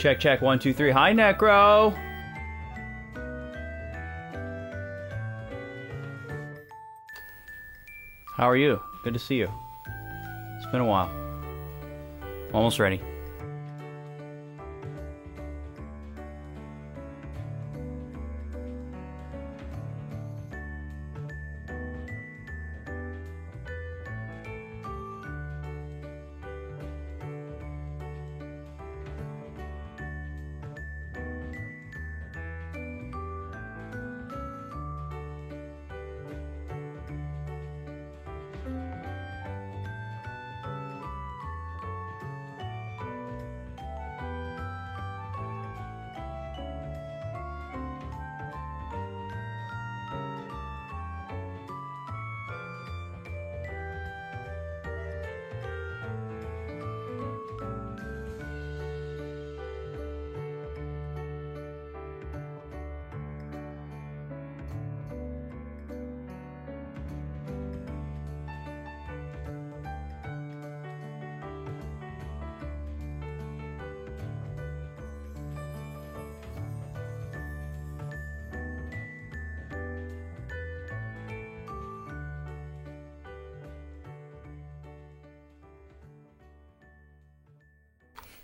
Check, check. 1, 2, 3. Hi, Necro. How are you? Good to see you. It's been a while. Almost ready.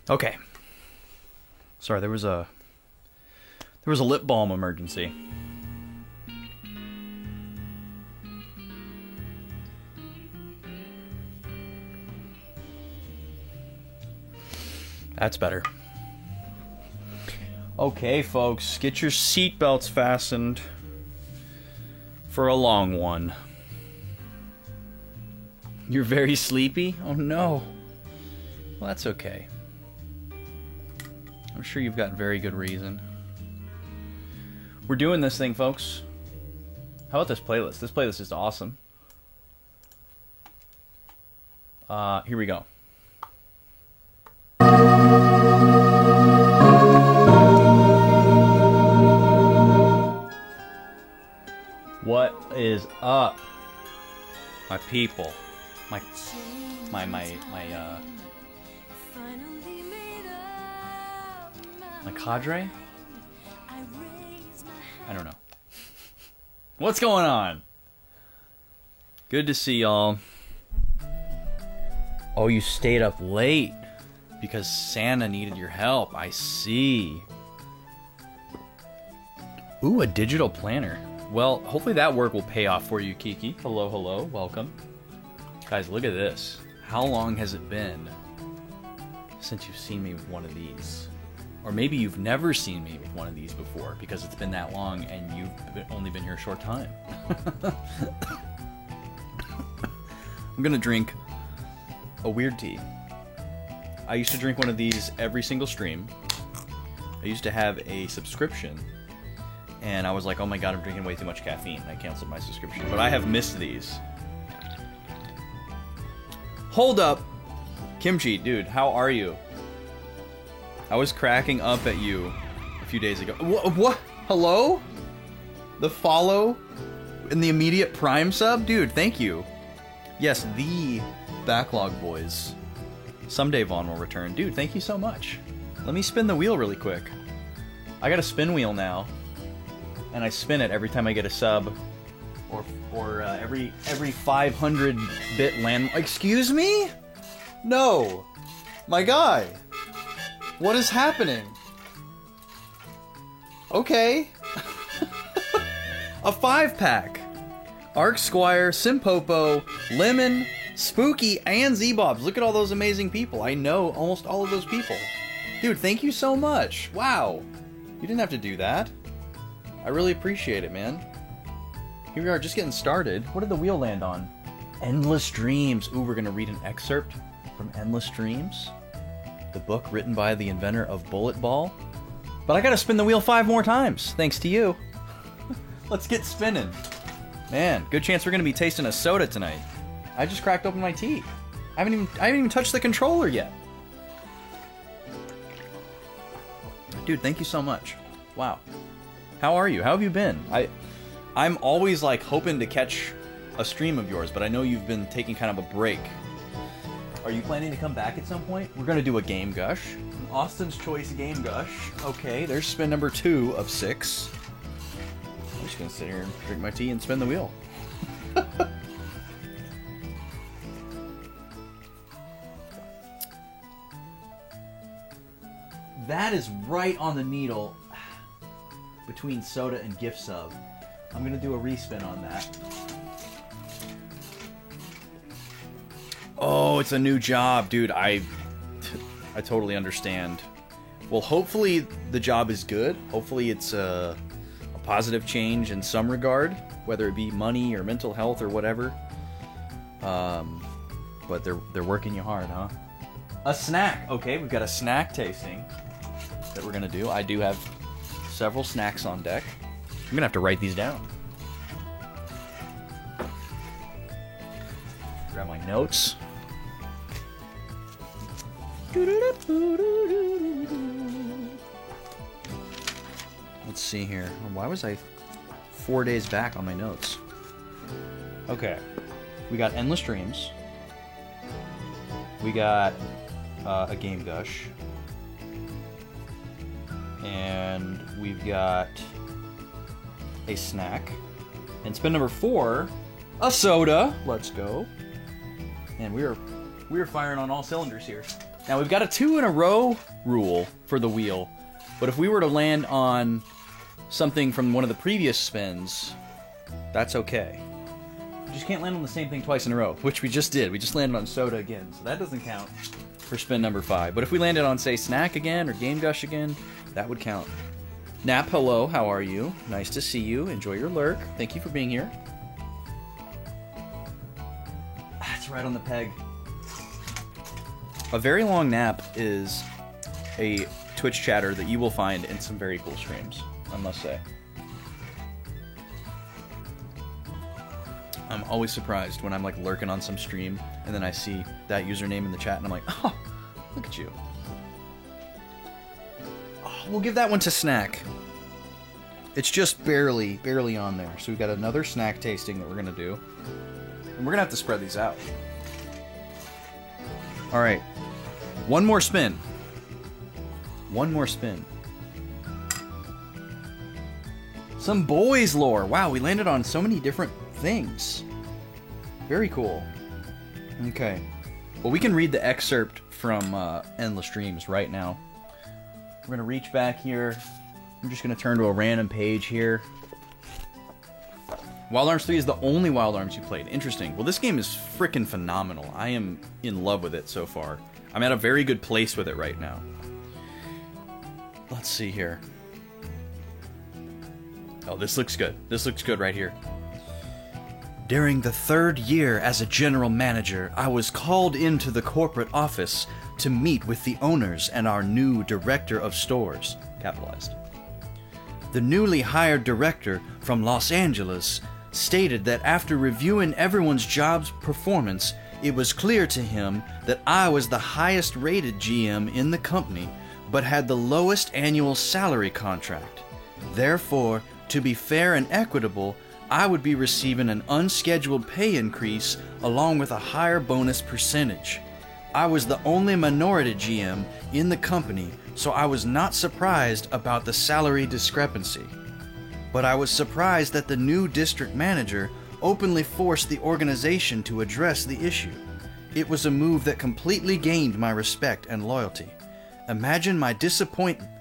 Okay. Sorry, there was a lip balm emergency. That's better. Okay, folks, get your seatbelts fastened for a long one. You're very sleepy? Oh no. Well, that's okay. I'm sure you've got very good reason. We're doing this thing, folks. How about this playlist? This playlist is awesome. Here we go. What is up, my people? My cadre? I don't know. What's going on? Good to see y'all. Oh, you stayed up late because Santa needed your help. I see. Ooh, a digital planner. Well, hopefully that work will pay off for you, Kiki. Hello, hello, welcome. Guys, look at this. How long has it been since you've seen me with one of these? Or maybe you've never seen me with one of these before because it's been that long and you've only been here a short time. I'm gonna drink a weird tea. I used to drink one of these every single stream. I used to have a subscription and I was like, oh my god, I'm drinking way too much caffeine. I canceled my subscription. But I have missed these. Hold up! Kimchi, dude, how are you? I was cracking up at you a few days ago. What? Hello? The follow and the immediate Prime sub? Dude, thank you. Yes, the Backlog Boys. Someday Vaughn will return. Dude, thank you so much. Let me spin the wheel really quick. I got a spin wheel now. And I spin it every time I get a sub. Or every 500-bit land... Excuse me? No. My guy. What is happening? Okay. A 5-pack. Arc Squire, Simpopo, Lemon, Spooky, and Z-Bobs. Look at all those amazing people. I know almost all of those people. Dude, thank you so much. Wow. You didn't have to do that. I really appreciate it, man. Here we are, just getting started. What did the wheel land on? Endless Dreams. Ooh, we're gonna read an excerpt from Endless Dreams. The book written by the inventor of Bullet Ball. But I gotta spin the wheel 5 more times, thanks to you. Let's get spinning. Man, good chance we're gonna be tasting a soda tonight. I just cracked open my tea. I haven't even touched the controller yet. Dude, thank you so much. Wow. How are you? How have you been? I'm always like hoping to catch a stream of yours, but I know you've been taking kind of a break. Are you planning to come back at some point? We're gonna do a game gush. Austin's Choice Game Gush. Okay, there's spin number 2 of 6. I'm just gonna sit here and drink my tea and spin the wheel. That is right on the needle between soda and gift sub. I'm gonna do a respin on that. Oh, it's a new job, dude. I totally understand. Well, hopefully the job is good. Hopefully it's a positive change in some regard, whether it be money or mental health or whatever. But they're working you hard, huh? A snack. Okay, we've got a snack tasting that we're gonna do. I do have several snacks on deck. I'm gonna have to write these down. Grab my notes. Let's see here. Why was I 4 days back on my notes? Okay. We got Endless Dreams. We got a Game Gush. And we've got a snack. And spin number 4, a soda. Let's go. And we're firing on all cylinders here. Now we've got a 2 in a row rule for the wheel, but if we were to land on something from one of the previous spins, that's okay. We just can't land on the same thing twice in a row, which we just did. We just landed on soda again, so that doesn't count for spin number 5. But if we landed on, say, snack again or Game Gush again, that would count. Nap, hello, how are you? Nice to see you. Enjoy your lurk. Thank you for being here. That's right on the peg. A very long nap is a Twitch chatter that you will find in some very cool streams, I must say. I'm always surprised when I'm like lurking on some stream and then I see that username in the chat and I'm like, oh, look at you. Oh, we'll give that one to snack. It's just barely on there. So we've got another snack tasting that we're gonna do. And we're gonna have to spread these out. Alright. One more spin. One more spin. Some boys lore. Wow, we landed on so many different things. Very cool. Okay. Well, we can read the excerpt from Endless Dreams right now. We're going to reach back here. I'm just going to turn to a random page here. Wild Arms 3 is the only Wild Arms you played. Interesting. Well, this game is freaking phenomenal. I am in love with it so far. I'm at a very good place with it right now. Let's see here. Oh, this looks good. This looks good right here. During the 3rd year as a general manager, I was called into the corporate office to meet with the owners and our new director of stores. Capitalized. The newly hired director from Los Angeles stated that after reviewing everyone's job's performance, it was clear to him that I was the highest rated GM in the company, but had the lowest annual salary contract. Therefore, to be fair and equitable, I would be receiving an unscheduled pay increase along with a higher bonus percentage. I was the only minority GM in the company, so I was not surprised about the salary discrepancy. But I was surprised that the new district manager openly forced the organization to address the issue. It was a move that completely gained my respect and loyalty. Imagine my disappointed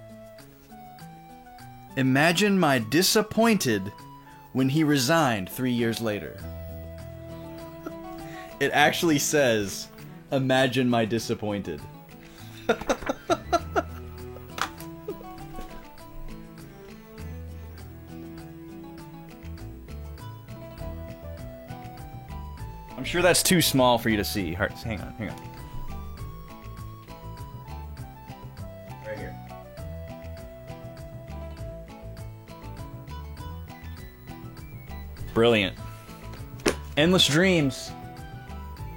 when he resigned 3 years later. It actually says, imagine my disappointed. I'm sure that's too small for you to see. Hang on. Right here. Brilliant. Endless Dreams.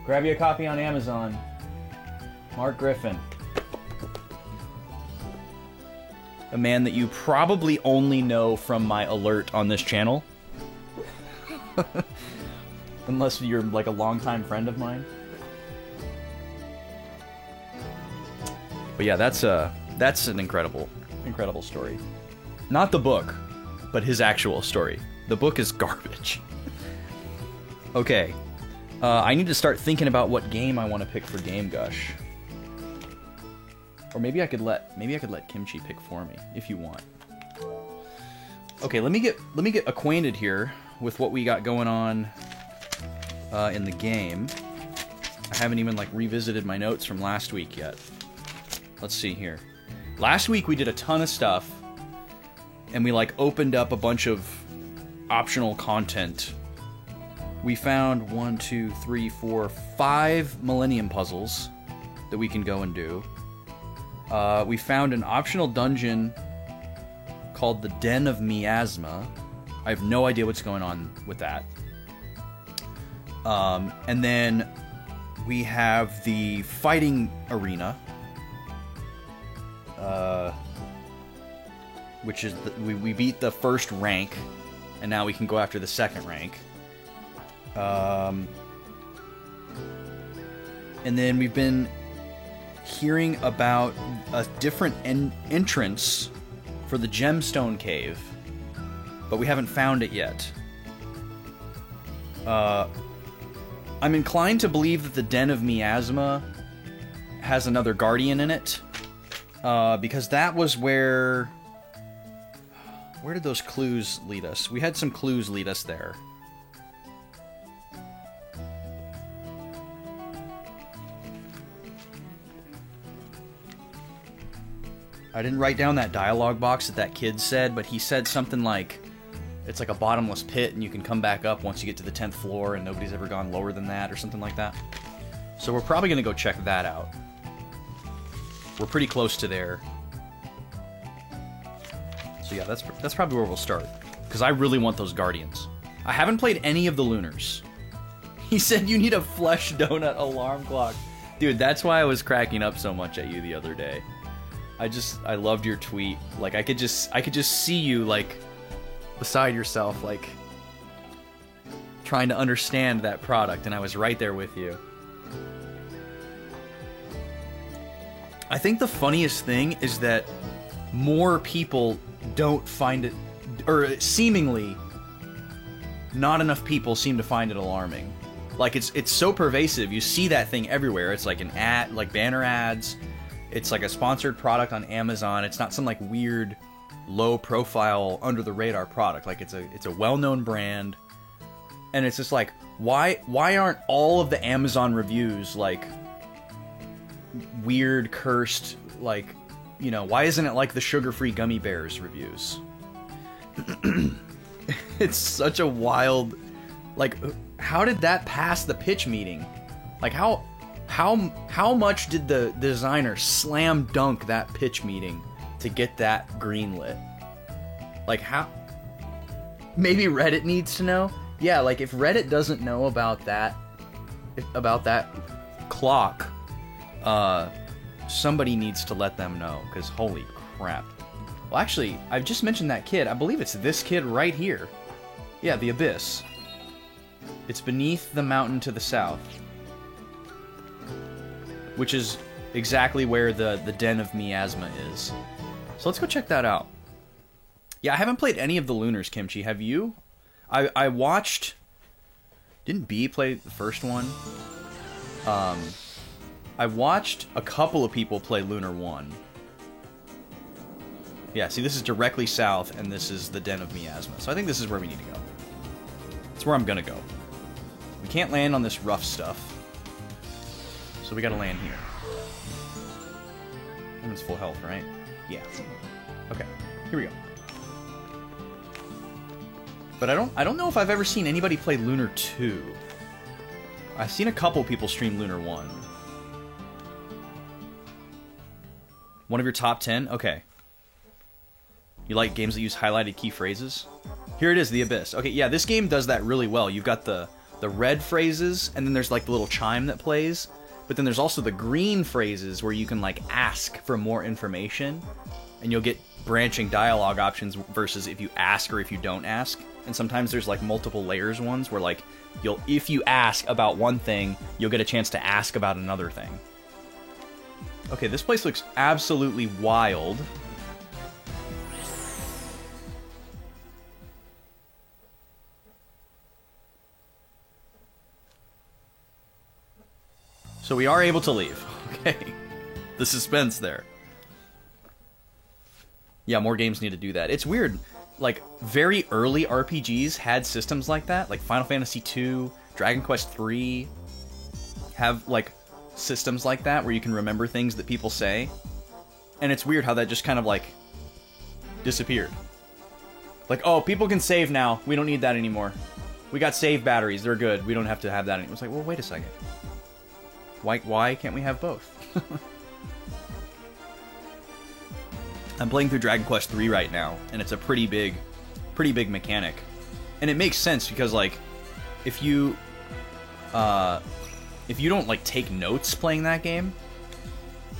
Grab you a copy on Amazon. Mark Griffin. A man that you probably only know from my alert on this channel. Unless you're like a longtime friend of mine. But yeah, that's That's an incredible story. Not the book, but his actual story. The book is garbage. Okay. I need to start thinking about what game I want to pick for Game Gush. Or maybe I could let Kimchi pick for me, if you want. Okay, let me get acquainted here with what we got going on in the game. I haven't even like revisited my notes from last week yet. Let's see here. Last week we did a ton of stuff, and we like opened up a bunch of optional content. We found 1, 2, 3, 4, 5 Millennium Puzzles that we can go and do. We found an optional dungeon called the Den of Miasma. I have no idea what's going on with that. And then we have the fighting arena, which is we beat the first rank, and now we can go after the second rank. And then we've been hearing about a different entrance for the Gemstone Cave, but we haven't found it yet. I'm inclined to believe that the Den of Miasma has another guardian in it, because that was where did those clues lead us? We had some clues lead us there. I didn't write down that dialogue box that kid said, but he said something like, it's like a bottomless pit and you can come back up once you get to the 10th floor and nobody's ever gone lower than that, or something like that. So we're probably going to go check that out. We're pretty close to there. So yeah, that's probably where we'll start, because I really want those guardians. I haven't played any of the Lunars. He said you need a flesh donut alarm clock. Dude, that's why I was cracking up so much at you the other day. I loved your tweet. Like, I could just see you, like, beside yourself, like, trying to understand that product, and I was right there with you. I think the funniest thing is that more people don't find it, or seemingly not enough people seem to find it alarming. Like, it's so pervasive. You see that thing everywhere. It's like an ad, like banner ads. It's like a sponsored product on Amazon. It's not some like weird, low-profile, under-the-radar product. Like, it's a well-known brand, and it's just like, why aren't all of the Amazon reviews like weird, cursed, like, you know, why isn't it like the sugar-free gummy bears reviews? It's such a wild, like, how did that pass the pitch meeting? Like, how much did the designer slam dunk that pitch meeting to get that greenlit? Like, how? Maybe Reddit needs to know? Yeah, like, if Reddit doesn't know about that clock, somebody needs to let them know, because holy crap. Well, actually, I've just mentioned that kid. I believe it's this kid right here. Yeah, the Abyss. It's beneath the mountain to the south, which is exactly where the Den of Miasma is. So let's go check that out. Yeah, I haven't played any of the Lunars, Kimchi. Have you? I watched... Didn't B play the first one? I watched a couple of people play Lunar 1. Yeah, see, this is directly south, and this is the Den of Miasma. So I think this is where we need to go. It's where I'm gonna go. We can't land on this rough stuff, so we gotta land here. Everyone's full health, right? Yeah. Okay, here we go. But I don't know if I've ever seen anybody play Lunar 2. I've seen a couple people stream Lunar 1. One of your top 10? Okay. You like games that use highlighted key phrases? Here it is, the Abyss. Okay, yeah, this game does that really well. You've got the red phrases, and then there's like the little chime that plays. But then there's also the green phrases where you can like ask for more information, and you'll get branching dialogue options versus if you ask or if you don't ask. And sometimes there's like multiple layers ones where like if you ask about one thing, you'll get a chance to ask about another thing. Okay, this place looks absolutely wild. So we are able to leave. Okay. The suspense there. Yeah, more games need to do that. It's weird. Like, very early RPGs had systems like that. Like Final Fantasy II, Dragon Quest III have, like, systems like that where you can remember things that people say. And it's weird how that just kind of, like, disappeared. Like, oh, people can save now. We don't need that anymore. We got save batteries. They're good. We don't have to have that anymore. It's like, well, wait a second. Why can't we have both? I'm playing through Dragon Quest III right now, and it's a pretty big mechanic. And it makes sense because, like, if you don't, like, take notes playing that game,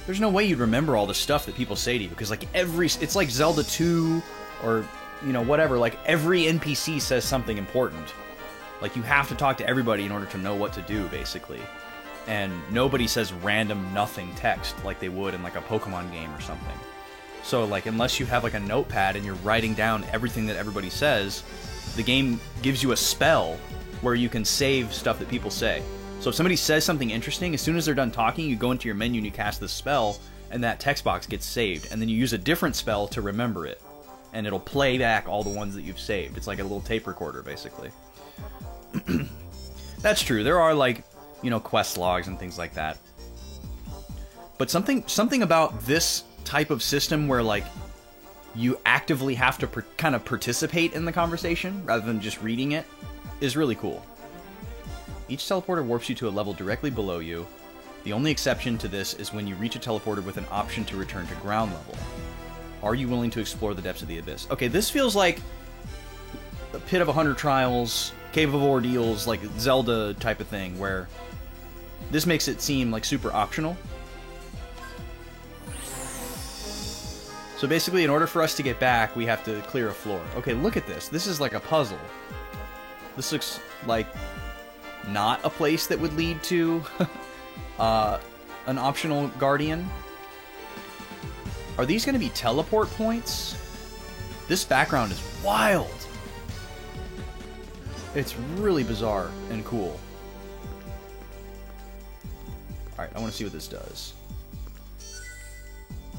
there's no way you'd remember all the stuff that people say to you. Because, like, it's like Zelda 2 or, you know, whatever. Like, every NPC says something important. Like, you have to talk to everybody in order to know what to do, basically. And nobody says random nothing text like they would in, like, a Pokemon game or something. So, like, unless you have, like, a notepad and you're writing down everything that everybody says, the game gives you a spell where you can save stuff that people say. So if somebody says something interesting, as soon as they're done talking, you go into your menu and you cast this spell, and that text box gets saved. And then you use a different spell to remember it. And it'll play back all the ones that you've saved. It's like a little tape recorder, basically. That's true. There are, like, you know, quest logs and things like that. But something about this type of system where, like, you actively have to kind of participate in the conversation rather than just reading it is really cool. Each teleporter warps you to a level directly below you. The only exception to this is when you reach a teleporter with an option to return to ground level. Are you willing to explore the depths of the abyss? Okay, this feels like the Pit of 100 Trials, Cave of Ordeals, like Zelda type of thing, where this makes it seem like super optional. So basically, in order for us to get back, we have to clear a floor. Okay, look at this. This is like a puzzle. This looks like not a place that would lead to an optional guardian. Are these going to be teleport points? This background is wild. It's really bizarre and cool. Alright, I want to see what this does.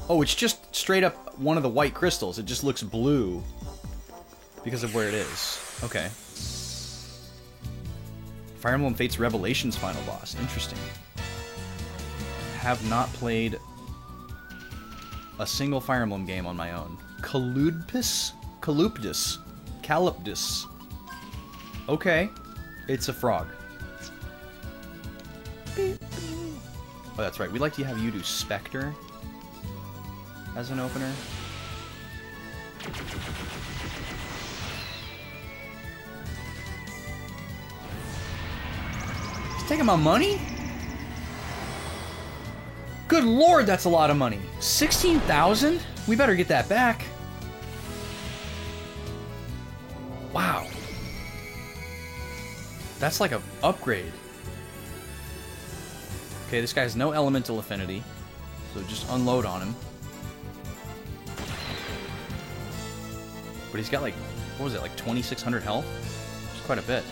Oh, it's just straight up one of the white crystals. It just looks blue because of where it is. Okay. Fire Emblem Fates Revelations final boss. Interesting. Have not played a single Fire Emblem game on my own. Calupdus? Okay. It's a frog. Oh, that's right. We'd like to have you do Spectre as an opener. He's taking my money? Good lord, that's a lot of money. 16,000? We better get that back. Wow. That's like an upgrade. Okay, this guy has no elemental affinity, so just unload on him. But he's got like, what was it, like 2,600 health? It's quite a bit.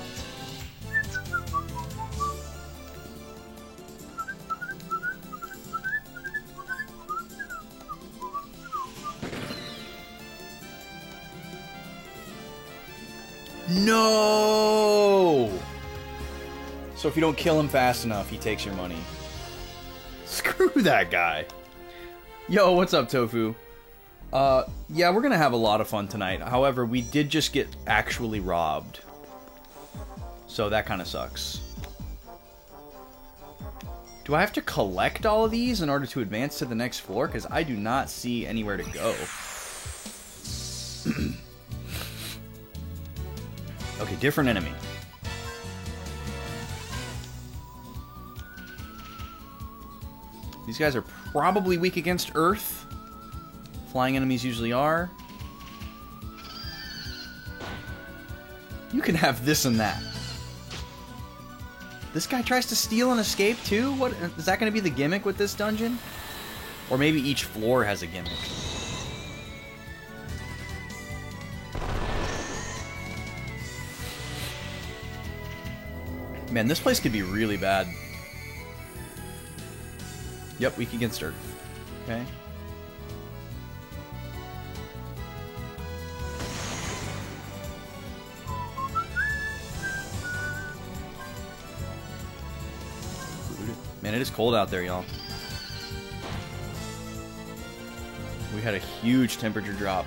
No! So if you don't kill him fast enough, he takes your money. Screw that guy. Yo, what's up, Tofu? Yeah, we're gonna have a lot of fun tonight. However, we did just get actually robbed. So that kind of sucks. Do I have to collect all of these in order to advance to the next floor? Because I do not see anywhere to go. Okay, different enemy. These guys are probably weak against Earth. Flying enemies usually are. You can have this and that. This guy tries to steal and escape too? What is that going to be the gimmick with this dungeon? Or maybe each floor has a gimmick. Man, this place could be really bad. Yep, weak against Earth. Okay. Man, it is cold out there, y'all. We had a huge temperature drop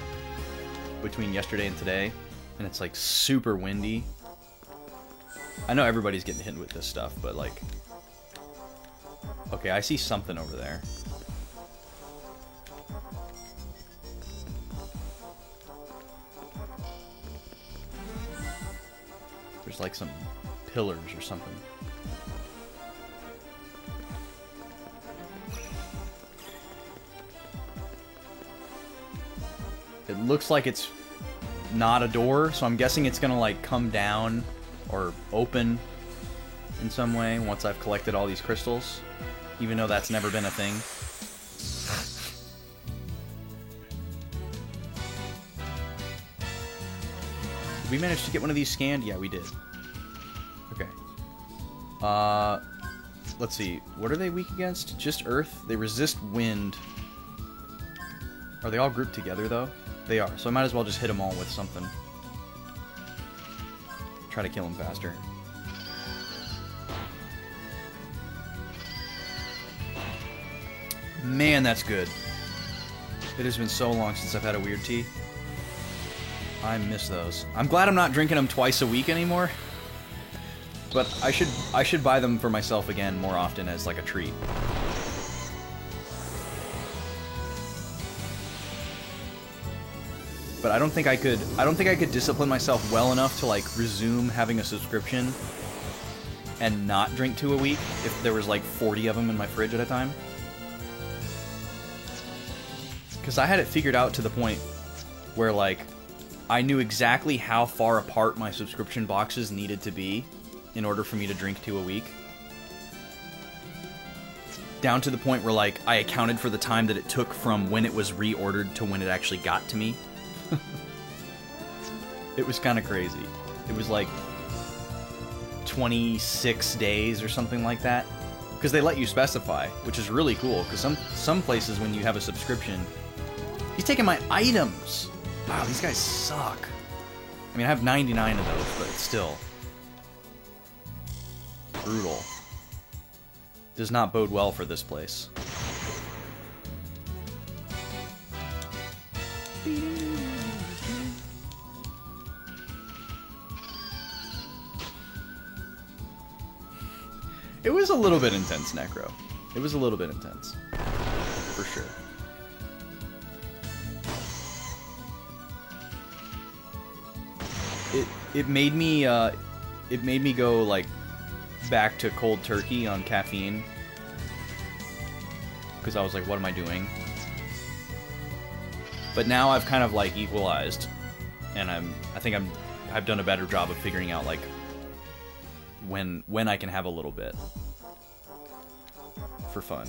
between yesterday and today, and it's like super windy. I know everybody's getting hit with this stuff, but like... Okay, I see something over there. There's like some pillars or something. It looks like it's not a door, so I'm guessing it's gonna like come down or open in some way once I've collected all these crystals, even though that's never been a thing. Did we manage to get one of these scanned? Yeah, we did. Okay. Let's see. What are they weak against? Just Earth? They resist wind. Are they all grouped together, though? They are, so I might as well just hit them all with something. Try to kill them faster. Man, that's good. It has been so long since I've had a weird tea. I miss those. I'm glad I'm not drinking them twice a week anymore. But I should buy them for myself again more often as like a treat. But I don't think I could discipline myself well enough to like resume having a subscription and not drink 2 a week if there was like 40 of them in my fridge at a time. Because I had it figured out to the point where like I knew exactly how far apart my subscription boxes needed to be in order for me to drink 2 a week. Down to the point where like I accounted for the time that it took from when it was reordered to when it actually got to me. It was kind of crazy. It was like 26 days or something like that. Because they let you specify, which is really cool. Because some places when you have a subscription... He's taking my items! Wow, these guys suck. I mean, I have 99 of those, but it's still... brutal. Does not bode well for this place. It was a little bit intense, Necro. It was a little bit intense. For sure. It made me go like back to cold turkey on caffeine. Because I was like, what am I doing? But now I've kind of like equalized, and I think I've done a better job of figuring out like when I can have a little bit for fun.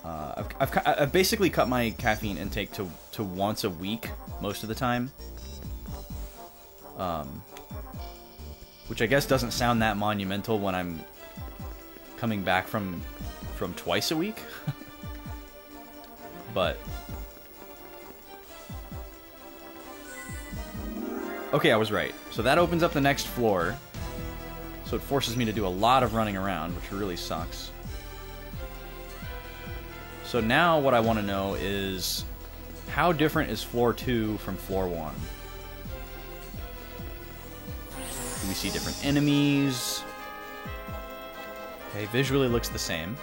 I've basically cut my caffeine intake to once a week most of the time, which I guess doesn't sound that monumental when I'm coming back from twice a week. But okay, I was right. So that opens up the next floor. So it forces me to do a lot of running around, which really sucks. So now what I want to know is how different is floor 2 from floor 1? Do we see different enemies? Okay, visually looks the same.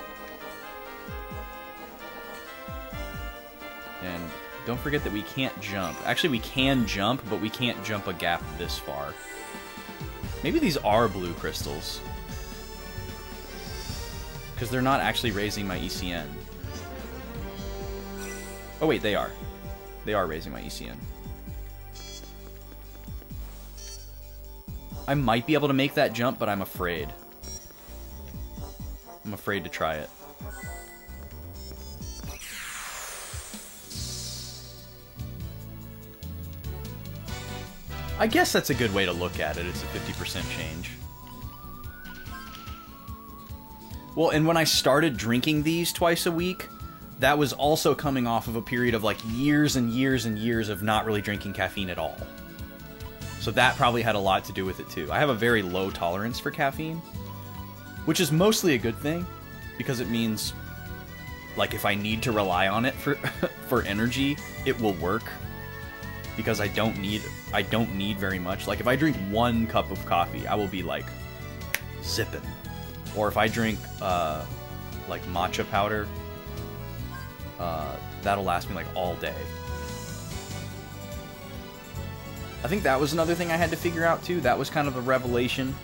And don't forget that we can't jump. Actually, we can jump, but we can't jump a gap this far. Maybe these are blue crystals. Because they're not actually raising my ECN. Oh wait, they are. They are raising my ECN. I might be able to make that jump, but I'm afraid. I'm afraid to try it. I guess that's a good way to look at it. It's a 50% change. Well, and when I started drinking these twice a week, that was also coming off of a period of like years and years and years of not really drinking caffeine at all. So that probably had a lot to do with it too. I have a very low tolerance for caffeine, which is mostly a good thing because it means like if I need to rely on it for for energy, it will work because I don't need very much. Like if I drink 1 cup of coffee, I will be like zipping. Or if I drink like matcha powder, that'll last me like all day. I think that was another thing I had to figure out too. That was kind of a revelation,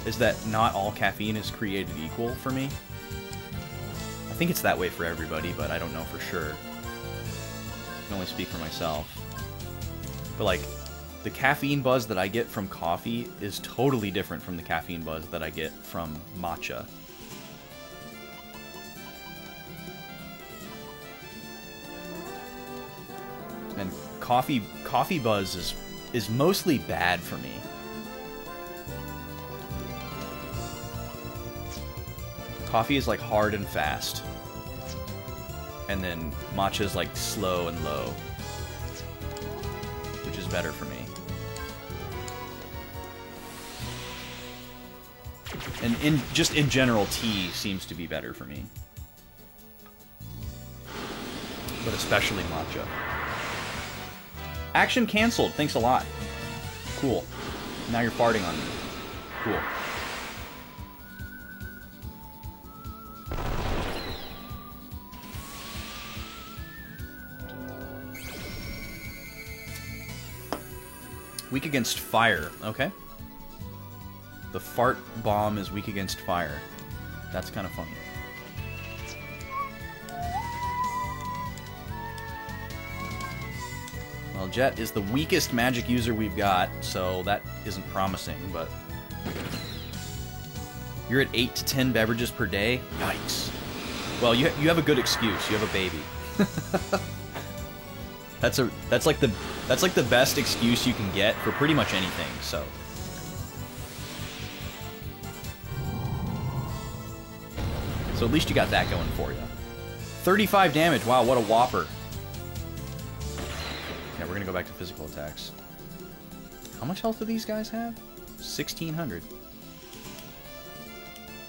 is that not all caffeine is created equal for me. I think it's that way for everybody, but I don't know for sure. I can only speak for myself. But like, the caffeine buzz that I get from coffee is totally different from the caffeine buzz that I get from matcha. And coffee buzz is mostly bad for me. Coffee is like hard and fast. And then matcha is like slow and low, which is better for me. And in general, tea seems to be better for me. But especially matcha. Action canceled. Thanks a lot. Cool. Now you're farting on me. Cool. Weak against fire. Okay. The fart bomb is weak against fire. That's kind of funny. Well, Jet is the weakest magic user we've got, so that isn't promising, but... You're at 8 to 10 beverages per day? Yikes. Well, you have a good excuse. You have a baby. That's like the best excuse you can get for pretty much anything, so... So at least you got that going for you. 35 damage. Wow, what a whopper. Yeah, we're gonna go back to physical attacks. How much health do these guys have? 1,600.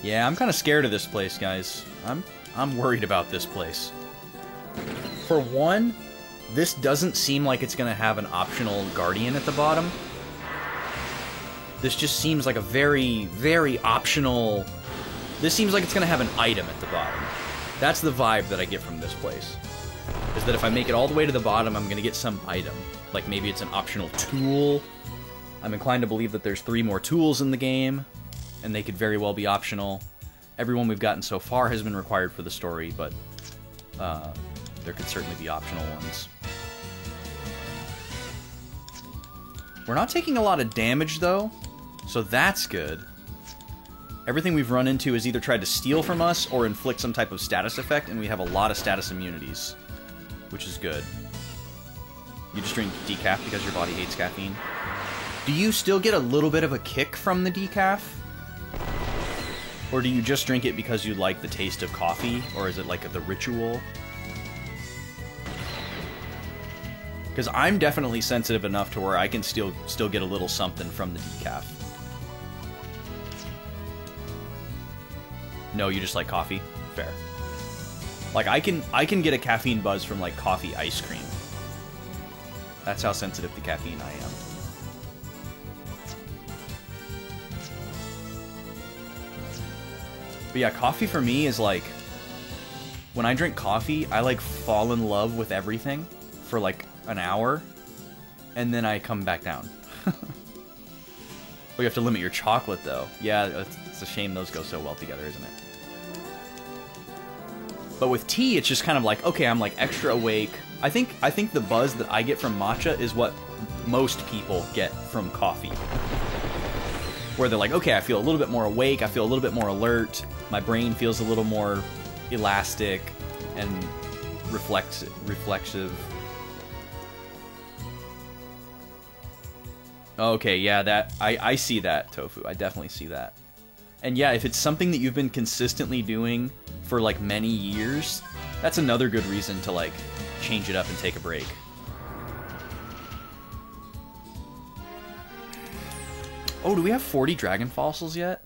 Yeah, I'm kind of scared of this place, guys. I'm worried about this place. For one, this doesn't seem like it's gonna have an optional guardian at the bottom. This just seems like a very, very optional... This seems like it's gonna have an item at the bottom. That's the vibe that I get from this place. Is that if I make it all the way to the bottom, I'm gonna get some item. Like maybe it's an optional tool. I'm inclined to believe that there's 3 more tools in the game, and they could very well be optional. Everyone we've gotten so far has been required for the story, but there could certainly be optional ones. We're not taking a lot of damage, though, so that's good. Everything we've run into has either tried to steal from us or inflict some type of status effect, and we have a lot of status immunities, which is good. You just drink decaf because your body hates caffeine. Do you still get a little bit of a kick from the decaf? Or do you just drink it because you like the taste of coffee? Or is it like the ritual? Because I'm definitely sensitive enough to where I can still get a little something from the decaf. No, you just like coffee? Fair. Like, I can get a caffeine buzz from, like, coffee ice cream. That's how sensitive to caffeine I am. But yeah, coffee for me is, like... When I drink coffee, I, like, fall in love with everything for, like, an hour. And then I come back down. Well, you have to limit your chocolate, though. Yeah, it's a shame those go so well together, isn't it? But with tea, it's just kind of like, okay, I'm like extra awake. I think the buzz that I get from matcha is what most people get from coffee. Where they're like, okay, I feel a little bit more awake, I feel a little bit more alert, my brain feels a little more elastic and reflexive. Okay, yeah, that I see that, Tofu. I definitely see that. And yeah, if it's something that you've been consistently doing for like many years, that's another good reason to like change it up and take a break. Oh, do we have 40 dragon fossils yet?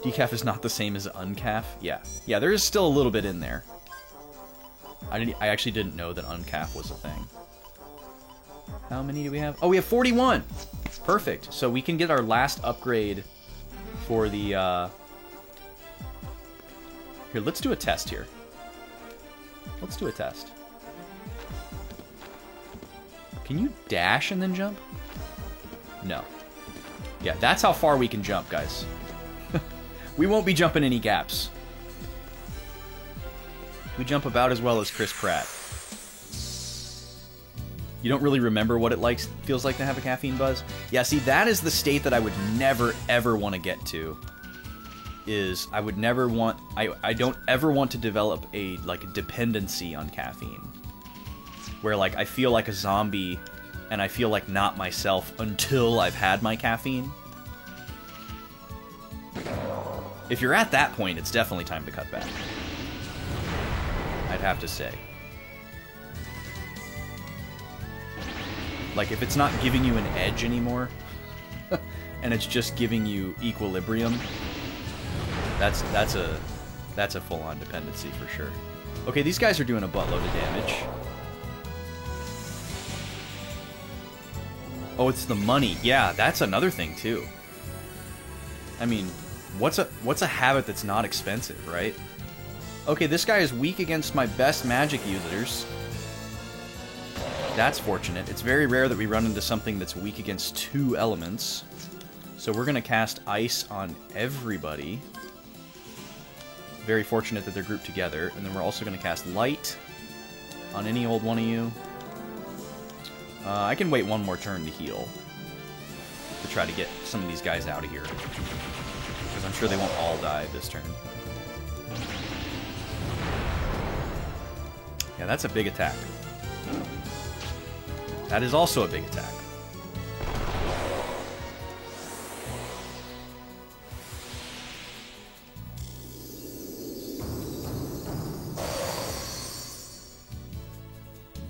Decaf is not the same as uncaf. Yeah, yeah, there is still a little bit in there. I actually didn't know that uncaf was a thing. How many do we have? Oh, we have 41! Perfect. So we can get our last upgrade for the, Here, let's do a test here. Let's do a test. Can you dash and then jump? No. Yeah, that's how far we can jump, guys. We won't be jumping any gaps. We jump about as well as Chris Pratt. You don't really remember what it feels like to have a caffeine buzz? Yeah, see, that is the state that I would never, ever want to get to. I would never want... I don't ever want to develop a, like, dependency on caffeine. Where, like, I feel like a zombie, and I feel like not myself until I've had my caffeine. If you're at that point, it's definitely time to cut back. I'd have to say. Like, if it's not giving you an edge anymore, and it's just giving you equilibrium, that's a full-on dependency for sure. Okay, these guys are doing a buttload of damage. Oh, it's the money. Yeah, that's another thing too. I mean, what's a habit that's not expensive, right? Okay, this guy is weak against my best magic users. That's fortunate. It's very rare that we run into something that's weak against 2 elements. So we're going to cast Ice on everybody. Very fortunate that they're grouped together. And then we're also going to cast Light on any old one of you. I can wait one more turn to heal. To try to get some of these guys out of here. Because I'm sure they won't all die this turn. Yeah, that's a big attack. That is also a big attack.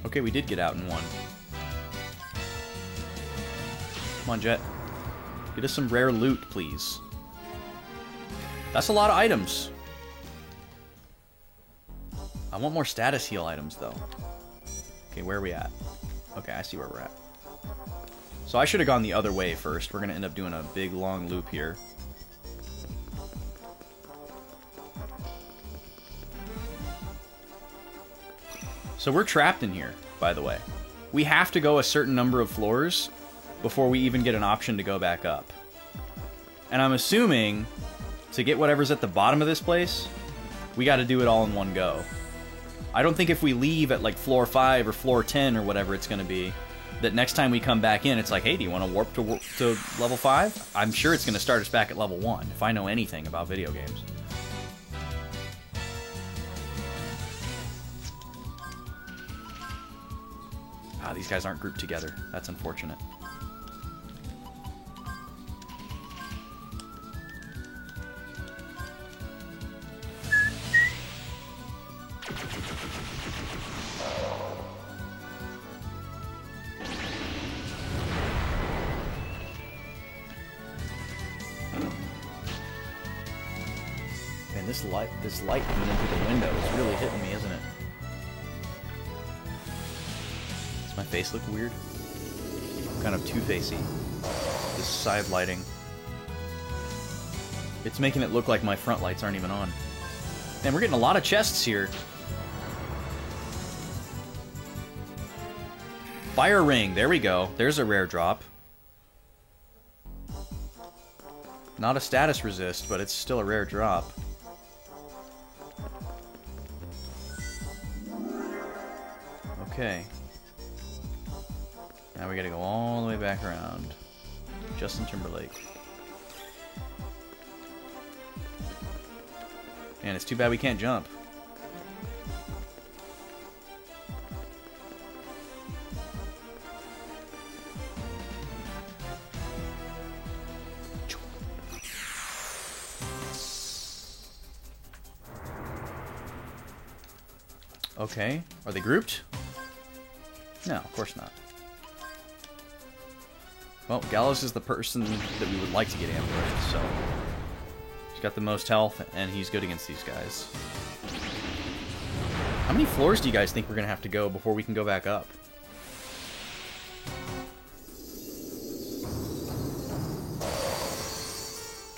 Okay, we did get out in one. Come on, Jet. Get us some rare loot, please. That's a lot of items. I want more status heal items, though. Okay, where are we at? Okay, I see where we're at. So I should have gone the other way first. We're going to end up doing a big, long loop here. So we're trapped in here, by the way. We have to go a certain number of floors before we even get an option to go back up. And I'm assuming, to get whatever's at the bottom of this place, we got to do it all in one go. I don't think if we leave at like floor 5 or floor 10 or whatever it's going to be, that next time we come back in, it's like, hey, do you want to warp to level 5? I'm sure it's going to start us back at level 1, if I know anything about video games. Ah, these guys aren't grouped together. That's unfortunate. This light coming in through the window is really hitting me, isn't it? Does my face look weird? Kind of two-facey. This side lighting. It's making it look like my front lights aren't even on. Man, we're getting a lot of chests here. Fire ring, there we go. There's a rare drop. Not a status resist, but it's still a rare drop. Okay. Now we gotta go all the way back around. Justin Timberlake. Man, it's too bad we can't jump. Okay. Are they grouped? No, of course not. Well, Gallows is the person that we would like to get Amber with, so... He's got the most health, and he's good against these guys. How many floors do you guys think we're going to have to go before we can go back up?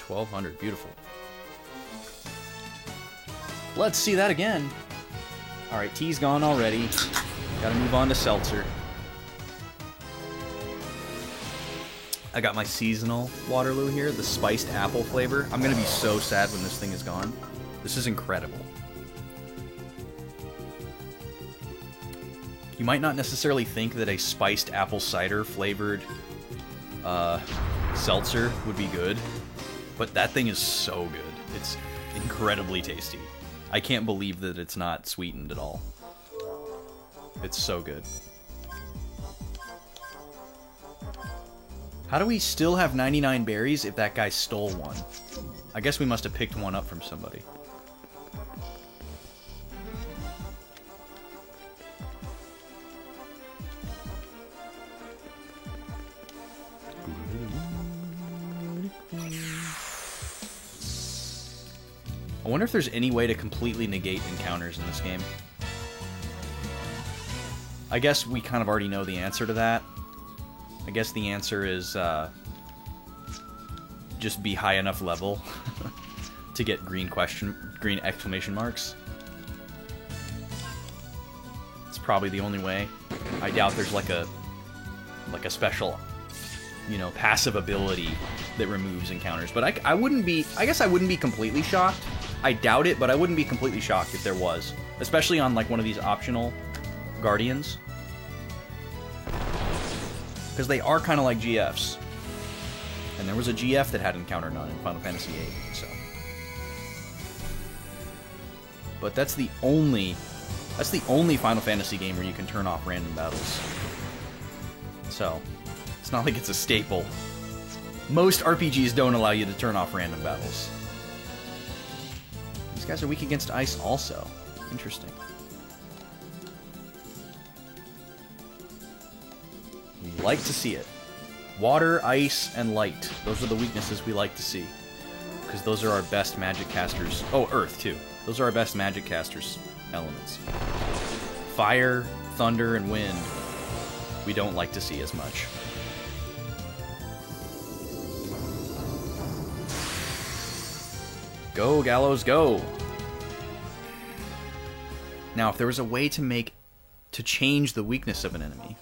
1,200. Beautiful. Let's see that again. Alright, tea's gone already. Gotta move on to seltzer. I got my seasonal Waterloo here, the spiced apple flavor. I'm gonna be so sad when this thing is gone. This is incredible. You might not necessarily think that a spiced apple cider flavored seltzer would be good, but that thing is so good. It's incredibly tasty. I can't believe that it's not sweetened at all. It's so good. How do we still have 99 berries if that guy stole one? I guess we must have picked one up from somebody. I wonder if there's any way to completely negate encounters in this game. I guess we kind of already know the answer to that. I guess the answer is just be high enough level to get green exclamation marks. It's probably the only way. I doubt there's like a special, you know, passive ability that removes encounters. But I wouldn't be, I guess I wouldn't be completely shocked. I doubt it, but I wouldn't be completely shocked if there was. Especially on like one of these optional guardians. Because they are kind of like GFs. And there was a GF that had encounter none in Final Fantasy VIII, so. But that's the only Final Fantasy game where you can turn off random battles. So, it's not like it's a staple. Most RPGs don't allow you to turn off random battles. These guys are weak against ice also. Interesting. We like to see it. Water, ice, and light. Those are the weaknesses we like to see. Because those are our best magic casters. Oh, earth, too. Those are our best magic casters elements. Fire, thunder, and wind, we don't like to see as much. Go, Gallows, go! Now, if there was a way to change the weakness of an enemy,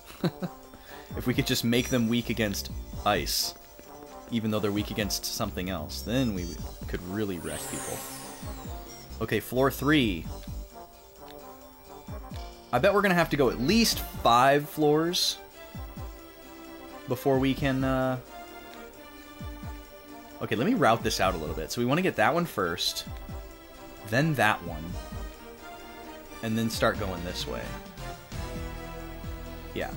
if we could just make them weak against ice, even though they're weak against something else, then we could really wreck people. Okay, floor 3. I bet we're gonna have to go at least 5 floors before we can, Okay, let me route this out a little bit. So we want to get that one first, then that one, and then start going this way. Yeah.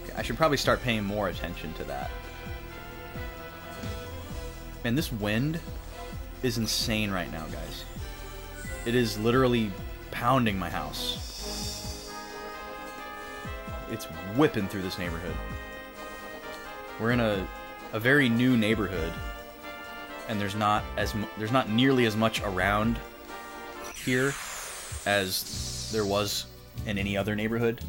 Okay, I should probably start paying more attention to that. Man, this wind is insane right now, guys. It is literally pounding my house. It's whipping through this neighborhood. We're in a very new neighborhood, and there's not nearly as much around here as there was in any other neighborhood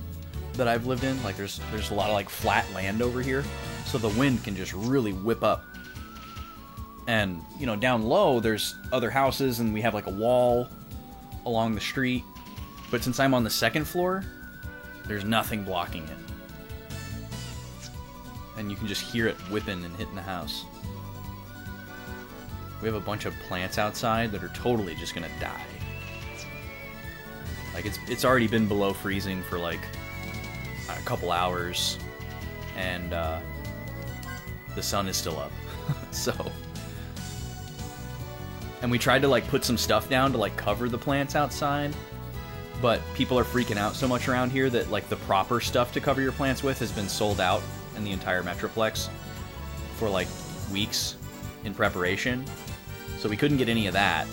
that I've lived in. Like there's a lot of like flat land over here, so the wind can just really whip up. And you know, down low there's other houses, and we have like a wall along the street. But since I'm on the second floor, there's nothing blocking it. And you can just hear it whipping and hitting the house. We have a bunch of plants outside that are totally just gonna die. Like it's already been below freezing for like a couple hours, and the sun is still up. So, and we tried to like put some stuff down to like cover the plants outside, but people are freaking out so much around here that like the proper stuff to cover your plants with has been sold out in the entire Metroplex for like weeks in preparation, so we couldn't get any of that.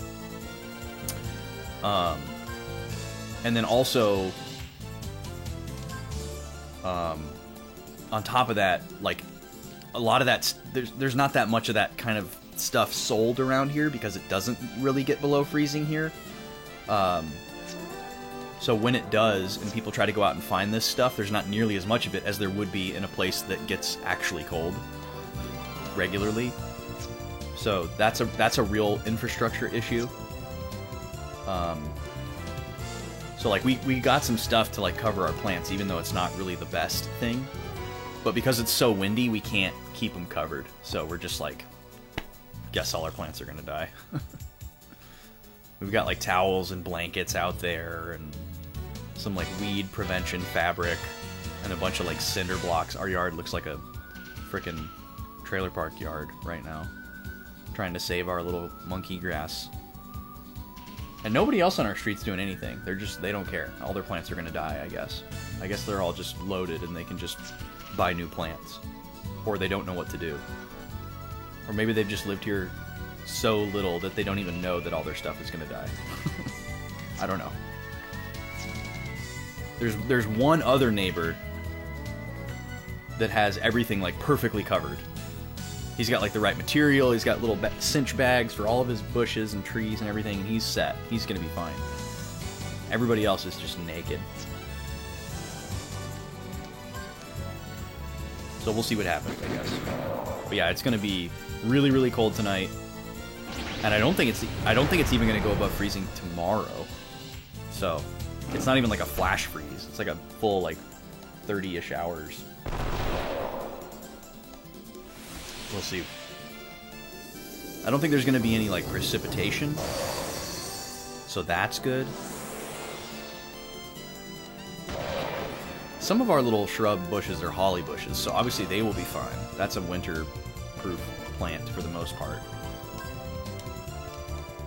And then also, on top of that, like, a lot of that, there's not that much of that kind of stuff sold around here because it doesn't really get below freezing here. So when it does, and people try to go out and find this stuff, there's not nearly as much of it as there would be in a place that gets actually cold regularly. So that's a real infrastructure issue. So like we got some stuff to like cover our plants, even though it's not really the best thing. But because it's so windy, we can't keep them covered. So we're just like, guess all our plants are gonna die. We've got like towels and blankets out there, and some like weed prevention fabric, and a bunch of like cinder blocks. Our yard looks like a frickin' trailer park yard right now. Trying to save our little monkey grass. And nobody else on our street's doing anything. They don't care. All their plants are gonna die, I guess. I guess they're all just loaded and they can just buy new plants. Or they don't know what to do. Or maybe they've just lived here so little that they don't even know that all their stuff is gonna die. I don't know. There's one other neighbor that has everything like perfectly covered. He's got like the right material, he's got little cinch bags for all of his bushes and trees and everything, and he's set. He's gonna be fine. Everybody else is just naked. So we'll see what happens, I guess. But yeah, it's gonna be really, really cold tonight. And I don't think it's even gonna go above freezing tomorrow. So it's not even like a flash freeze. It's like a full like 30-ish hours. We'll see. I don't think there's gonna be any like precipitation. So that's good. Some of our little shrub bushes are holly bushes, so obviously they will be fine. That's a winter-proof plant for the most part.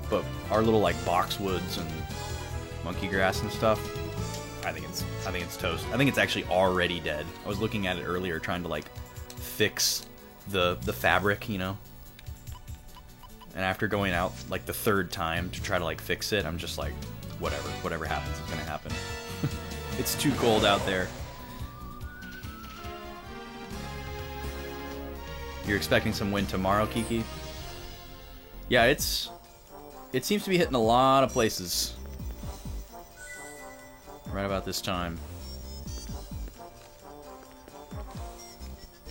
But our little like boxwoods and monkey grass and stuff, I think it's toast. I think it's actually already dead. I was looking at it earlier, trying to like fix the fabric, you know. And after going out like the third time to try to like fix it, I'm just like, whatever happens is gonna happen. It's too cold out there. You're expecting some wind tomorrow, Kiki? Yeah, it seems to be hitting a lot of places right about this time.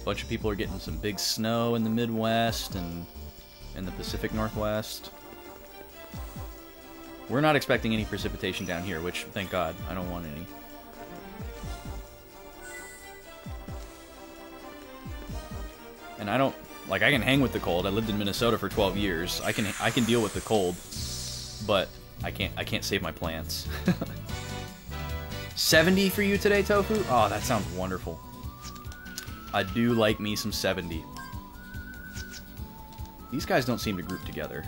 A bunch of people are getting some big snow in the Midwest and in the Pacific Northwest. We're not expecting any precipitation down here, which, thank God, I don't want any. And I don't, like, I can hang with the cold. I lived in Minnesota for 12 years. I can deal with the cold, but I can't save my plants. 70 for you today, Tofu? Oh, that sounds wonderful. I do like me some 70. These guys don't seem to group together.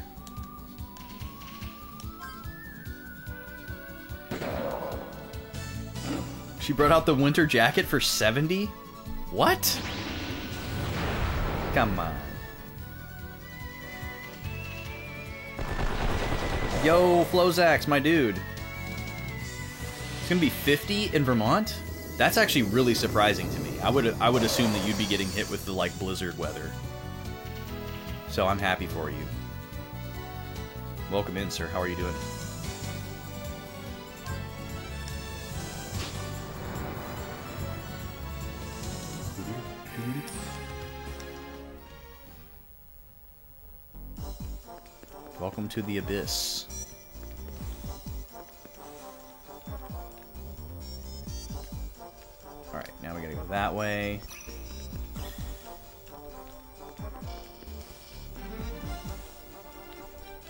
She brought out the winter jacket for 70? What? Come on. Yo, Flozax, my dude. It's gonna be 50 in Vermont? That's actually really surprising to me. I would assume that you'd be getting hit with the like blizzard weather. So I'm happy for you. Welcome in, sir. How are you doing? Welcome to the Abyss. Alright, now we gotta go that way.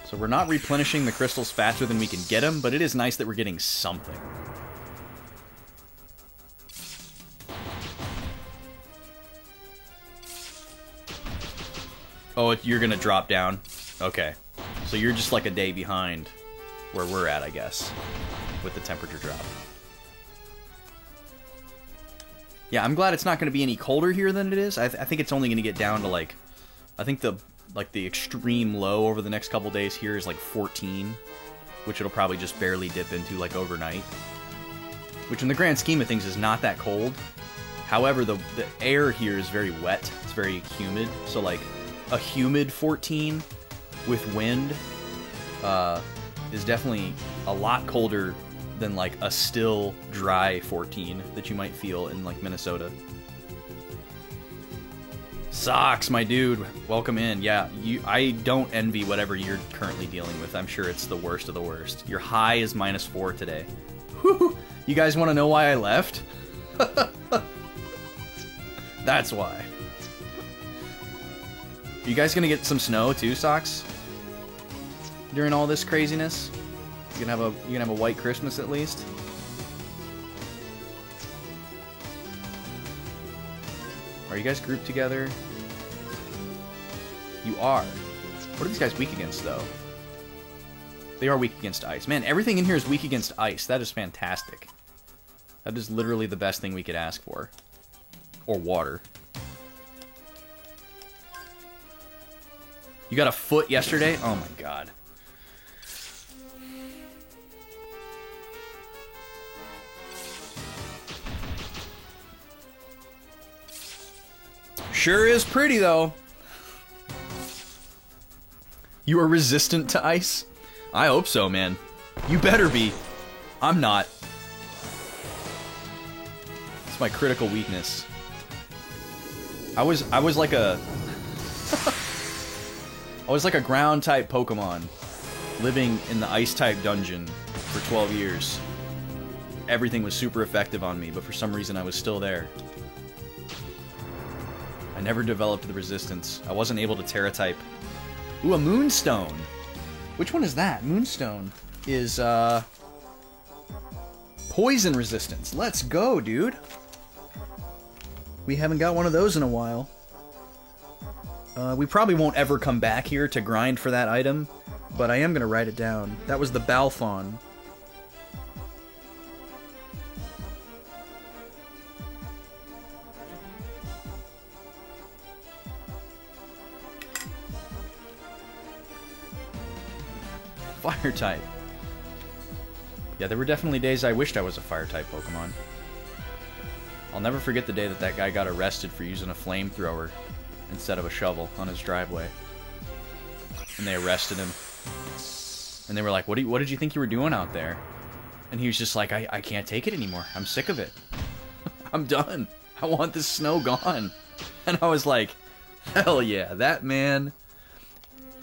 So we're not replenishing the crystals faster than we can get them, but it is nice that we're getting something. Oh, you're gonna drop down? Okay. So you're just like a day behind where we're at, I guess, with the temperature drop. Yeah, I'm glad it's not going to be any colder here than it is. I think it's only going to get down to like, I think the extreme low over the next couple days here is like 14. which it'll probably just barely dip into like overnight. Which in the grand scheme of things is not that cold. However, the air here is very wet. It's very humid. So like a humid 14 with wind is definitely a lot colder than like a still dry 14 that you might feel in like Minnesota. Socks, my dude, welcome in. Yeah, I don't envy whatever you're currently dealing with. I'm sure it's the worst of the worst. Your high is -4 today. Whew. You guys want to know why I left? That's why. You guys gonna get some snow too, Socks? During all this craziness? You gonna have a white Christmas at least? Are you guys grouped together? You are. What are these guys weak against, though? They are weak against ice. Man, everything in here is weak against ice. That is fantastic. That is literally the best thing we could ask for. Or water. You got a foot yesterday? Oh my god. Sure is pretty, though. You are resistant to ice? I hope so, man. You better be. I'm not. It's my critical weakness. I was like a I was like a ground type Pokemon living in the ice type dungeon for 12 years. Everything was super effective on me, but for some reason I was still there. I never developed the resistance. I wasn't able to Terra type. Ooh, a Moonstone. Which one is that? Moonstone is poison resistance. Let's go, dude. We haven't got one of those in a while. We probably won't ever come back here to grind for that item, but I am going to write it down. That was the Balthon. Fire type. Yeah, there were definitely days I wished I was a fire type Pokemon. I'll never forget the day that that guy got arrested for using a flamethrower instead of a shovel on his driveway. And they arrested him. And they were like, what did you think you were doing out there? And he was just like, I can't take it anymore. I'm sick of it. I'm done. I want this snow gone. And I was like, hell yeah, that man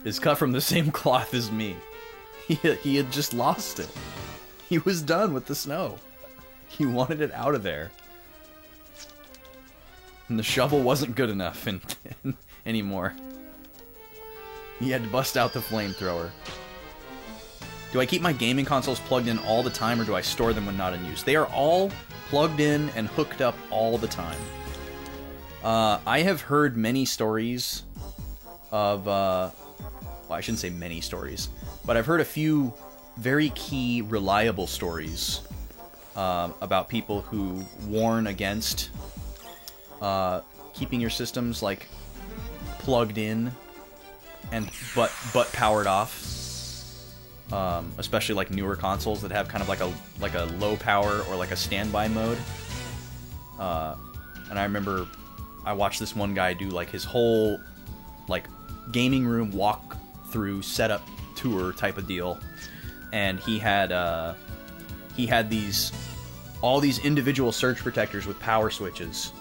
is cut from the same cloth as me. He had just lost it. He was done with the snow. He wanted it out of there. And the shovel wasn't good enough anymore. He had to bust out the flamethrower. Do I keep my gaming consoles plugged in all the time, or do I store them when not in use? They are all plugged in and hooked up all the time. I have heard many stories of... well, I shouldn't say many stories, but I've heard a few very key, reliable stories about people who warn against keeping your systems like plugged in and but powered off. Especially like newer consoles that have kind of like a low power or like a standby mode. And I remember I watched this one guy do like his whole like gaming room walk through setup tour type of deal, and he had all these individual surge protectors with power switches,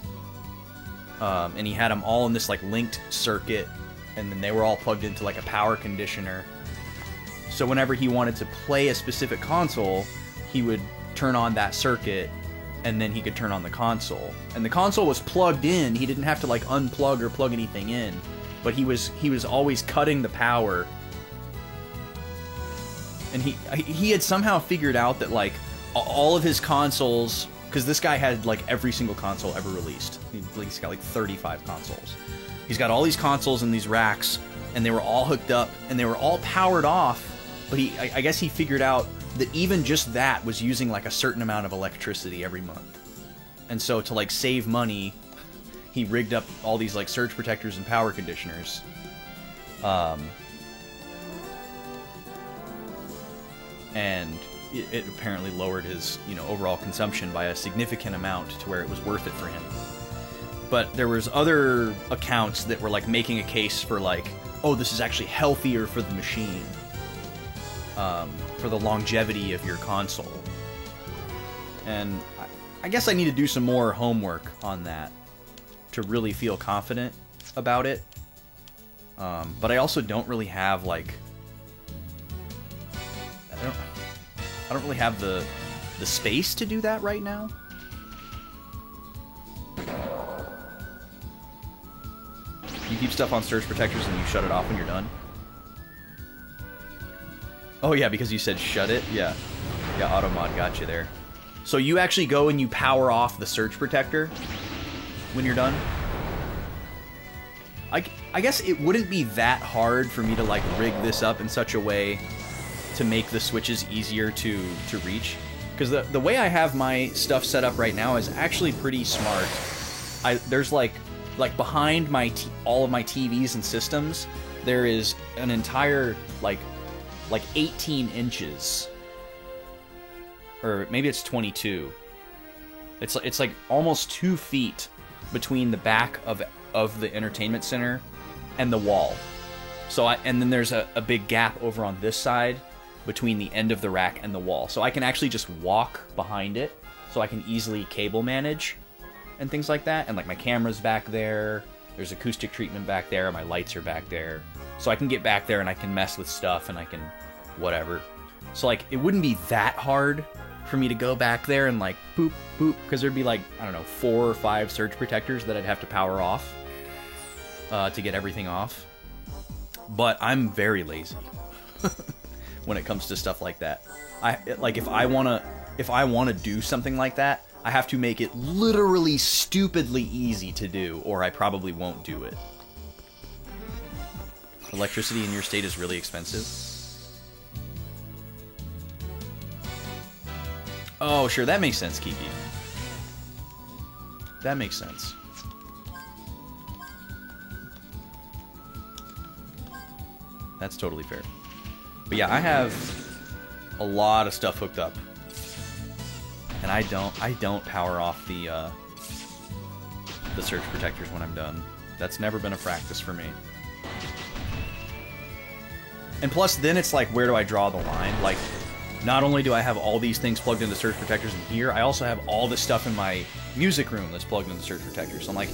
and he had them all in this like linked circuit, and then they were all plugged into like a power conditioner. So whenever he wanted to play a specific console, he would turn on that circuit, and then he could turn on the console. And the console was plugged in. He didn't have to like unplug or plug anything in, but he was always cutting the power. And he had somehow figured out that like all of his consoles, because this guy had like every single console ever released. He's got like 35 consoles. He's got all these consoles in these racks, and they were all hooked up, and they were all powered off. But I guess he figured out that even just that was using like a certain amount of electricity every month. And so to like save money, he rigged up all these like surge protectors and power conditioners. and it apparently lowered his, you know, overall consumption by a significant amount to where it was worth it for him. But there was other accounts that were like making a case for like, oh, this is actually healthier for the machine, for the longevity of your console. And I guess I need to do some more homework on that to really feel confident about it. But I also don't really have like, I don't really have the space to do that right now. You keep stuff on surge protectors and you shut it off when you're done? Oh yeah, because you said shut it? Yeah. Yeah, Automod got you there. So you actually go and you power off the surge protector when you're done? I guess it wouldn't be that hard for me to like rig this up in such a way to make the switches easier to reach. Because the way I have my stuff set up right now is actually pretty smart. There's like behind my all of my TVs and systems, there is an entire like 18 inches, or maybe it's 22. It's like almost 2 feet between the back of the entertainment center and the wall. So and then there's a big gap over on this side between the end of the rack and the wall. So I can actually just walk behind it, so I can easily cable manage and things like that. And like my camera's back there, there's acoustic treatment back there, my lights are back there. So I can get back there and I can mess with stuff and I can whatever. So like it wouldn't be that hard for me to go back there and like boop, boop, because there'd be like, I don't know, 4 or 5 surge protectors that I'd have to power off to get everything off. But I'm very lazy when it comes to stuff like that. If I wanna do something like that, I have to make it literally stupidly easy to do, or I probably won't do it. Electricity in your state is really expensive. Oh, sure, that makes sense, Kiki. That makes sense. That's totally fair. But yeah, I have a lot of stuff hooked up. And I don't power off the surge protectors when I'm done. That's never been a practice for me. And plus, then it's like, where do I draw the line? Like, not only do I have all these things plugged into surge protectors in here, I also have all this stuff in my music room that's plugged into surge protectors. So I'm like,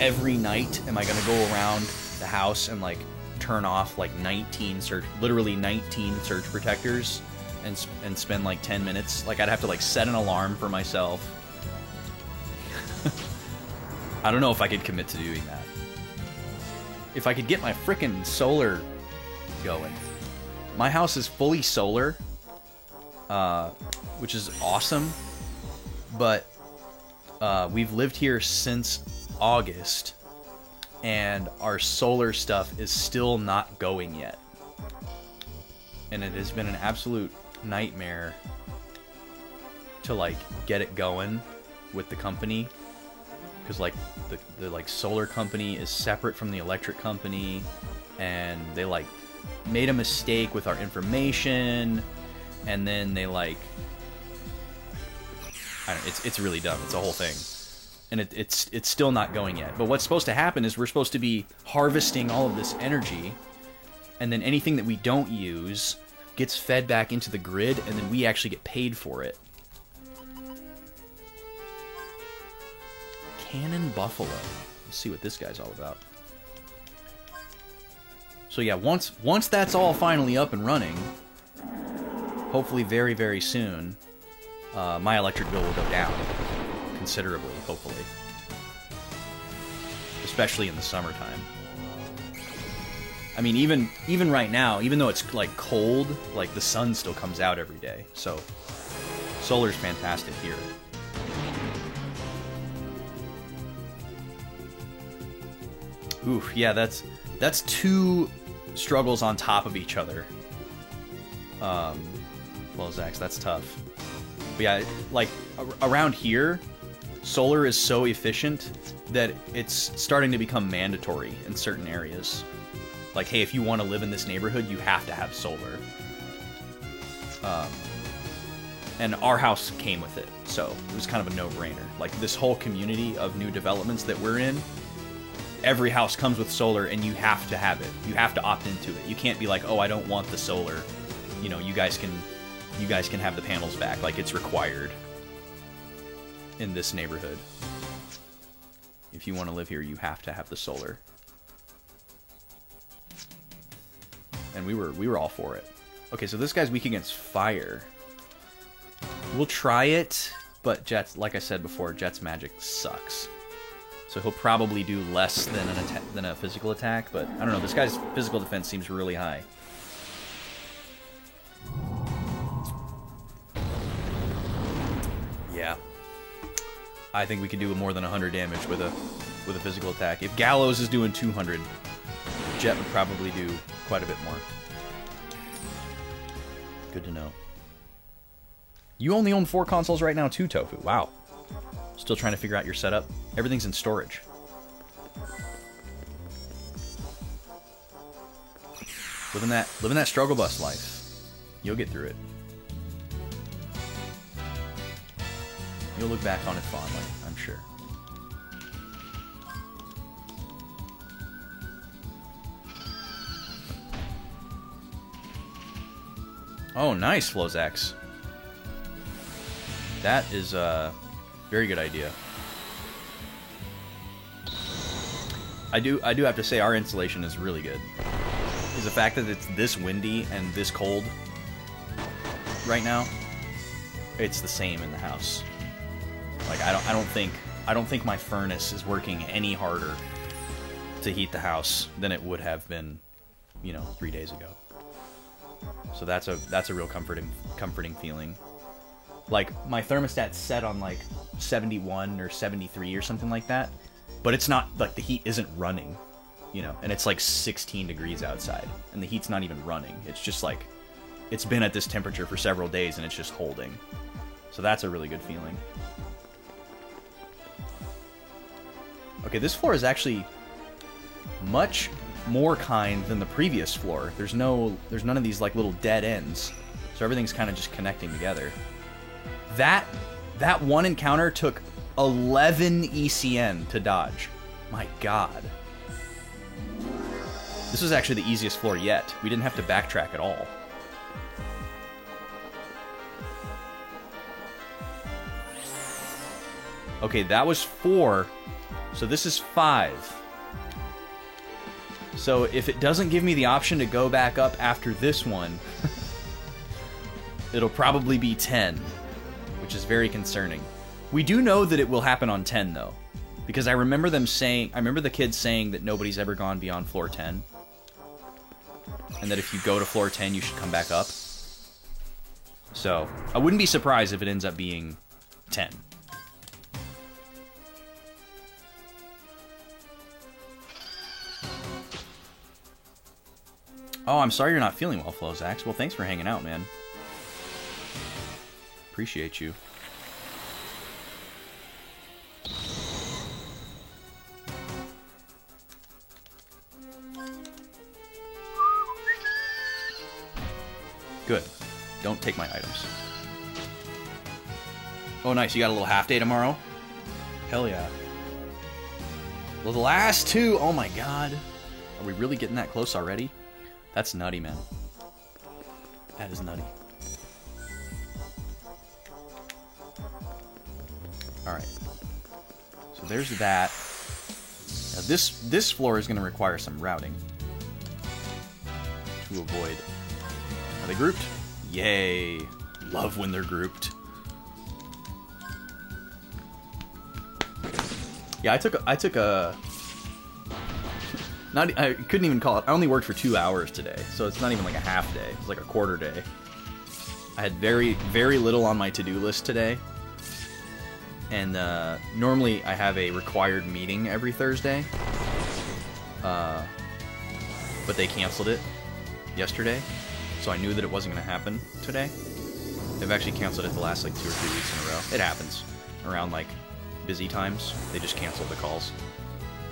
every night, am I gonna go around the house and like turn off like literally 19 surge protectors and spend like 10 minutes? Like, I'd have to like set an alarm for myself. I don't know if I could commit to doing that. If I could get my frickin' solar going. My house is fully solar, which is awesome, but we've lived here since August, and our solar stuff is still not going yet. And it has been an absolute nightmare to like get it going with the company, because like the like solar company is separate from the electric company, and they like made a mistake with our information, and then they like, I don't know, it's really dumb. It's a whole thing, and it's still not going yet. But what's supposed to happen is we're supposed to be harvesting all of this energy, and then anything that we don't use gets fed back into the grid, and then we actually get paid for it. Cannon Buffalo. Let's see what this guy's all about. So yeah, once that's all finally up and running, hopefully very, very soon, my electric bill will go down considerably, hopefully. Especially in the summertime. I mean, even right now, even though it's like cold, like the sun still comes out every day. So solar's fantastic here. Oof, yeah, that's 2 struggles on top of each other. Well, Zax, that's tough. But yeah, like around here, solar is so efficient that it's starting to become mandatory in certain areas. Like, hey, if you want to live in this neighborhood, you have to have solar. And our house came with it, so it was kind of a no-brainer. Like, this whole community of new developments that we're in, every house comes with solar, and you have to have it. You have to opt into it. You can't be like, oh, I don't want the solar. You know, you guys can have the panels back. Like, it's required in this neighborhood. If you want to live here, you have to have the solar. And we were all for it. Okay, so this guy's weak against fire. We'll try it, but Jet's, like I said before, Jet's magic sucks. So he'll probably do less than a physical attack, but I don't know, this guy's physical defense seems really high. Yeah. I think we could do more than 100 damage with a physical attack. If Gallows is doing 200, Jet would probably do quite a bit more. Good to know. You only own 4 consoles right now too, Tofu. Wow. Still trying to figure out your setup. Everything's in storage. Living that struggle bus life. You'll get through it. You'll look back on it fondly, I'm sure. Oh, nice, Flozax. That is a very good idea. I do have to say our insulation is really good. Because the fact that it's this windy and this cold right now, it's the same in the house. Like I don't think my furnace is working any harder to heat the house than it would have been, you know, 3 days ago. So that's a real comforting feeling. Like, my thermostat's set on, like, 71 or 73 or something like that. But it's not, like, the heat isn't running, you know? And it's, like, 16 degrees outside. And the heat's not even running. It's just, like, it's been at this temperature for several days, and it's just holding. So that's a really good feeling. Okay, this floor is actually much more kind than the previous floor. There's none of these, like, little dead ends. So everything's kind of just connecting together. That one encounter took 11 ECN to dodge. My god. This was actually the easiest floor yet. We didn't have to backtrack at all. Okay, that was 4. So this is 5. So if it doesn't give me the option to go back up after this one, it'll probably be 10. Which is very concerning. We do know that it will happen on 10, though. Because I remember the kids saying that nobody's ever gone beyond floor 10. And that if you go to floor 10, you should come back up. So, I wouldn't be surprised if it ends up being 10. Oh, I'm sorry you're not feeling well, Flozax. Well, thanks for hanging out, man. Appreciate you. Good. Don't take my items. Oh, nice. You got a little half day tomorrow? Hell yeah. Well, the last 2. Oh my god. Are we really getting that close already? That's nutty, man. That is nutty. Alright. So there's that. Now this floor is going to require some routing. To avoid... Are they grouped? Yay! Love when they're grouped. Yeah, I took a... I couldn't even call it... I only worked for 2 hours today, so it's not even like a half day. It's like a quarter day. I had very, very little on my to-do list today. And normally I have a required meeting every Thursday. But they canceled it yesterday. So I knew that it wasn't going to happen today. They've actually canceled it the last like 2 or 3 weeks in a row. It happens around like busy times. They just cancel the calls.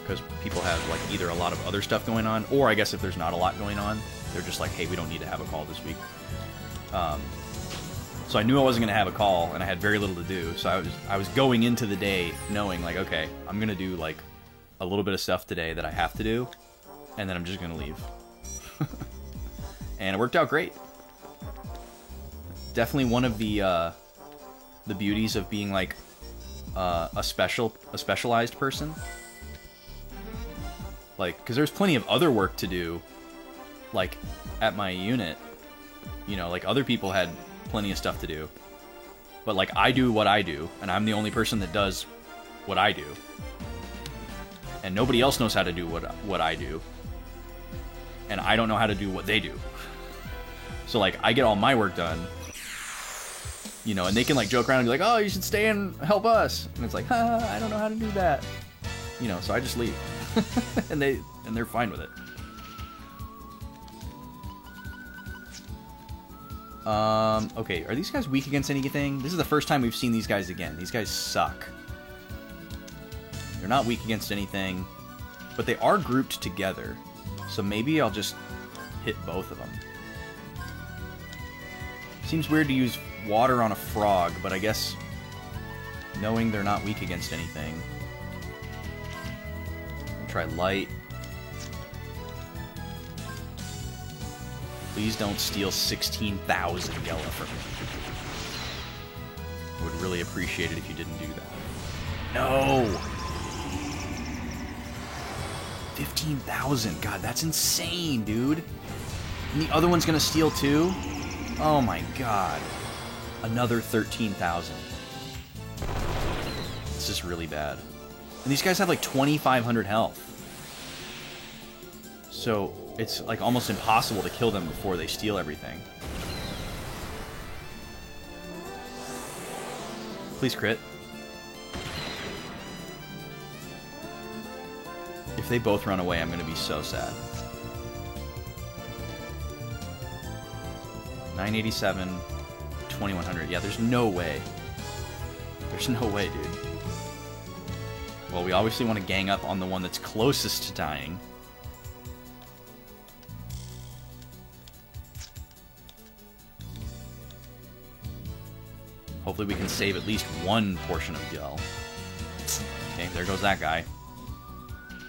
Because people have like either a lot of other stuff going on, or I guess if there's not a lot going on, they're just like, hey, we don't need to have a call this week. So I knew I wasn't going to have a call, and I had very little to do. So I was going into the day knowing, like, okay, I'm going to do, like, a little bit of stuff today that I have to do, and then I'm just going to leave. And it worked out great. Definitely one of the beauties of being, like, a specialized person. Like, because there's plenty of other work to do, like, at my unit. You know, like, other people had plenty of stuff to do. But, like, I do what I do, and I'm the only person that does what I do. And nobody else knows how to do what I do. And I don't know how to do what they do. So, like, I get all my work done. You know, and they can, like, joke around and be like, oh, you should stay and help us. And it's like, I don't know how to do that. You know, so I just leave. and they're fine with it. Okay, are these guys weak against anything? This is the first time we've seen these guys again. These guys suck. They're not weak against anything, but they are grouped together. So maybe I'll just hit both of them. Seems weird to use water on a frog, but I guess knowing they're not weak against anything. I'll try light. Please don't steal 16,000 Gela from me. I would really appreciate it if you didn't do that. No! 15,000. God, that's insane, dude. And the other one's gonna steal too? Oh my god. Another 13,000. This is really bad. And these guys have like 2,500 health. So it's like almost impossible to kill them before they steal everything. Please crit. If they both run away, I'm going to be so sad. 987, 2,100. Yeah, there's no way. There's no way, dude. Well, we obviously want to gang up on the one that's closest to dying. Hopefully we can save at least one portion of Gel. Okay, there goes that guy.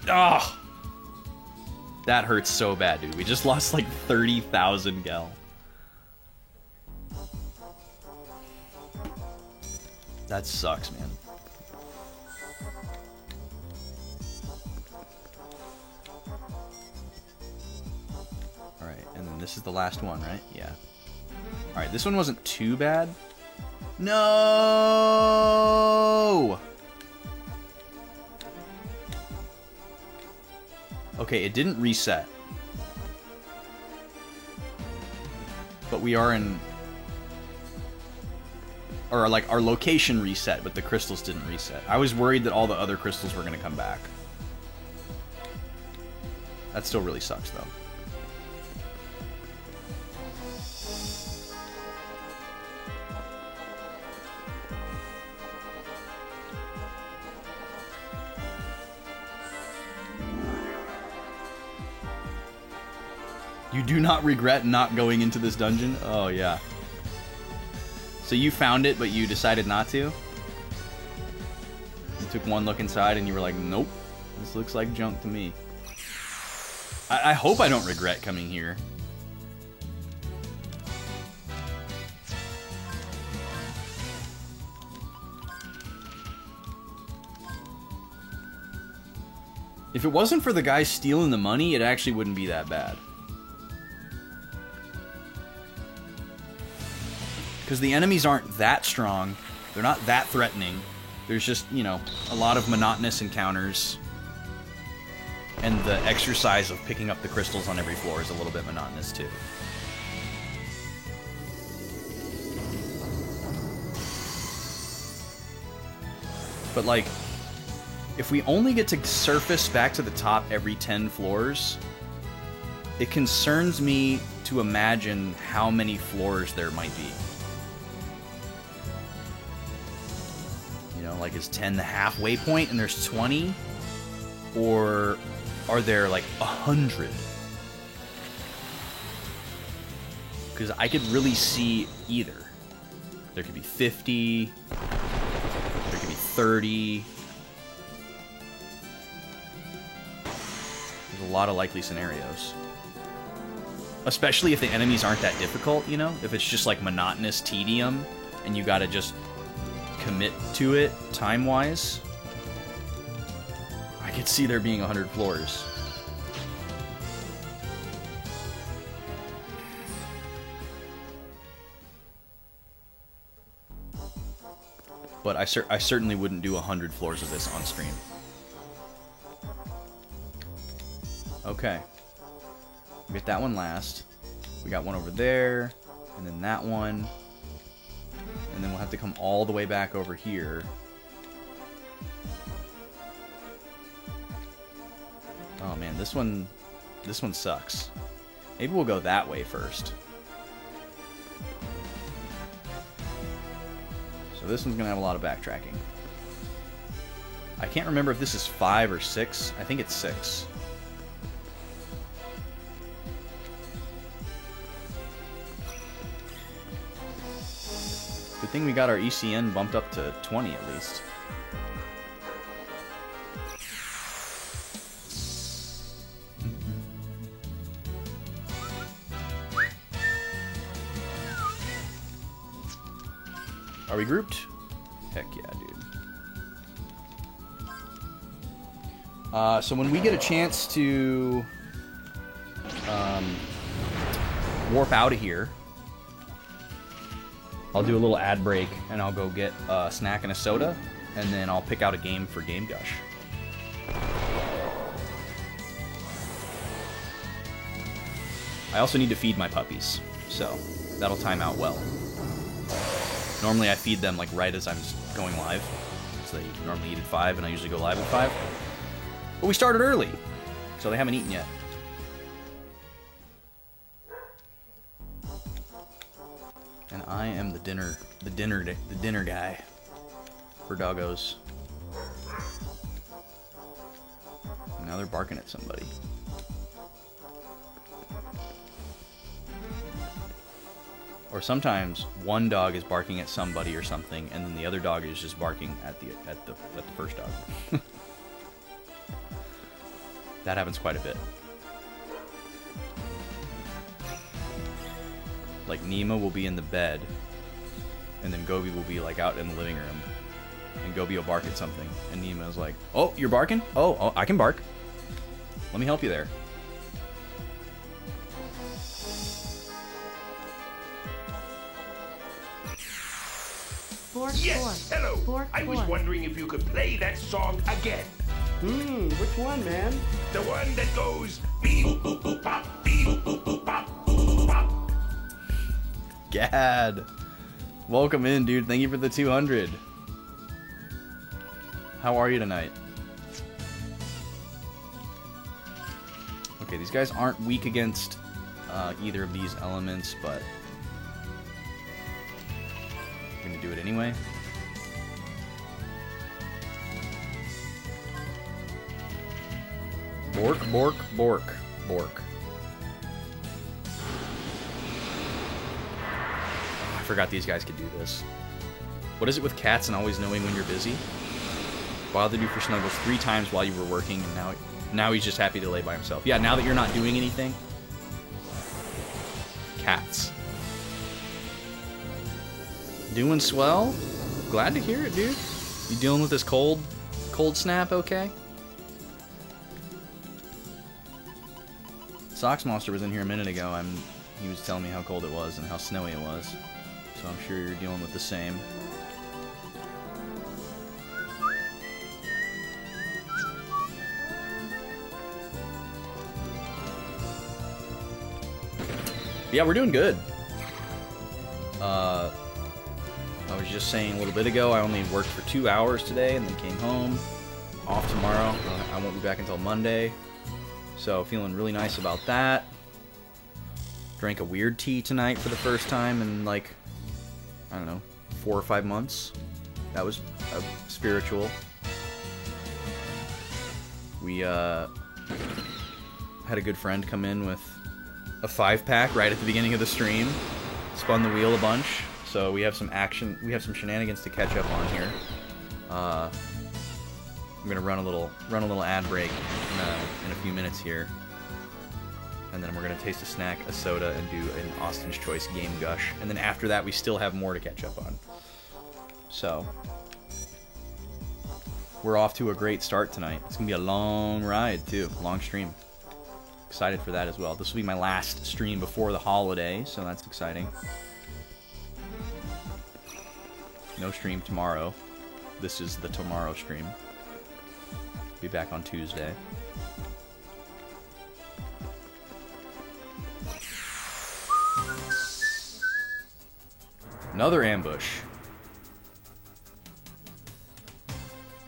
Oh! That hurts so bad, dude. We just lost like 30,000 Gel. That sucks, man. Alright, and then this is the last one, right? Yeah. Alright, this one wasn't too bad. No! Okay, it didn't reset. But we are in... Or, like, our location reset, but the crystals didn't reset. I was worried that all the other crystals were going to come back. That still really sucks, though. You do not regret not going into this dungeon? Oh, yeah. So you found it, but you decided not to? You took one look inside and you were like, nope. This looks like junk to me. I hope I don't regret coming here. If it wasn't for the guy stealing the money, it actually wouldn't be that bad. Because the enemies aren't that strong. They're not that threatening. There's just, you know, a lot of monotonous encounters. And the exercise of picking up the crystals on every floor is a little bit monotonous, too. But, like, if we only get to surface back to the top every 10 floors, it concerns me to imagine how many floors there might be. Like, is 10 the halfway point and there's 20? Or are there like 100? Because I could really see either. There could be 50. There could be 30. There's a lot of likely scenarios. Especially if the enemies aren't that difficult, you know? If it's just like monotonous tedium and you gotta just commit to it time-wise. I could see there being 100 floors. But I certainly wouldn't do 100 floors of this on stream. Okay. We get that one last. We got one over there, and then that one. And then we'll have to come all the way back over here. Oh man, this one sucks. Maybe we'll go that way first. So this one's gonna have a lot of backtracking. I can't remember if this is 5 or 6. I think it's 6. Good thing we got our ECN bumped up to 20 at least. Are we grouped? Heck yeah, dude. So when we get a chance to warp out of here, I'll do a little ad break and I'll go get a snack and a soda, and then I'll pick out a game for Game Gush. I also need to feed my puppies, so that'll time out well. Normally I feed them like right as I'm going live, so they normally eat at 5 and I usually go live at 5. But we started early, so they haven't eaten yet. And I am the dinner guy for doggos. Now they're barking at somebody. Or sometimes one dog is barking at somebody or something, and then the other dog is just barking at the first dog. That happens quite a bit. Like Nima will be in the bed, and then Gobi will be like out in the living room, and Gobi will bark at something, and Nima is like, "Oh, you're barking? Oh, I can bark. Let me help you there." Yes, hello. I was wondering if you could play that song again. Which one, man? The one that goes beep boop boop pop, beep boop boop pop, boop pop. Gad, welcome in, dude. Thank you for the 200. How are you tonight? Okay, these guys aren't weak against either of these elements, but I'm gonna do it anyway. Bork, bork, bork, bork. I forgot these guys could do this. What is it with cats and always knowing when you're busy? Bothered you for snuggles 3 times while you were working, and now he's just happy to lay by himself. Yeah, now that you're not doing anything. Cats. Doing swell? Glad to hear it, dude. You dealing with this cold snap okay? Socks Monster was in here a minute ago. He was telling me how cold it was and how snowy it was. So I'm sure you're dealing with the same. Yeah, we're doing good. I was just saying a little bit ago, I only worked for 2 hours today and then came home. Off tomorrow. I won't be back until Monday. So feeling really nice about that. Drank a weird tea tonight for the first time in like, I don't know, 4 or 5 months. That was spiritual. We had a good friend come in with a 5-pack right at the beginning of the stream. Spun the wheel a bunch. So we have some action, we have some shenanigans to catch up on here. I'm gonna run a little ad break in a few minutes here, and then we're gonna taste a snack, a soda, and do an Austin's Choice Game Gush. And then after that, we still have more to catch up on. So we're off to a great start tonight. It's gonna be a long ride too, long stream. Excited for that as well. This will be my last stream before the holiday, so that's exciting. No stream tomorrow. This is the tomorrow stream. Be back on Tuesday. Another ambush.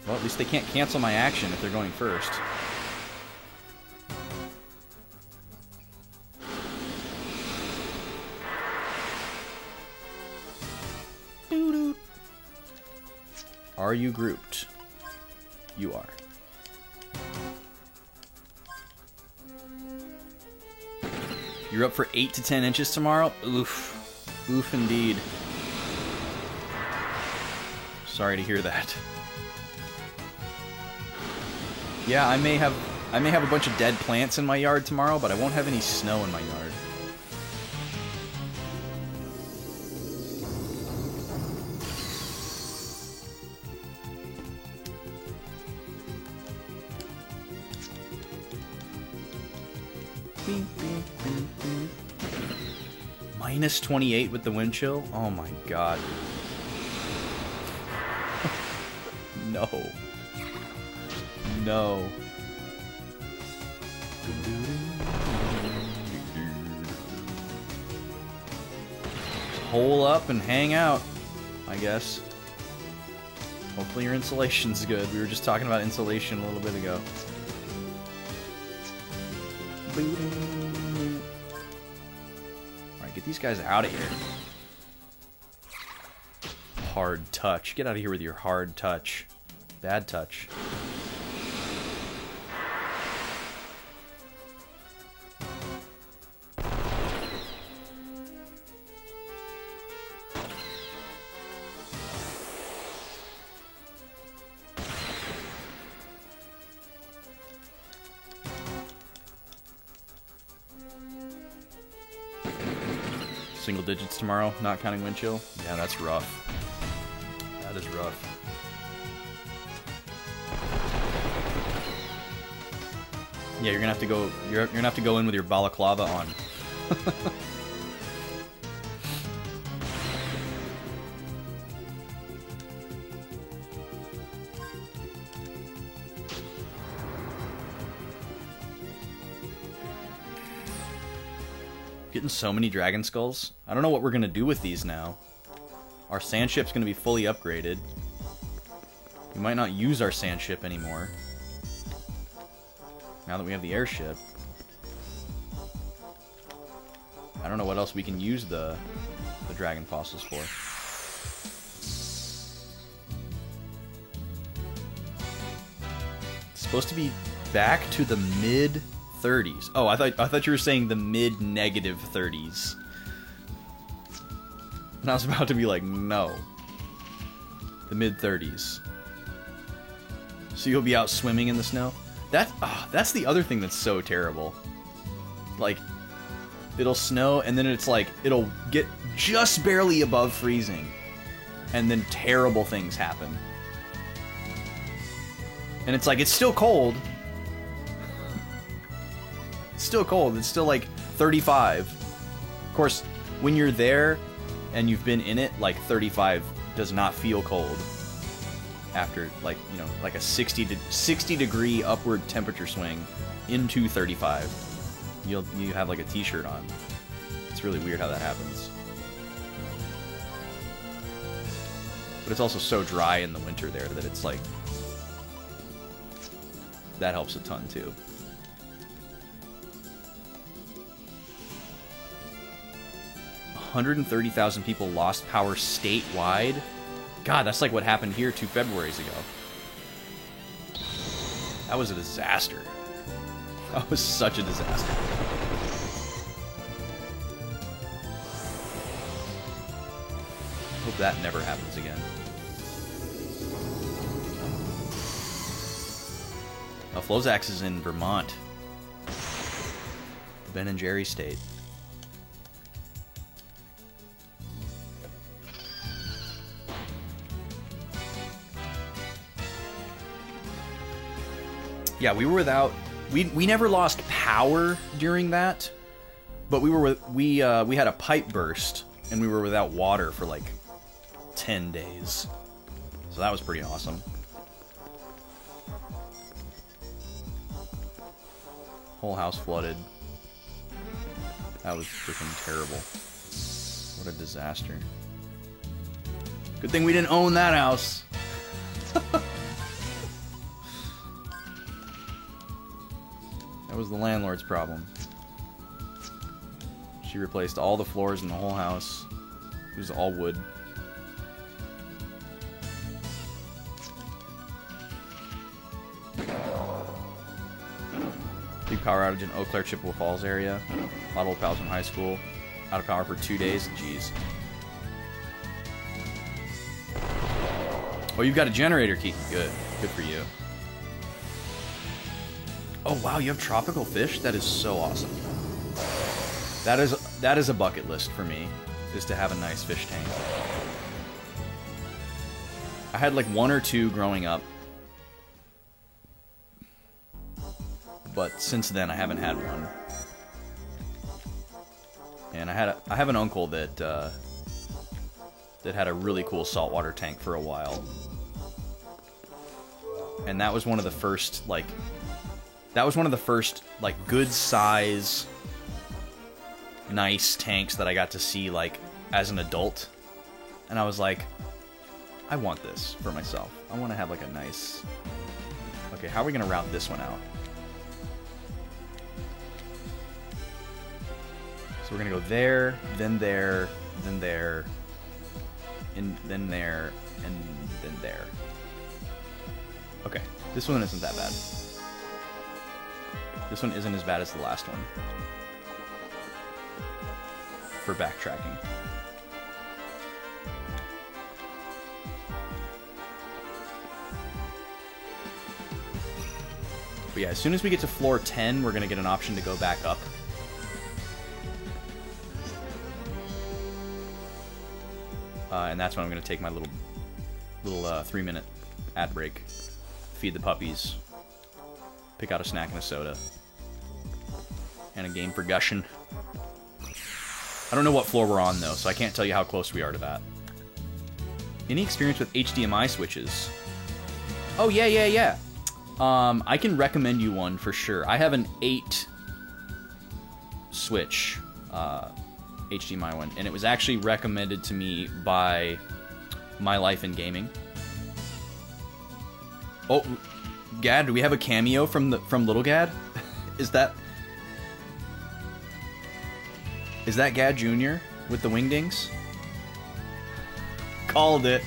Well, at least they can't cancel my action if they're going first. Are you grouped? You are. You're up for 8 to 10 inches tomorrow? Oof. Oof indeed. Sorry to hear that. Yeah, I may have a bunch of dead plants in my yard tomorrow, but I won't have any snow in my yard. Minus 28 with the wind chill? Oh my god. No. No. Hole up and hang out, I guess. Hopefully your insulation's good. We were just talking about insulation a little bit ago. Alright, get these guys out of here. Hard touch. Get out of here with your hard touch. Bad touch. Single digits tomorrow, not counting wind chill. Yeah, that's rough. That is rough. Yeah, you're gonna have to go. You're gonna have to go in with your balaclava on. Getting so many dragon skulls. I don't know what we're gonna do with these now. Our sand ship's gonna be fully upgraded. We might not use our sand ship anymore now that we have the airship. I don't know what else we can use the dragon fossils for. It's supposed to be back to the mid 30s. Oh, I thought you were saying the mid negative 30s. And I was about to be like, no. The mid 30s. So you'll be out swimming in the snow? That's the other thing that's so terrible. Like, it'll snow and then it's like, it'll get just barely above freezing. And then terrible things happen. And it's like, it's still cold. It's still cold. It's still like 35. Of course, when you're there and you've been in it, like 35 does not feel cold. After like, you know, like a 60 degree upward temperature swing into 35, you have like a t-shirt on. It's really weird how that happens. But it's also so dry in the winter there that it's like, that helps a ton too. 130,000 people lost power statewide. God, that's like what happened here 2 Februaries ago. That was a disaster. That was such a disaster. that never happens again. Oh, Flozax is in Vermont. The Ben and Jerry state. Yeah, we were without... We never lost power during that, but we had a pipe burst, and we were without water for like 10 days. So that was pretty awesome. Whole house flooded. That was freaking terrible. What a disaster. Good thing we didn't own that house. That was the landlord's problem. She replaced all the floors in the whole house. It was all wood. Big power outage in Eau Claire, Chippewa Falls area. A lot of old pals from high school. Out of power for 2 days. Jeez. Oh, you've got a generator, Keaton. Good. Good for you. Oh, wow, you have tropical fish? That is so awesome. That is a bucket list for me, is to have a nice fish tank. I had like 1 or 2 growing up. But since then, I haven't had one. And I have an uncle that that had a really cool saltwater tank for a while. And that was one of the first like good size, nice tanks that I got to see like as an adult. And I was like, I want this for myself. I want to have like a nice... Okay, how are we gonna route this one out? So we're gonna go there, then there, then there, and then there, and then there. Okay, this one isn't that bad. This one isn't as bad as the last one. For backtracking. But yeah, as soon as we get to floor 10, we're gonna get an option to go back up. And that's when I'm going to take my little 3-minute ad break, feed the puppies, pick out a snack and a soda, and a game for Gushin. I don't know what floor we're on, though, so I can't tell you how close we are to that. Any experience with HDMI switches? Oh, yeah. I can recommend you one for sure. I have an 8-switch HDMI one, and it was actually recommended to me by My Life in Gaming. Oh, Gad, do we have a cameo from Little Gad? Is that Gad Jr. with the wingdings? Called it.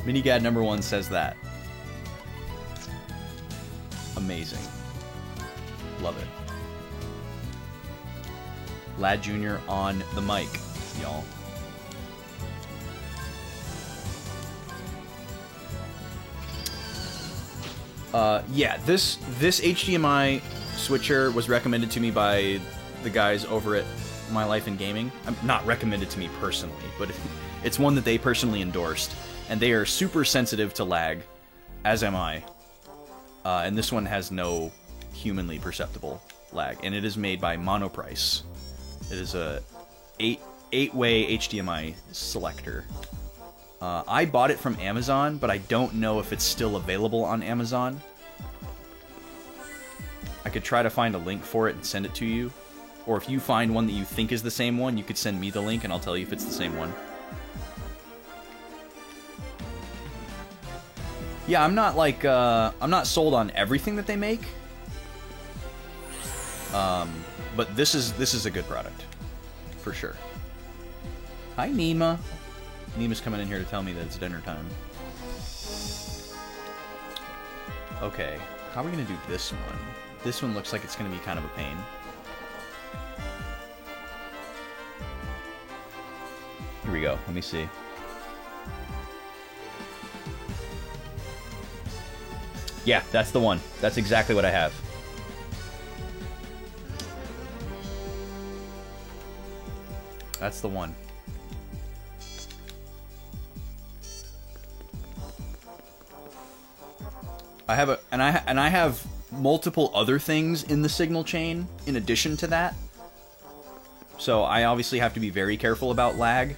Minigad number 1 says that. Amazing. Love it. Lad Jr. on the mic, y'all. Yeah, this HDMI switcher was recommended to me by the guys over at My Life in Gaming. Not recommended to me personally, but it's one that they personally endorsed. And they are super sensitive to lag, as am I. And this one has no humanly perceptible lag. And it is made by Monoprice. It is a 8-way HDMI selector. I bought it from Amazon, but I don't know if it's still available on Amazon. I could try to find a link for it and send it to you. Or if you find one that you think is the same one, you could send me the link and I'll tell you if it's the same one. Yeah, I'm not like, I'm not sold on everything that they make. But this is a good product, for sure. Hi, Nima. Nima's coming in here to tell me that it's dinner time. Okay, how are we gonna do this one? This one looks like it's gonna be kind of a pain. Here we go. Let me see. Yeah, that's the one. That's exactly what I have. That's the one. I have I have multiple other things in the signal chain in addition to that. So I obviously have to be very careful about lag,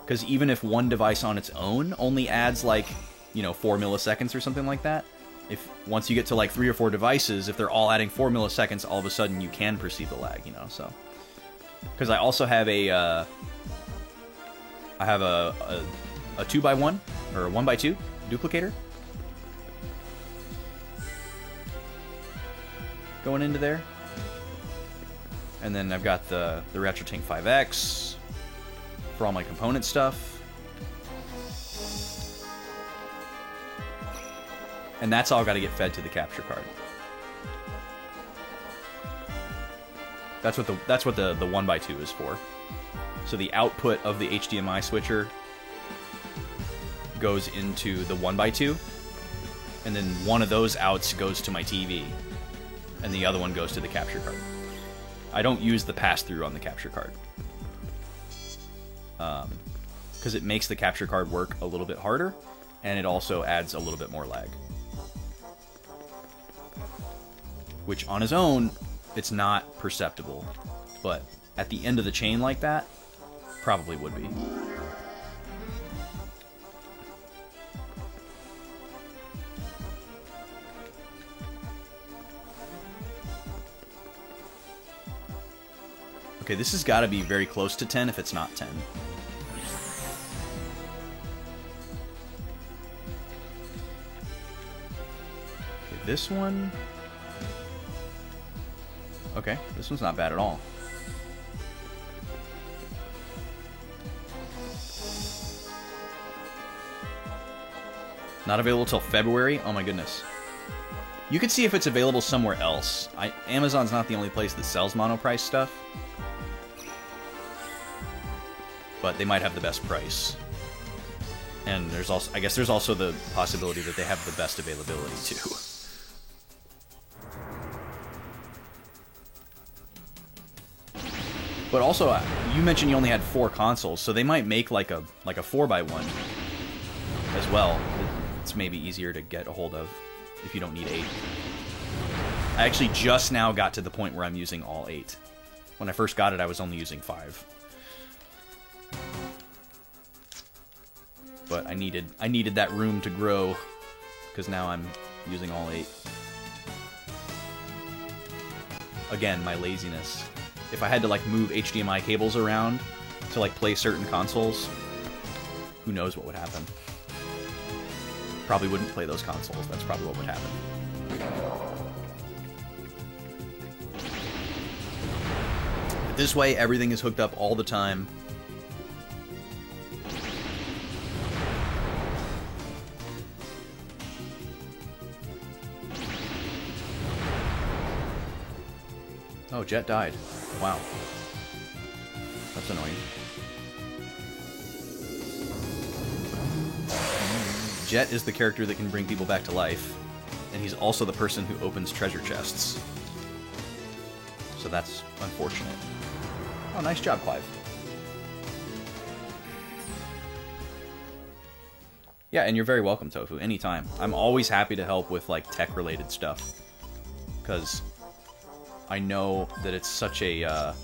because even if one device on its own only adds like, you know, 4 milliseconds or something like that, if once you get to like 3 or 4 devices, if they're all adding 4 milliseconds, all of a sudden you can perceive the lag, you know. So because I also have a 2x1 or a 1x2 duplicator going into there. And then I've got the RetroTink 5X for all my component stuff. And that's all got to get fed to the capture card. That's what the 1x2 is for. So the output of the HDMI switcher goes into the 1x2, and then one of those outs goes to my TV, and the other one goes to the capture card. I don't use the pass-through on the capture card, because it makes the capture card work a little bit harder, and it also adds a little bit more lag. Which on its own, it's not perceptible, but at the end of the chain like that, probably would be. Okay, this has got to be very close to 10 if it's not 10. Okay, this one... Okay, this one's not bad at all. Not available till February? Oh my goodness. You could see if it's available somewhere else. Amazon's not the only place that sells monoprice stuff. But they might have the best price. And there's also, I guess there's also the possibility that they have the best availability too. But also, you mentioned you only had 4 consoles, so they might make like a 4x1 as well. It's maybe easier to get a hold of if you don't need 8. I actually just now got to the point where I'm using all 8. When I first got it, I was only using 5. But I needed that room to grow, because now I'm using all 8. Again, my laziness. If I had to like move HDMI cables around to like play certain consoles, who knows what would happen. Probably wouldn't play those consoles. That's probably what would happen. This way, everything is hooked up all the time. Oh, Jet died. Wow. That's annoying. Jet is the character that can bring people back to life, and he's also the person who opens treasure chests. So that's unfortunate. Oh, nice job, Clive. Yeah, and you're very welcome, Tofu, anytime. I'm always happy to help with, like, tech-related stuff. Because I know that it's such a,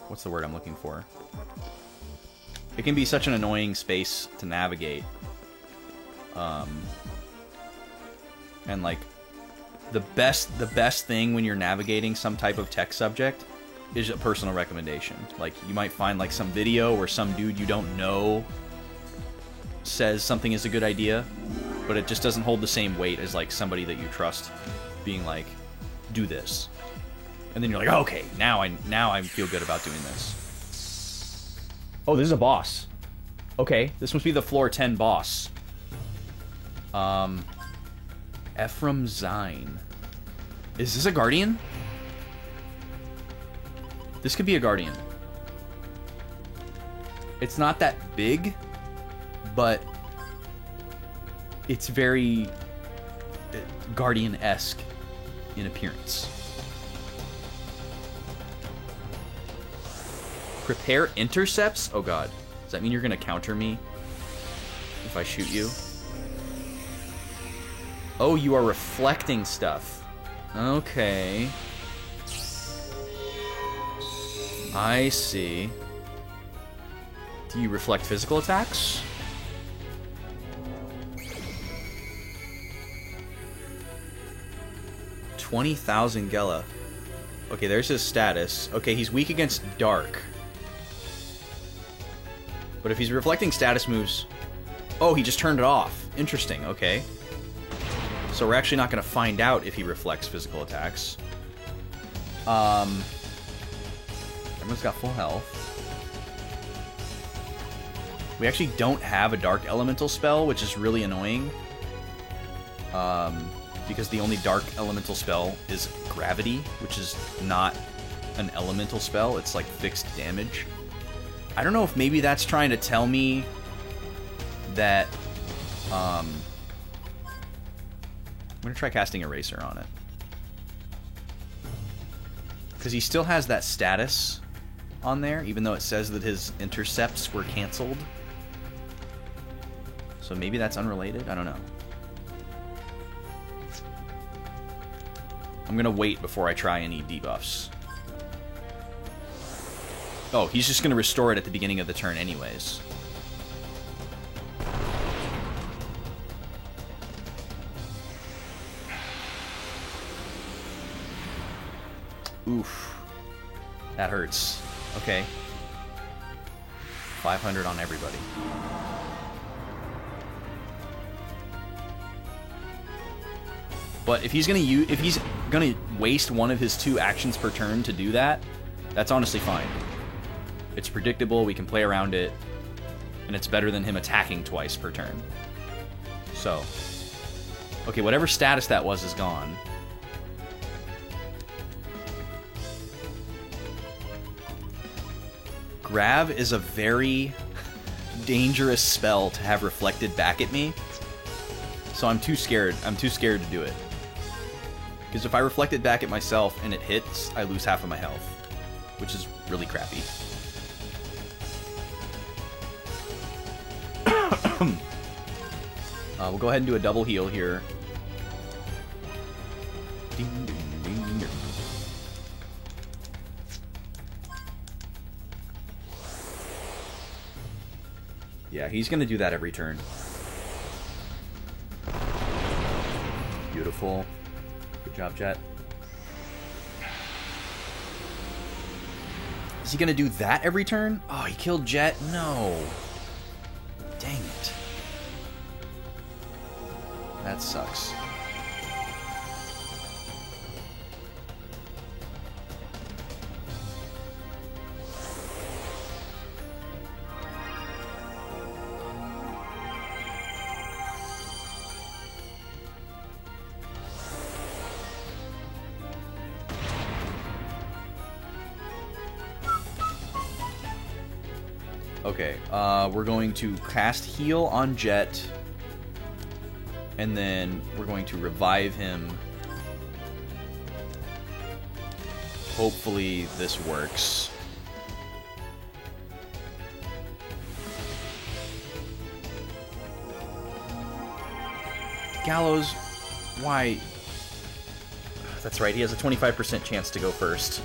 what's the word I'm looking for? It can be such an annoying space to navigate. And, like, the best thing when you're navigating some type of tech subject is a personal recommendation. Like, you might find, like, some video where some dude you don't know says something is a good idea, but it just doesn't hold the same weight as, like, somebody that you trust being like, do this. And then you're like, oh, okay, now I feel good about doing this. Oh, this is a boss. Okay, this must be the floor 10 boss. Ephraim Zine. Is this a Guardian? This could be a Guardian. It's not that big, but it's very Guardian-esque in appearance. Prepare intercepts? Oh god. Does that mean you're gonna counter me if I shoot you? Oh, you are reflecting stuff. Okay. I see. Do you reflect physical attacks? $20,000 Gela. Okay, there's his status. Okay, he's weak against dark. But if he's reflecting status moves... Oh, he just turned it off. Interesting, okay. So we're actually not going to find out if he reflects physical attacks. Everyone's got full health. We actually don't have a Dark Elemental spell, which is really annoying. Because the only Dark Elemental spell is Gravity, which is not an Elemental spell. It's like fixed damage. I don't know if maybe that's trying to tell me that... I'm going to try casting Eraser on it. Because he still has that status on there, even though it says that his intercepts were canceled. So maybe that's unrelated? I don't know. I'm gonna wait before I try any debuffs. Oh, he's just gonna restore it at the beginning of the turn anyways. Oof. That hurts. Okay. 500 on everybody. But if he's gonna waste one of his 2 actions per turn to do that, that's honestly fine. It's predictable, we can play around it, and it's better than him attacking twice per turn. So, okay, whatever status that was is gone. Grav is a very dangerous spell to have reflected back at me. So I'm too scared. I'm too scared to do it. Because if I reflect it back at myself and it hits, I lose half of my health, which is really crappy. We'll go ahead and do a double heal here. Ding, ding, ding, ding. Yeah, he's going to do that every turn. Beautiful. Good job, Jet. Is he going to do that every turn? Oh, he killed Jet? No. Dang it. That sucks. Okay, we're going to cast Heal on Jet, and then we're going to revive him. Hopefully this works. Gallows, why? That's right, he has a 25% chance to go first.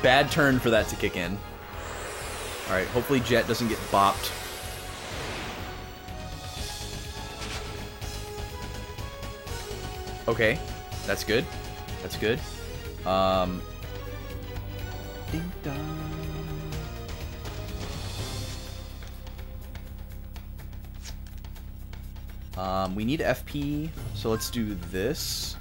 Bad turn for that to kick in. Alright, hopefully Jet doesn't get bopped. Okay, that's good. That's good. Ding dong. We need FP, so let's do this.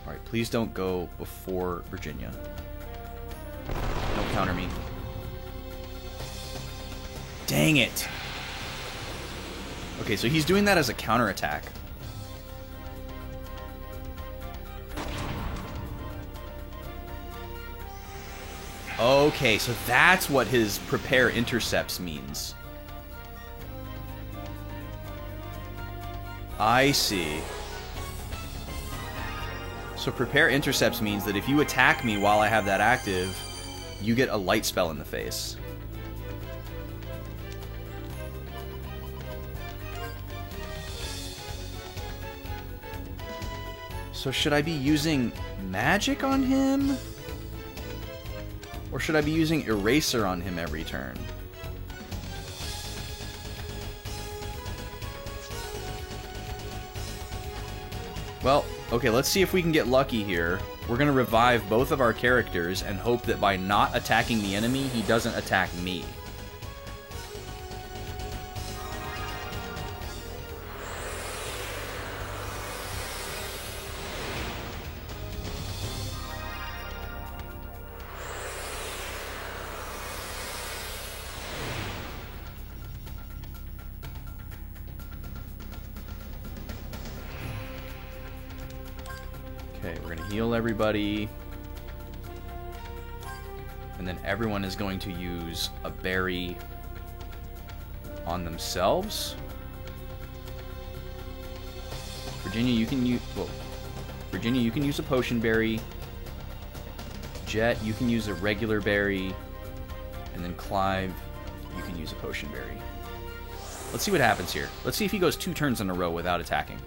Alright, please don't go before Virginia. Don't counter me. Dang it. Okay, so he's doing that as a counterattack. Okay, so that's what his prepare intercepts means. I see. So prepare intercepts means that if you attack me while I have that active, you get a light spell in the face. So should I be using magic on him? Or should I be using eraser on him every turn? Well, okay, let's see if we can get lucky here. We're going to revive both of our characters and hope that by not attacking the enemy, he doesn't attack me. Okay, we're going to heal everybody. And then everyone is going to use a berry on themselves. Virginia, you can use... Well, Virginia, you can use a potion berry. Jet, you can use a regular berry. And then Clive, you can use a potion berry. Let's see what happens here. Let's see if he goes 2 turns in a row without attacking.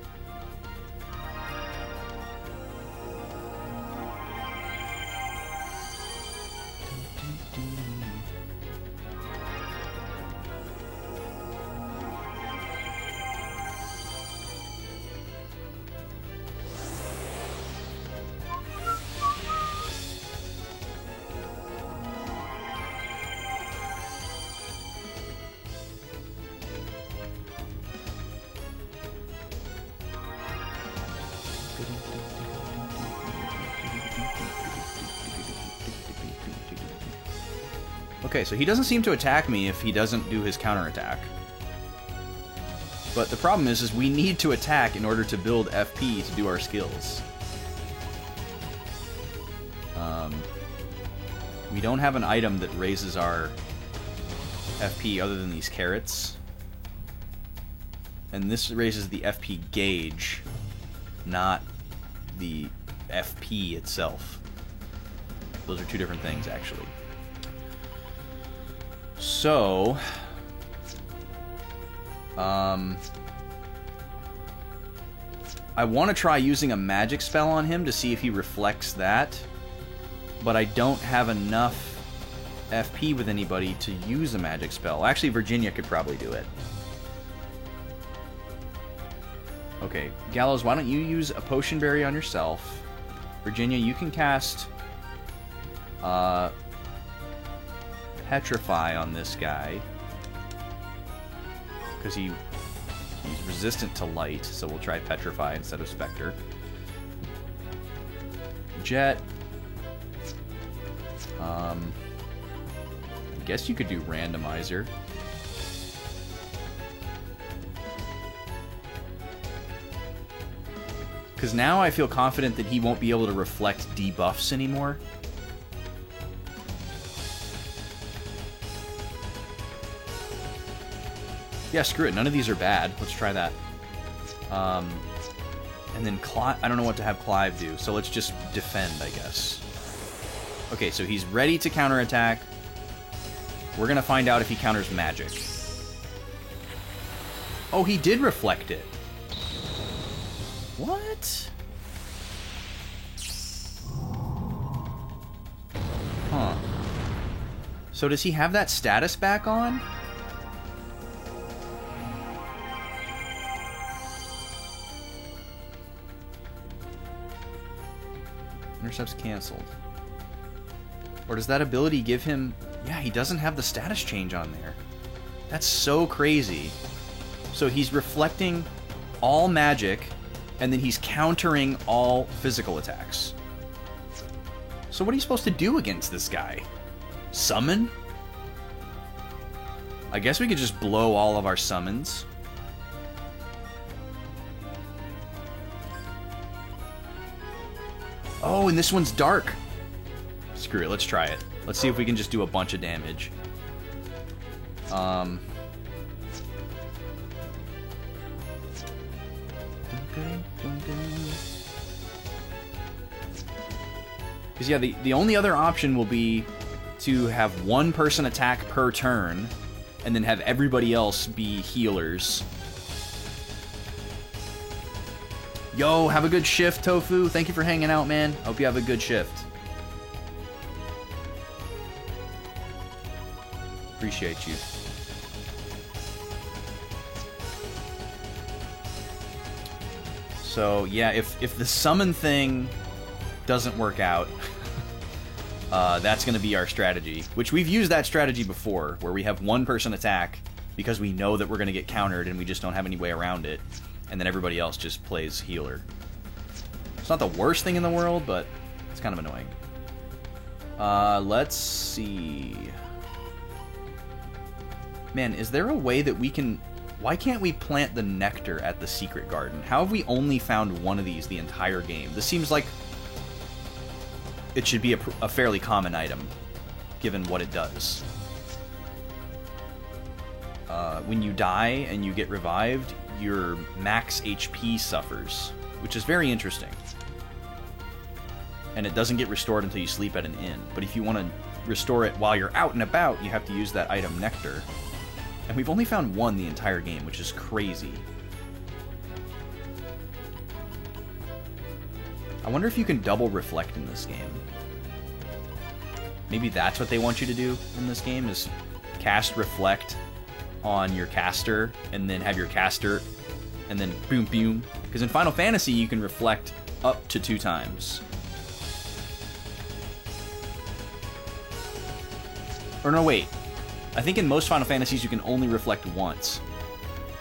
Okay, so he doesn't seem to attack me if he doesn't do his counterattack. But the problem is we need to attack in order to build FP to do our skills. We don't have an item that raises our FP other than these carrots. And this raises the FP gauge, not the FP itself. Those are 2 different things, actually. So, I want to try using a magic spell on him to see if he reflects that, but I don't have enough FP with anybody to use a magic spell. Actually, Virginia could probably do it. Okay, Gallows, why don't you use a potion berry on yourself? Virginia, you can cast Petrify on this guy, because he's resistant to light, so we'll try Petrify instead of Spectre. Jet, I guess you could do Randomizer. Because now I feel confident that he won't be able to reflect debuffs anymore. Yeah, screw it. None of these are bad. Let's try that. And then Clive... I don't know what to have Clive do, so let's just defend, I guess. Okay, so he's ready to counterattack. We're going to find out if he counters magic. Oh, he did reflect it. What? Huh. So does he have that status back on? Intercept's canceled. Or does that ability give him... Yeah, he doesn't have the status change on there. That's so crazy. So he's reflecting all magic, and then he's countering all physical attacks. So what are you supposed to do against this guy? Summon? I guess we could just blow all of our summons. Oh, and this one's dark. Screw it, let's try it. Let's see if we can just do a bunch of damage. Because yeah, the only other option will be to have one person attack per turn, and then have everybody else be healers. Yo, have a good shift, Tofu. Thank you for hanging out, man. Hope you have a good shift. Appreciate you. So, yeah, if the summon thing doesn't work out, that's going to be our strategy. Which we've used that strategy before, where we have one person attack because we know that we're going to get countered and we just don't have any way around it. And then everybody else just plays healer. It's not the worst thing in the world, but it's kind of annoying. Let's see. Man, is there a way that we can... Why can't we plant the nectar at the secret garden? How have we only found one of these the entire game? This seems like it should be a fairly common item, given what it does. When you die and you get revived, your max HP suffers, which is very interesting. And it doesn't get restored until you sleep at an inn. But if you want to restore it while you're out and about, you have to use that item Nectar. And we've only found one the entire game, which is crazy. I wonder if you can double reflect in this game. Maybe that's what they want you to do in this game, is cast reflect on your caster, and then have your caster, and then boom, boom. Because in Final Fantasy, you can reflect up to 2 times. Or no, wait. I think in most Final Fantasies, you can only reflect once.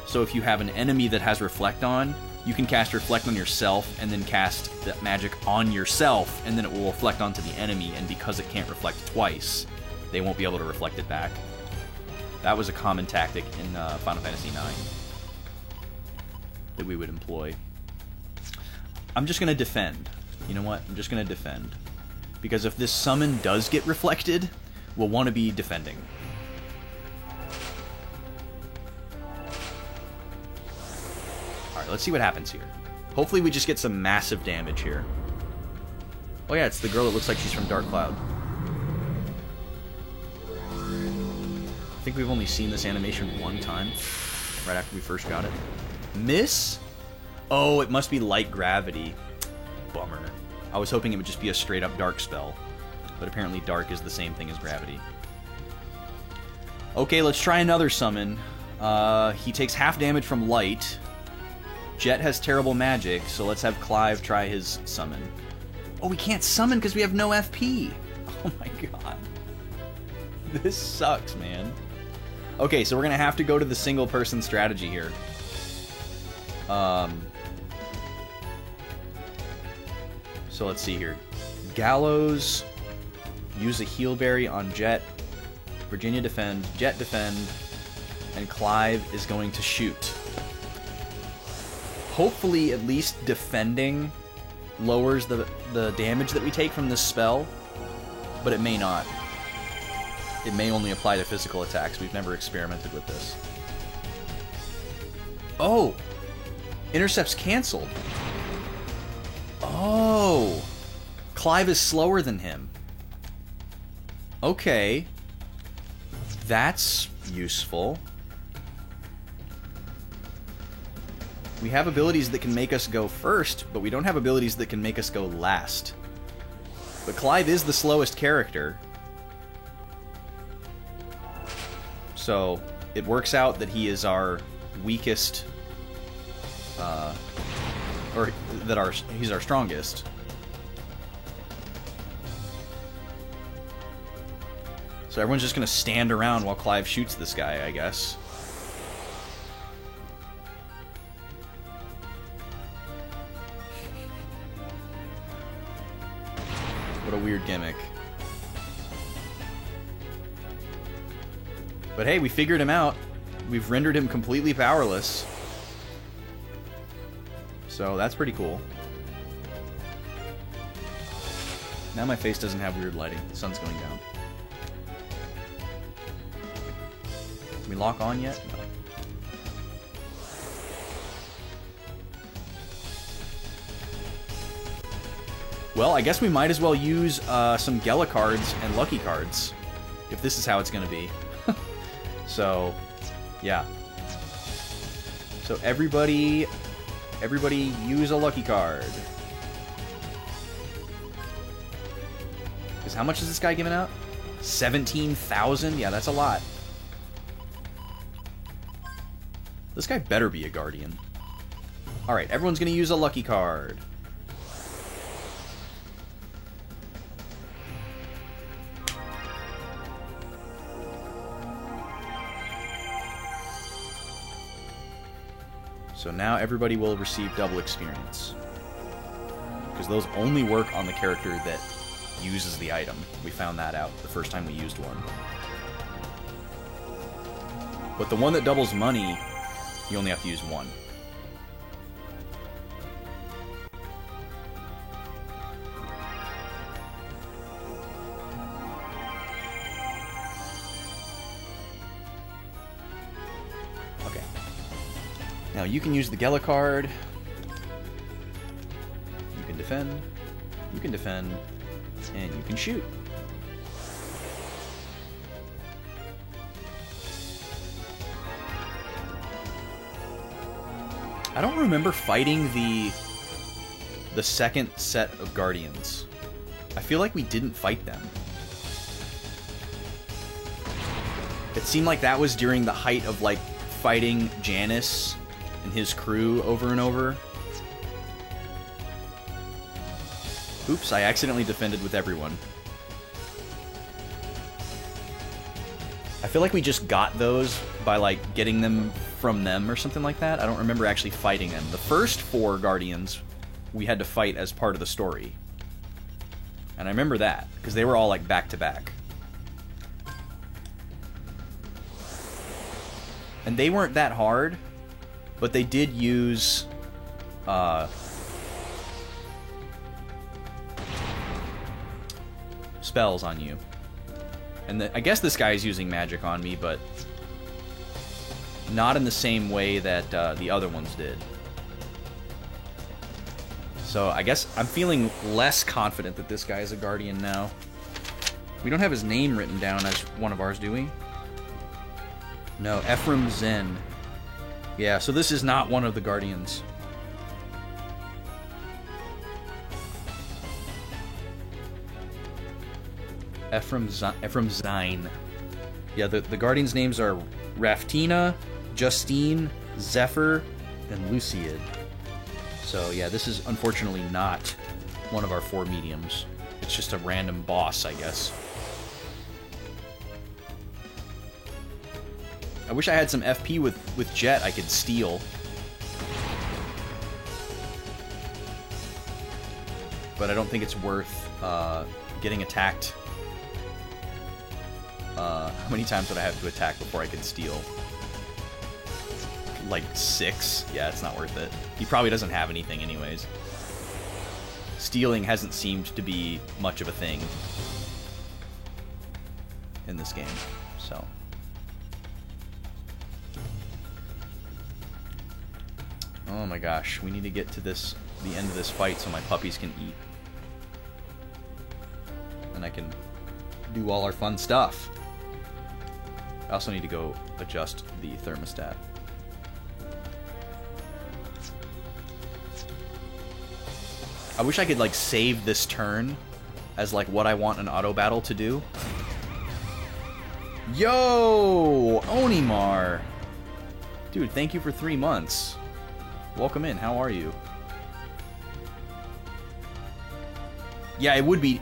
So if you have an enemy that has reflect on, you can cast reflect on yourself, and then cast that magic on yourself, and then it will reflect onto the enemy, and because it can't reflect twice, they won't be able to reflect it back. That was a common tactic in Final Fantasy IX that we would employ. I'm just going to defend. You know what? I'm just going to defend. Because if this summon does get reflected, we'll want to be defending. Alright, let's see what happens here. Hopefully we just get some massive damage here. Oh yeah, it's the girl that looks like she's from Dark Cloud. I think we've only seen this animation one time, right after we first got it. Miss? Oh, it must be light gravity. Bummer. I was hoping it would just be a straight up dark spell, but apparently dark is the same thing as gravity. Okay, let's try another summon. He takes half damage from light. Jet has terrible magic, so let's have Clive try his summon. Oh, we can't summon because we have no FP. Oh my god. This sucks, man. Okay, so we're going to have to go to the single-person strategy here. So let's see here. Gallows, use a heal berry on Jet. Virginia defend, Jet defend, and Clive is going to shoot. Hopefully, at least defending lowers the damage that we take from this spell, but it may not. It may only apply to physical attacks. We've never experimented with this. Oh! Intercept's canceled. Oh! Clive is slower than him. Okay. That's useful. We have abilities that can make us go first, but we don't have abilities that can make us go last. But Clive is the slowest character. So, it works out that he is our weakest, or that he's our strongest. So everyone's just gonna stand around while Clive shoots this guy, I guess. What a weird gimmick. But hey, we figured him out. We've rendered him completely powerless. So that's pretty cool. Now my face doesn't have weird lighting. The sun's going down. Can we lock on yet? No. Well, I guess we might as well use some Gela cards and Lucky cards, if this is how it's going to be. So, yeah. So everybody use a Lucky card. Because how much is this guy giving out? 17,000? Yeah, that's a lot. This guy better be a Guardian. Alright, everyone's going to use a Lucky card. So now everybody will receive double experience. Because those only work on the character that uses the item. We found that out the first time we used one. But the one that doubles money, you only have to use one. Okay. Now you can use the Gela card. You can defend. You can defend. And you can shoot. I don't remember fighting the second set of Guardians. I feel like we didn't fight them. It seemed like that was during the height of, like, fighting Janus and his crew over and over. Oops, I accidentally defended with everyone. I feel like we just got those by, like, getting them from them or something like that. I don't remember actually fighting them. The first 4 Guardians we had to fight as part of the story. And I remember that, because they were all, like, back-to-back. And they weren't that hard, but they did use spells on you. And I guess this guy is using magic on me, but not in the same way that the other ones did. So I guess I'm feeling less confident that this guy is a Guardian now. We don't have his name written down as one of ours, do we? No, Ephraim Zen. Yeah, so this is not one of the Guardians. Ephraim Zine. Yeah, the Guardians' names are Raftina, Justine, Zephyr, and Luciad. So yeah, this is unfortunately not one of our 4 mediums. It's just a random boss, I guess. I wish I had some FP with Jet I could steal. But I don't think it's worth getting attacked. How many times would I have to attack before I could steal? Like 6? Yeah, it's not worth it. He probably doesn't have anything anyways. Stealing hasn't seemed to be much of a thing in this game, so... Oh my gosh, we need to get to the end of this fight so my puppies can eat. And I can do all our fun stuff. I also need to go adjust the thermostat. I wish I could, like, save this turn as, like, what I want an auto battle to do. Yo! Onimar! Dude, thank you for 3 months. Welcome in, how are you? Yeah, it would be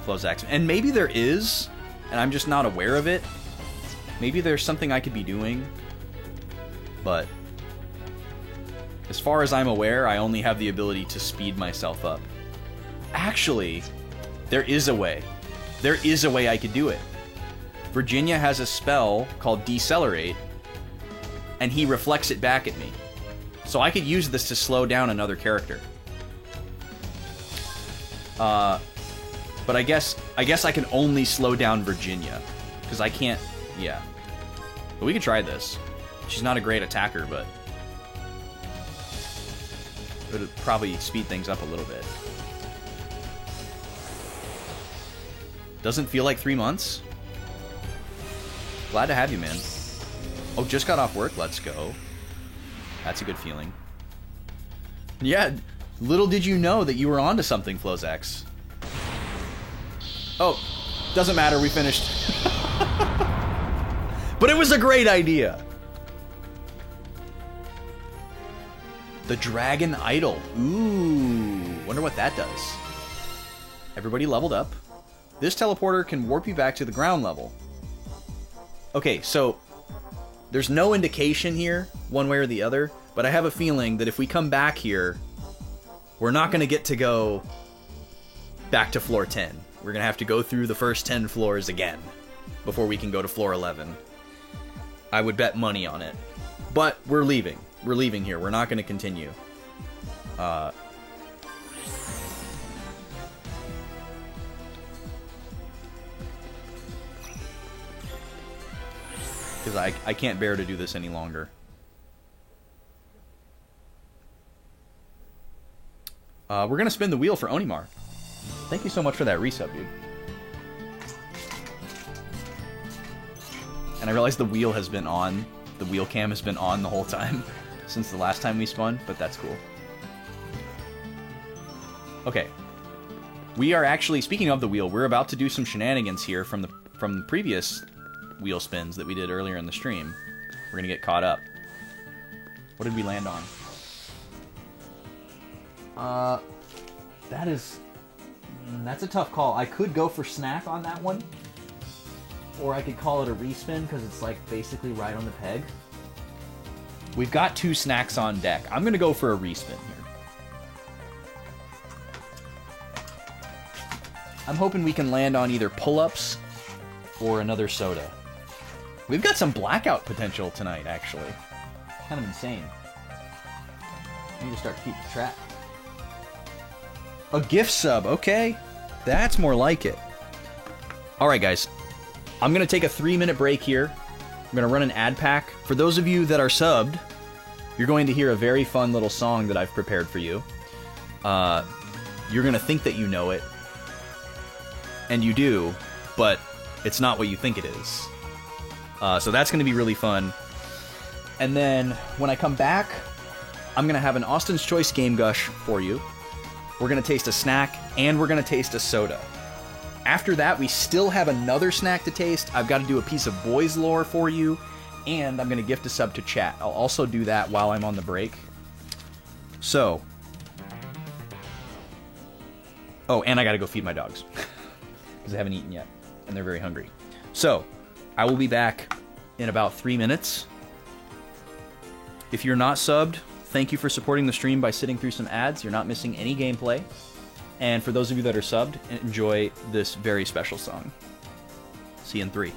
Flozax. And maybe there is, and I'm just not aware of it. Maybe there's something I could be doing. But as far as I'm aware, I only have the ability to speed myself up. Actually, there is a way. There is a way I could do it. Virginia has a spell called Decelerate, and he reflects it back at me. So I could use this to slow down another character. But I guess I can only slow down Virginia, because I can't. Yeah, but we could try this. She's not a great attacker, but it would probably speed things up a little bit. Doesn't feel like 3 months. Glad to have you, man. Oh, just got off work. Let's go. That's a good feeling. Yeah, little did you know that you were onto something, Flozex. Oh, doesn't matter. We finished. But it was a great idea. The Dragon Idol. Ooh, wonder what that does. Everybody leveled up. This teleporter can warp you back to the ground level. Okay, so there's no indication here, one way or the other, but I have a feeling that if we come back here, we're not going to get to go back to floor 10. We're going to have to go through the first 10 floors again before we can go to floor 11. I would bet money on it. But we're leaving. We're leaving here. We're not going to continue. Because I can't bear to do this any longer. We're going to spin the wheel for Onimar. Thank you so much for that resub, dude. And I realize the wheel has been on. The wheel cam has been on the whole time since the last time we spun, but that's cool. Okay. We are actually, speaking of the wheel, we're about to do some shenanigans here from the previous wheel spins that we did earlier in the stream. We're gonna get caught up. What did we land on? That's a tough call. I could go for snack on that one, or I could call it a respin because it's like basically right on the peg. We've got 2 snacks on deck. I'm gonna go for a respin here. I'm hoping we can land on either pull-ups or another soda. We've got some blackout potential tonight, actually. Kind of insane. I need to start keeping track. A gift sub, okay. That's more like it. Alright, guys. I'm going to take a 3-minute break here. I'm going to run an ad pack. For those of you that are subbed, you're going to hear a very fun little song that I've prepared for you. You're going to think that you know it. And you do, but it's not what you think it is. So that's going to be really fun. And then when I come back, I'm going to have an Austin's Choice Game Gush for you. We're going to taste a snack, and we're going to taste a soda. After that, we still have another snack to taste. I've got to do a piece of boys lore for you, and I'm going to gift a sub to chat. I'll also do that while I'm on the break. So. Oh, and I got to go feed my dogs. Because they haven't eaten yet, and they're very hungry. So, I will be back in about 3 minutes. If you're not subbed, thank you for supporting the stream by sitting through some ads. You're not missing any gameplay. And for those of you that are subbed, enjoy this very special song. See you in 3.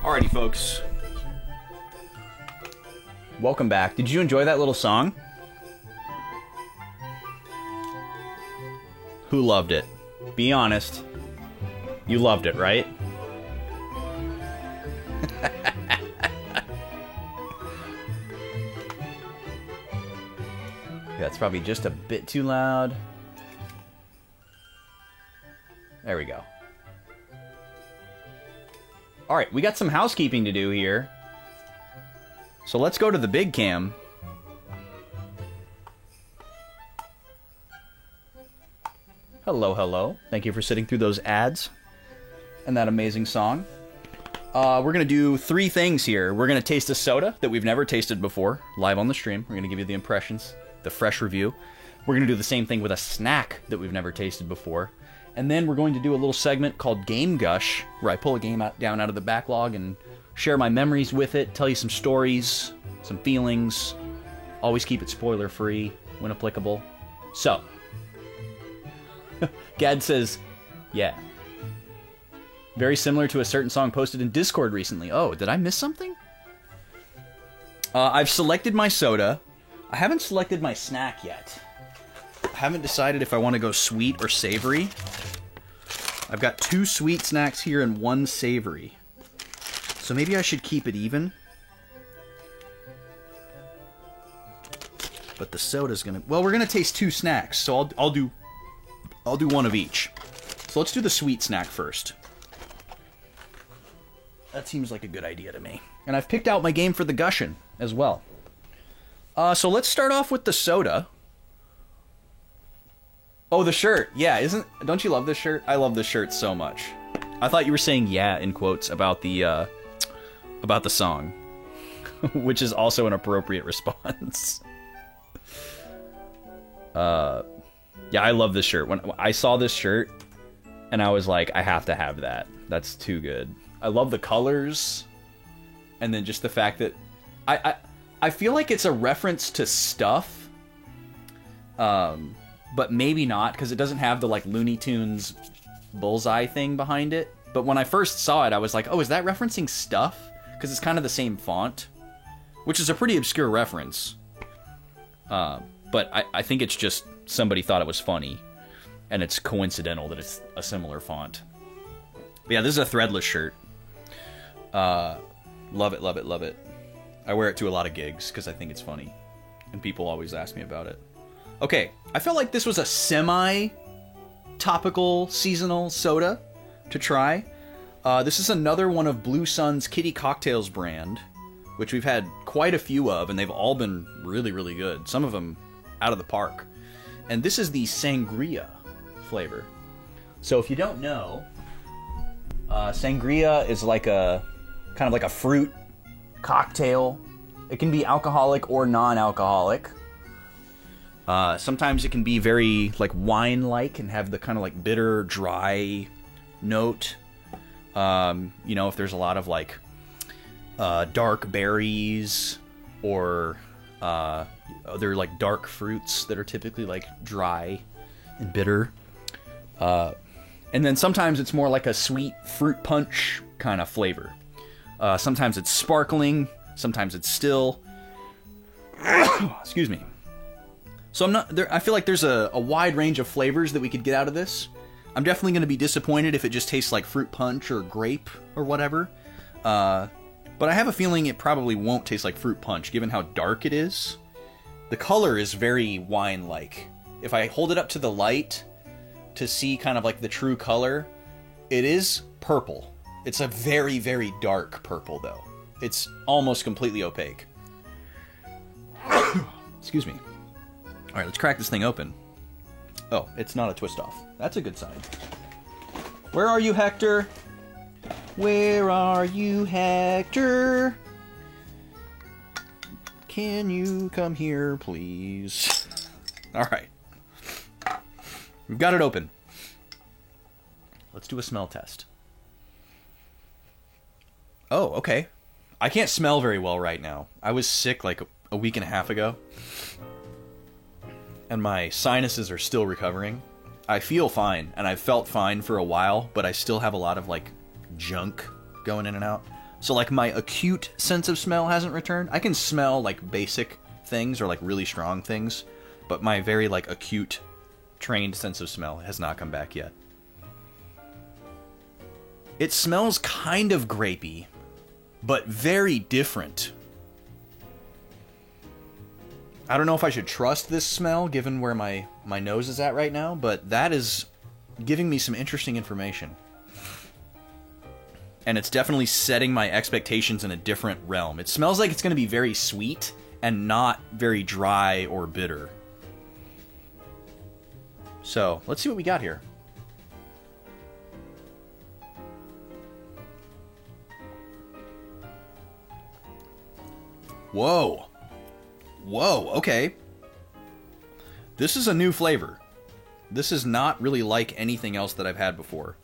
Alrighty, folks. Welcome back. Did you enjoy that little song? Who loved it? Be honest. You loved it, right? That's probably just a bit too loud. There we go. Alright, we got some housekeeping to do here. So let's go to the big cam. Hello, hello. Thank you for sitting through those ads and that amazing song. We're going to do 3 things here. We're going to taste a soda that we've never tasted before, live on the stream. We're going to give you the impressions, the fresh review. We're going to do the same thing with a snack that we've never tasted before. And then we're going to do a little segment called Game Gush, where I pull a game down out of the backlog and share my memories with it, tell you some stories, some feelings. Always keep it spoiler-free when applicable. So, Gad says, yeah. Very similar to a certain song posted in Discord recently. Oh, did I miss something? I've selected my soda. I haven't selected my snack yet. I haven't decided if I want to go sweet or savory. I've got 2 sweet snacks here and 1 savory. So maybe I should keep it even. But the soda's gonna... Well, we're gonna taste 2 snacks, so I'll do 1 of each. So let's do the sweet snack first. That seems like a good idea to me. And I've picked out my game for the Gushin as well. So let's start off with the soda. Oh, the shirt. Yeah, don't you love this shirt? I love this shirt so much. I thought you were saying yeah in quotes about the song, which is also an appropriate response. Yeah, I love this shirt. When I saw this shirt, and I was like, I have to have that. That's too good. I love the colors, and then just the fact that I feel like it's a reference to stuff, but maybe not, because it doesn't have the like Looney Tunes bullseye thing behind it. But when I first saw it, I was like, oh, is that referencing stuff? Because it's kind of the same font, which is a pretty obscure reference. But I think it's just somebody thought it was funny, and it's coincidental that it's a similar font. But yeah, this is a threadless shirt. Love it, love it, love it. I wear it to a lot of gigs because I think it's funny, and people always ask me about it. Okay, I felt like this was a semi-topical seasonal soda to try. This is another one of Blue Sun's Kitty Cocktails brand, which we've had quite a few of, and they've all been really, really good. Some of them out of the park. And this is the Sangria flavor. So if you don't know, Sangria is like kind of like a fruit cocktail. It can be alcoholic or non-alcoholic. Sometimes it can be very like wine-like and have the kind of like bitter, dry note. You know, if there's a lot of like dark berries or other like dark fruits that are typically like dry and bitter. And then sometimes it's more like a sweet fruit punch kind of flavor. Sometimes it's sparkling, sometimes it's still. Excuse me. So I feel like there's a wide range of flavors that we could get out of this. I'm definitely going to be disappointed if it just tastes like fruit punch or grape or whatever. But I have a feeling it probably won't taste like fruit punch, given how dark it is. The color is very wine-like. If I hold it up to the light to see kind of like the true color, it is purple. It's a very, very dark purple, though. It's almost completely opaque. Excuse me. All right, let's crack this thing open. Oh, it's not a twist-off. That's a good sign. Where are you, Hector? Where are you, Hector? Can you come here, please? All right. We've got it open. Let's do a smell test. Oh, okay. I can't smell very well right now. I was sick like a week and a half ago. And my sinuses are still recovering. I feel fine, and I've felt fine for a while, but I still have a lot of, like, junk going in and out. So like my acute sense of smell hasn't returned. I can smell like basic things or like really strong things, but my very like acute trained sense of smell has not come back yet. It smells kind of grapey, but very different. I don't know if I should trust this smell given where my nose is at right now, but that is giving me some interesting information. And it's definitely setting my expectations in a different realm. It smells like it's going to be very sweet and not very dry or bitter. So, let's see what we got here. Whoa. Whoa, okay. This is a new flavor. This is not really like anything else that I've had before.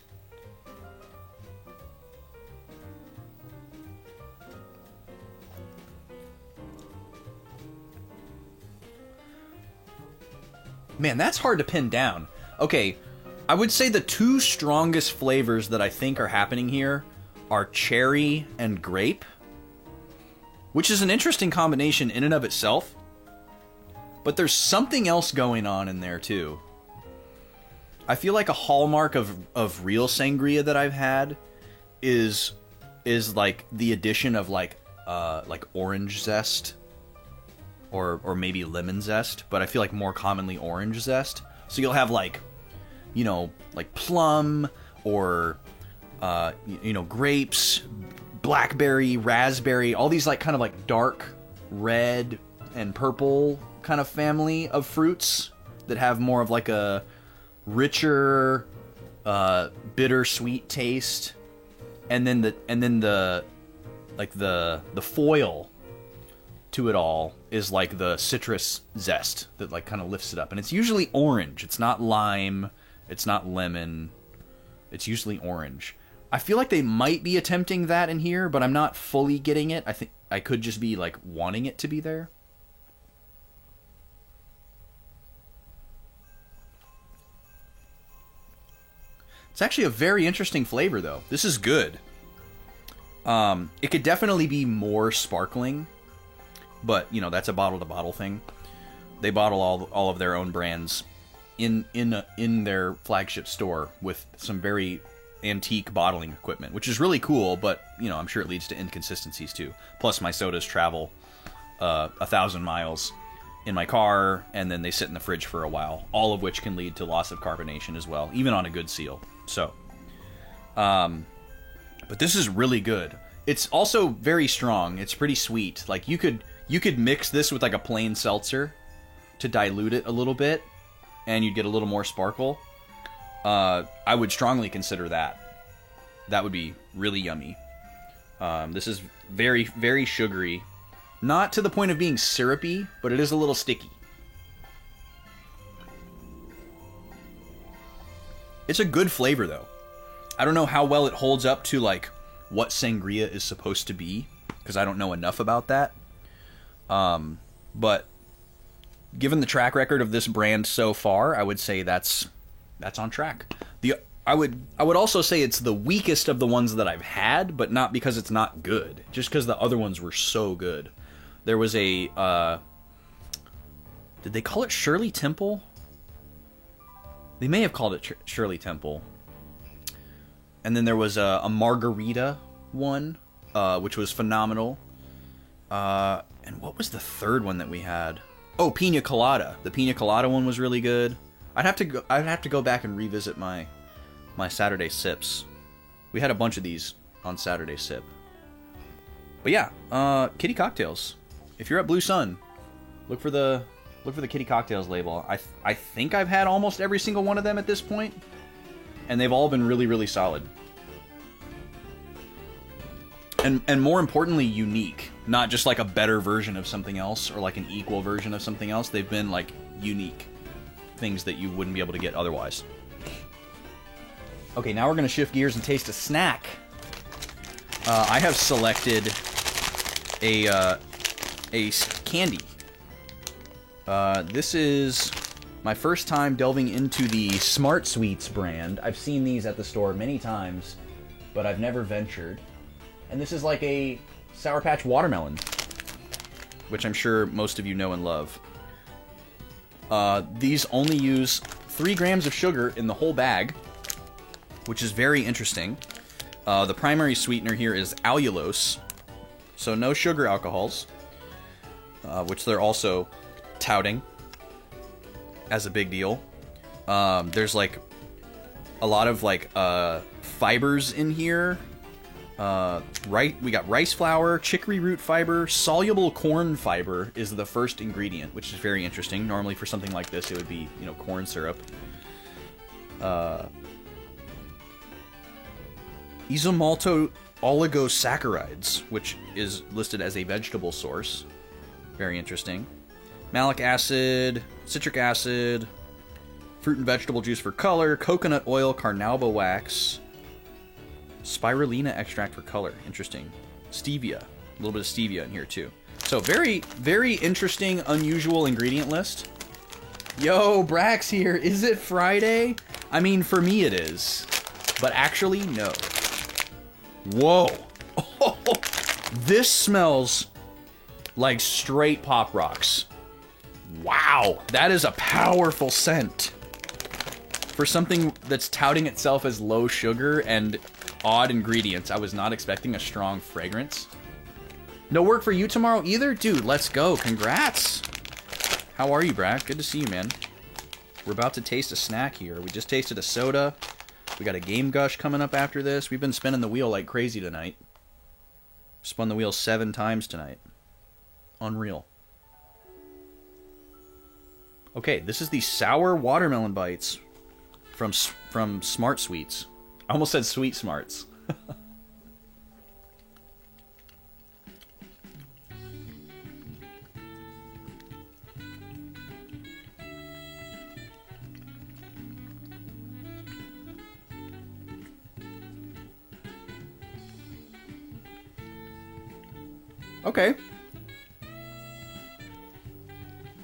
Man, that's hard to pin down. Okay, I would say the two strongest flavors that I think are happening here are cherry and grape, which is an interesting combination in and of itself. But there's something else going on in there too. I feel like a hallmark of real sangria that I've had is like the addition of like orange zest or maybe lemon zest, but I feel like more commonly orange zest. So you'll have like, you know, like plum or you know, grapes, blackberry, raspberry, all these like kind of like dark red and purple kind of family of fruits that have more of like a richer bittersweet taste, and then the foil to it all is like the citrus zest that like kind of lifts it up, and it's usually orange. It's not lime, it's not lemon, it's usually orange. I feel like they might be attempting that in here, but I'm not fully getting it. I think I could just be like wanting it to be there. It's actually a very interesting flavor, though. This is good. It could definitely be more sparkling, but, you know, that's a bottle-to-bottle thing. They bottle all of their own brands in their flagship store with some very antique bottling equipment, which is really cool, but, you know, I'm sure it leads to inconsistencies, too. Plus, my sodas travel 1,000 miles in my car, and then they sit in the fridge for a while, all of which can lead to loss of carbonation as well, even on a good seal. So, but this is really good. It's also very strong. It's pretty sweet. Like you could mix this with like a plain seltzer to dilute it a little bit, and you'd get a little more sparkle. I would strongly consider that. That would be really yummy. This is very, very sugary. Not to the point of being syrupy, but it is a little sticky. It's a good flavor, though. I don't know how well it holds up to, like, what sangria is supposed to be, because I don't know enough about that. But given the track record of this brand so far, I would say that's on track. I would also say it's the weakest of the ones that I've had, but not because it's not good, just because the other ones were so good. There was a did they call it Shirley Temple? They may have called it Shirley Temple. And then there was a margarita one, which was phenomenal. And what was the third one that we had? Oh, Pina Colada. The Pina Colada one was really good. I'd have to go back and revisit my Saturday sips. We had a bunch of these on Saturday Sip. But yeah, Kitty Cocktails. If you're at Blue Sun, look for the Kitty Cocktails label. I think I've had almost every single one of them at this point, and they've all been really, really solid. And more importantly, unique. Not just like a better version of something else or like an equal version of something else. They've been like unique things that you wouldn't be able to get otherwise. Okay, now we're going to shift gears and taste a snack. I have selected a candy. This is my first time delving into the Smart Sweets brand. I've seen these at the store many times, but I've never ventured. And this is like a Sour Patch watermelon, which I'm sure most of you know and love. These only use 3 grams of sugar in the whole bag, which is very interesting. The primary sweetener here is allulose, so no sugar alcohols, which they're also touting as a big deal. There's like a lot of like fibers in here. We got rice flour, chicory root fiber, soluble corn fiber is the first ingredient, which is very interesting. Normally for something like this, it would be, you know, corn syrup. Isomalto oligosaccharides, which is listed as a vegetable source. Very interesting. Malic acid, citric acid, fruit and vegetable juice for color, coconut oil, carnauba wax, spirulina extract for color. Interesting. Stevia. A little bit of stevia in here, too. So, very, very interesting, unusual ingredient list. Yo, Brax here. Is it Friday? I mean, for me it is. But actually, no. Whoa. Oh, this smells like straight Pop Rocks. Wow. That is a powerful scent. For something that's touting itself as low sugar and odd ingredients, I was not expecting a strong fragrance. No work for you tomorrow either? Dude, let's go. Congrats. How are you, Brad? Good to see you, man. We're about to taste a snack here. We just tasted a soda. We got a Game Gush coming up after this. We've been spinning the wheel like crazy tonight. Spun the wheel 7 times tonight. Unreal. Okay, this is the Sour Watermelon Bites from Smart Sweets. I almost said Sweet Smarts. Okay.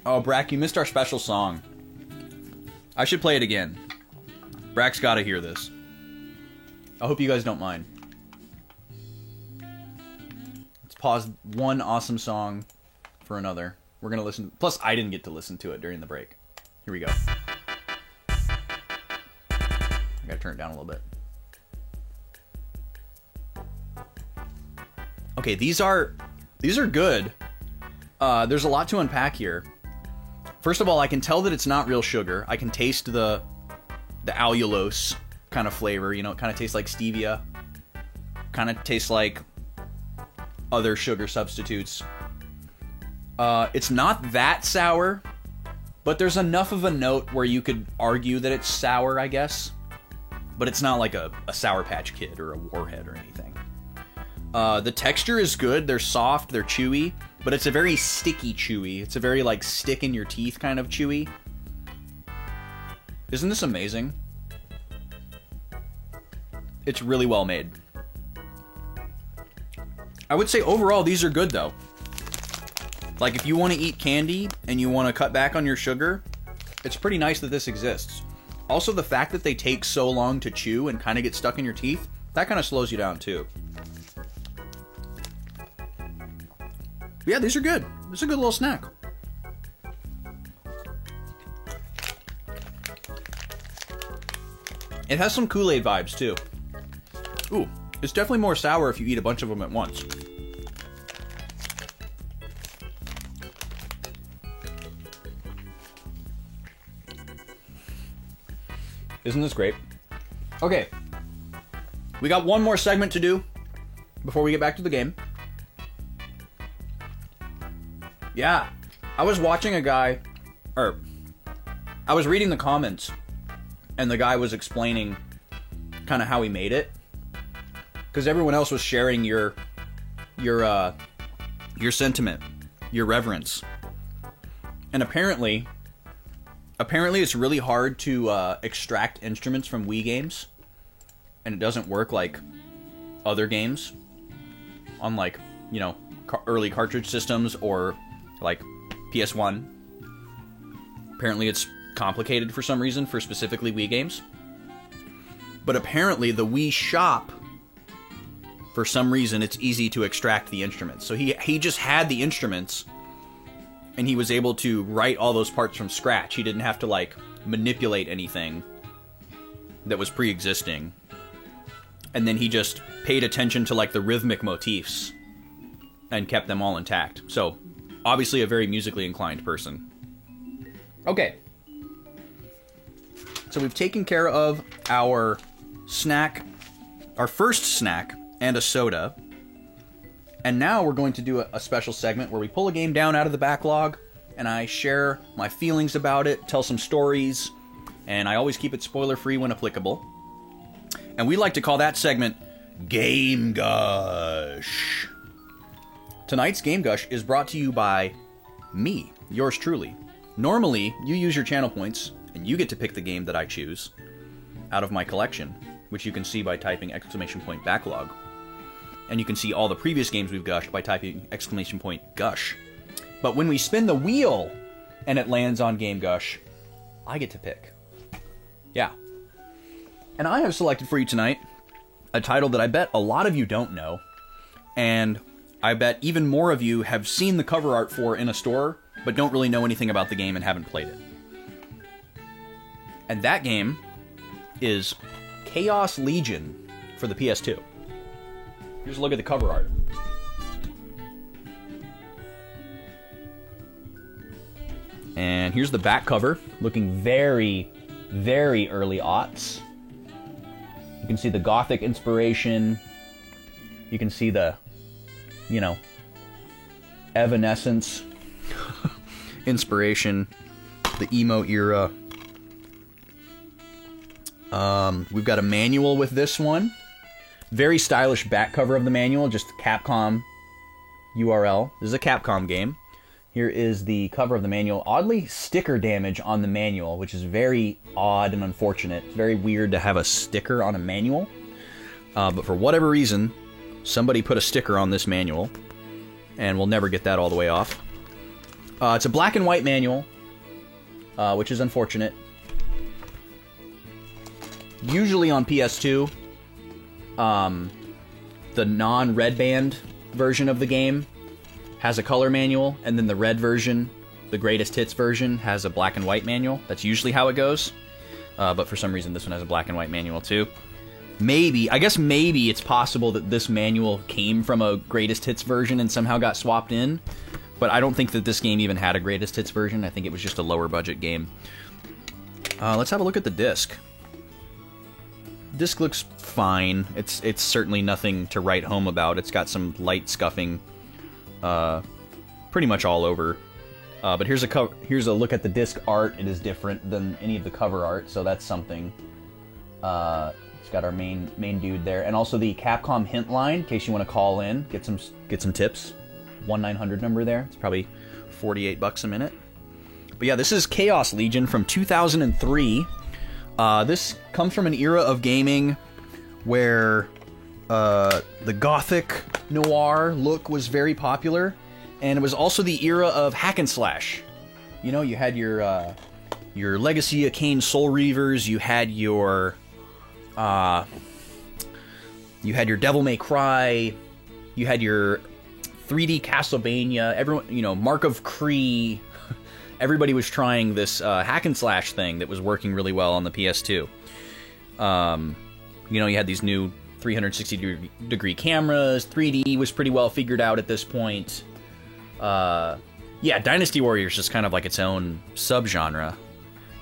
Oh, Brack, you missed our special song. I should play it again. Brack's gotta hear this. I hope you guys don't mind. Let's pause one awesome song for another. We're gonna listen. Plus, I didn't get to listen to it during the break. Here we go. I gotta turn it down a little bit. Okay, these are good. There's a lot to unpack here. First of all, I can tell that it's not real sugar. I can taste the allulose kind of flavor. You know, it kind of tastes like stevia. Kind of tastes like other sugar substitutes. It's not that sour, but there's enough of a note where you could argue that it's sour, I guess. But it's not like a Sour Patch Kid or a Warhead or anything. The texture is good. They're soft, they're chewy, but it's a very sticky chewy. It's a very, like, stick in your teeth kind of chewy. Isn't this amazing? It's really well made. I would say overall these are good, though. Like, if you want to eat candy and you want to cut back on your sugar, it's pretty nice that this exists. Also, the fact that they take so long to chew and kind of get stuck in your teeth, that kind of slows you down, too. Yeah, these are good. This is a good little snack. It has some Kool-Aid vibes, too. Ooh, it's definitely more sour if you eat a bunch of them at once. Isn't this great? Okay. We got one more segment to do before we get back to the game. Yeah, I was watching a guy, or I was reading the comments, and the guy was explaining kind of how he made it, because everyone else was sharing your sentiment, your reverence, and apparently it's really hard to extract instruments from Wii games, and it doesn't work like other games on, like, you know, early cartridge systems or like PS1. Apparently it's complicated for some reason for specifically Wii games. But apparently the Wii Shop for some reason, it's easy to extract the instruments. So he just had the instruments, and he was able to write all those parts from scratch. He didn't have to, like, manipulate anything that was pre-existing. And then he just paid attention to, like, the rhythmic motifs and kept them all intact. So, obviously a very musically inclined person. Okay. So we've taken care of our snack, our first snack, and a soda. And now we're going to do a special segment where we pull a game down out of the backlog, and I share my feelings about it, tell some stories, and I always keep it spoiler-free when applicable. And we like to call that segment Game Gush. Tonight's Game Gush is brought to you by me, yours truly. Normally, you use your channel points, and you get to pick the game that I choose out of my collection, which you can see by typing !backlog. And you can see all the previous games we've gushed by typing !gush. But when we spin the wheel and it lands on Game Gush, I get to pick. Yeah. And I have selected for you tonight a title that I bet a lot of you don't know, and I bet even more of you have seen the cover art for in a store, but don't really know anything about the game and haven't played it. And that game is Chaos Legion for the PS2. Here's a look at the cover art. And here's the back cover, looking very, very early aughts. You can see the gothic inspiration. You can see the, Evanescence inspiration, the emo era. We've got a manual with this one. Very stylish back cover of the manual, just Capcom URL. This is a Capcom game. Here is the cover of the manual. Oddly, sticker damage on the manual, which is very odd and unfortunate. It's very weird to have a sticker on a manual. But for whatever reason, somebody put a sticker on this manual, and we'll never get that all the way off. It's a black and white manual, which is unfortunate. Usually on PS2, the non-red band version of the game has a color manual, and then the red version, the greatest hits version, has a black and white manual. That's usually how it goes. But for some reason, this one has a black and white manual too. I guess maybe it's possible that this manual came from a greatest hits version and somehow got swapped in. But I don't think that this game even had a greatest hits version. I think it was just a lower budget game. Let's have a look at the disc. Disc looks fine. It's certainly nothing to write home about. It's got some light scuffing pretty much all over. But here's a look at the disc art. It is different than any of the cover art, so that's something. It's got our main dude there, and also the Capcom hint line in case you want to call in, get some tips. 1-900 number there. It's probably $48 a minute. But yeah, this is Chaos Legion from 2003. This comes from an era of gaming where the gothic noir look was very popular, and it was also the era of hack and slash. You had your Legacy of Kain Soul Reavers, you had your Devil May Cry, you had your 3D Castlevania, everyone, Mark of Cree. Everybody was trying this hack and slash thing that was working really well on the PS2. You had these new 360-degree cameras. 3D was pretty well figured out at this point. Yeah, Dynasty Warriors is kind of like its own subgenre.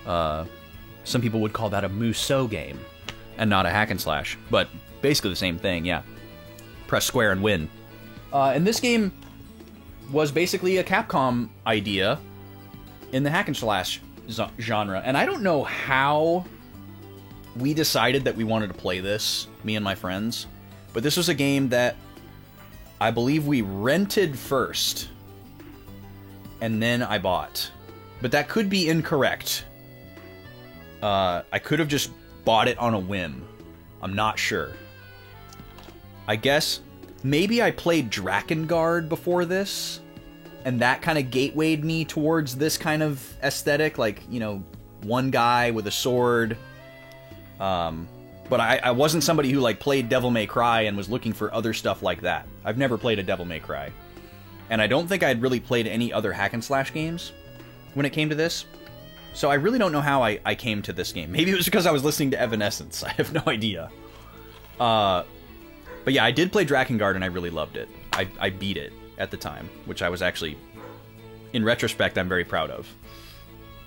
Some people would call that a Musou game, and not a hack and slash, but basically the same thing, yeah. Press square and win. And this game was basically a Capcom idea in the hack and slash genre, and I don't know how we decided that we wanted to play this, me and my friends, but this was a game that I believe we rented first, and then I bought. But that could be incorrect. I could have just bought it on a whim. I'm not sure. I guess maybe I played Drakengard before this, and that kind of gatewayed me towards this kind of aesthetic, like, one guy with a sword. But I wasn't somebody who like played Devil May Cry and was looking for other stuff like that. I've never played a Devil May Cry. And I don't think I'd really played any other hack and slash games when it came to this. So I really don't know how I came to this game. Maybe it was because I was listening to Evanescence. I have no idea. But yeah, I did play Drakengard and I really loved it. I beat it at the time, which I was actually, in retrospect, I'm very proud of.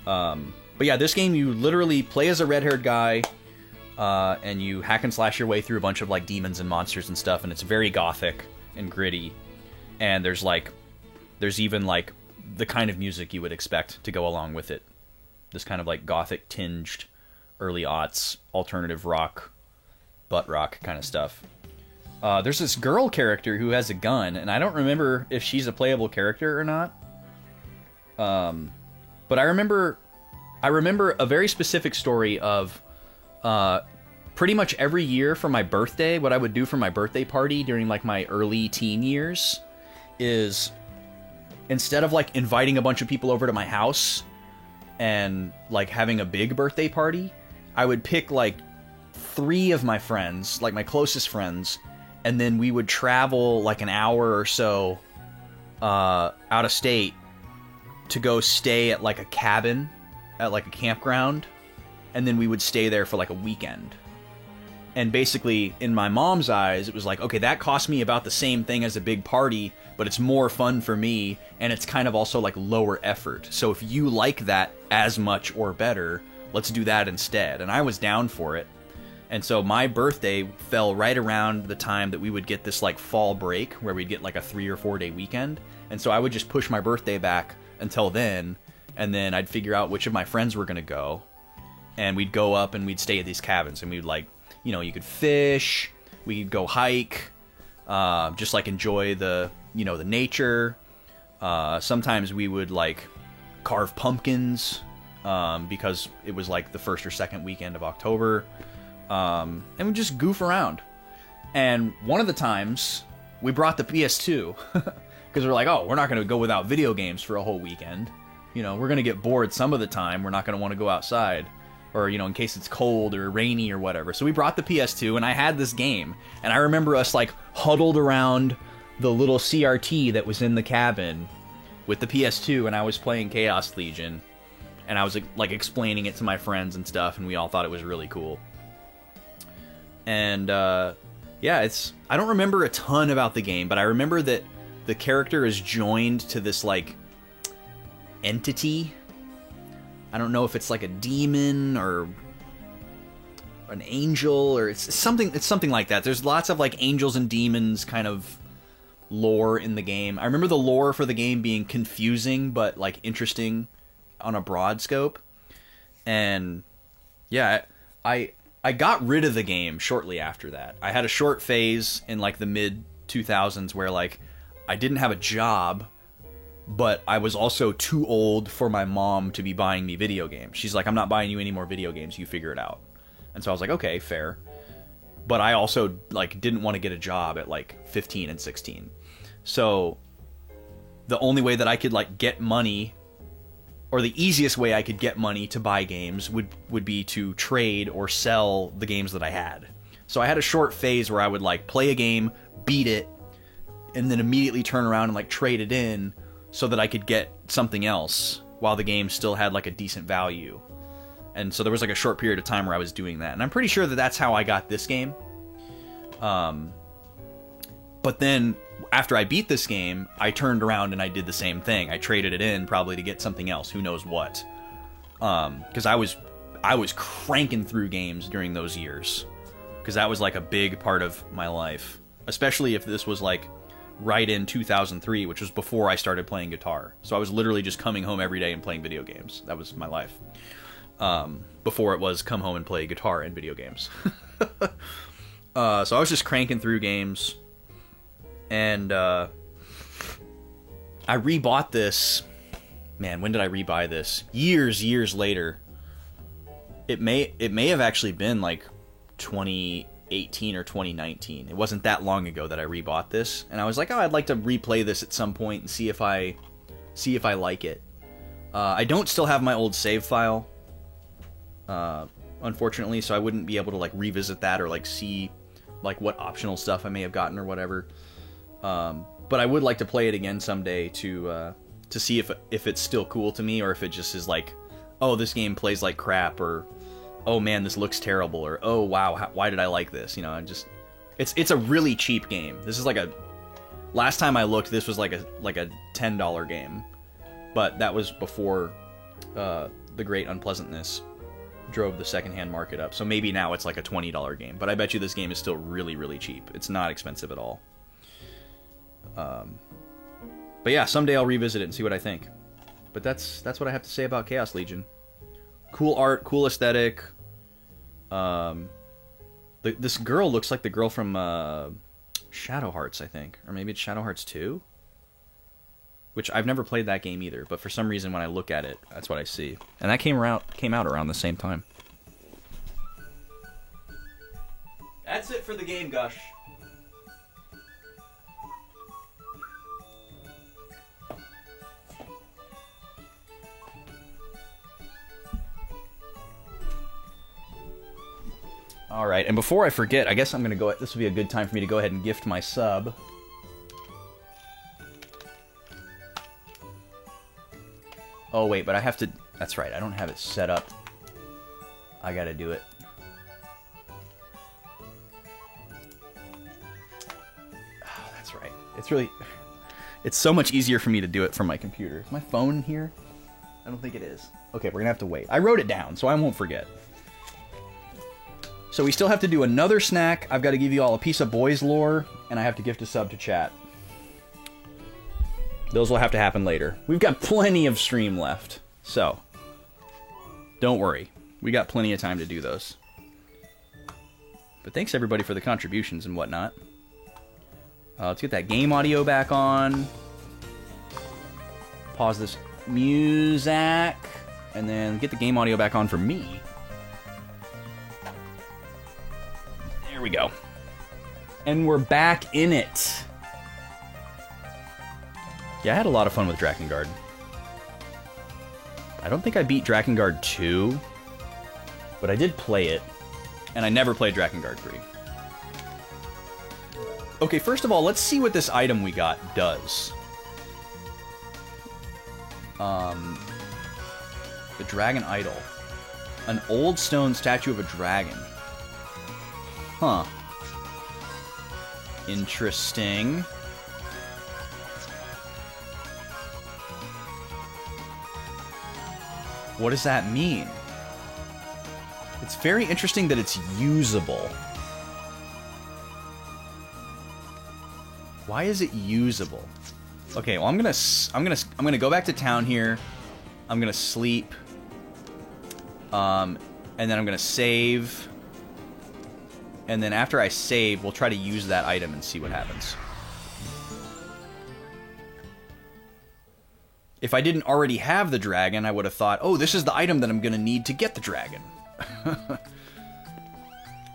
But yeah, this game, you literally play as a red-haired guy, and you hack and slash your way through a bunch of like demons and monsters and stuff, and it's very gothic and gritty. And there's even like the kind of music you would expect to go along with it. This kind of like gothic tinged early aughts alternative rock, butt rock kind of stuff. There's this girl character who has a gun, and I don't remember if she's a playable character or not. But I remember a very specific story of pretty much every year for my birthday, what I would do for my birthday party during like my early teen years is, instead of like inviting a bunch of people over to my house and like having a big birthday party, I would pick like 3 of my friends, like my closest friends, and then we would travel like an hour or so out of state to go stay at like a cabin at like a campground, and then we would stay there for like a weekend. And basically, in my mom's eyes, it was like, okay, that cost me about the same thing as a big party, but it's more fun for me, and it's kind of also like lower effort. So if you like that as much or better, let's do that instead. And I was down for it. And so my birthday fell right around the time that we would get this like fall break, where we'd get like a 3 or 4 day weekend. And so I would just push my birthday back until then, and then I'd figure out which of my friends were gonna go, and we'd go up and we'd stay at these cabins, and we'd like, you know, you could fish, we could go hike, just like enjoy the, you know, the nature. Sometimes we would like carve pumpkins, because it was like the first or second weekend of October, and we just goof around. And one of the times we brought the PS2 because we're like, oh, we're not going to go without video games for a whole weekend. You know, we're going to get bored some of the time. We're not going to want to go outside, or, you know, in case it's cold or rainy or whatever. So we brought the PS2, and I had this game. And I remember us, like, huddled around the little CRT that was in the cabin with the PS2, and I was playing Chaos Legion. And I was, like, explaining it to my friends and stuff, and we all thought it was really cool. And, yeah, I don't remember a ton about the game, but I remember that the character is joined to this, like, entity. I don't know if it's like a demon or an angel, or it's something like that. There's lots of like angels and demons kind of lore in the game. I remember the lore for the game being confusing but like interesting on a broad scope. And yeah, I got rid of the game shortly after that. I had a short phase in like the mid 2000s where like I didn't have a job, but I was also too old for my mom to be buying me video games. She's like, I'm not buying you any more video games, you figure it out. And so I was like, okay, fair. But I also like didn't want to get a job at like 15 and 16. So the only way that I could like get money, or the easiest way I could get money to buy games would be to trade or sell the games that I had. So I had a short phase where I would like play a game, beat it, and then immediately turn around and like trade it in so that I could get something else while the game still had like a decent value. And so there was like a short period of time where I was doing that. And I'm pretty sure that that's how I got this game. But then after I beat this game, I turned around and I did the same thing. I traded it in probably to get something else, who knows what. Because I was cranking through games during those years. Because that was like a big part of my life. Especially if this was like right in 2003, which was before I started playing guitar. So I was literally just coming home every day and playing video games. That was my life. Before it was come home and play guitar and video games. So I was just cranking through games. And I rebought this. Man, when did I rebuy this? Years later. It may have actually been like 2018 or 2019. It wasn't that long ago that I rebought this, and I was like, oh, I'd like to replay this at some point and see if I like it. I don't still have my old save file. unfortunately, so I wouldn't be able to, like, revisit that or, like, see, like, what optional stuff I may have gotten or whatever. But I would like to play it again someday to see if it's still cool to me, or if it just is like, oh, this game plays like crap, or oh man, this looks terrible, or oh wow, why did I like this? You know, it's a really cheap game. This is like last time I looked, this was like a $10 game, but that was before the great unpleasantness drove the secondhand market up. So maybe now it's like a $20 game, but I bet you this game is still really, really cheap. It's not expensive at all. But yeah, someday I'll revisit it and see what I think. But that's what I have to say about Chaos Legion. Cool art, cool aesthetic. This girl looks like the girl from Shadow Hearts, I think, or maybe it's Shadow Hearts 2. Which I've never played that game either, but for some reason when I look at it, that's what I see. And that came out around the same time. That's it for the game, Gush. Alright, and before I forget, I guess I'm gonna go. This would be a good time for me to go ahead and gift my sub. Oh, wait, but I have to... That's right, I don't have it set up. I gotta do it. Oh, that's right. It's really... It's so much easier for me to do it from my computer. Is my phone here? I don't think it is. Okay, we're gonna have to wait. I wrote it down, so I won't forget. So we still have to do another snack. I've got to give you all a piece of boys lore, and I have to gift a sub to chat. Those will have to happen later. We've got plenty of stream left, so don't worry. We got plenty of time to do those. But thanks everybody for the contributions and whatnot. Let's get that game audio back on. Pause this music, and then get the game audio back on for me. There we go. And we're back in it. Yeah, I had a lot of fun with Drakengard. I don't think I beat Drakengard 2, but I did play it, and I never played Drakengard 3. Okay, first of all, let's see what this item we got does. The Dragon Idol. An old stone statue of a dragon. Huh. Interesting. What does that mean? It's very interesting that it's usable. Why is it usable? Okay, well I'm gonna go back to town here. I'm gonna sleep. And then I'm gonna save. And then after I save, we'll try to use that item and see what happens. If I didn't already have the dragon, I would have thought, oh, this is the item that I'm going to need to get the dragon.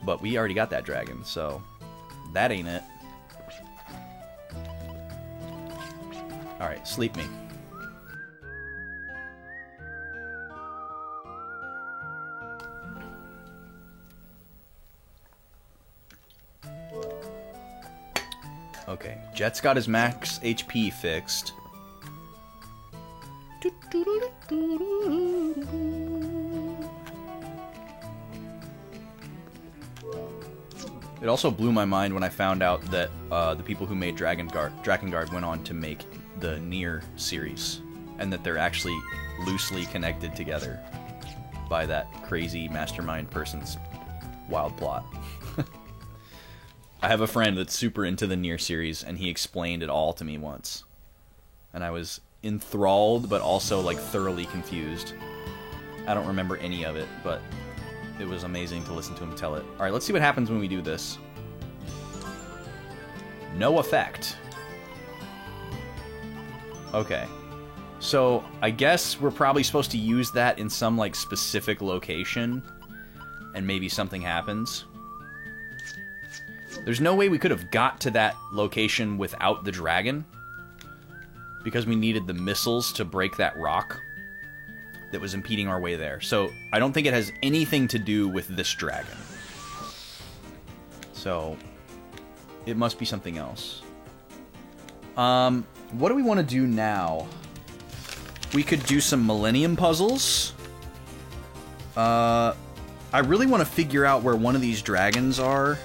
But we already got that dragon, so that ain't it. Alright, sleep me. Okay, Jet's got his max HP fixed. It also blew my mind when I found out that the people who made Drakengard went on to make the Nier series, and that they're actually loosely connected together by that crazy mastermind person's wild plot. I have a friend that's super into the Nier series, and he explained it all to me once. And I was enthralled, but also, like, thoroughly confused. I don't remember any of it, but it was amazing to listen to him tell it. Alright, let's see what happens when we do this. No effect. Okay. So, I guess we're probably supposed to use that in some, like, specific location, and maybe something happens. There's no way we could have got to that location without the dragon, because we needed the missiles to break that rock. that was impeding our way there. So I don't think it has anything to do with this dragon. So it must be something else. What do we want to do now? We could do some Millennium puzzles. I really want to figure out where one of these dragons are.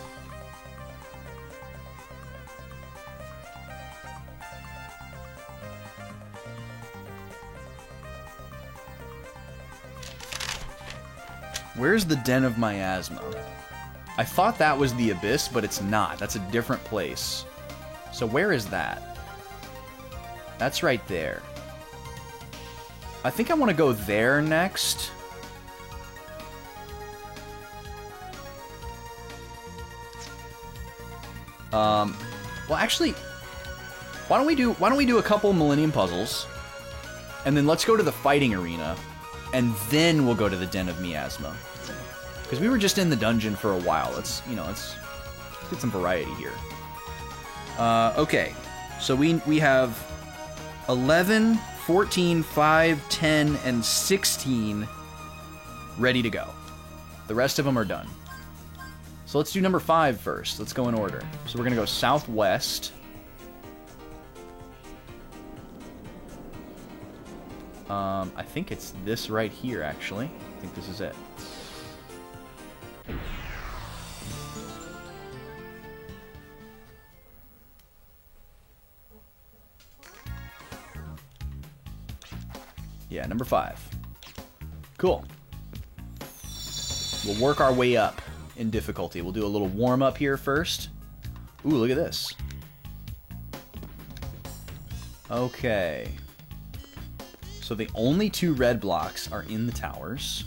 Where's the Den of Miasma? I thought that was the Abyss, but it's not. That's a different place. So where is that? That's right there. I think I want to go there next. Well, actually, why don't we do a couple Millennium puzzles, and then let's go to the fighting arena, and then we'll go to the Den of Miasma. Because we were just in the dungeon for a while. Let's get some variety here. Okay, so we have 11, 14, 5, 10, and 16 ready to go. The rest of them are done. So let's do number 5 first. Let's go in order. So we're going to go southwest. I think it's this right here, actually. I think this is it. Yeah, number 5. Cool. We'll work our way up in difficulty. We'll do a little warm-up here first. Ooh, look at this. Okay. So the only 2 red blocks are in the towers.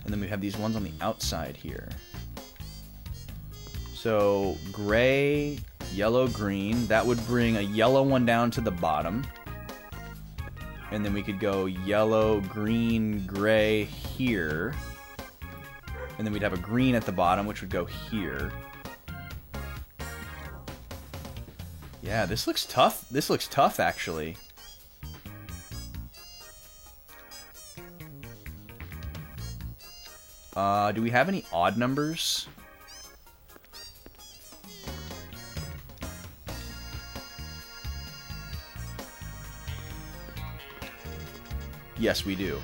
And then we have these ones on the outside here. So gray, yellow, green. That would bring a yellow one down to the bottom. And then we could go yellow, green, gray here. And then we'd have a green at the bottom, which would go here. Yeah, this looks tough. This looks tough, actually. Do we have any odd numbers? Yes, we do.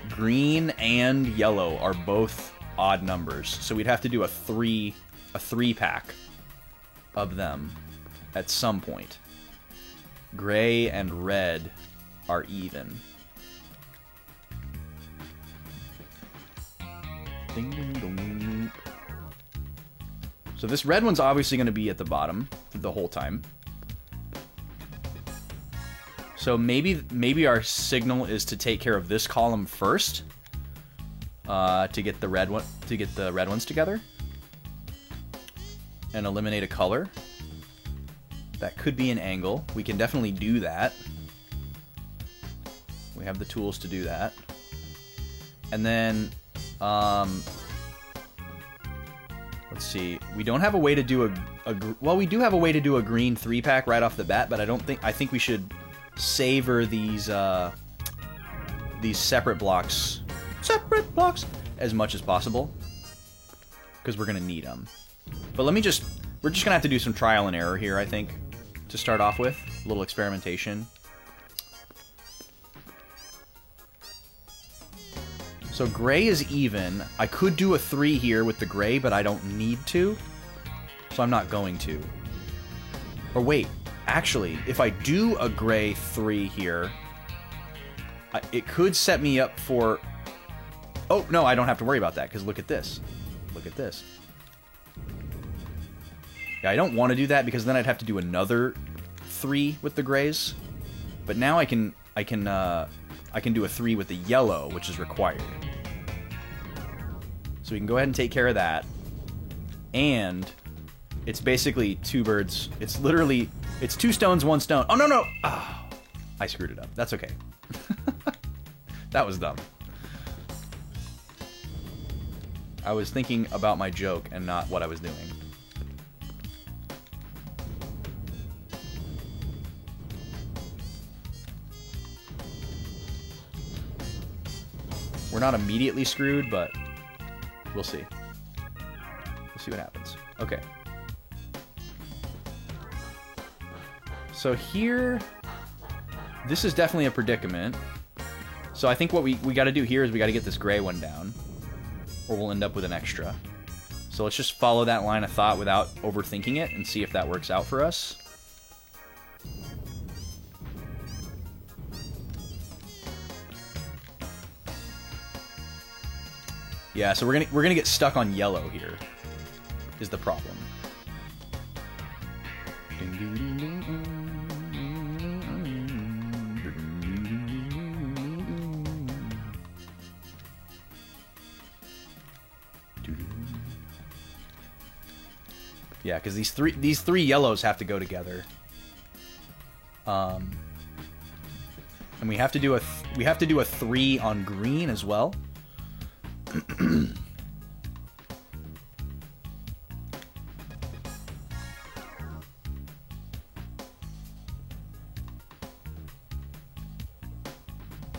Green and yellow are both odd numbers, so we'd have to do a three pack of them at some point. Gray and red are even. Ding, ding, ding. So this red one's obviously going to be at the bottom for the whole time. So maybe our signal is to take care of this column first, to get the red ones together, and eliminate a color. That could be an angle. We can definitely do that. We have the tools to do that. And then, let's see. We don't have a way to do well, we do have a way to do a green 3-pack right off the bat, but I think we should savor these separate blocks as much as possible, because we're gonna need them. But we're just gonna have to do some trial and error here, I think, to start off with. A little experimentation. So gray is even. I could do a 3 here with the gray, but I don't need to, so I'm not going to. Or wait, actually, if I do a gray 3 here, it could set me up for... Oh, no, I don't have to worry about that, because look at this. Look at this. Yeah, I don't want to do that, because then I'd have to do another 3 with the grays. But now I can do a 3 with the yellow, which is required. So we can go ahead and take care of that. And it's basically 2 birds. It's literally... It's 2 stones, 1 stone. Oh, no, no! Oh, I screwed it up. That's okay. That was dumb. I was thinking about my joke and not what I was doing. We're not immediately screwed, but we'll see. We'll see what happens. Okay. So here, this is definitely a predicament. So I think what we got to do here is we got to get this gray one down, or we'll end up with an extra. So let's just follow that line of thought without overthinking it and see if that works out for us. Yeah, so we're gonna get stuck on yellow here, is the problem. Yeah, because these three yellows have to go together. And we have to do a 3 on green as well.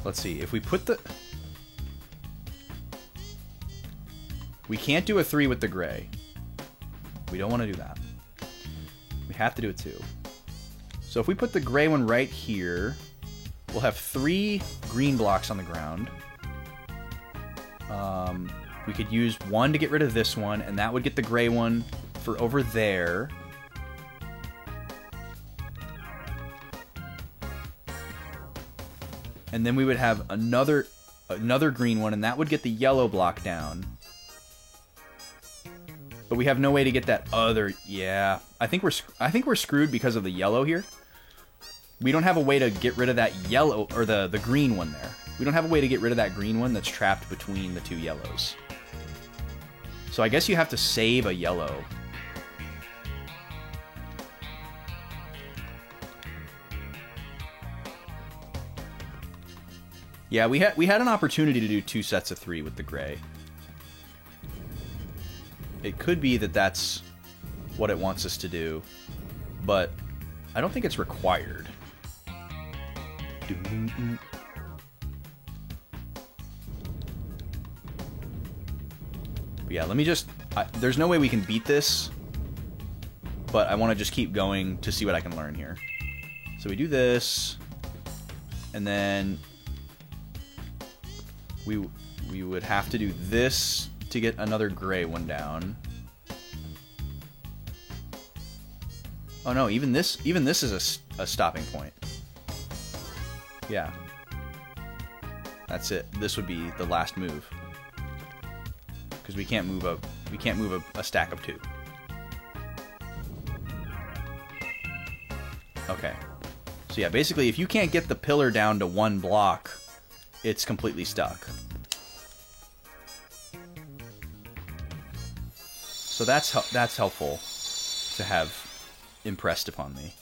Let's see, if we put the... We can't do a 3 with the gray. We don't want to do that. We have to do a 2. So if we put the gray one right here, we'll have 3 green blocks on the ground. We could use 1 to get rid of this one, and that would get the gray one for over there. And then we would have another green one, and that would get the yellow block down. But we have no way to get that other... Yeah, I think we're screwed because of the yellow here. We don't have a way to get rid of that yellow, or the green one there. We don't have a way to get rid of that green one that's trapped between the 2 yellows. So I guess you have to save a yellow. Yeah, we had an opportunity to do 2 sets of 3 with the gray. It could be that that's what it wants us to do, but I don't think it's required. But yeah, let me just... there's no way we can beat this, but I want to just keep going to see what I can learn here. So we do this, and then we would have to do this to get another gray one down. Oh no, even this is a stopping point. Yeah. That's it. This would be the last move. Because we can't move a stack of 2. Okay. So yeah, basically if you can't get the pillar down to 1 block, it's completely stuck. So that's helpful to have impressed upon me.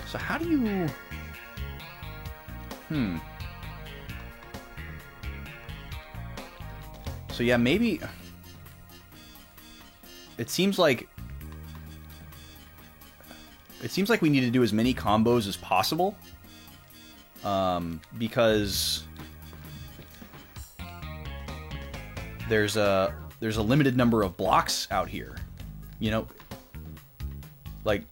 So how do you... So yeah, maybe... It seems like we need to do as many combos as possible. Because there's a limited number of blocks out here. You know, like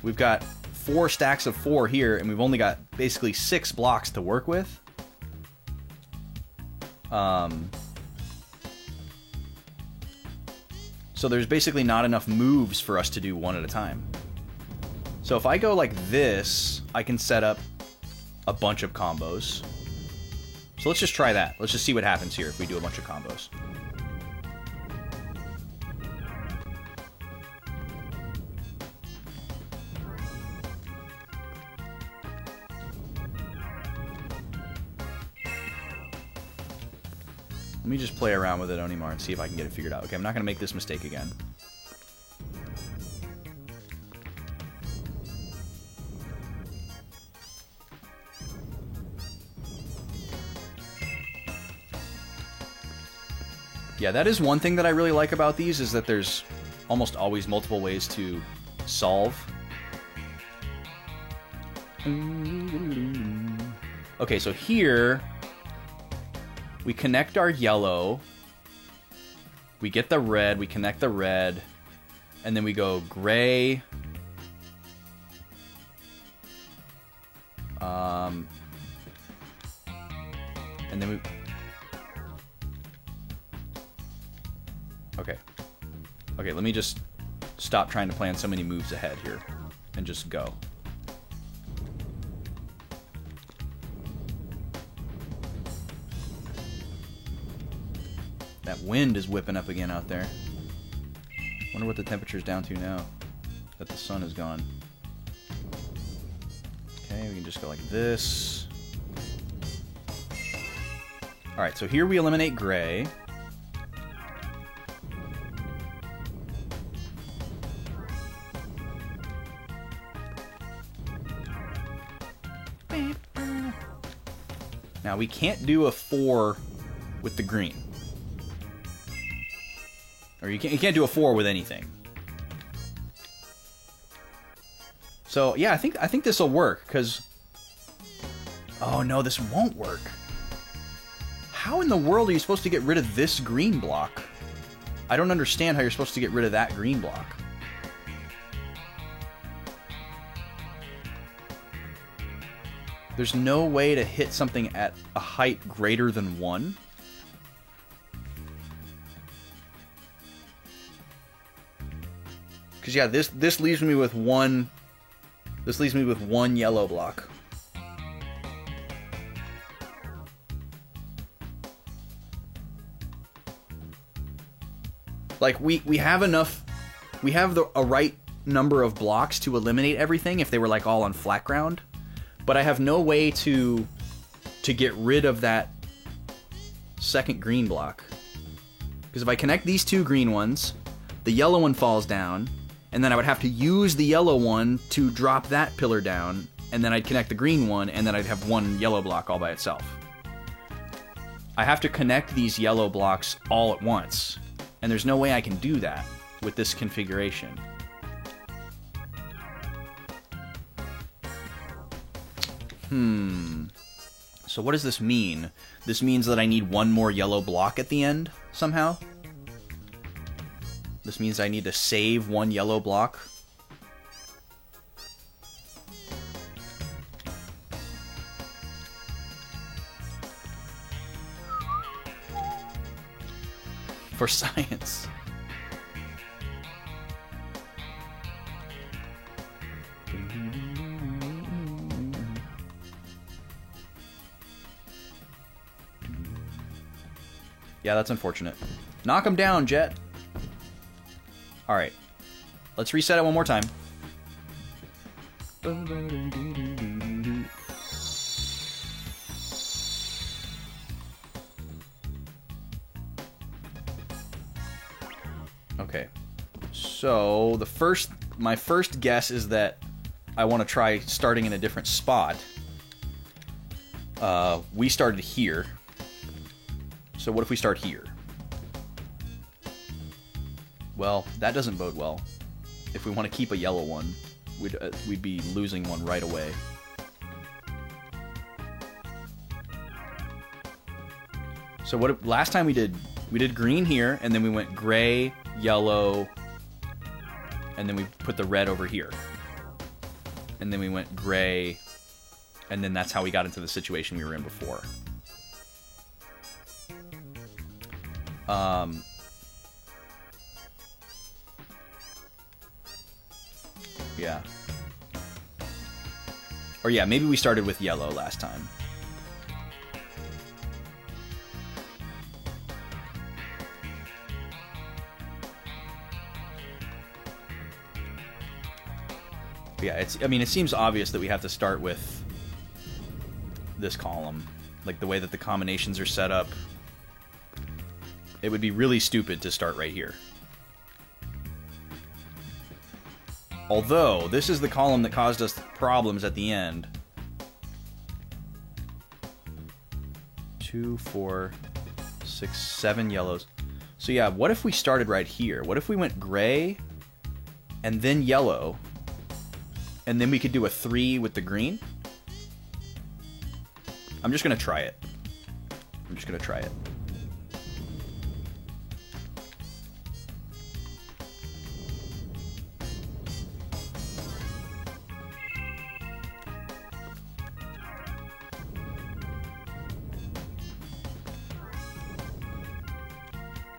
we've got 4 stacks of 4 here, and we've only got basically 6 blocks to work with. So there's basically not enough moves for us to do 1 at a time. So if I go like this, I can set up a bunch of combos. So let's just try that. Let's just see what happens here if we do a bunch of combos. Let me just play around with it, Onimar, and see if I can get it figured out. Okay, I'm not going to make this mistake again. Yeah, that is one thing that I really like about these, is that there's almost always multiple ways to solve. Okay, so here we connect our yellow. We get the red, we connect the red, and then we go gray. And then we... Okay. Okay, let me just stop trying to plan so many moves ahead here and just go. That wind is whipping up again out there. Wonder what the temperature's down to now that the sun is gone. Okay, we can just go like this. Alright, so here we eliminate gray. Now we can't do a 4 with the green. Or you can't do a 4 with anything. So yeah, I think this will work, because... Oh no, this won't work. How in the world are you supposed to get rid of this green block? I don't understand how you're supposed to get rid of that green block. There's no way to hit something at a height greater than 1. Because yeah, this leaves me with one. This leaves me with 1 yellow block. Like we have enough. We have a right number of blocks to eliminate everything if they were like all on flat ground. But I have no way to get rid of that second green block. Because if I connect these 2 green ones, the yellow one falls down, and then I would have to use the yellow one to drop that pillar down, and then I'd connect the green one, and then I'd have 1 yellow block all by itself. I have to connect these yellow blocks all at once, and there's no way I can do that with this configuration. So what does this mean? This means that I need 1 more yellow block at the end, somehow? This means I need to save 1 yellow block? For science. Yeah, that's unfortunate. Knock him down, Jet. Alright. Let's reset it one more time. Okay. So, my first guess is that I want to try starting in a different spot. We started here. So what if we start here? Well, that doesn't bode well. If we want to keep a yellow one, we'd be losing one right away. So last time we did green here, and then we went gray, yellow, and then we put the red over here. And then we went gray, and then that's how we got into the situation we were in before. Yeah. Or yeah, maybe we started with yellow last time. Yeah, I mean, it seems obvious that we have to start with this column. Like the way that the combinations are set up. It would be really stupid to start right here. Although, this is the column that caused us problems at the end. 2, 4, 6, 7 yellows. So yeah, what if we started right here? What if we went gray, and then yellow, and then we could do a 3 with the green. I'm just going to try it.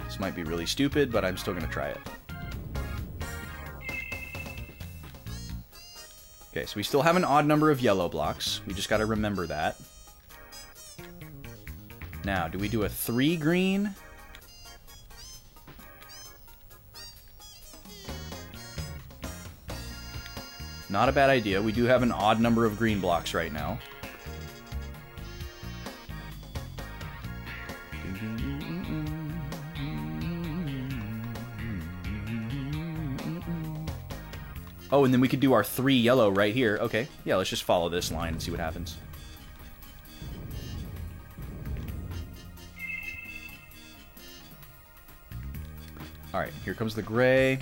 This might be really stupid, but I'm still going to try it. Okay, so we still have an odd number of yellow blocks. We just got to remember that. Now, do we do a 3 green? Not a bad idea. We do have an odd number of green blocks right now. Oh, and then we could do our 3 yellow right here. Okay, yeah, let's just follow this line and see what happens. Alright, here comes the gray.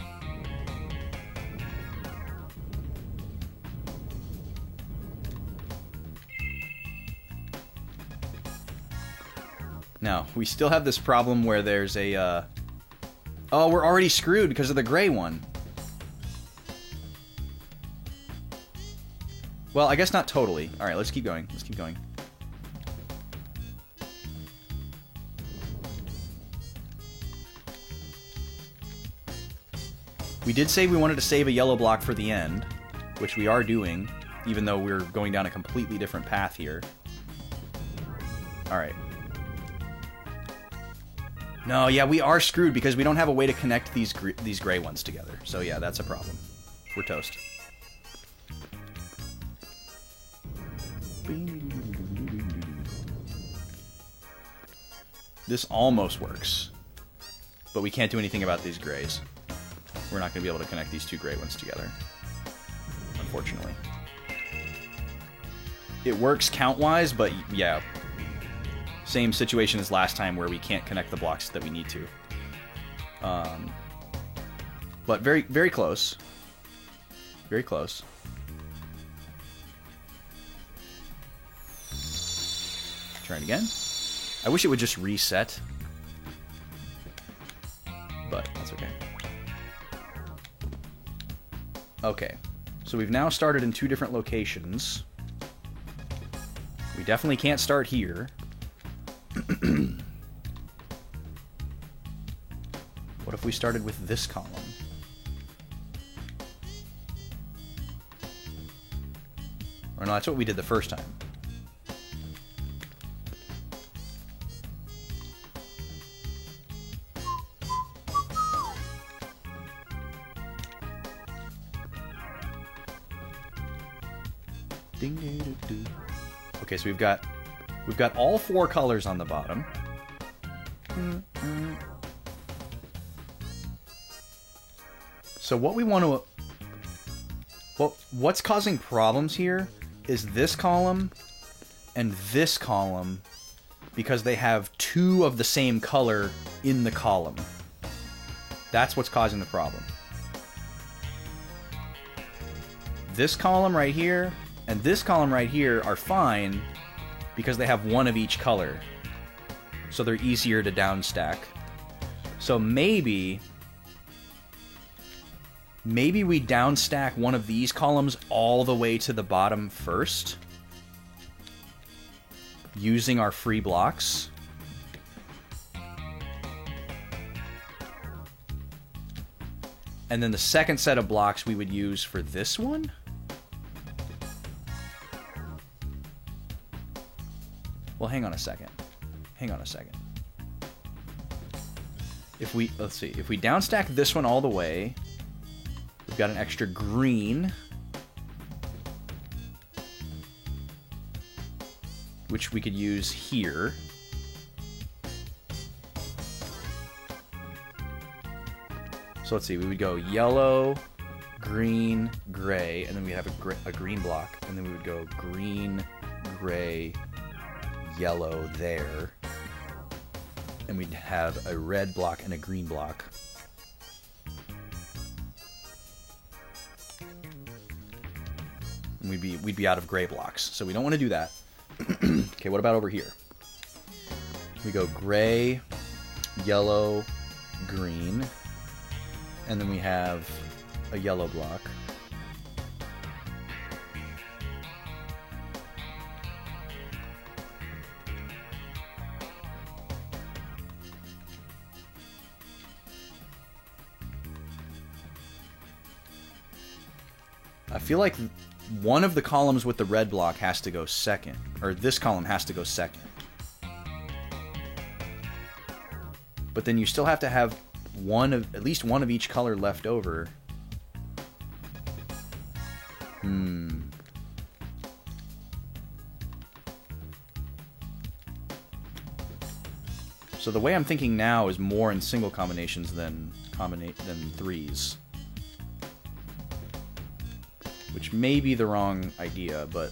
Now, we still have this problem where there's a, Oh, we're already screwed because of the gray one. Well, I guess not totally. Alright, let's keep going. Let's keep going. We did say we wanted to save a yellow block for the end, which we are doing, even though we're going down a completely different path here. Alright. No, yeah, we are screwed because we don't have a way to connect these gray ones together. So yeah, that's a problem. We're toast. This almost works, but we can't do anything about these grays. We're not going to be able to connect these 2 gray ones together, unfortunately. It works count-wise, but yeah, same situation as last time where we can't connect the blocks that we need to. But very, very close. Very close. Try it again. I wish it would just reset, but that's okay. Okay, so we've now started in 2 different locations. We definitely can't start here. What if we started with this column? Or no, that's what we did the first time. Okay, so we've got all 4 colors on the bottom. So what we want to... what's causing problems here is this column and this column because they have 2 of the same color in the column. That's what's causing the problem. This column right here and this column right here are fine because they have 1 of each color. So they're easier to downstack. So maybe we downstack one of these columns all the way to the bottom first, using our free blocks. And then the second set of blocks we would use for this one. Well, hang on a second. Hang on a second. Let's see, if we downstack this one all the way, we've got an extra green, which we could use here. So let's see, we would go yellow, green, gray, and then we have a green block, and then we would go green, gray, yellow there, and we'd have a red block and a green block. And we'd be out of gray blocks. So we don't want to do that. Okay, what about over here? We go gray, yellow, green, and then we have a yellow block. I feel like one of the columns with the red block has to go second, or this column has to go second. But then you still have to have at least one of each color left over. So the way I'm thinking now is more in single combinations than threes. Which may be the wrong idea, but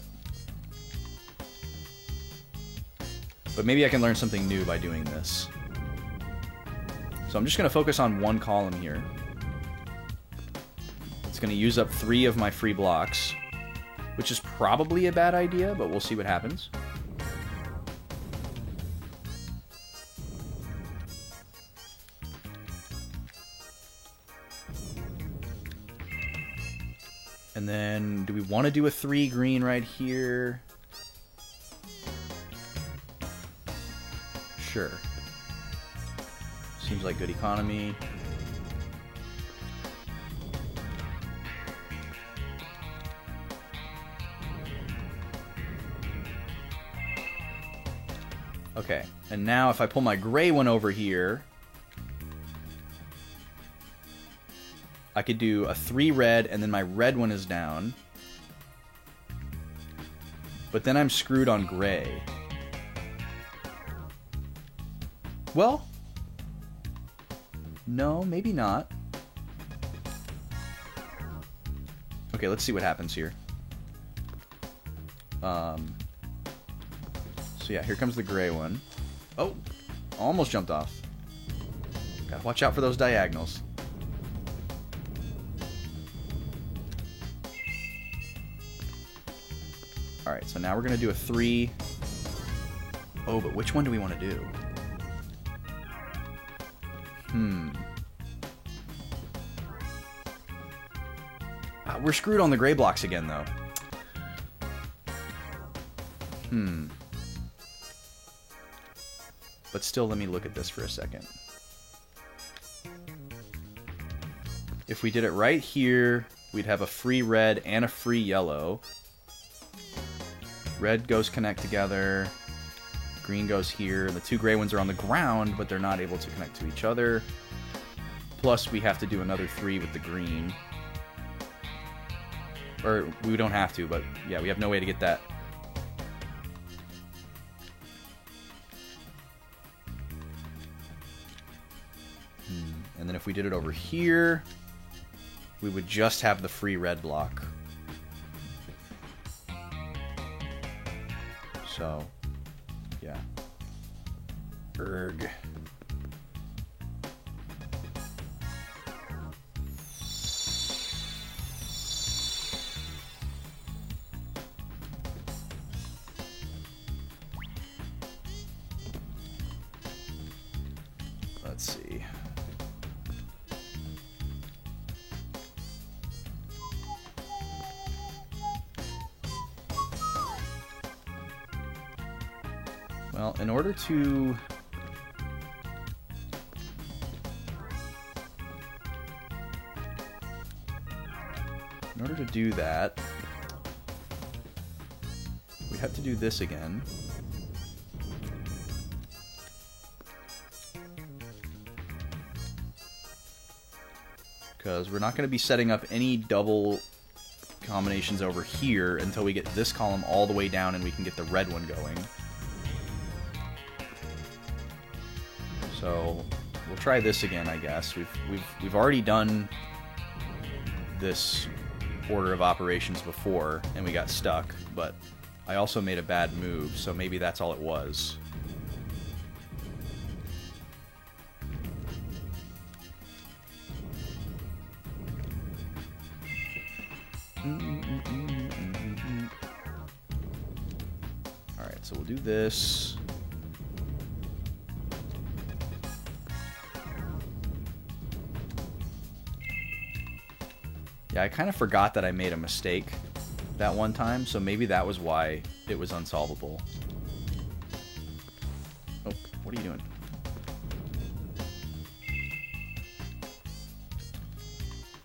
maybe I can learn something new by doing this. So I'm just going to focus on one column here. It's going to use up 3 of my free blocks, which is probably a bad idea, but we'll see what happens. And then, do we want to do a 3 green right here? Sure. Seems like good economy. Okay, and now if I pull my gray one over here, I could do a 3 red, and then my red one is down. But then I'm screwed on gray. Well, no, maybe not. Okay, let's see what happens here. So yeah, here comes the gray one. Oh, almost jumped off. Gotta watch out for those diagonals. Alright, so now we're gonna do a 3. Oh, but which one do we want to do? We're screwed on the gray blocks again, though. But still, let me look at this for a second. If we did it right here, we'd have a free red and a free yellow. Red goes connect together. Green goes here. The 2 gray ones are on the ground, but they're not able to connect to each other. Plus, we have to do another 3 with the green. Or, we don't have to, but yeah, we have no way to get that. And then if we did it over here, we would just have the free red block. So, yeah. Erg. Let's see. Well, in order to do that, we have to do this again. Because we're not going to be setting up any double combinations over here until we get this column all the way down and we can get the red one going. So we'll try this again, I guess. We've already done this order of operations before and we got stuck, but I also made a bad move, so maybe that's all it was. Alright, so we'll do this. Yeah, I kind of forgot that I made a mistake that one time, so maybe that was why it was unsolvable. Oh, what are you doing?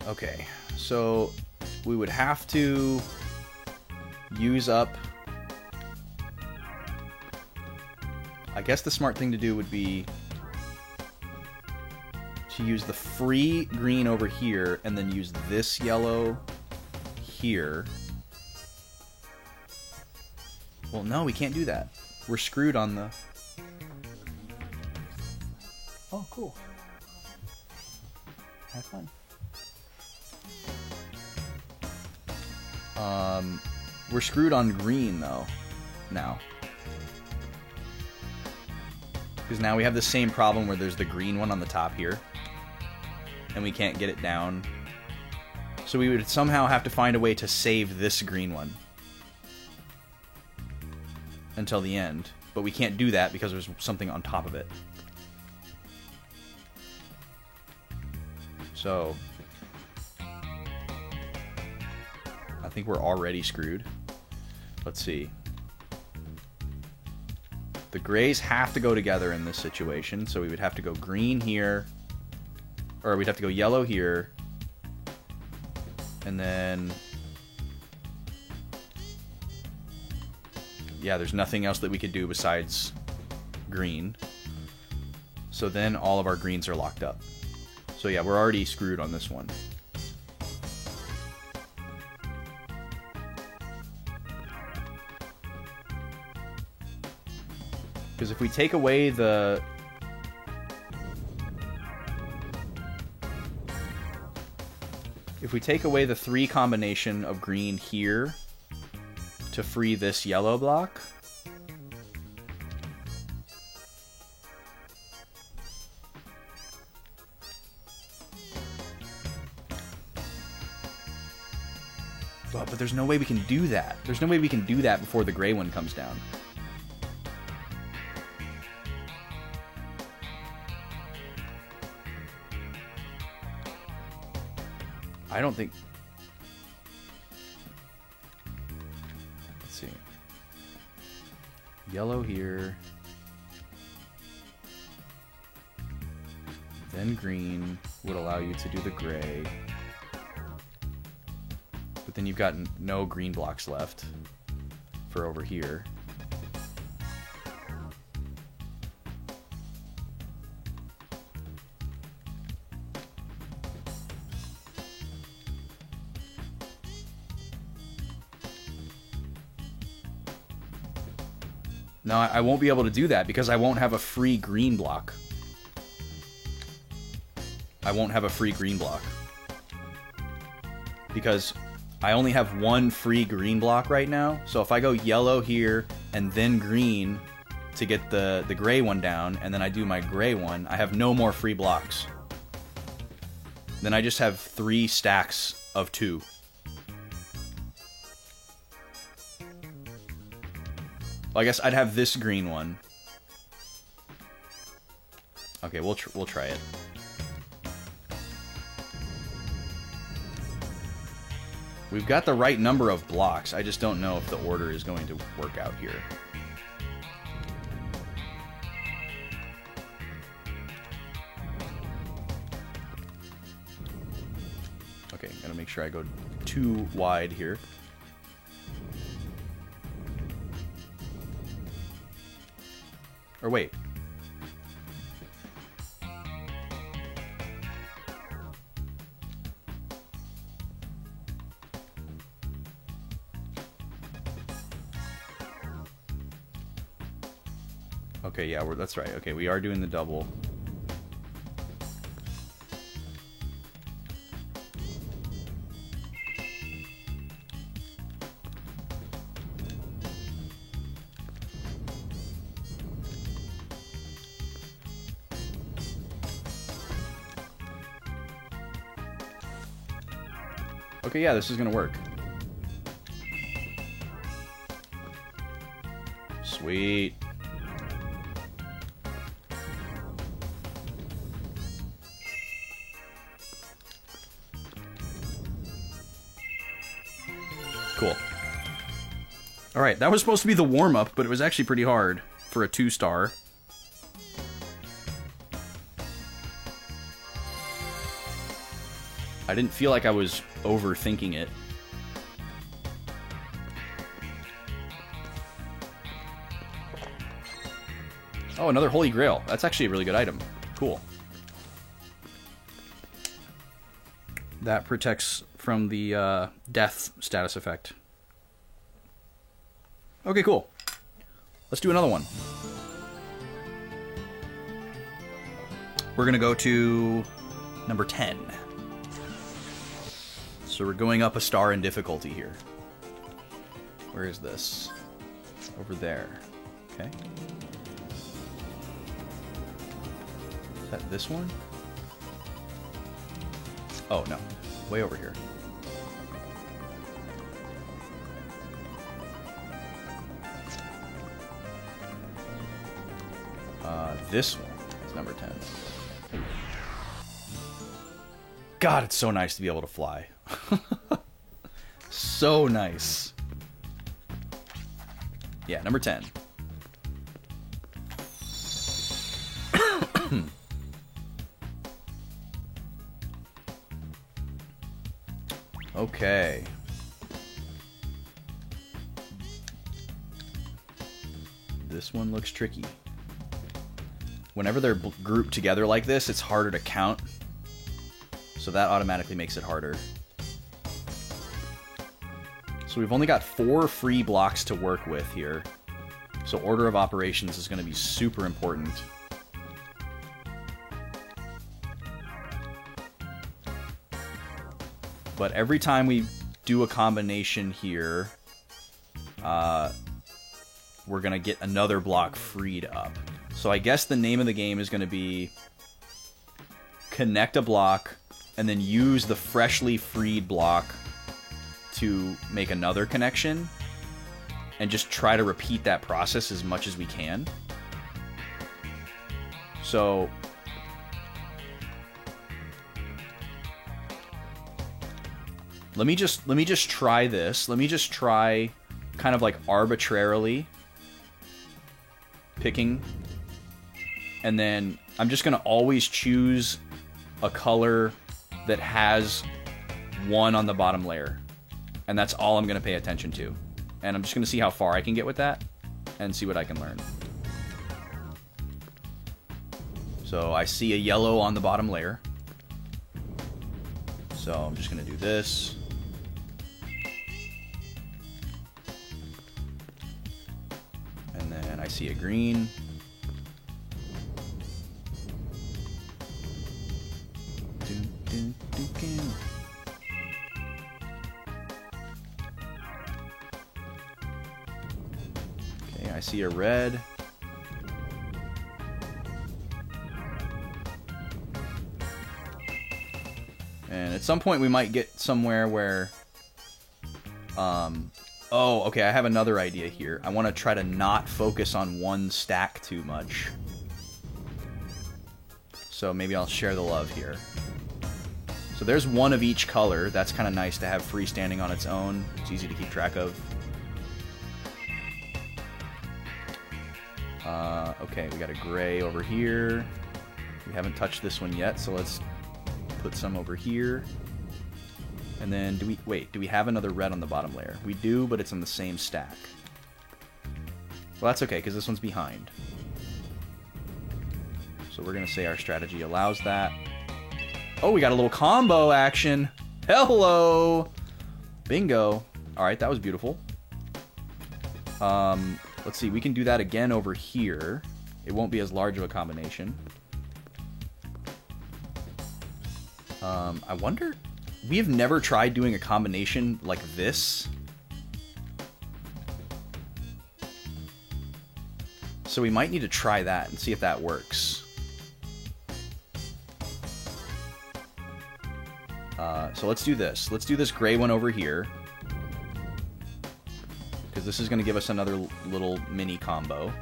Okay, so we would have to use up... I guess the smart thing to do would be to use the free green over here and then use this yellow here. Well, no, we can't do that. We're screwed on the... Oh, cool. Have fun. We're screwed on green, though, now. Because now we have the same problem where there's the green one on the top here. And we can't get it down. So we would somehow have to find a way to save this green one. Until the end. But we can't do that because there's something on top of it. So... I think we're already screwed. Let's see. The grays have to go together in this situation, so we would have to go green here. Or we'd have to go yellow here. And then... yeah, there's nothing else that we could do besides green. So then all of our greens are locked up. So yeah, we're already screwed on this one. Because if we take away the... if we take away the 3 combination of green here to free this yellow block... but there's no way we can do that. There's no way we can do that before the gray one comes down. I don't think... let's see. Yellow here. Then green would allow you to do the gray. But then you've got no green blocks left for over here. No, I won't be able to do that because I won't have a free green block. I won't have a free green block. Because I only have one free green block right now. So if I go yellow here and then green to get the gray one down, and then I do my gray one, I have no more free blocks. Then I just have 3 stacks of 2. Well, I guess I'd have this green one. Okay, we'll try it. We've got the right number of blocks. I just don't know if the order is going to work out here. Okay, gotta make sure I go too wide here. Or wait. Okay, yeah, that's right. Okay, we are doing the double. Okay, yeah, this is gonna work. Sweet. Cool. Alright, that was supposed to be the warm-up, but it was actually pretty hard for a 2-star. I didn't feel like I was overthinking it. Oh, another Holy Grail. That's actually a really good item. Cool. That protects from the death status effect. Okay, cool. Let's do another one. We're going to go to number 10. So we're going up a star in difficulty here. Where is this? Over there. Okay. Is that this one? Oh, no. Way over here. This one is number 10. God, it's so nice to be able to fly. So nice. Yeah, number 10. Okay. This one looks tricky. Whenever they're grouped together like this, it's harder to count. So that automatically makes it harder. So we've only got 4 free blocks to work with here. So order of operations is going to be super important. But every time we do a combination here, we're going to get another block freed up. So I guess the name of the game is going to be connect a block and then use the freshly freed block to make another connection and just try to repeat that process as much as we can. So let me just try this. Let me just try kind of like arbitrarily picking, and then I'm just going to always choose a color that has 1 on the bottom layer. And that's all I'm going to pay attention to. And I'm just going to see how far I can get with that and see what I can learn. So I see a yellow on the bottom layer. So I'm just going to do this. And then I see a green. Okay, I see a red. And at some point we might get somewhere where... Oh, okay, I have another idea here. I want to try to not focus on one stack too much. So maybe I'll share the love here. So there's 1 of each color. That's kind of nice to have freestanding on its own. It's easy to keep track of. Okay, we got a gray over here. We haven't touched this one yet, so let's put some over here. And then, do we have another red on the bottom layer? We do, but it's on the same stack. Well, that's okay, because this one's behind. So we're going to say our strategy allows that. Oh, we got a little combo action. Hello! Bingo. Alright, that was beautiful. Let's see, we can do that again over here. It won't be as large of a combination. I wonder... We have never tried doing a combination like this. So we might need to try that and see if that works. So let's do this. Let's do this gray one over here. Because this is going to give us another little mini combo.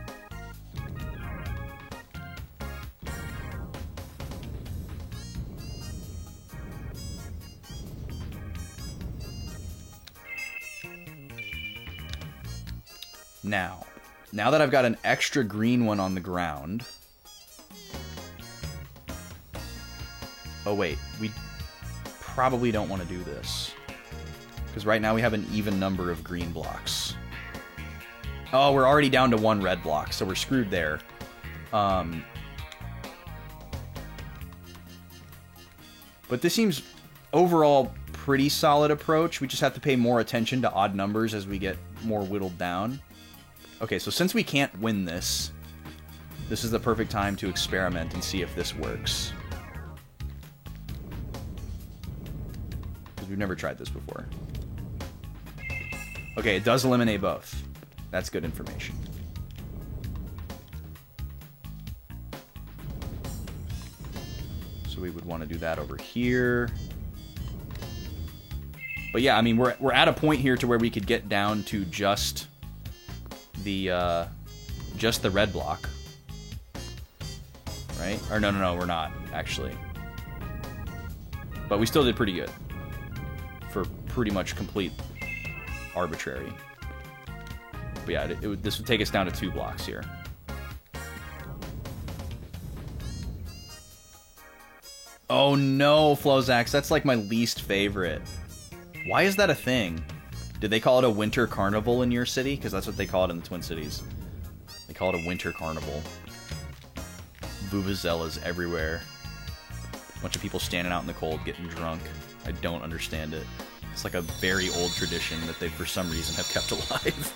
Now that I've got an extra green one on the ground... Oh wait, we probably don't want to do this. Because right now we have an even number of green blocks. Oh, we're already down to 1 red block, so we're screwed there. But this seems overall pretty solid approach. We just have to pay more attention to odd numbers as we get more whittled down. Okay, so since we can't win this, this is the perfect time to experiment and see if this works. Because we've never tried this before. Okay, it does eliminate both. That's good information. So we would want to do that over here. But yeah, I mean, we're at a point here to where we could get down to just the red block, right? Or no, we're not actually. But we still did pretty good for pretty much complete arbitrary. But yeah, this would take us down to 2 blocks here. Oh no, Flozax, that's like my least favorite. Why is that a thing? Did they call it a winter carnival in your city? Because that's what they call it in the Twin Cities. They call it a winter carnival. Vuvuzelas everywhere. A bunch of people standing out in the cold getting drunk. I don't understand it. It's like a very old tradition that they, for some reason, have kept alive.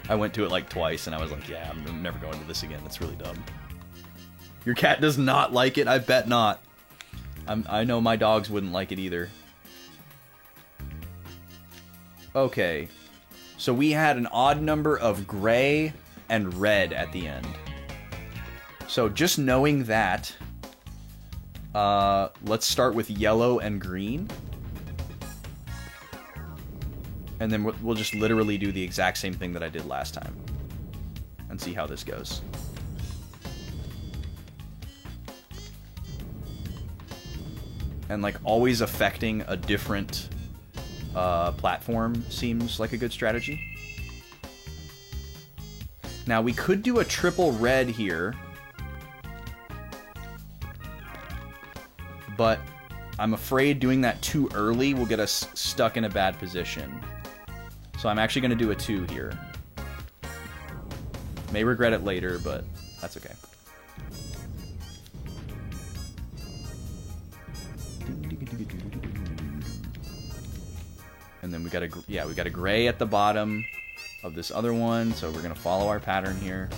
I went to it like twice, and I was like, yeah, I'm never going to this again. It's really dumb. Your cat does not like it? I bet not. I know my dogs wouldn't like it either. Okay. So we had an odd number of gray and red at the end. So just knowing that, let's start with yellow and green. And then we'll just literally do the exact same thing that I did last time. And see how this goes. And like always affecting a different platform seems like a good strategy. Now we could do a triple red here. But I'm afraid doing that too early will get us stuck in a bad position. So I'm actually going to do a 2 here. May regret it later, but that's okay. And then we got a gray at the bottom of this other one, so we're going to follow our pattern here.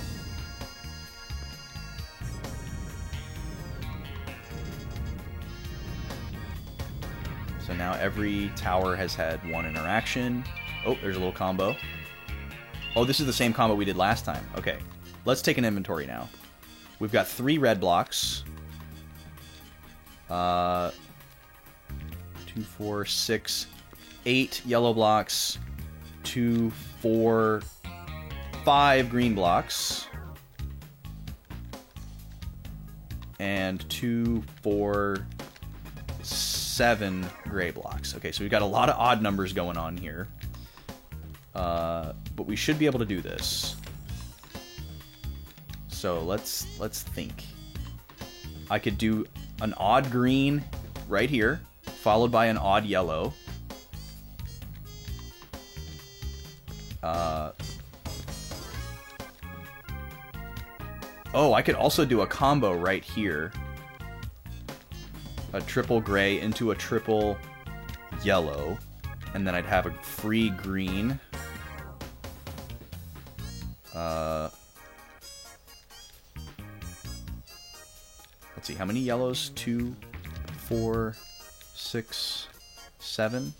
So now every tower has had 1 interaction. Oh, there's a little combo. Oh, this is the same combo we did last time. Okay, let's take an inventory now. We've got 3 red blocks. 2, 4, 6, 8 yellow blocks. 2, 4, 5 green blocks. And 2, 4, 7 gray blocks. Okay, so we've got a lot of odd numbers going on here. But we should be able to do this. So let's think. I could do an odd green right here, followed by an odd yellow. Oh, I could also do a combo right here. A triple gray into a triple yellow. And then I'd have a free green. Let's see, how many yellows? 2, 4, 6, 7.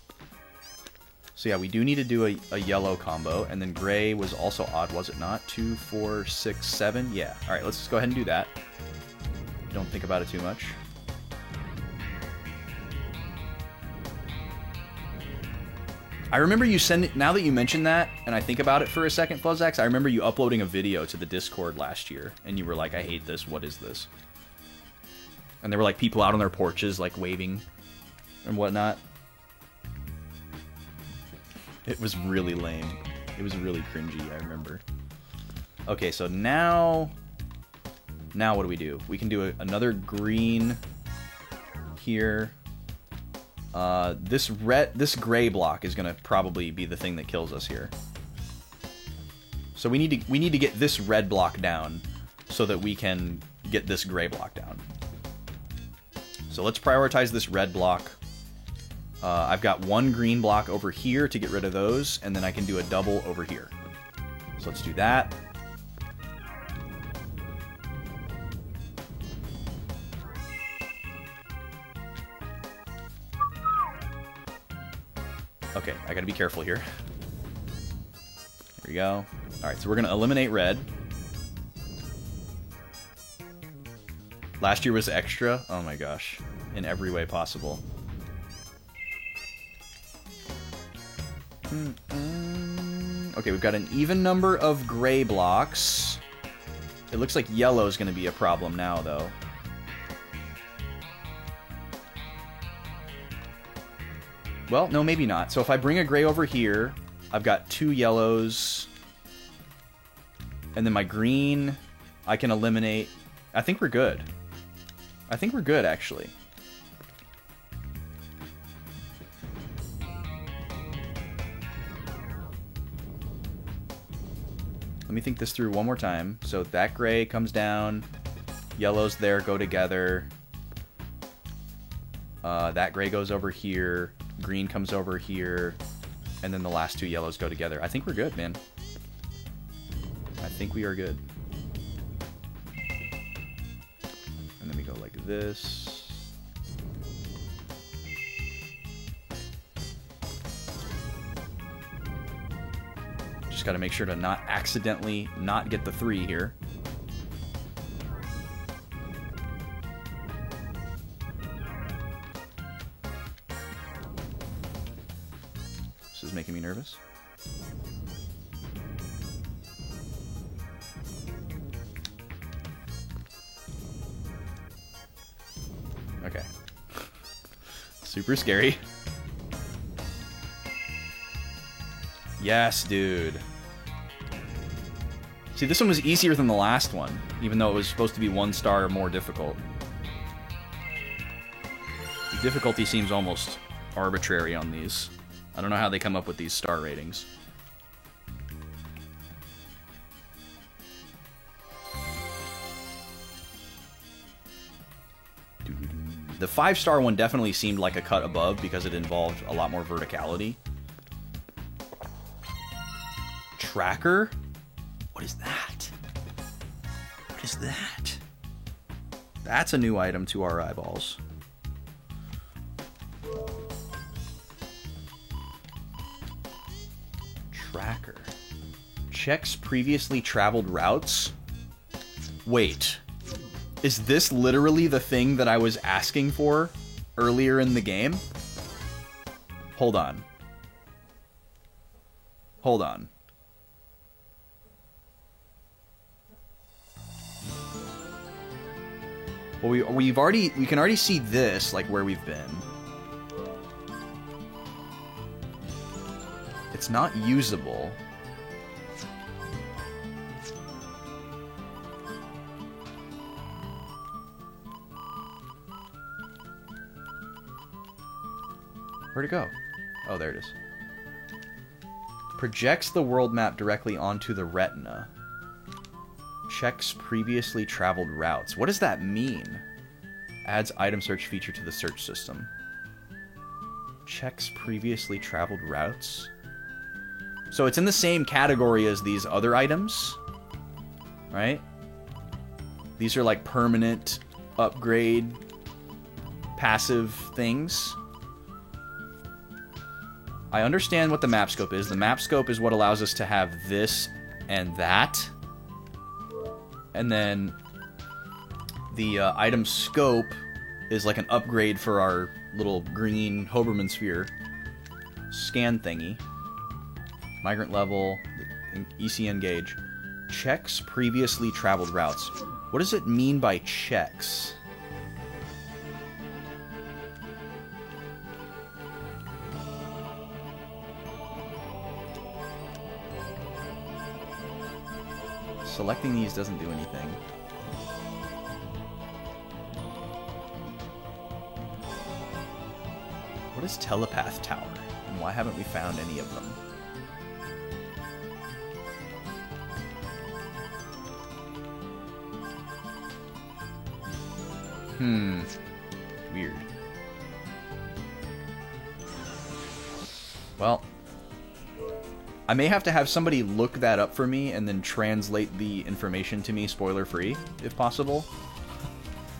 So yeah, we do need to do a yellow combo. And then gray was also odd, was it not? 2, 4, 6, 7. Yeah. Alright, let's just go ahead and do that. Don't think about it too much. I remember you sending, now that you mention that, and I think about it for a second, Fuzzax, I remember you uploading a video to the Discord last year, and you were like, I hate this, what is this? And there were like people out on their porches, like waving and whatnot. It was really lame. It was really cringy, I remember. Okay, so now what do we do? We can do another green here. This gray block is gonna probably be the thing that kills us here. So we need to get this red block down so that we can get this gray block down. So let's prioritize this red block. I've got one green block over here to get rid of those, and then I can do a double over here. So let's do that. Okay, I gotta be careful here. There we go. Alright, so we're gonna eliminate red. Last year was extra. Oh my gosh. In every way possible. Okay, we've got an even number of gray blocks. It looks like yellow is gonna be a problem now, though. Well, no, maybe not. So if I bring a gray over here, I've got 2 yellows. And then my green, I can eliminate. I think we're good. I think we're good, actually. Let me think this through one more time. So that gray comes down. Yellows there go together. That gray goes over here. Green comes over here, and then the last 2 yellows go together. I think we're good, man. I think we are good. And then we go like this. Just got to make sure to not accidentally not get the 3 here. Making me nervous. Okay. Super scary. Yes, dude. See, this one was easier than the last one, even though it was supposed to be 1 star or more difficult. The difficulty seems almost arbitrary on these. I don't know how they come up with these star ratings. The 5-star one definitely seemed like a cut above because it involved a lot more verticality. Tracker? What is that? What is that? That's a new item to our eyeballs. Tracker. Checks previously traveled routes? Wait. Is this literally the thing that I was asking for earlier in the game? Hold on. Hold on. Well, we can already see this, like where we've been. It's not usable. Where'd it go? Oh, there it is. Projects the world map directly onto the retina. Checks previously traveled routes. What does that mean? Adds item search feature to the search system. Checks previously traveled routes? So it's in the same category as these other items, right? These are like permanent upgrade passive things. I understand what the map scope is. The map scope is what allows us to have this and that. And then the item scope is like an upgrade for our little green Hoberman sphere. scan thingy. Migrant level, ECN gauge. Checks previously traveled routes. What does it mean by checks? Selecting these doesn't do anything. What is Telepath Tower? And why haven't we found any of them? Weird. Well, I may have to have somebody look that up for me and then translate the information to me spoiler-free, if possible.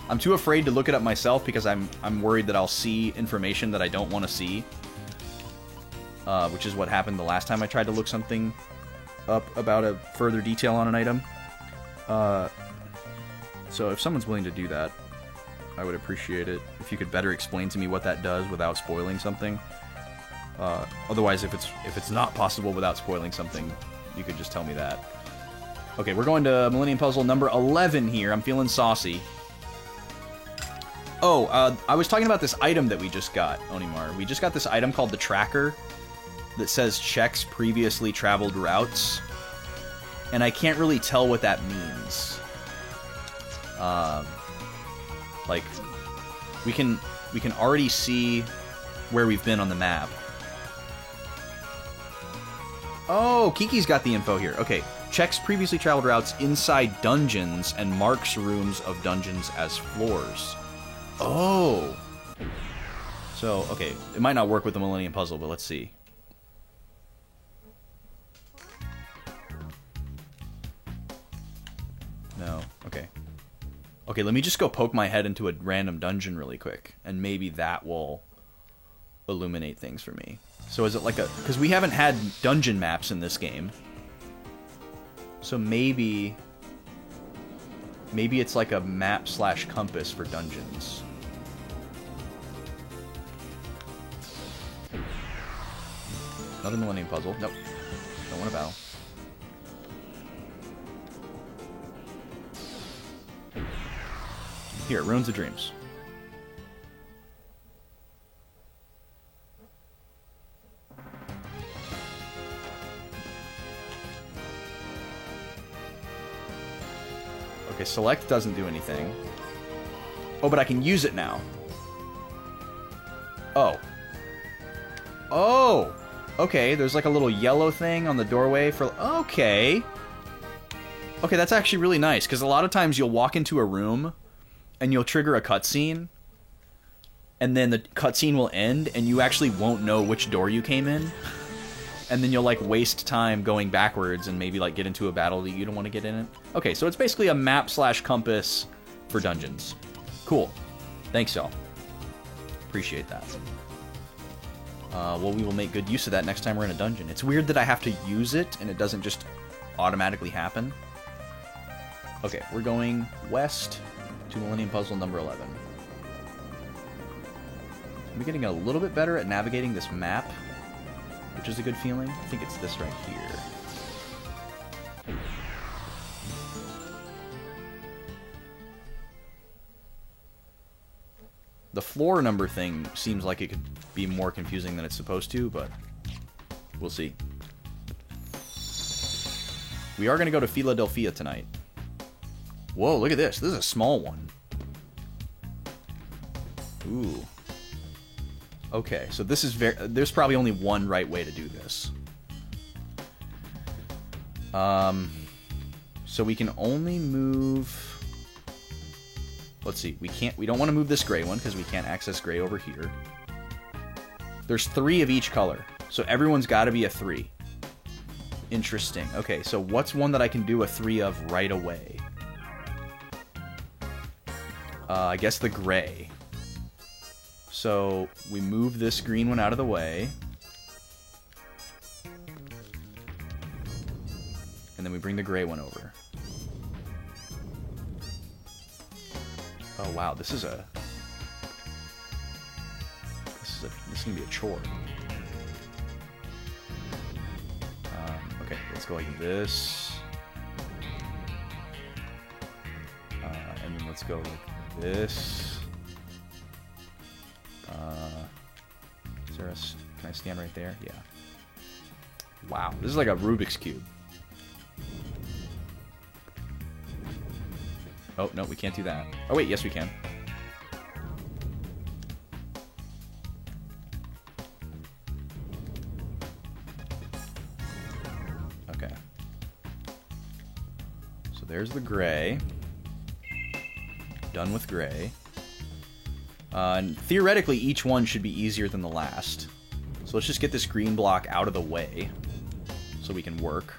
I'm too afraid to look it up myself because I'm worried that I'll see information that I don't want to see. Which is what happened the last time I tried to look something up about a further detail on an item. So if someone's willing to do that, I would appreciate it. If you could better explain to me what that does without spoiling something. Otherwise, if it's not possible without spoiling something, you could just tell me that. Okay, we're going to Millennium Puzzle number 11 here. I'm feeling saucy. Oh, I was talking about this item that we just got, Onimar. We just got this item called the Tracker that says checks previously traveled routes. And I can't really tell what that means. Like, we can already see where we've been on the map. Oh, Kiki's got the info here. Okay, checks previously traveled routes inside dungeons and marks rooms of dungeons as floors. Oh. So, okay, it might not work with the Millennium Puzzle, but let's see. No, okay. Okay, let me just go poke my head into a random dungeon really quick, and maybe that will illuminate things for me. So is it like a... Because we haven't had dungeon maps in this game. So maybe... Maybe it's like a map/compass for dungeons. Another Millennium Puzzle. Nope. Don't want to battle. Here, Ruins of Dreams. Okay, select doesn't do anything. Oh, but I can use it now. Oh. Oh! Okay, there's like a little yellow thing on the doorway for... Okay. Okay, that's actually really nice, because a lot of times you'll walk into a room and you'll trigger a cutscene, and then the cutscene will end, and you actually won't know which door you came in. And then you'll, like, waste time going backwards and maybe, like, get into a battle that you don't want to get in it. Okay, so it's basically a map/compass for dungeons. Cool. Thanks, y'all. Appreciate that. Well, we will make good use of that next time we're in a dungeon. It's weird that I have to use it, and it doesn't just automatically happen. Okay, we're going west to Millennium Puzzle number 11. I'm getting a little bit better at navigating this map, which is a good feeling. I think it's this right here. The floor number thing seems like it could be more confusing than it's supposed to, but we'll see. We are going to go to Philadelphia tonight. Whoa, look at this. This is a small one. Ooh. Okay, so this is there's probably only one right way to do this. So we can only move... Let's see, we don't want to move this gray one because we can't access gray over here. There's 3 of each color, so everyone's got to be a 3. Interesting. Okay, so what's one that I can do a 3 of right away? I guess the gray. So we move this green one out of the way. And then we bring the gray one over. Oh wow, this is gonna be a chore. Okay, let's go like this. And then let's go like this. Is there can I stand right there? Yeah. Wow, this is like a Rubik's Cube. Oh, no, we can't do that. Oh, wait, yes, we can. Okay. So there's the gray. Done with gray. And theoretically, each one should be easier than the last. So let's just get this green block out of the way so we can work.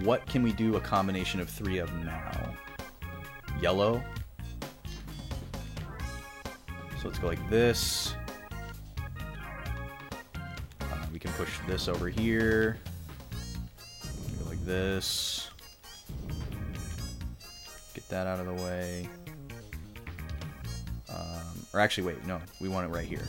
What can we do a combination of 3 of now? Yellow. So let's go like this. We can push this over here. Go like this. Get that out of the way. Or actually, wait, no. We want it right here.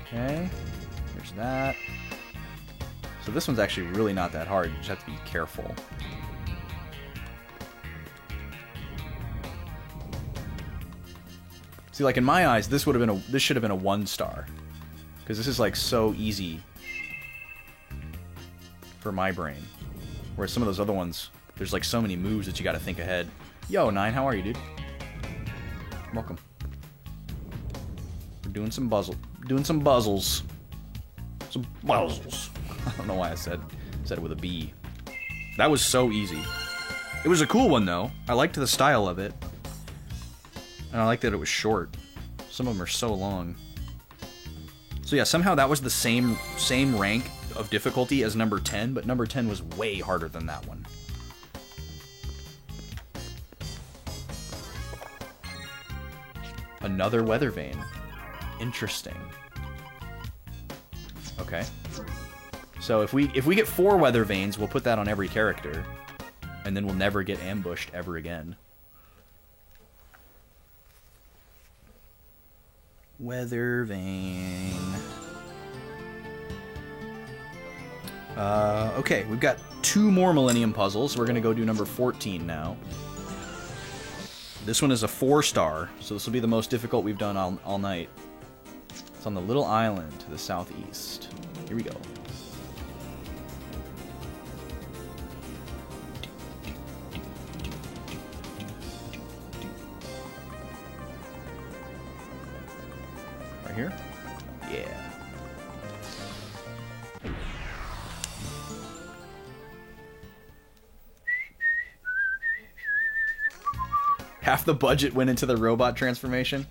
Okay, there's that. So this one's actually really not that hard. You just have to be careful. See, like in my eyes, this would have been this should have been a 1-star, because this is like so easy for my brain. Whereas some of those other ones, there's like so many moves that you got to think ahead. Yo, Nine, how are you, dude? Welcome. We're doing some buzzles. Some buzzles. I don't know why I said it with a B. That was so easy. It was a cool one though. I liked the style of it. And I liked that it was short. Some of them are so long. So yeah, somehow that was the same rank of difficulty as number 10, but number 10 was way harder than that one. Another weather vane. Interesting. Okay. So if we get 4 weather vanes, we'll put that on every character, and then we'll never get ambushed ever again. Weather vane. Okay, we've got 2 more Millennium Puzzles. We're gonna go do number 14 now. This one is a 4-star, so this will be the most difficult we've done all night. It's on the little island to the southeast. Here we go. Right here? Yeah. Half the budget went into the robot transformation?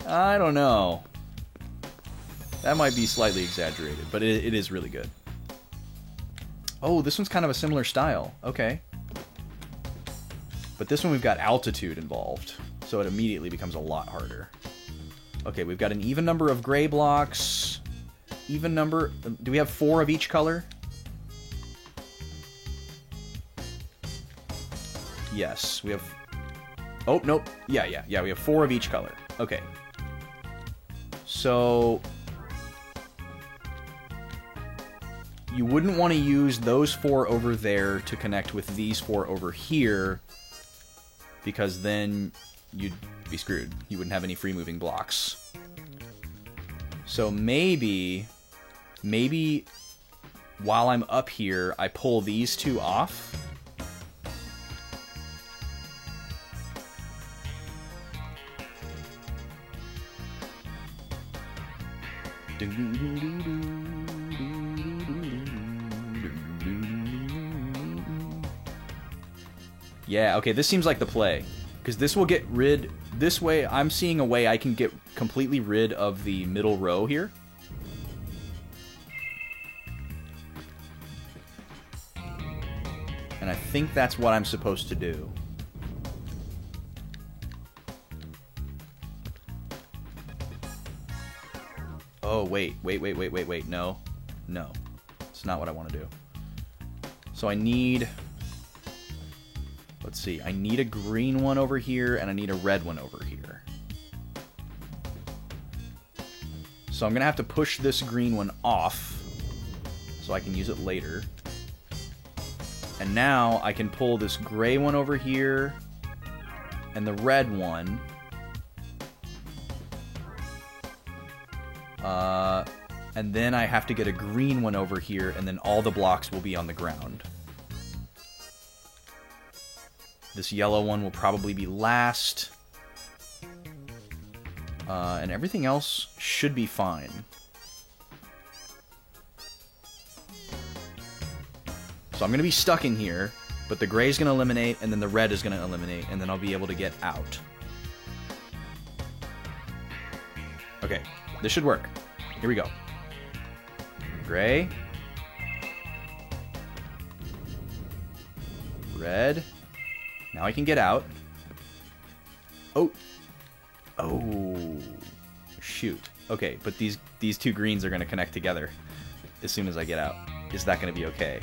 I don't know. That might be slightly exaggerated, but it is really good. Oh, this one's kind of a similar style. Okay. But this one we've got altitude involved, so it immediately becomes a lot harder. Okay, we've got an even number of gray blocks. Even number... Do we have 4 of each color? Yes, we have... Oh, nope. Yeah, we have 4 of each color. Okay. So... You wouldn't want to use those 4 over there to connect with these 4 over here, because then you'd be screwed. You wouldn't have any free-moving blocks. So maybe while I'm up here, I pull these 2 off. Yeah, okay, this seems like the play. Because this will get rid... This way, I'm seeing a way I can get completely rid of the middle row here. And I think that's what I'm supposed to do. Oh, wait. No. No. It's not what I want to do. So I need... Let's see. I need a green one over here, and I need a red one over here. So I'm going to have to push this green one off so I can use it later. And now I can pull this gray one over here and the red one. And then I have to get a green one over here, and then all the blocks will be on the ground. This yellow one will probably be last. And everything else should be fine. So I'm going to be stuck in here, but the gray is going to eliminate, and then the red is going to eliminate, and then I'll be able to get out. Okay, this should work. Here we go. Gray. Red. Now I can get out. Oh. Oh. Shoot. Okay, but these two greens are going to connect together as soon as I get out. Is that going to be okay?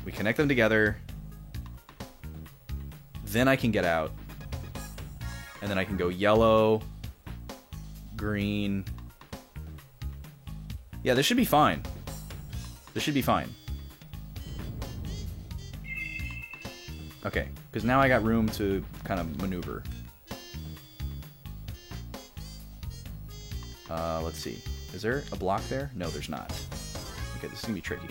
We connect them together. Then I can get out. And then I can go yellow, green. Yeah, this should be fine. This should be fine. Okay, because now I got room to kind of maneuver. Let's see. Is there a block there? No, there's not. Okay, this is going to be tricky.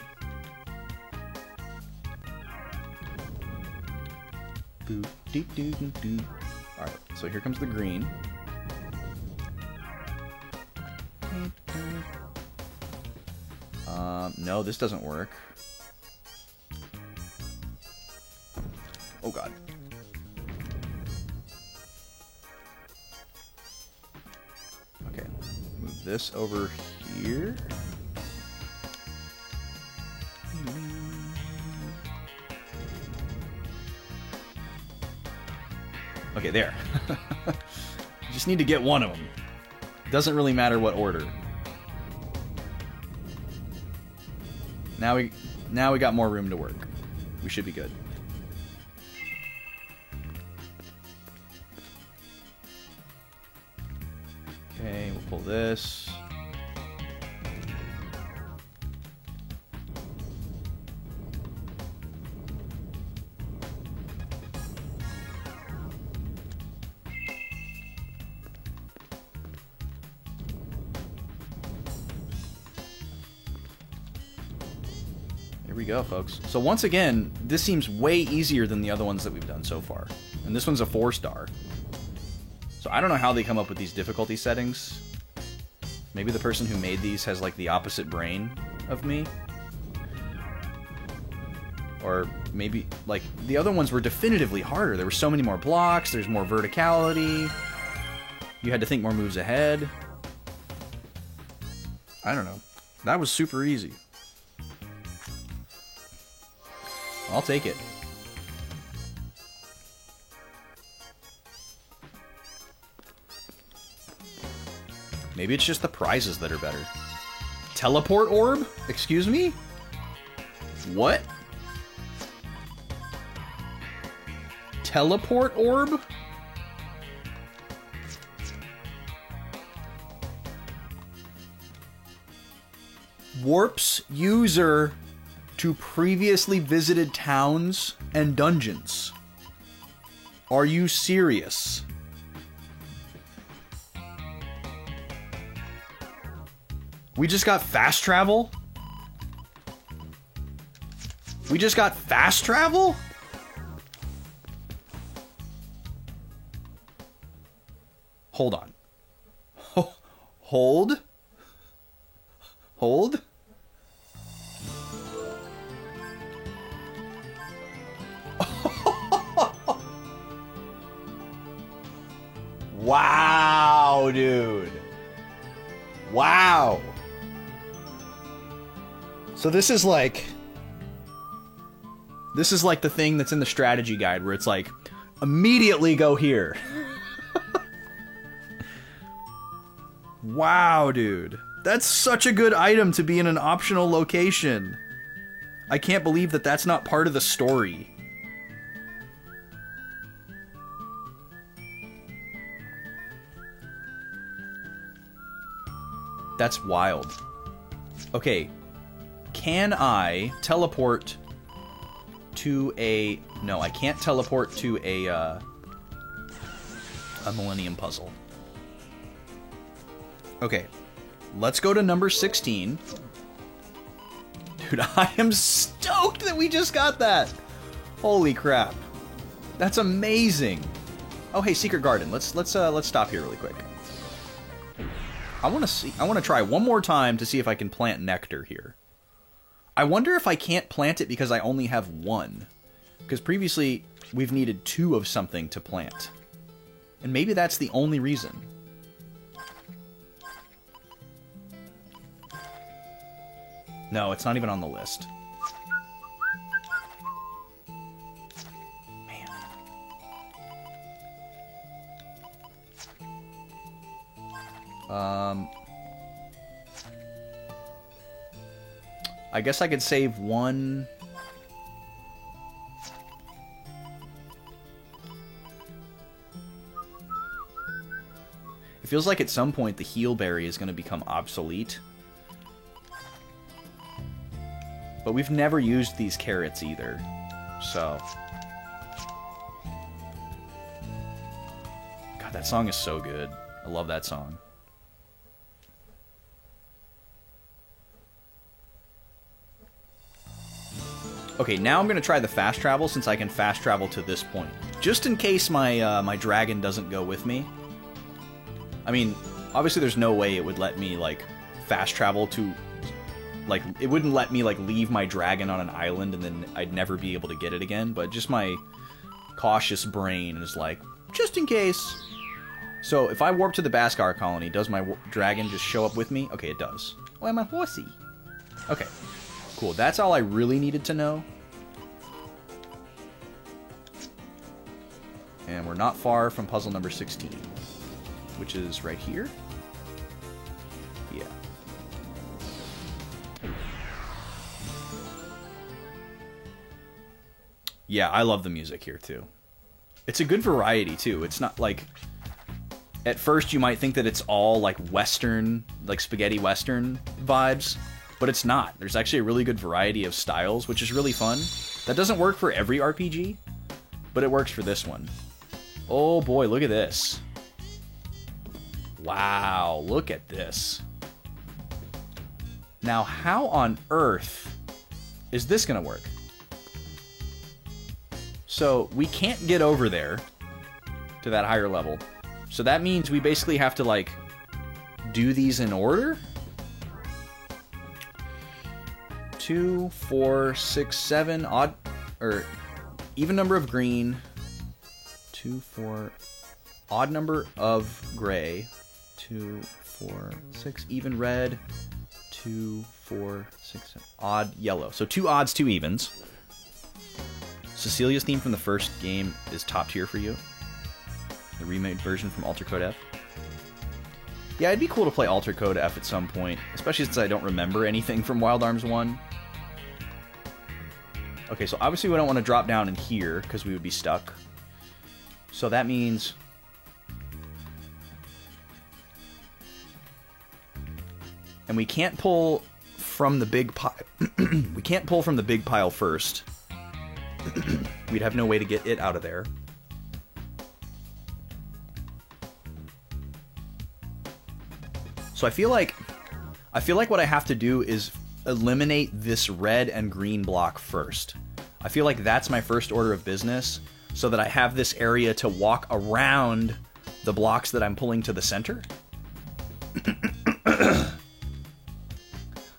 Alright, so here comes the green. No, this doesn't work. Oh god. Okay, move this over here. Okay, there. Just need to get one of them. Doesn't really matter what order. Now we got more room to work. We should be good. Okay, we'll pull this. Here we go, folks. So once again, this seems way easier than the other ones that we've done so far. And this one's a 4-star. So I don't know how they come up with these difficulty settings. Maybe the person who made these has like the opposite brain of me. Or maybe, like, the other ones were definitively harder. There were so many more blocks, there's more verticality. You had to think more moves ahead. I don't know. That was super easy. I'll take it. Maybe it's just the prizes that are better. Teleport orb? Excuse me? What? Teleport orb? Warps user to previously visited towns and dungeons. Are you serious? We just got fast travel? We just got fast travel? Hold on. Hold? Hold? Wow, dude. Wow. So this is like the thing that's in the strategy guide where it's like, immediately go here. Wow, dude. That's such a good item to be in an optional location. I can't believe that that's not part of the story. That's wild. Okay. Can I teleport to a... No, I can't teleport to a Millennium Puzzle. Okay. Let's go to number 16. Dude, I am stoked that we just got that. Holy crap. That's amazing. Oh, hey, Secret Garden. Let's stop here really quick. I want to try one more time to see if I can plant nectar here. I wonder if I can't plant it because I only have one. Because previously we've needed 2 of something to plant. And maybe that's the only reason. No, it's not even on the list. Man. I guess I could save one. It feels like at some point the heal berry is going to become obsolete. But we've never used these carrots either, so... God, that song is so good. I love that song. Okay, now I'm going to try the fast travel since I can fast travel to this point. Just in case my my dragon doesn't go with me. I mean, obviously there's no way it would let me, like, fast travel to... Like, it wouldn't let me, like, leave my dragon on an island and then I'd never be able to get it again. But just my cautious brain is like, just in case. So, if I warp to the Bhaskar colony, does my dragon just show up with me? Okay, it does. Oh, I'm a horsey. Okay, cool. That's all I really needed to know. And we're not far from puzzle number 16, which is right here. Yeah. Yeah, I love the music here, too. It's a good variety, too. It's not, like... At first, you might think that it's all, like, Western, like, spaghetti Western vibes. But it's not. There's actually a really good variety of styles, which is really fun. That doesn't work for every RPG, but it works for this one. Oh, boy, look at this. Wow, look at this. Now, how on earth is this going to work? So, we can't get over there to that higher level. So that means we basically have to, like, do these in order? 2, 4, 6, 7, odd, or even number of green. 2, 4, odd number of gray. 2, 4, 6, even red. 2, 4, 6, 7, odd yellow. So 2 odds, 2 evens. Cecilia's theme from the first game is top tier for you. The remade version from Alter Code F. Yeah, it'd be cool to play Alter Code F at some point, especially since I don't remember anything from Wild Arms 1. Okay, so obviously we don't want to drop down in here, because we would be stuck. So that means... And we can't pull from the big pile. We can't pull from the big pile first. We'd have no way to get it out of there. So I feel like what I have to do is eliminate this red and green block first. I feel like that's my first order of business, so that I have this area to walk around the blocks that I'm pulling to the center.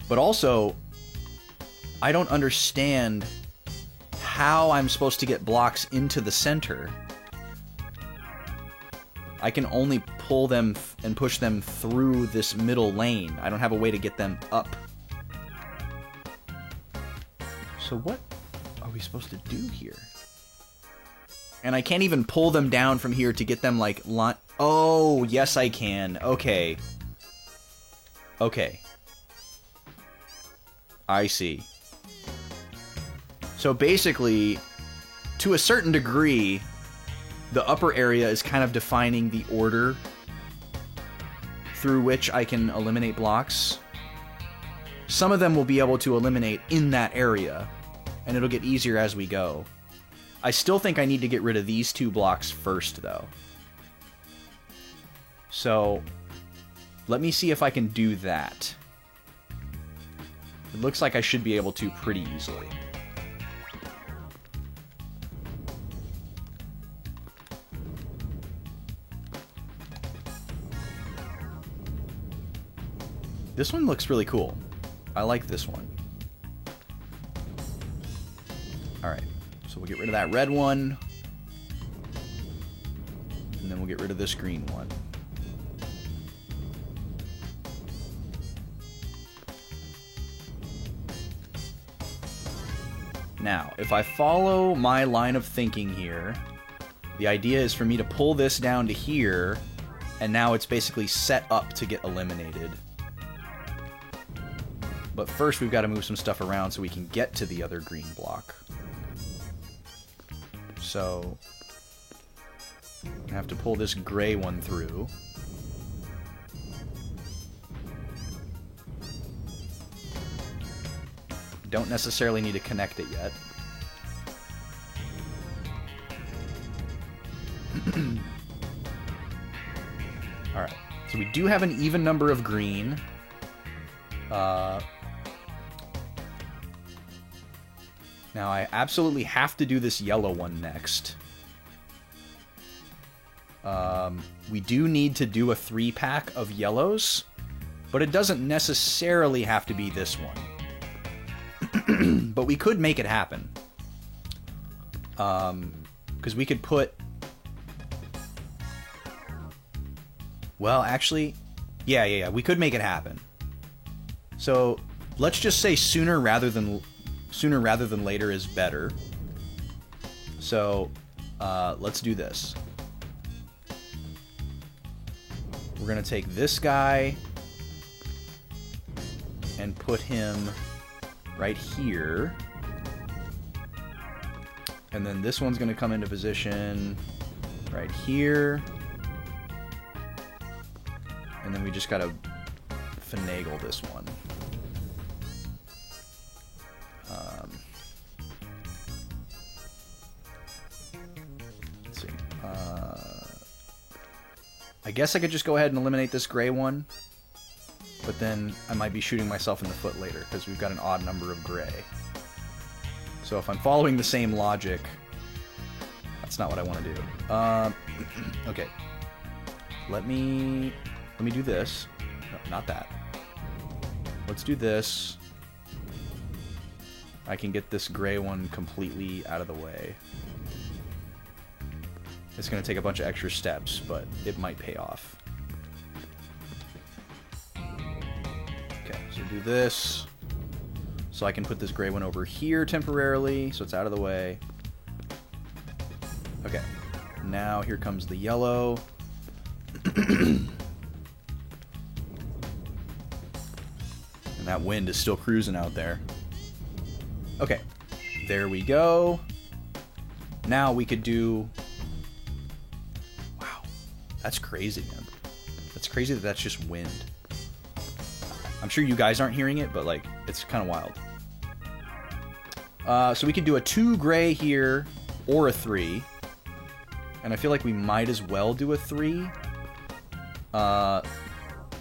But also, I don't understand how I'm supposed to get blocks into the center. I can only pull them and push them through this middle lane. I don't have a way to get them up. So what are we supposed to do here? And I can't even pull them down from here to get them, like, oh, yes I can. Okay. Okay. I see. So basically, to a certain degree, the upper area is kind of defining the order through which I can eliminate blocks. Some of them will be able to eliminate in that area, and it'll get easier as we go. I still think I need to get rid of these 2 blocks first, though. So, let me see if I can do that. It looks like I should be able to pretty easily. This one looks really cool. I like this one. Alright, so we'll get rid of that red one. And then we'll get rid of this green one. Now, if I follow my line of thinking here, the idea is for me to pull this down to here, and now it's basically set up to get eliminated. But first we've got to move some stuff around so we can get to the other green block. So, I have to pull this gray one through. Don't necessarily need to connect it yet. Alright, so we do have an even number of green. Now I absolutely have to do this yellow one next. We do need to do a 3-pack of yellows, but it doesn't necessarily have to be this one. But we could make it happen. Because we could put... Well, actually... Yeah, we could make it happen. So, let's just say sooner rather than later is better. So, let's do this. We're going to take this guy and put him right here. And then this one's going to come into position right here. And then we just got to finagle this one. Let's see. I guess I could just go ahead and eliminate this gray one. But then I might be shooting myself in the foot later because we've got an odd number of gray. So if I'm following the same logic, that's not what I want to do. Okay. Let me do this. No, not that. Let's do this. I can get this gray one completely out of the way. It's going to take a bunch of extra steps, but it might pay off. Okay, so do this. So I can put this gray one over here temporarily, so it's out of the way. Okay, now here comes the yellow. And that wind is still cruising out there. Okay, there we go. Now we could do... Wow, that's crazy, man. That's crazy that that's just wind. I'm sure you guys aren't hearing it, but like, it's kind of wild. So we could do a 2 gray here, or a 3. And I feel like we might as well do a 3. But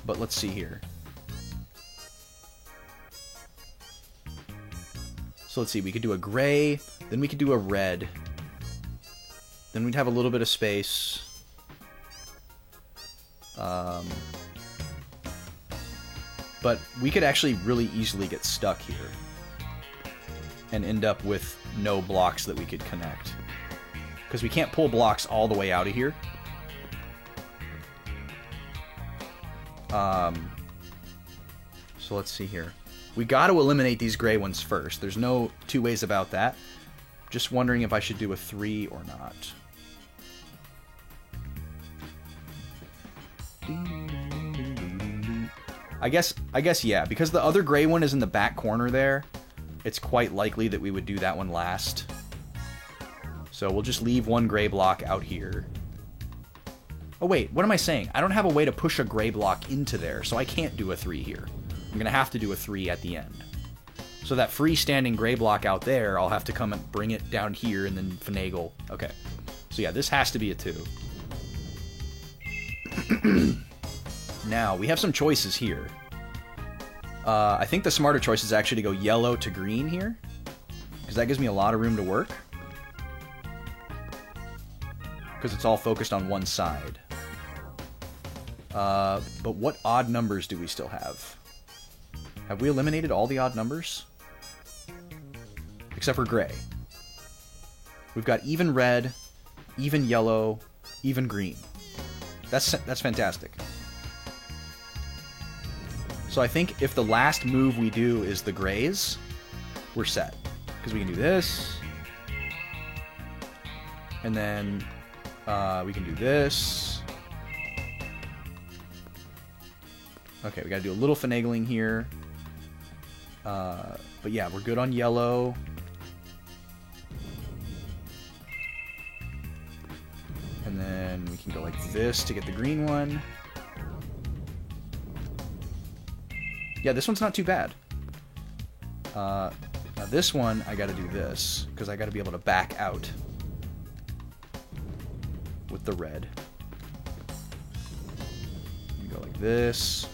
let's see here. So let's see, we could do a gray, then we could do a red. Then we'd have a little bit of space. But we could actually really easily get stuck here. And end up with no blocks that we could connect. Because we can't pull blocks all the way out of here. So let's see here. We got to eliminate these gray ones first. There's no two ways about that. Just wondering if I should do a 3 or not. I guess yeah, because the other gray one is in the back corner there. it's quite likely that we would do that one last. So we'll just leave one gray block out here. Oh wait, what am I saying? I don't have a way to push a gray block into there, so I can't do a 3 here. I'm going to have to do a 3 at the end. So that freestanding gray block out there, I'll have to come and bring it down here and then finagle. Okay. So yeah, this has to be a 2. Now, we have some choices here. I think the smarter choice is actually to go yellow to green here, because that gives me a lot of room to work. Because it's all focused on one side. But what odd numbers do we still have? Have we eliminated all the odd numbers? Except for gray. We've got even red, even yellow, even green. That's fantastic. So I think if the last move we do is the grays, we're set. Because we can do this. And then we can do this. Okay, we gotta do a little finagling here. But yeah, we're good on yellow. And then we can go like this to get the green one. Yeah, this one's not too bad. Now this one, I gotta do this, because I gotta be able to back out with the red. You go like this.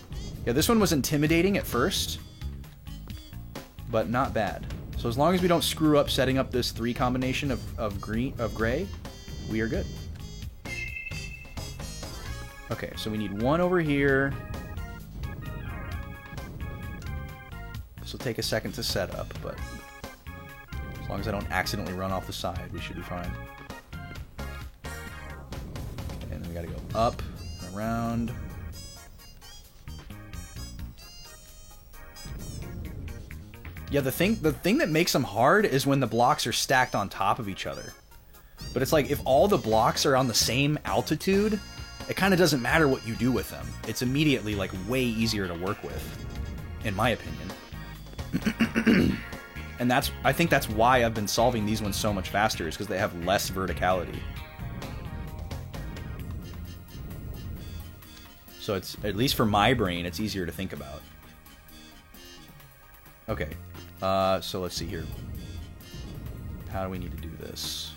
Yeah, this one was intimidating at first, but not bad. So as long as we don't screw up setting up this 3 combination of gray, we are good. Okay, so we need one over here. This will take a second to set up, but as long as I don't accidentally run off the side, we should be fine. Okay, and then we gotta go up and around. Yeah, the thing that makes them hard is when the blocks are stacked on top of each other. But it's like, if all the blocks are on the same altitude, it kind of doesn't matter what you do with them. It's immediately, like, way easier to work with, in my opinion. And I think that's why I've been solving these ones so much faster, is because they have less verticality. So it's, at least for my brain, it's easier to think about. Okay, so let's see here. How do we need to do this?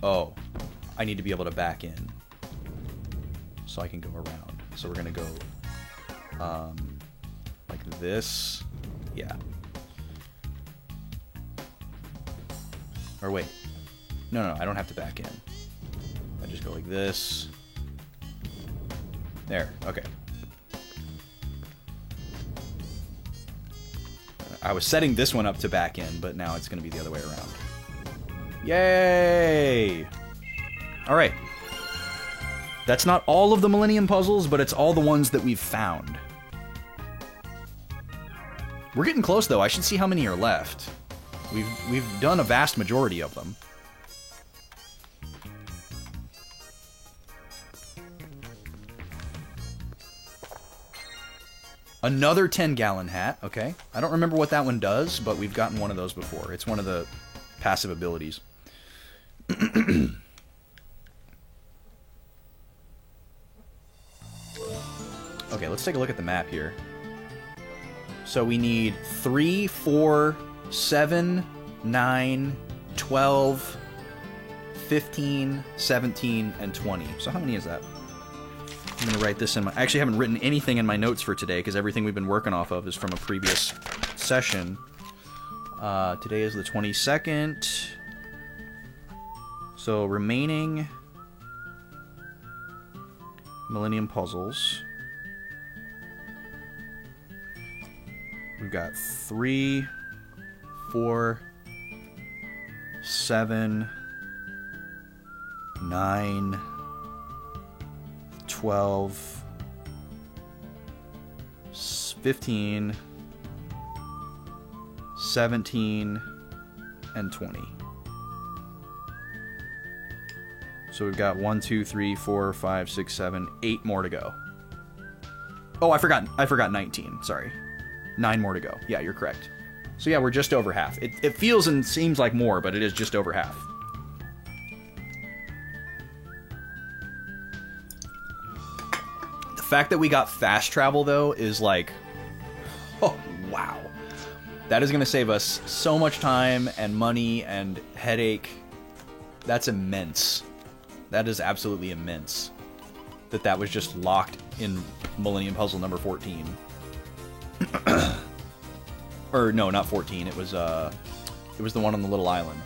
Oh, I need to be able to back in, so I can go around. So we're gonna go, like this. Yeah. Or wait. No, I don't have to back in. I just go like this. There, okay. I was setting this one up to back in, but now it's going to be the other way around. Yay! Alright. That's not all of the Millennium Puzzles, but it's all the ones that we've found. We're getting close, though. I should see how many are left. We've done a vast majority of them. Another 10-gallon hat, okay. I don't remember what that one does, but we've gotten one of those before. It's one of the passive abilities. Okay, let's take a look at the map here. So we need 3, 4, 7, 9, 12, 15, 17, and 20. So how many is that? I'm going to write this in my... I actually haven't written anything in my notes for today, because everything we've been working off of is from a previous session. Today is the 22nd. So, remaining Millennium Puzzles. We've got 3, 4, 7, 9... 12, 15, 17, and 20. So we've got 1, 2, 3, 4, 5, 6, 7, 8 more to go. Oh, I forgot 19. Sorry. 9 more to go. Yeah, you're correct. So yeah, we're just over half. It feels and seems like more, but it is just over half. The fact that we got fast travel, though, is like... Oh, wow. That is going to save us so much time and money and headache. That's immense. That is absolutely immense. That was just locked in Millennium Puzzle number 14. Or no, not 14. It was the one on the little island.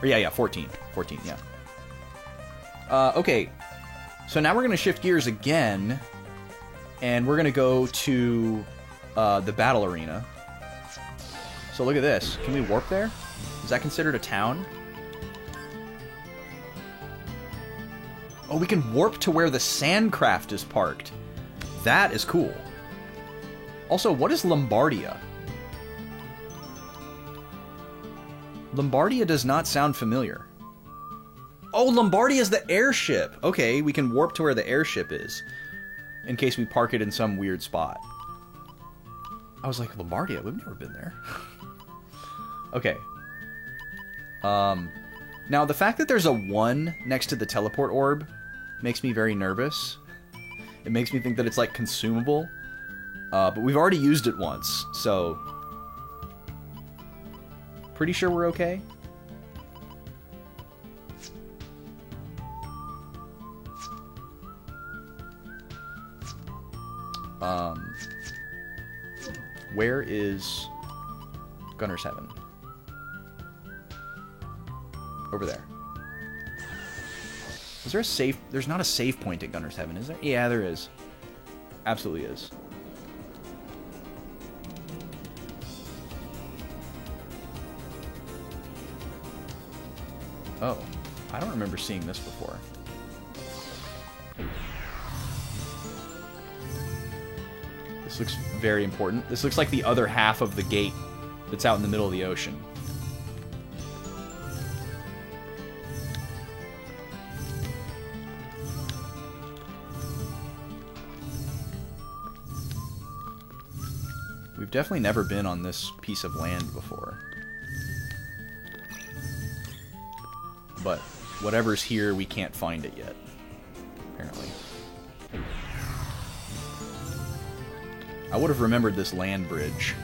Or yeah, 14. 14, yeah. Okay. So now we're going to shift gears again, and we're going to go to the battle arena. So look at this. Can we warp there? Is that considered a town? Oh, we can warp to where the Sandcraft is parked. That is cool. Also, what is Lombardia? Lombardia does not sound familiar. Oh, Lombardia is the airship. Okay, we can warp to where the airship is, in case we park it in some weird spot. I was like, Lombardia? We've never been there. Okay. Now, the fact that there's a 1 next to the teleport orb makes me very nervous. It makes me think that it's, like, consumable. But we've already used it once, so... Pretty sure we're okay. Where is Gunner's Heaven? Over there. Is there a save? There's not a save point at Gunner's Heaven, is there? Yeah, there is. Absolutely is. Oh, I don't remember seeing this before. This looks very important. This looks like the other half of the gate that's out in the middle of the ocean. We've definitely never been on this piece of land before. But whatever's here, we can't find it yet, apparently. I would have remembered this land bridge.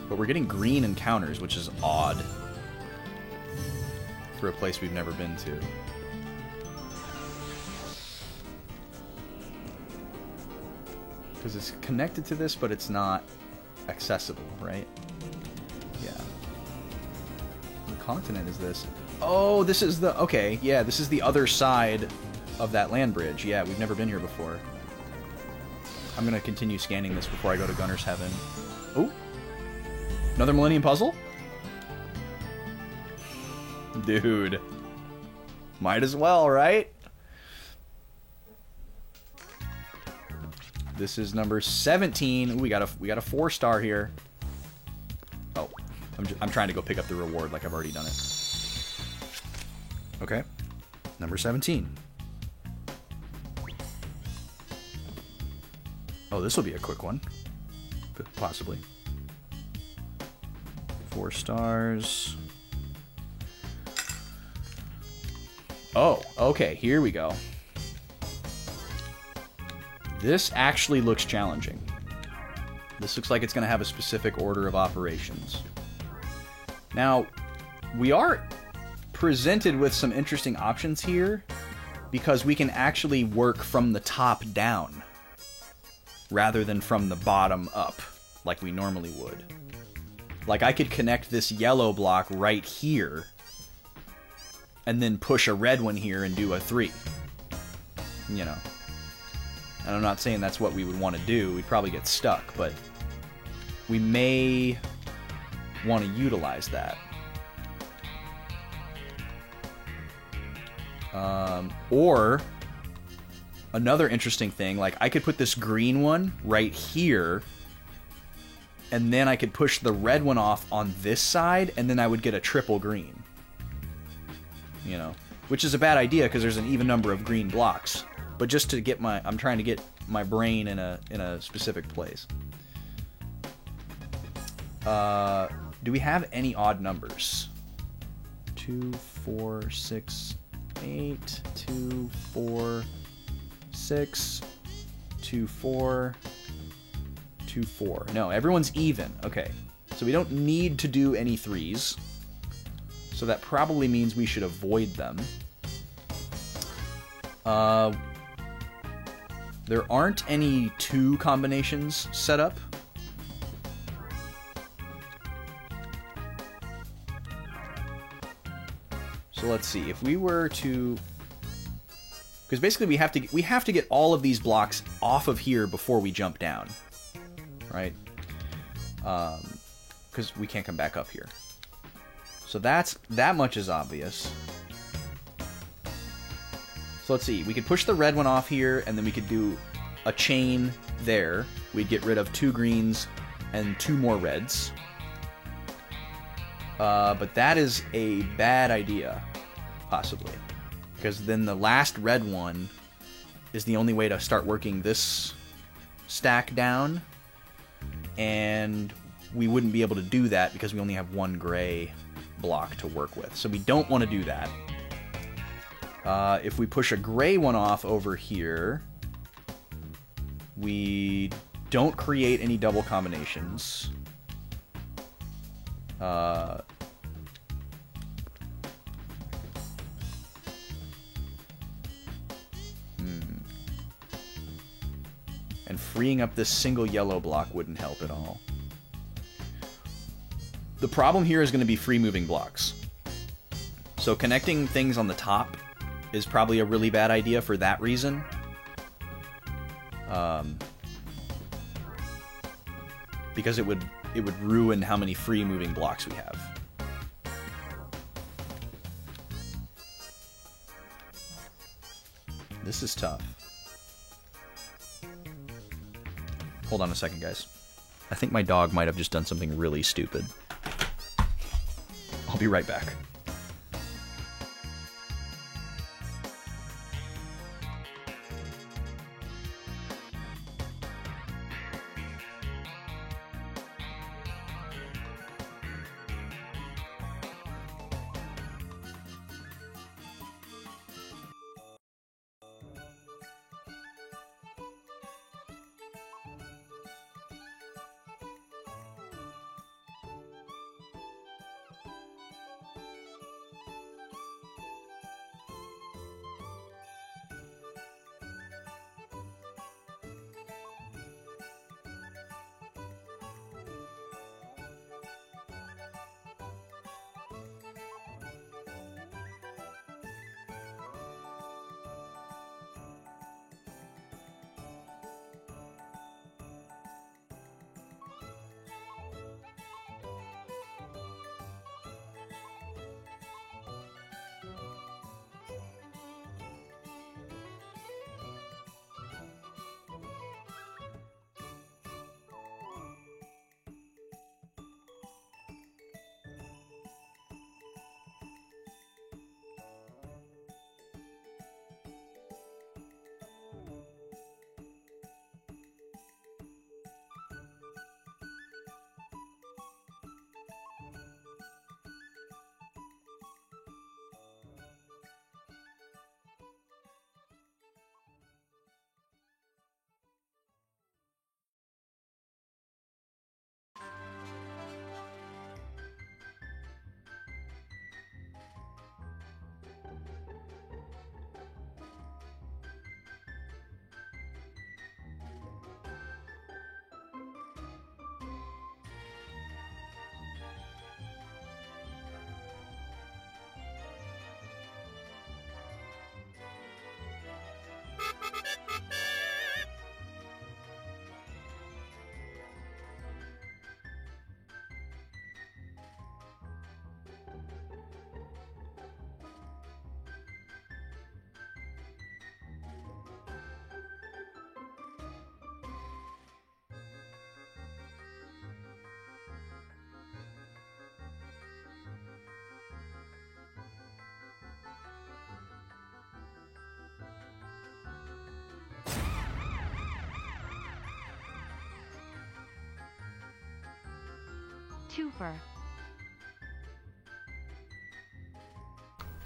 But we're getting green encounters, which is odd for a place we've never been to. Because it's connected to this, but it's not accessible, right? Yeah. What continent is this? Oh, this is the... Okay, yeah, this is the other side of that land bridge. Yeah, we've never been here before. I'm going to continue scanning this before I go to Gunner's Heaven. Oh! Another Millennium Puzzle? Dude. Might as well, right? This is number 17. Ooh, we got a 4-star here. Oh, I'm trying to go pick up the reward like I've already done it. Okay, number 17. Oh, this will be a quick one, possibly. 4 stars. Oh, okay. Here we go. This actually looks challenging. This looks like it's going to have a specific order of operations. Now, we are presented with some interesting options here because we can actually work from the top down rather than from the bottom up like we normally would. Like, I could connect this yellow block right here and then push a red one here and do a 3. You know. And I'm not saying that's what we would want to do. We'd probably get stuck, but we may want to utilize that. Or another interesting thing, like I could put this green one right here, and then I could push the red one off on this side, and then I would get a triple green. You know, which is a bad idea because there's an even number of green blocks. but just to get I'm trying to get my brain in a specific place. Do we have any odd numbers? 2, 4, 6, 8, 2, 4, 6, 2, 4, 2, 4. No, everyone's even. Okay, so we don't need to do any 3s. So that probably means we should avoid them. There aren't any 2 combinations set up. So let's see, if we were to, because basically we have to get all of these blocks off of here before we jump down, right? Because we can't come back up here. So that much is obvious. So let's see, we could push the red one off here, and then we could do a chain there. We'd get rid of 2 greens and 2 more reds. But that is a bad idea, possibly. Because then the last red one is the only way to start working this stack down. And we wouldn't be able to do that because we only have 1 gray block to work with. So we don't want to do that. If we push a gray one off over here, we don't create any double combinations. And freeing up this single yellow block wouldn't help at all. The problem here is going to be free moving blocks. So connecting things on the top is probably a really bad idea for that reason. Because it would ruin how many free moving blocks we have. This is tough. Hold on a second, guys. I think my dog might have just done something really stupid. I'll be right back. Twofer.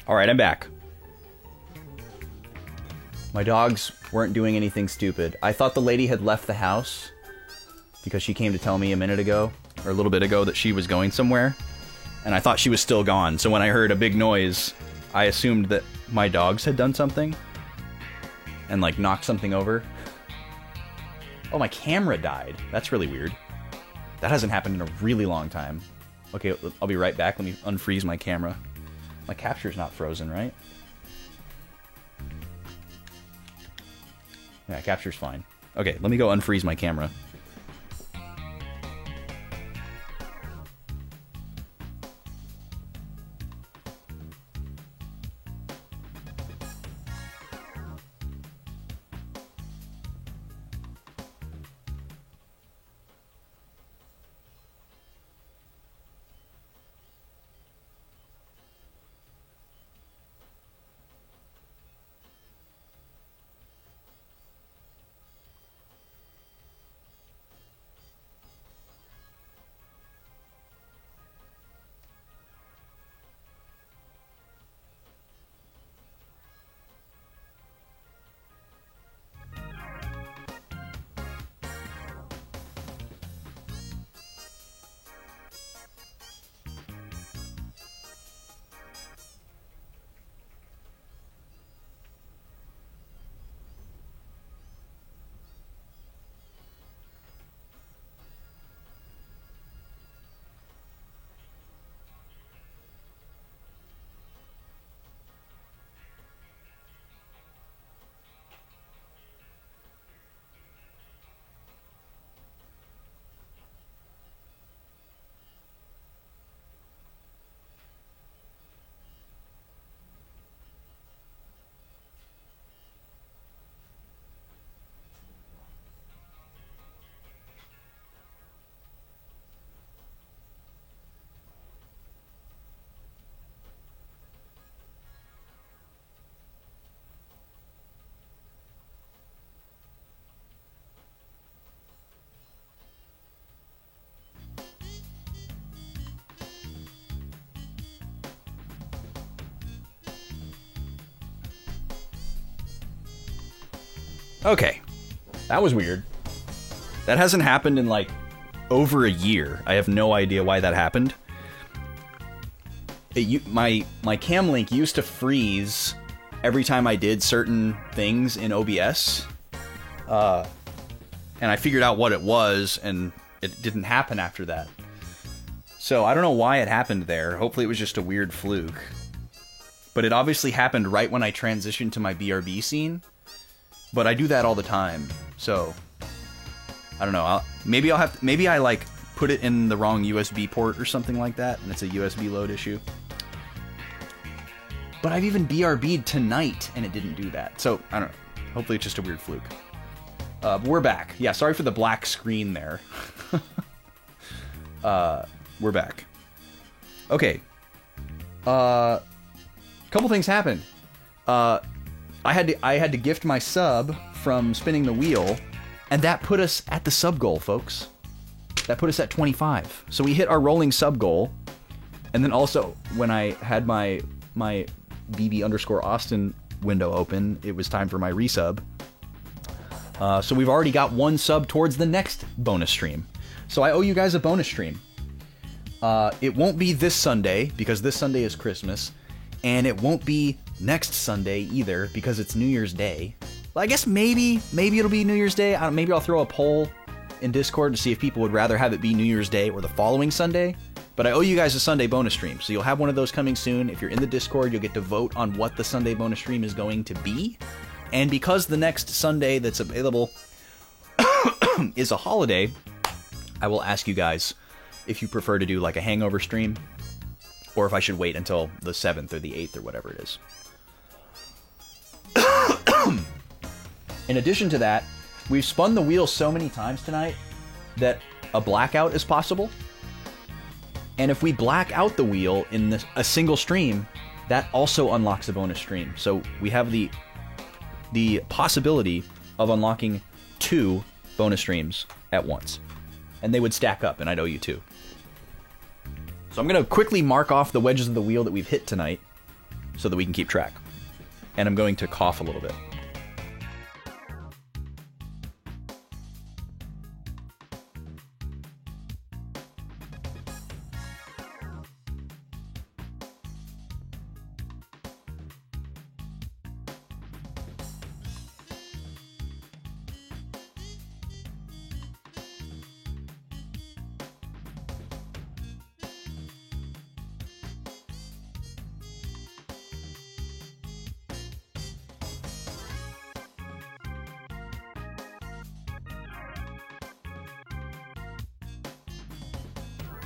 Alright, I'm back. My dogs weren't doing anything stupid. I thought the lady had left the house because she came to tell me a minute ago, or a little bit ago, that she was going somewhere. And I thought she was still gone. So when I heard a big noise, I assumed that my dogs had done something. And, like, knocked something over. Oh, my camera died. That's really weird. That hasn't happened in a really long time. Okay, I'll be right back. Let me unfreeze my camera. My capture's not frozen, right? Yeah, capture's fine. Okay, let me go unfreeze my camera. Okay, that was weird. That hasn't happened in, like, over a year. I have no idea why that happened. My cam link used to freeze every time I did certain things in OBS. And I figured out what it was, and it didn't happen after that. So I don't know why it happened there. Hopefully it was just a weird fluke. But it obviously happened right when I transitioned to my BRB scene. But I do that all the time, so I don't know. Maybe I like put it in the wrong USB port or something like that, and it's a USB load issue. But I've even BRB'd tonight, and it didn't do that. So I don't know. Hopefully it's just a weird fluke. But we're back. Yeah, sorry for the black screen there. We're back. Okay. Couple things happened. I had to gift my sub from spinning the wheel, and that put us at the sub goal, folks. That put us at 25. So we hit our rolling sub goal, and then also when I had my BB_Austin window open, it was time for my resub. So we've already got one sub towards the next bonus stream. So I owe you guys a bonus stream. It won't be this Sunday because this Sunday is Christmas, and it won't be next Sunday either because it's New Year's Day. Well, I guess maybe it'll be New Year's Day. Maybe I'll throw a poll in Discord to see if people would rather have it be New Year's Day or the following Sunday. But I owe you guys a Sunday bonus stream, so you'll have one of those coming soon. If you're in the Discord, you'll get to vote on what the Sunday bonus stream is going to be. And because the next Sunday that's available is a holiday, I will ask you guys if you prefer to do like a hangover stream, or if I should wait until the 7th or the 8th or whatever it is. In addition to that, we've spun the wheel so many times tonight that a blackout is possible. And if we black out the wheel in a single stream, that also unlocks a bonus stream. So we have the possibility of unlocking 2 bonus streams at once. And they would stack up, and I'd owe you 2. So I'm going to quickly mark off the wedges of the wheel that we've hit tonight so that we can keep track. And I'm going to cough a little bit.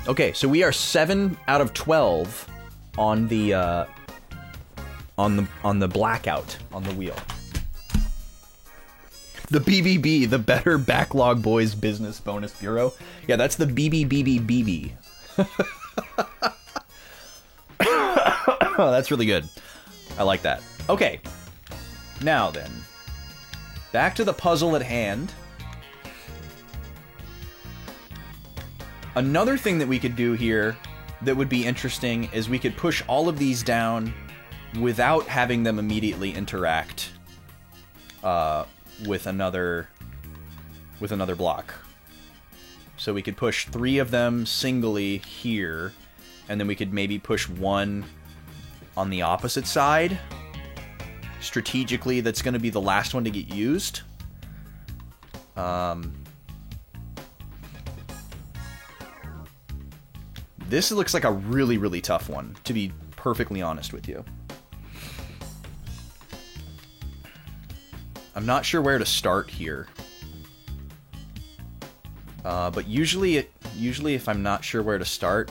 Okay, so we are 7 out of 12 on the blackout on the wheel. The BBB, the Better Backlog Boys Business Bonus Bureau. Yeah, that's the BBBBBB. Oh, that's really good. I like that. Okay, now then, back to the puzzle at hand. Another thing that we could do here that would be interesting is we could push all of these down without having them immediately interact with another block. So we could push 3 of them singly here, and then we could maybe push 1 on the opposite side. Strategically, that's going to be the last one to get used. This looks like a really, really tough one, to be perfectly honest with you. I'm not sure where to start here. But usually if I'm not sure where to start,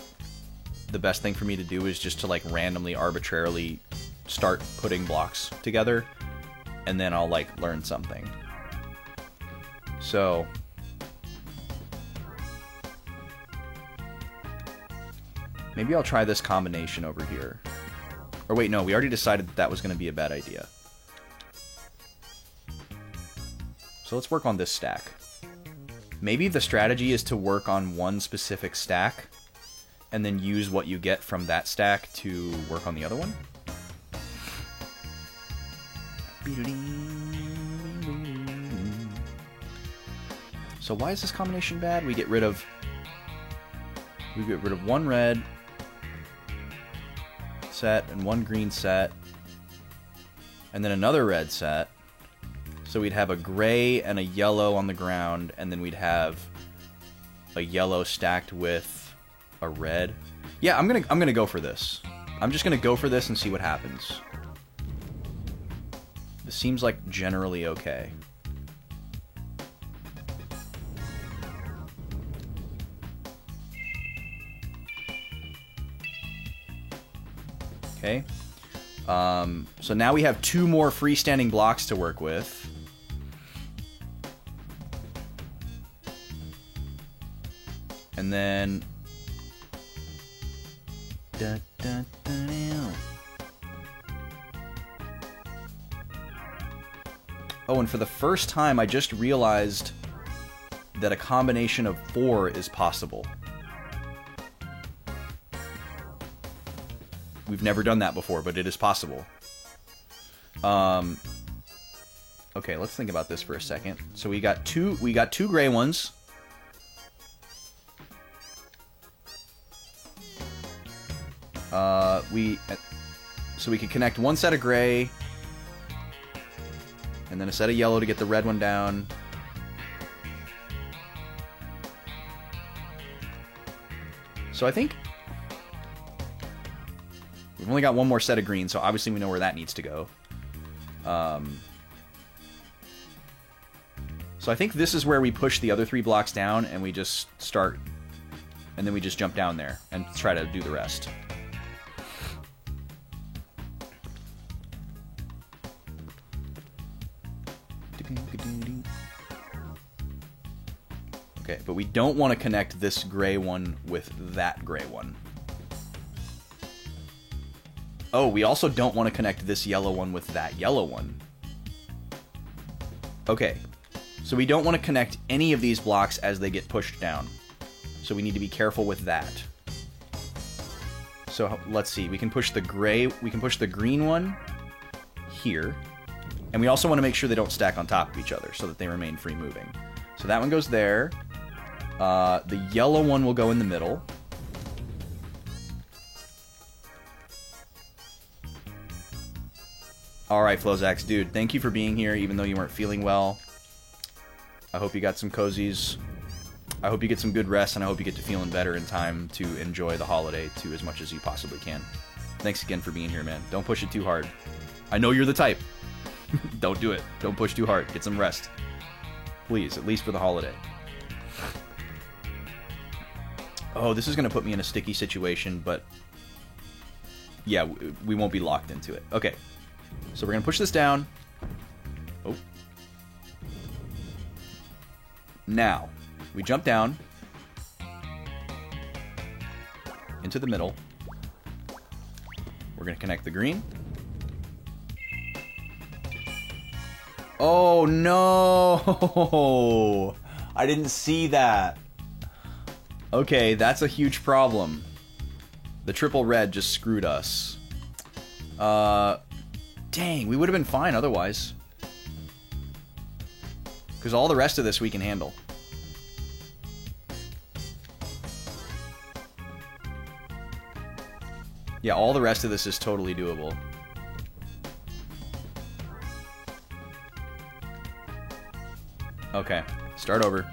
the best thing for me to do is just to like randomly, arbitrarily start putting blocks together, and then I'll like learn something. So maybe I'll try this combination over here. Or wait, no, we already decided that was going to be a bad idea. So let's work on this stack. Maybe the strategy is to work on one specific stack and then use what you get from that stack to work on the other one. So why is this combination bad? We get rid of 1 red set and 1 green set, and then another red set. So we'd have a gray and a yellow on the ground, and then we'd have a yellow stacked with a red. Yeah, I'm gonna go for this. I'm just gonna go for this and see what happens. This seems like generally okay. Okay. So now we have 2 more freestanding blocks to work with. And then... Oh, and for the first time, I just realized that a combination of 4 is possible. We've never done that before, but it is possible. Okay, let's think about this for a second. So we got two gray ones. So we could connect 1 set of gray, and then a set of yellow to get the red one down. So I think we've only got 1 more set of green, so obviously we know where that needs to go. So I think this is where we push the other 3 blocks down, and we just start, and then we just jump down there and try to do the rest. Okay, but we don't want to connect this gray one with that gray one. Oh, we also don't want to connect this yellow one with that yellow one. Okay, so we don't want to connect any of these blocks as they get pushed down. So we need to be careful with that. So let's see. We can push the green one here. And we also want to make sure they don't stack on top of each other so that they remain free moving. So that one goes there. The yellow one will go in the middle. Alright, Flozax, dude, thank you for being here even though you weren't feeling well. I hope you got some cozies. I hope you get some good rest, and I hope you get to feeling better in time to enjoy the holiday to as much as you possibly can. Thanks again for being here, man. Don't push it too hard. I know you're the type. Don't do it. Don't push too hard. Get some rest. Please, at least for the holiday. Oh, this is going to put me in a sticky situation, but yeah, we won't be locked into it. Okay, so we're going to push this down. Oh. Now, we jump down into the middle. We're going to connect the green. Oh, no! I didn't see that. Okay, that's a huge problem. The triple red just screwed us. Dang, we would have been fine otherwise. Because all the rest of this we can handle. Yeah, all the rest of this is totally doable. Okay, start over.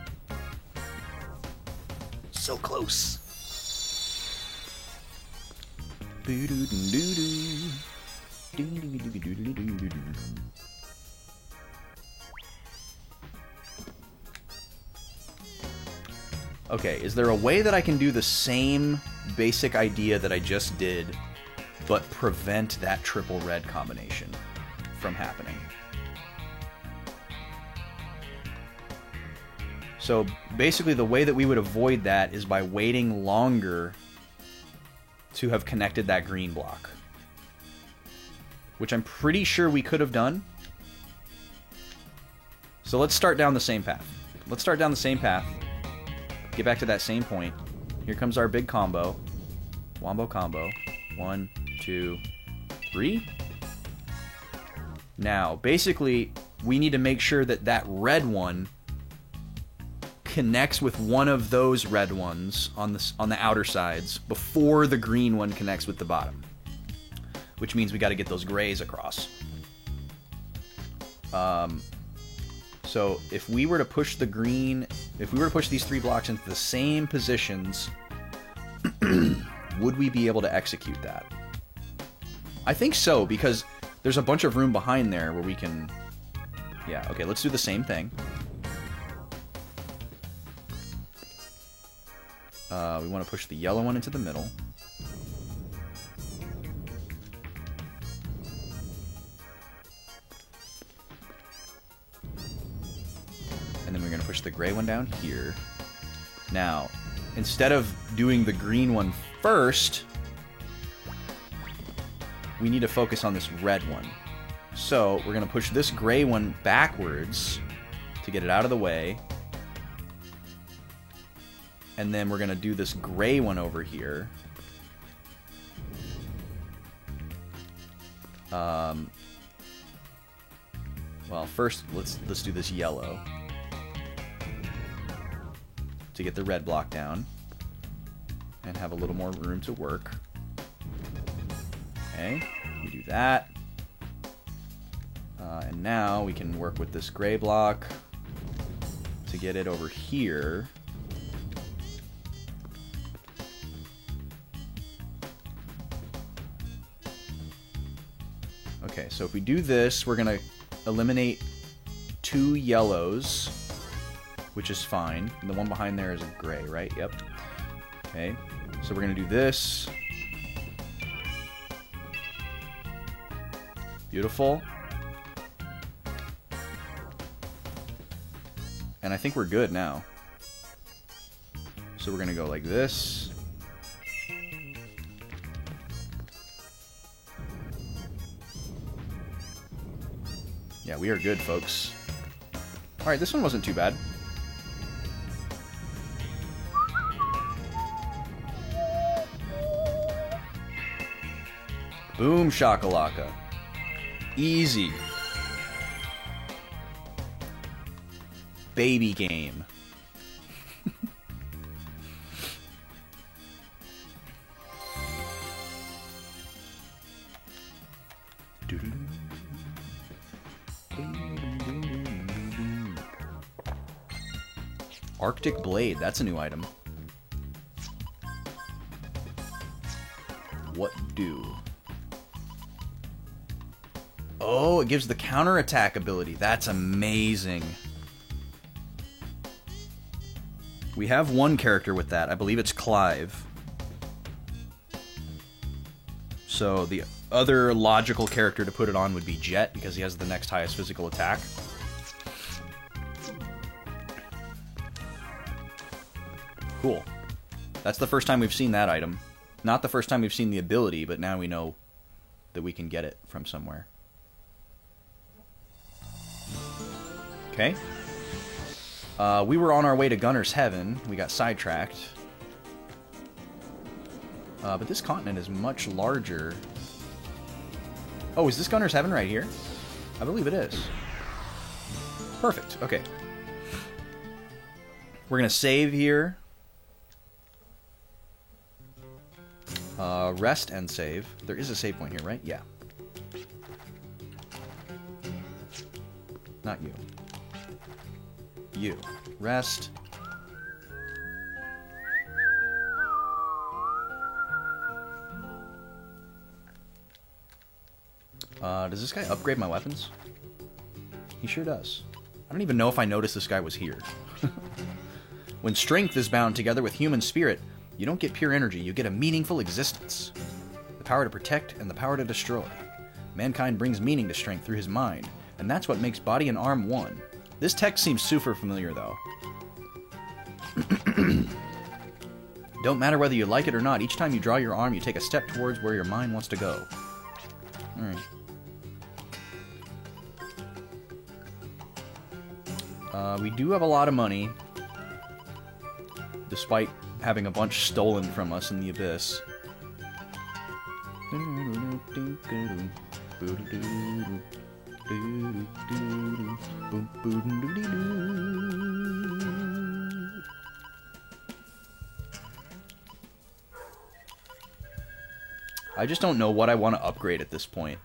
So close. Okay, is there a way that I can do the same basic idea that I just did, but prevent that triple red combination from happening? So basically the way that we would avoid that is by waiting longer to have connected that green block. Which I'm pretty sure we could have done. So let's start down the same path. Let's start down the same path. Get back to that same point. Here comes our big combo. Wombo combo. 1, 2, 3. Now, basically, we need to make sure that that red one connects with one of those red ones on the outer sides before the green one connects with the bottom. Which means we got to get those grays across. So if we were to push the green, if we were to push these 3 blocks into the same positions, would we be able to execute that? I think so, because there's a bunch of room behind there where we can... Yeah, okay, let's do the same thing. We want to push the yellow one into the middle. And then we're going to push the gray one down here. Now, instead of doing the green one first, we need to focus on this red one. So we're going to push this gray one backwards to get it out of the way. And then we're going to do this gray one over here. Well, first let's do this yellow to get the red block down and have a little more room to work. Okay, we do that. And now we can work with this gray block to get it over here. Okay, so if we do this, we're going to eliminate 2 yellows, which is fine. And the one behind there is a gray, right? Yep. Okay, so we're going to do this. Beautiful. And I think we're good now. So we're going to go like this. Yeah, we are good, folks. Alright, this one wasn't too bad. Boom shakalaka. Easy. Baby game. Arctic Blade, that's a new item. What do? Oh, it gives the counterattack ability. That's amazing. We have one character with that. I believe it's Clive. So the other logical character to put it on would be Jet, because he has the next highest physical attack. Cool. That's the first time we've seen that item. Not the first time we've seen the ability, but now we know that we can get it from somewhere. Okay. We were on our way to Gunner's Heaven. We got sidetracked. But this continent is much larger. Oh, is this Gunner's Heaven right here? I believe it is. Perfect. Okay. We're going to save here. Rest and save. There is a save point here, right? Yeah. Not you. You. Rest. Does this guy upgrade my weapons? He sure does. I don't even know if I noticed this guy was here. When strength is bound together with human spirit, you don't get pure energy, you get a meaningful existence. The power to protect and the power to destroy. Mankind brings meaning to strength through his mind, and that's what makes body and arm one. This text seems super familiar, though. Don't matter whether you like it or not, each time you draw your arm, you take a step towards where your mind wants to go. Alright. We do have a lot of money, despite having a bunch stolen from us in the Abyss. I just don't know what I want to upgrade at this point.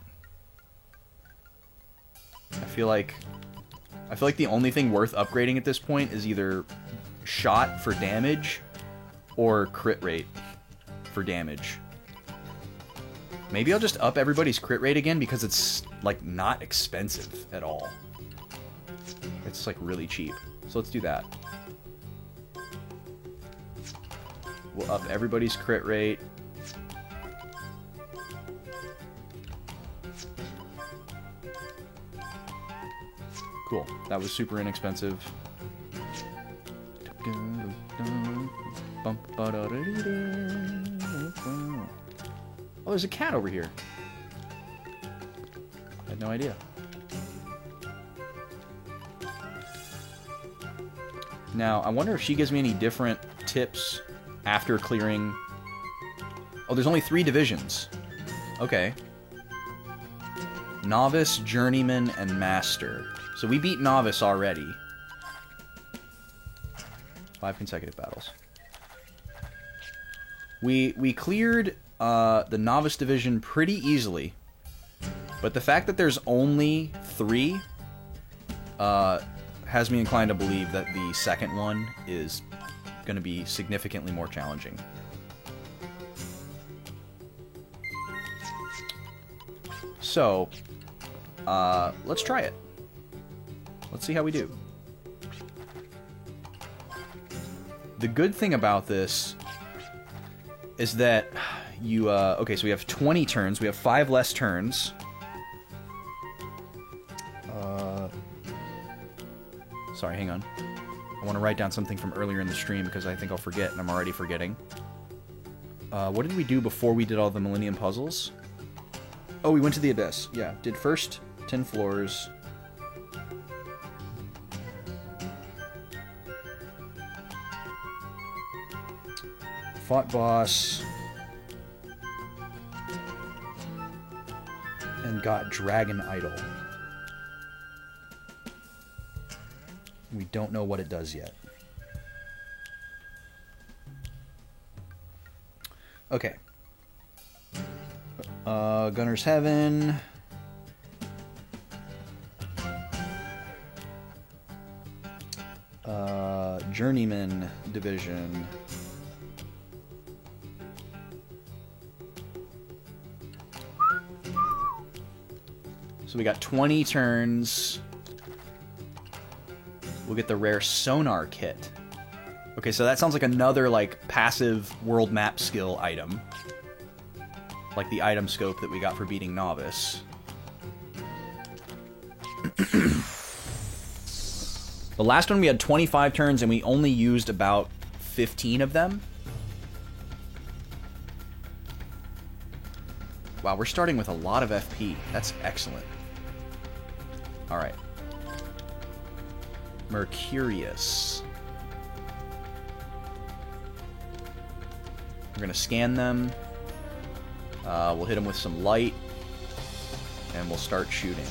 I feel like the only thing worth upgrading at this point is either shot for damage or crit rate for damage. Maybe I'll just up everybody's crit rate again because it's like not expensive at all. It's like really cheap. So let's do that. We'll up everybody's crit rate. Cool. That was super inexpensive. Oh, there's a cat over here. I had no idea. Now, I wonder if she gives me any different tips after clearing... Oh, there's only 3 divisions. Okay. Novice, Journeyman, and Master. So we beat Novice already. 5 consecutive battles. We cleared the Novice division pretty easily. But the fact that there's only 3 has me inclined to believe that the second one is going to be significantly more challenging. So, let's try it. Let's see how we do. The good thing about this is that you, okay, so we have 20 turns. We have 5 less turns. Sorry, hang on. I want to write down something from earlier in the stream because I think I'll forget, and I'm already forgetting. What did we do before we did all the Millennium Puzzles? Oh, we went to the Abyss. Yeah, did first 10 floors. Fought boss. got Dragon Idol. We don't know what it does yet. Okay. Gunner's Heaven. Journeyman Division. So we got 20 turns. We'll get the rare Sonar Kit. Okay, so that sounds like another, like, passive world map skill item. Like the item scope that we got for beating Novice. The last one we had 25 turns and we only used about 15 of them. Wow, we're starting with a lot of FP. That's excellent. Alright. Mercurius. We're gonna scan them. We'll hit them with some light. And we'll start shooting.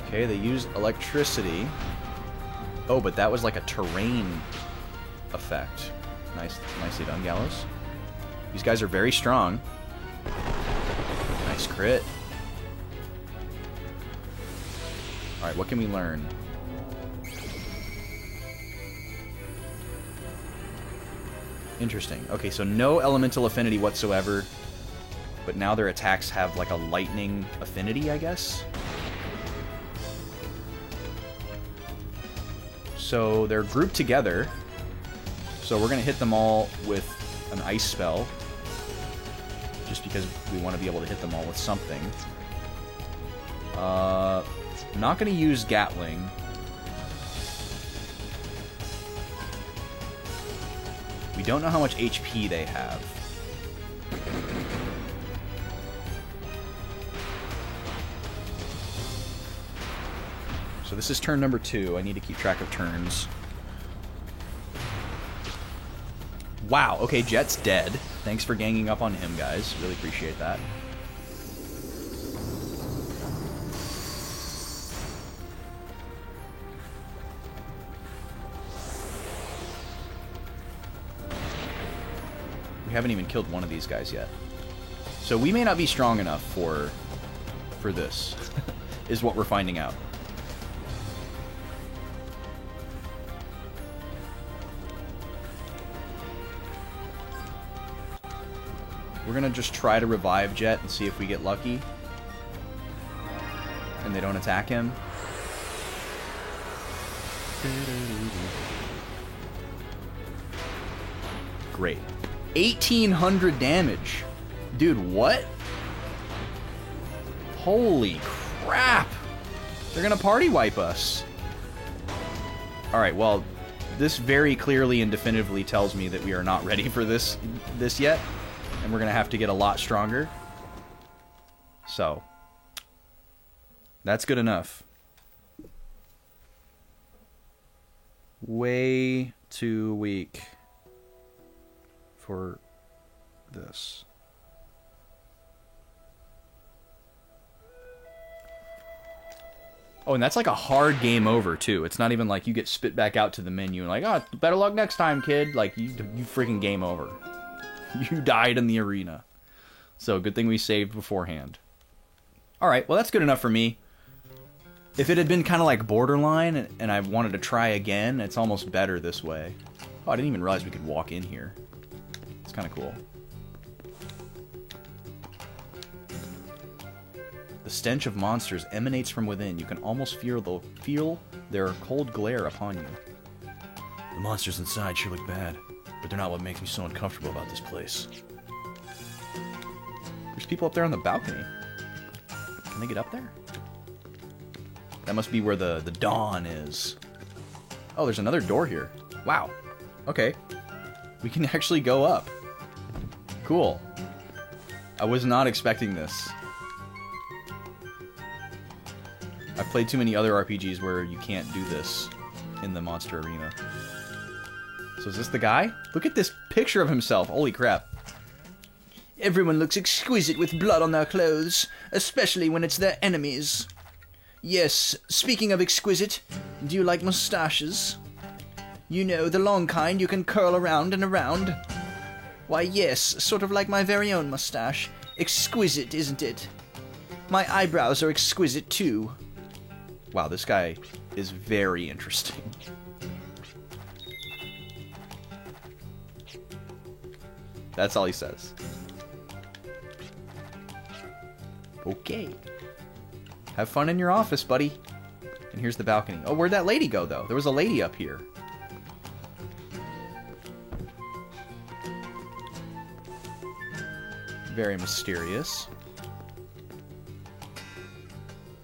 Okay, they use electricity. Oh, but that was like a terrain effect. Nicely done, Gallows. These guys are very strong. Nice crit. Alright, what can we learn? Interesting. Okay, so no elemental affinity whatsoever. But now their attacks have like a lightning affinity, I guess? So they're grouped together. So we're going to hit them all with an ice spell. Just because we want to be able to hit them all with something. Not going to use Gatling. We don't know how much HP they have. So this is turn number 2. I need to keep track of turns. Wow, okay, Jet's dead. Thanks for ganging up on him, guys. Really appreciate that. We haven't even killed one of these guys yet. So we may not be strong enough for this, is what we're finding out. We're gonna just try to revive Jet and see if we get lucky. And they don't attack him. Great. 1,800 damage. Dude, what? Holy crap! They're gonna party wipe us. Alright, well, this very clearly and definitively tells me that we are not ready for this yet. And we're going to have to get a lot stronger. So, that's good enough. Way too weak for this. Oh, and that's like a hard game over, too. It's not even like you get spit back out to the menu and like, oh, better luck next time, kid. Like, you freaking game over. You died in the arena. So, good thing we saved beforehand. Alright, well that's good enough for me. If it had been kind of like Borderline, and I wanted to try again, it's almost better this way. Oh, I didn't even realize we could walk in here. It's kind of cool. The stench of monsters emanates from within. You can almost feel their cold glare upon you. The monsters inside sure look bad. But they're not what makes me so uncomfortable about this place. There's people up there on the balcony. Can they get up there? That must be where the dawn is. Oh, there's another door here. Wow. Okay. We can actually go up. Cool. I was not expecting this. I've played too many other RPGs where you can't do this in the monster arena. So is this the guy? Look at this picture of himself. Holy crap. Everyone looks exquisite with blood on their clothes, especially when it's their enemies. Yes, speaking of exquisite, do you like mustaches? You know, the long kind you can curl around and around. Why yes, sort of like my very own mustache. Exquisite, isn't it? My eyebrows are exquisite too. Wow, this guy is very interesting. That's all he says. Okay. Have fun in your office, buddy. And here's the balcony. Oh, where'd that lady go, though? There was a lady up here. Very mysterious.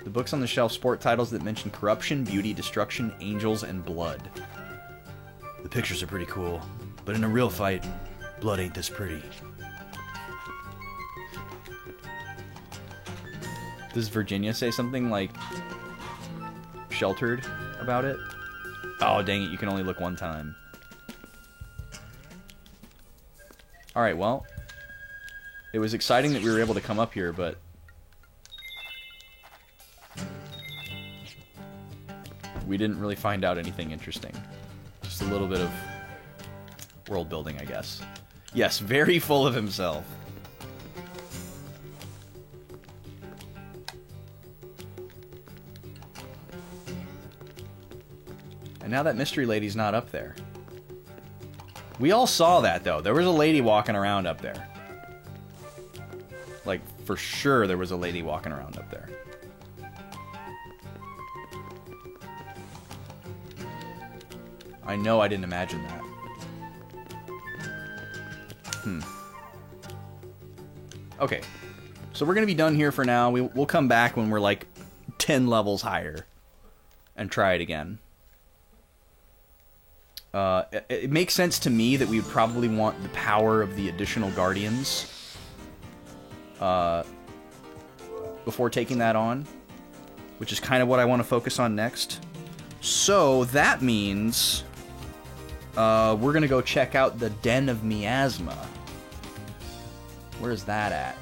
The books on the shelf sport titles that mention corruption, beauty, destruction, angels, and blood. The pictures are pretty cool, but in a real fight, blood ain't this pretty. Does Virginia say something like sheltered about it? Oh, dang it, you can only look one time. Alright, well, it was exciting that we were able to come up here, but we didn't really find out anything interesting. Just a little bit of world building, I guess. Yes, very full of himself. And now that mystery lady's not up there. We all saw that, though. There was a lady walking around up there. Like, for sure there was a lady walking around up there. I know I didn't imagine that. Okay. So we're going to be done here for now. We'll come back when we're like 10 levels higher and try it again. It makes sense to me that we would probably want the power of the additional guardians before taking that on, which is kind of what I want to focus on next. So that means we're going to go check out the Den of Miasma. Where is that at?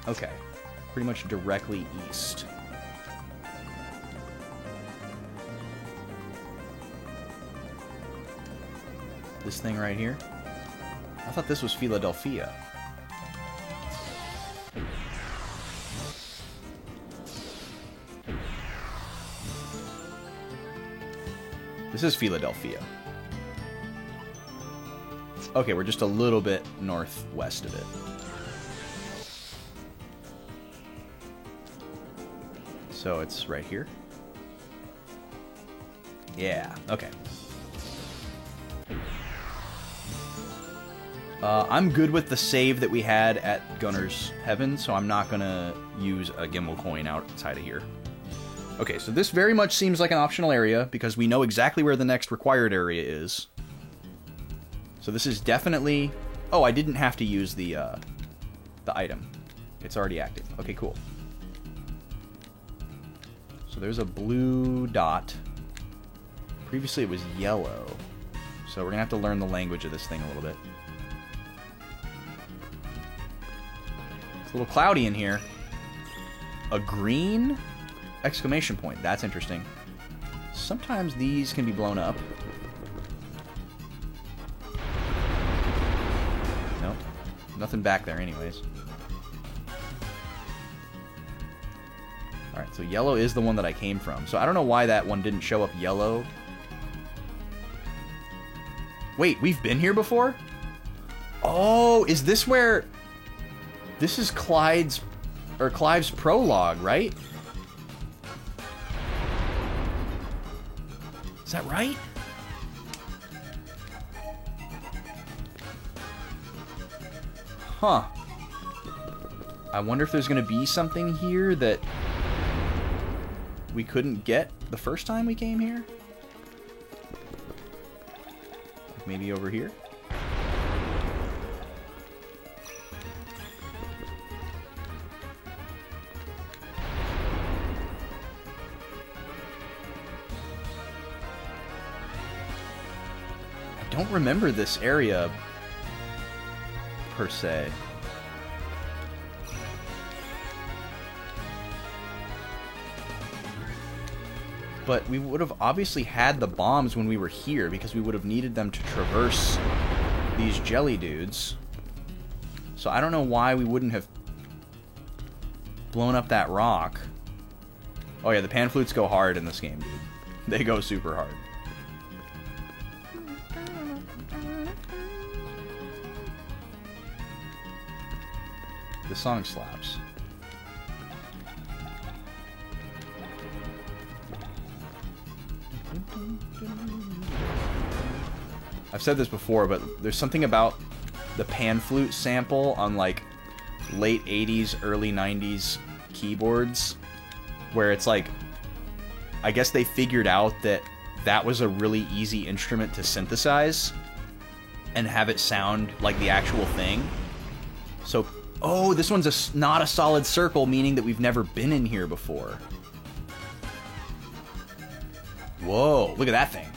Okay, pretty much directly east. This thing right here? I thought this was Philadelphia. This is Philadelphia. Okay, we're just a little bit northwest of it. So it's right here? Yeah, okay. I'm good with the save that we had at Gunner's Heaven, so I'm not going to use a Gimbal coin outside of here. Okay, so this very much seems like an optional area, because we know exactly where the next required area is. So this is definitely... Oh, I didn't have to use the item. It's already active. Okay, cool. So there's a blue dot. Previously it was yellow. So we're going to have to learn the language of this thing a little bit. It's a little cloudy in here. A green exclamation point. That's interesting. Sometimes these can be blown up. Nope. Nothing back there anyways. Alright, so yellow is the one that I came from. So I don't know why that one didn't show up yellow. Wait, we've been here before? Oh, is this where... This is Clive's prologue, right? Is that right? Huh. I wonder if there's going to be something here that we couldn't get the first time we came here? Like maybe over here? don't remember this area per se. But we would have obviously had the bombs when we were here because we would have needed them to traverse these jelly dudes. So I don't know why we wouldn't have blown up that rock. Oh yeah, the pan flutes go hard in this game, dude. They go super hard. The song slaps. I've said this before, but there's something about the pan flute sample on like late 80s, early 90s keyboards where it's like, I guess they figured out that that was a really easy instrument to synthesize and have it sound like the actual thing. So, oh, this one's not a solid circle, meaning that we've never been in here before. Whoa, look at that thing.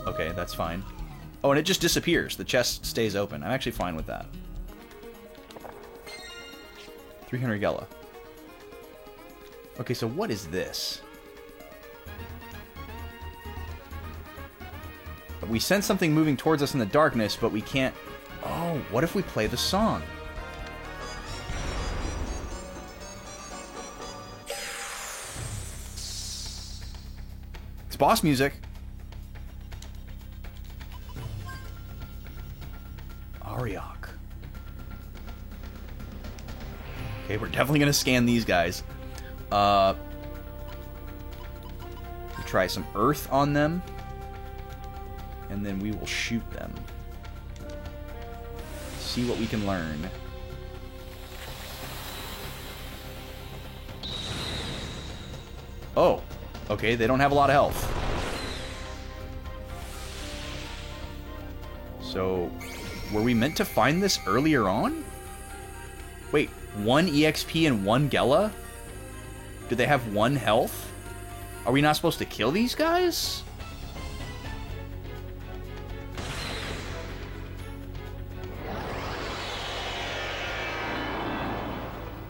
Okay, that's fine. Oh, and it just disappears. The chest stays open. I'm actually fine with that. 300 Gela. Okay, so what is this? We sense something moving towards us in the darkness, but we can't... Oh, what if we play the song? It's boss music. Auriok. Okay, we're definitely gonna scan these guys. We'll try some earth on them. And then we will shoot them. See what we can learn. Oh, okay, they don't have a lot of health. So, were we meant to find this earlier on? Wait, 1 EXP and 1 Gela? Do they have 1 health? Are we not supposed to kill these guys?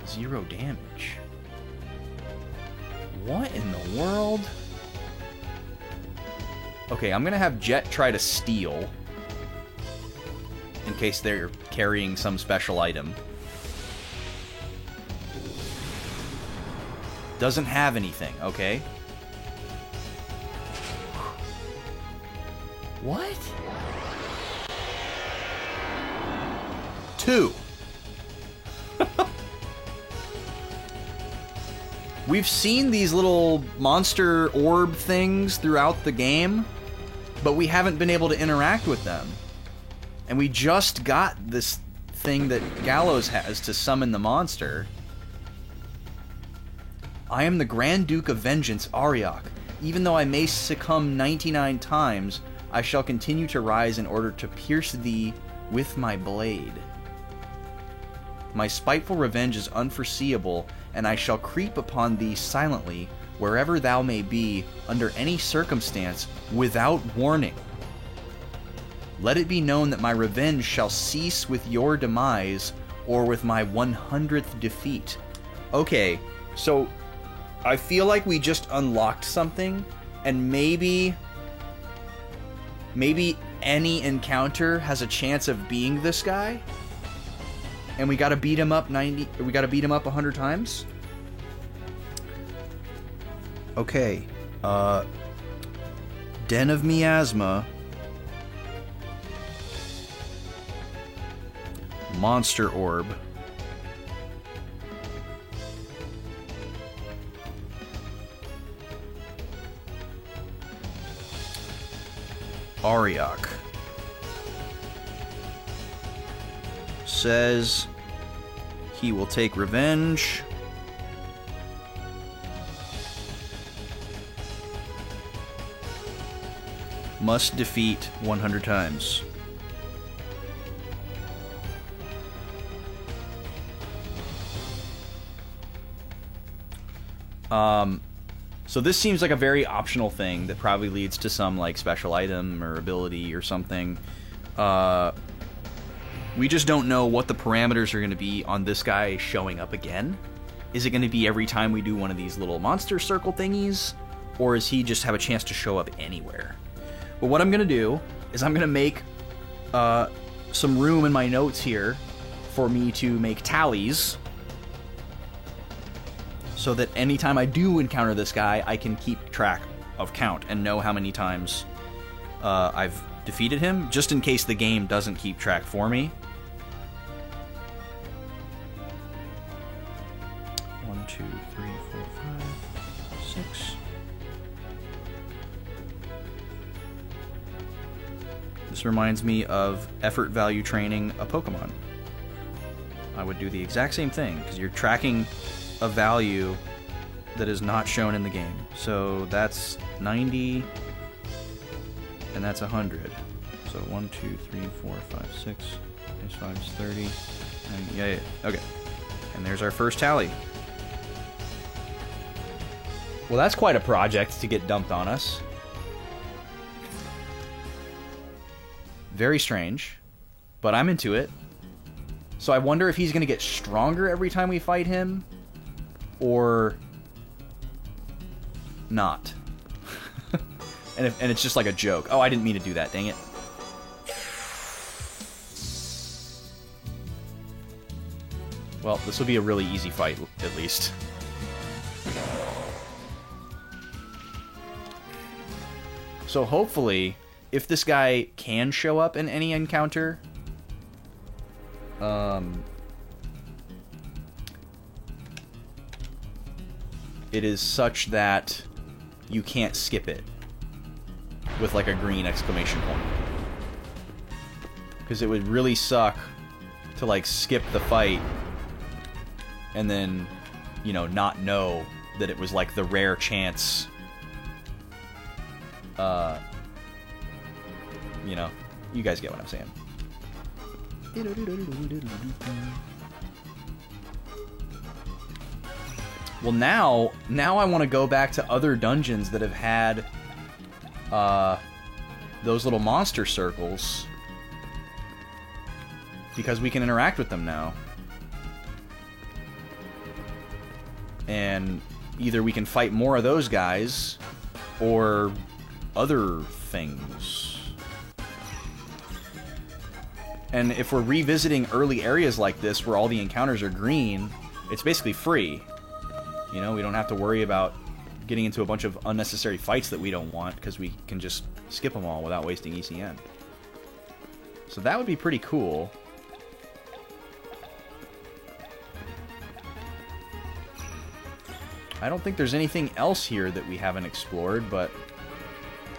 Zero damage. What in the world? Okay, I'm gonna have Jet try to steal. In case they're carrying some special item. Doesn't have anything, okay? What? 2. We've seen these little monster orb things throughout the game, but we haven't been able to interact with them. And we just got this thing that Gallows has to summon the monster. I am the Grand Duke of Vengeance, Auriok. Even though I may succumb 99 times, I shall continue to rise in order to pierce thee with my blade. My spiteful revenge is unforeseeable, and I shall creep upon thee silently, wherever thou may be, under any circumstance, without warning. Let it be known that my revenge shall cease with your demise, or with my 100th defeat. Okay, so I feel like we just unlocked something, and maybe any encounter has a chance of being this guy? And we gotta beat him up 100 times? Okay. Den of Miasma. Monster Orb. Auriok. Says he will take revenge. Must defeat 100 times. So this seems like a very optional thing that probably leads to some like special item or ability or something. We just don't know what the parameters are going to be on this guy showing up again. Is it going to be every time we do one of these little monster circle thingies? Or is he just have a chance to show up anywhere? But what I'm going to do is I'm going to make some room in my notes here for me to make tallies, so that anytime I do encounter this guy, I can keep track of count and know how many times I've defeated him, just in case the game doesn't keep track for me. 1, 2, 3, 4, 5, 6. This reminds me of effort value training a Pokemon. I would do the exact same thing, because you're tracking a value that is not shown in the game. So that's 90, and that's 100. So 1, 2, 3, 4, 5, 6, 5 is 30. And yeah, okay. And there's our first tally. Well, that's quite a project to get dumped on us. Very strange, but I'm into it. So I wonder if he's going to get stronger every time we fight him, or not. and it's just like a joke. Oh, I didn't mean to do that, dang it. Well, this will be a really easy fight, at least. So hopefully, if this guy can show up in any encounter, it is such that you can't skip it with like a green exclamation point. Because it would really suck to like skip the fight and then, you know, not know that it was like the rare chance. You know, you guys get what I'm saying. Well, now I want to go back to other dungeons that have had those little monster circles, because we can interact with them now. And either we can fight more of those guys or other things. And if we're revisiting early areas like this where all the encounters are green, it's basically free. You know, we don't have to worry about getting into a bunch of unnecessary fights that we don't want, because we can just skip them all without wasting ECN. So that would be pretty cool. I don't think there's anything else here that we haven't explored, but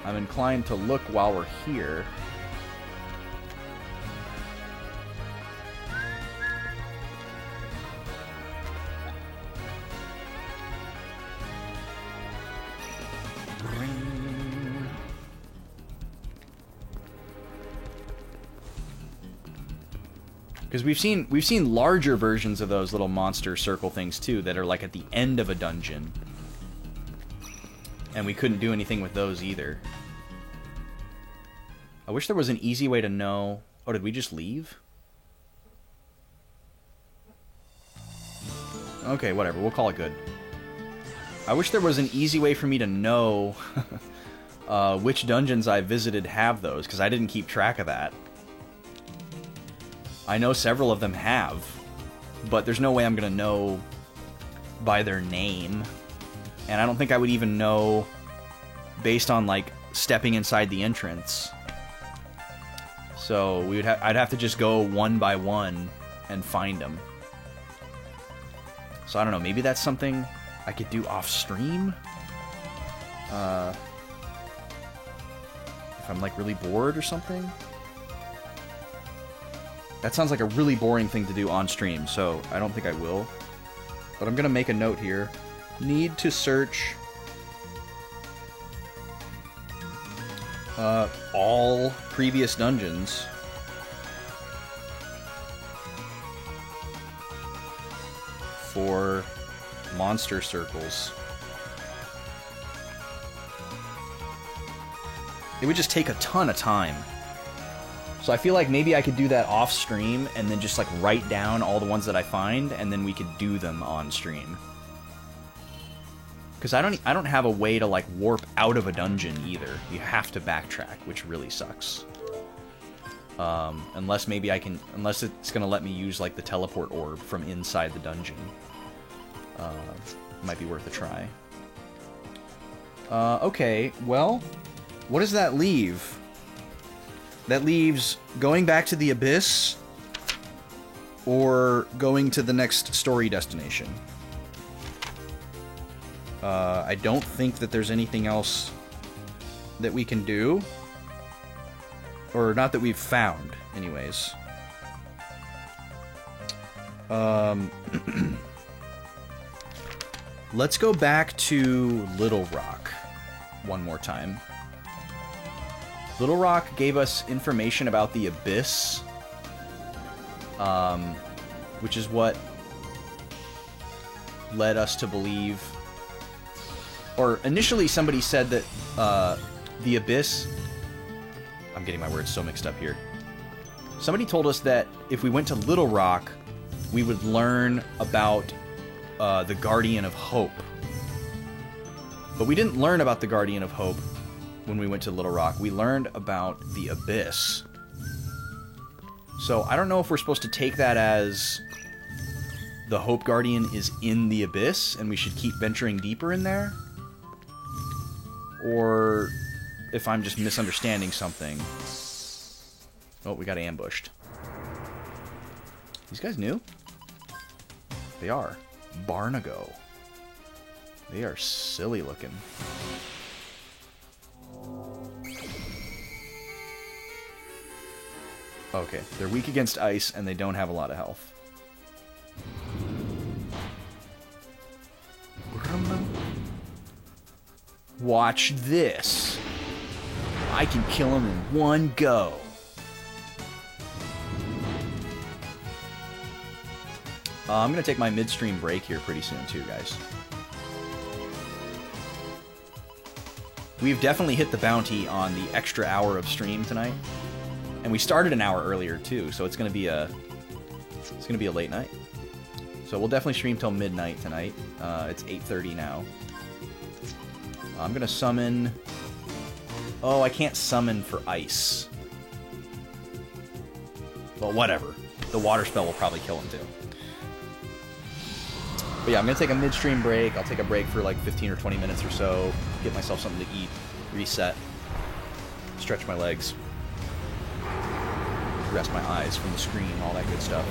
I'm inclined to look while we're here. Because we've seen larger versions of those little monster circle things too, that are like at the end of a dungeon, and we couldn't do anything with those either. I wish there was an easy way to know. Oh, did we just leave? Okay, whatever. We'll call it good. I wish there was an easy way for me to know which dungeons I visited have those, because I didn't keep track of that. I know several of them have, but there's no way I'm going to know by their name. And I don't think I would even know based on, like, stepping inside the entrance. So I'd have to just go one by one and find them. So I don't know, maybe that's something I could do off stream? If I'm, like, really bored or something? That sounds like a really boring thing to do on stream, so I don't think I will. But I'm gonna make a note here. Need to search all previous dungeons for monster circles. It would just take a ton of time. So I feel like maybe I could do that off stream and then just like write down all the ones that I find, and then we could do them on stream. Because I don't have a way to like warp out of a dungeon either. You have to backtrack, which really sucks. Unless maybe I can, unless it's gonna let me use like the teleport orb from inside the dungeon. Might be worth a try. Okay, well, what does that leave? That leaves going back to the Abyss or going to the next story destination. I don't think that there's anything else that we can do. Or not that we've found, anyways. Let's go back to Little Rock one more time. Little Rock gave us information about the Abyss, which is what led us to believe, or initially somebody said that the Abyss, I'm getting my words so mixed up here. Somebody told us that if we went to Little Rock, we would learn about the Guardian of Hope. But we didn't learn about the Guardian of Hope when we went to Little Rock. We learned about the Abyss. So I don't know if we're supposed to take that as the Hope Guardian is in the Abyss and we should keep venturing deeper in there, or if I'm just misunderstanding something. Oh, we got ambushed. These guys new? They are. Barnago. They are silly looking. Okay, they're weak against ice and they don't have a lot of health. Watch this. I can kill him in one go. I'm going to take my midstream break here pretty soon too, guys. We've definitely hit the bounty on the extra hour of stream tonight. And we started an hour earlier too, so it's going to be a late night. So we'll definitely stream till midnight tonight. It's 8:30 now. I'm going to summon... Oh, I can't summon for ice. Well, whatever. The water spell will probably kill him too. But yeah, I'm going to take a midstream break. I'll take a break for like 15 or 20 minutes or so. Get myself something to eat. Reset. Stretch my legs. Rest my eyes from the screen. All that good stuff.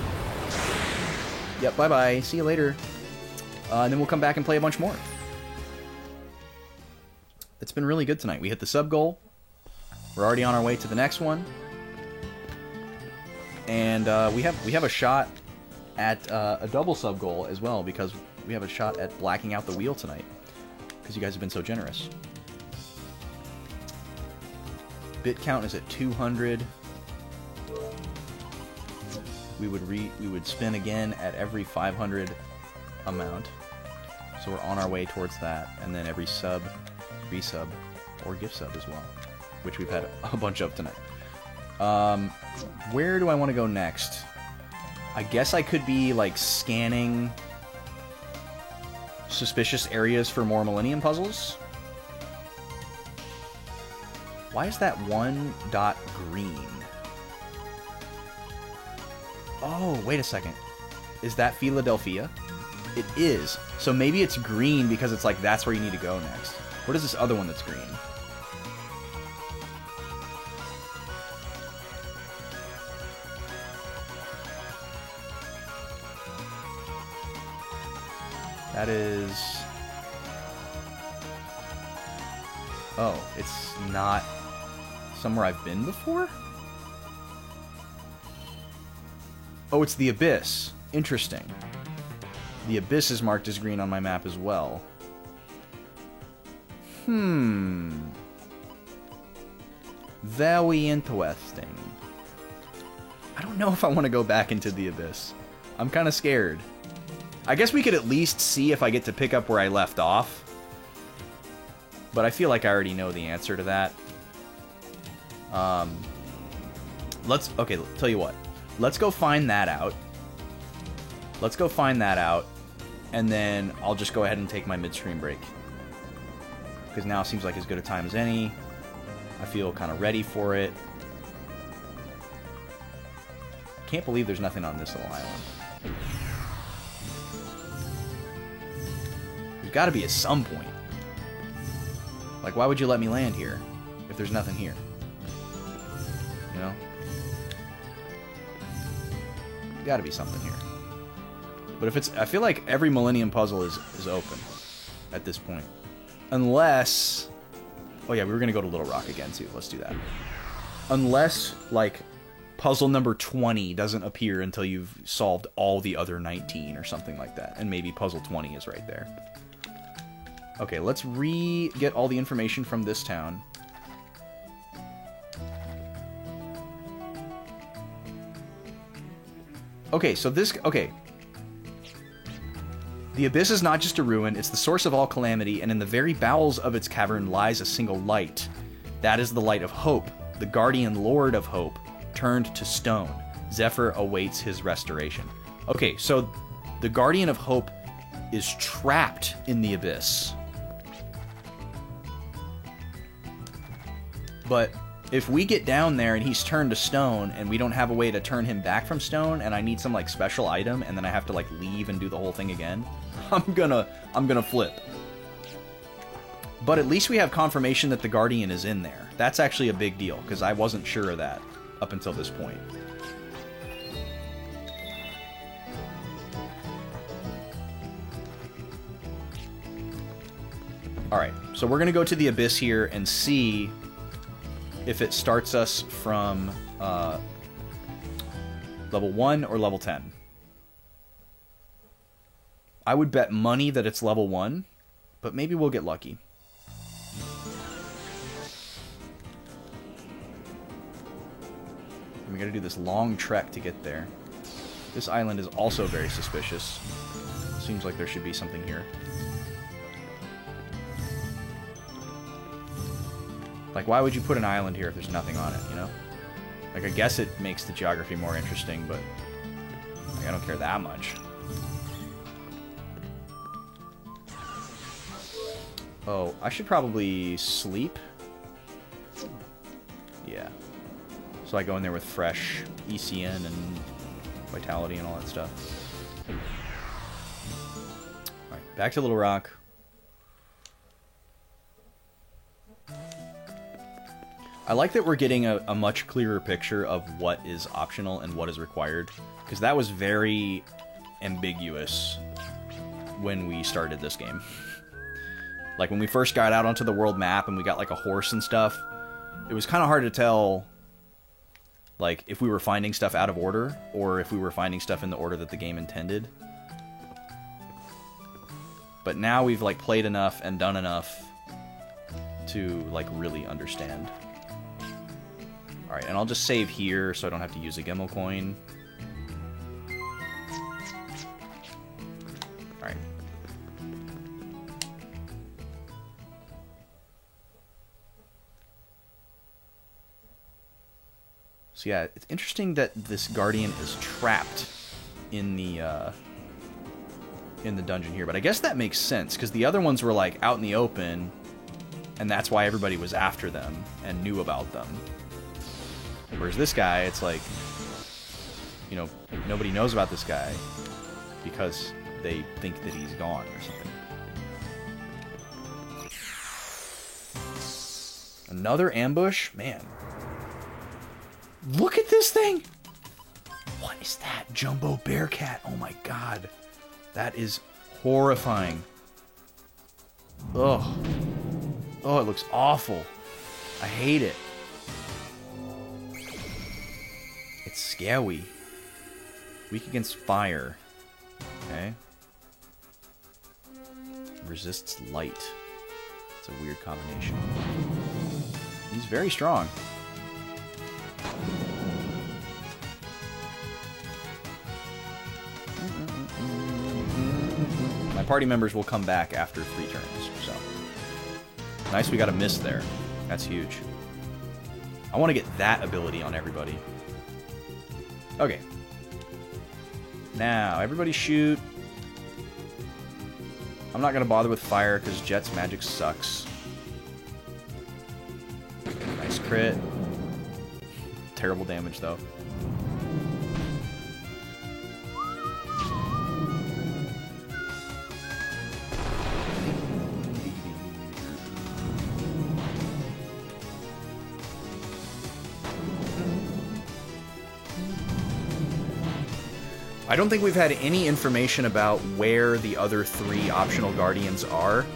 Yep, bye-bye. See you later. And then we'll come back and play a bunch more. It's been really good tonight. We hit the sub goal. We're already on our way to the next one. And we have a shot at a double sub goal as well, because we have a shot at blacking out the wheel tonight, because you guys have been so generous. Bit count is at 200. We would spin again at every 500 amount. So we're on our way towards that, and then every sub, resub, or gift sub as well, which we've had a bunch of tonight. Where do I want to go next? I guess I could be like scanning suspicious areas for more Millennium puzzles. Why is that one dot green? Oh, wait a second. Is that Philadelphia? It is. So maybe it's green because it's like that's where you need to go next. What is this other one that's green? That is... Oh, it's not somewhere I've been before? Oh, it's the Abyss. Interesting. The Abyss is marked as green on my map as well. Very interesting. I don't know if I want to go back into the Abyss. I'm kind of scared. I guess we could at least see if I get to pick up where I left off. But I feel like I already know the answer to that. Okay, tell you what. Let's go find that out. Let's go find that out, and then I'll just go ahead and take my midstream break. Because now seems like as good a time as any. I feel kind of ready for it. Can't believe there's nothing on this little island. There's got to be at some point. Like, why would you let me land here if there's nothing here? You know? There's got to be something here. But if it's... I feel like every Millennium puzzle is open at this point. Unless... Oh yeah, we were going to go to Little Rock again, too. Let's do that. Unless, like, puzzle number 20 doesn't appear until you've solved all the other 19 or something like that. And maybe puzzle 20 is right there. Okay, let's get all the information from this town. Okay, so this... Okay. The abyss is not just a ruin, it's the source of all calamity, and in the very bowels of its cavern lies a single light. That is the light of hope, the guardian lord of hope, turned to stone. Zephyr awaits his restoration. Okay, so the guardian of hope is trapped in the abyss. But if we get down there and he's turned to stone and we don't have a way to turn him back from stone and I need some like special item and then I have to like leave and do the whole thing again, I'm gonna flip. But at least we have confirmation that the Guardian is in there. That's actually a big deal because I wasn't sure of that up until this point. Alright, so we're gonna go to the abyss here and see if it starts us from level 1 or level 10. I would bet money that it's level 1, but maybe we'll get lucky. And we gotta do this long trek to get there. This island is also very suspicious. Seems like there should be something here. Like, why would you put an island here if there's nothing on it, you know? Like, I guess it makes the geography more interesting, but like, I don't care that much. Oh, I should probably sleep. Yeah. So I go in there with fresh ECN and vitality and all that stuff. Alright, back to Little Rock. I like that we're getting a much clearer picture of what is optional and what is required, because that was very ambiguous when we started this game. Like, when we first got out onto the world map and we got, like, a horse and stuff, it was kind of hard to tell, like, if we were finding stuff out of order, or if we were finding stuff in the order that the game intended. But now we've, like, played enough and done enough to, like, really understand. Alright, and I'll just save here so I don't have to use a Gemmel coin. Alright. So yeah, it's interesting that this Guardian is trapped in the dungeon here, but I guess that makes sense, because the other ones were like out in the open, and that's why everybody was after them and knew about them. Whereas this guy, it's like, you know, nobody knows about this guy because they think that he's gone or something. Another ambush? Man. Look at this thing! What is that? Jumbo Bearcat. Oh my god. That is horrifying. Ugh. Oh, it looks awful. I hate it. It's scary. Weak against fire. Okay. Resists light. It's a weird combination. He's very strong. My party members will come back after 3 turns, so. Nice we got a miss there. That's huge. I want to get that ability on everybody. Okay. Now, everybody shoot. I'm not going to bother with fire because Jet's magic sucks. Nice crit. Terrible damage, though. I don't think we've had any information about where the other 3 optional guardians are.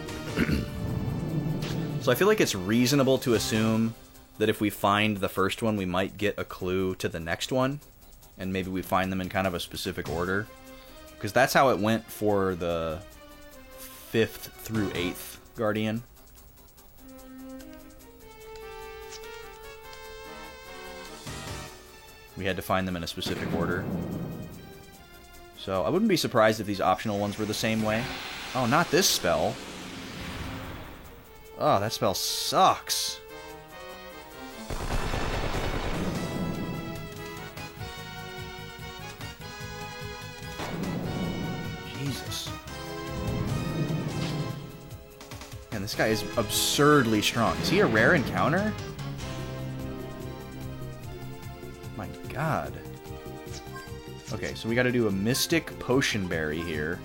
So I feel like it's reasonable to assume that if we find the first one, we might get a clue to the next one. And maybe we find them in kind of a specific order. Because that's how it went for the 5th through 8th guardian. We had to find them in a specific order. So I wouldn't be surprised if these optional ones were the same way. Oh, not this spell. Oh, that spell sucks. Jesus. Man, this guy is absurdly strong. Is he a rare encounter? My God. Okay, so we gotta do a Mystic Potion Berry here.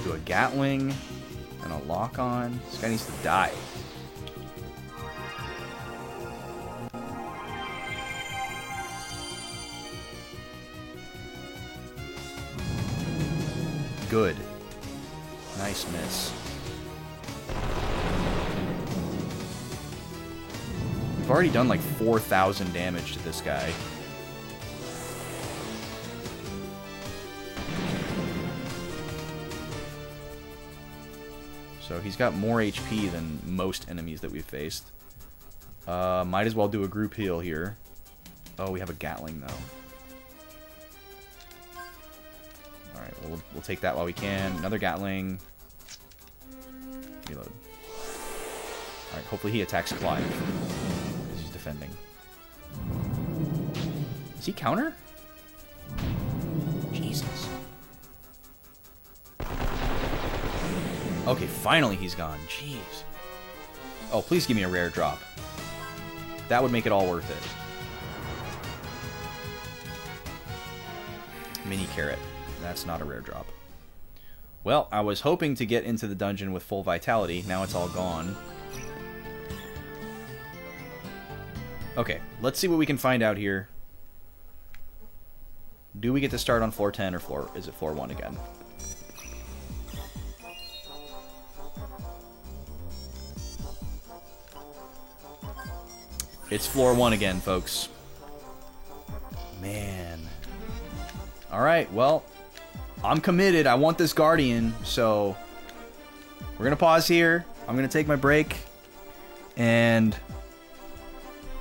Do a Gatling and a Lock-On. This guy needs to die. Good. Nice miss. We've already done like 4,000 damage to this guy. So he's got more HP than most enemies that we've faced. Might as well do a group heal here. Oh, we have a Gatling though. Alright, we'll take that while we can. Another Gatling. Reload. Alright, hopefully he attacks Clive. Because he's defending. Does he counter? Jesus. Okay, finally he's gone. Jeez. Oh, please give me a rare drop. That would make it all worth it. Mini carrot. That's not a rare drop. Well, I was hoping to get into the dungeon with full vitality. Now it's all gone. Okay, let's see what we can find out here. Do we get to start on floor 10 or is it floor 1 again? It's floor 1 again, folks. Man. Alright, well, I'm committed. I want this Guardian, so we're going to pause here. I'm going to take my break, and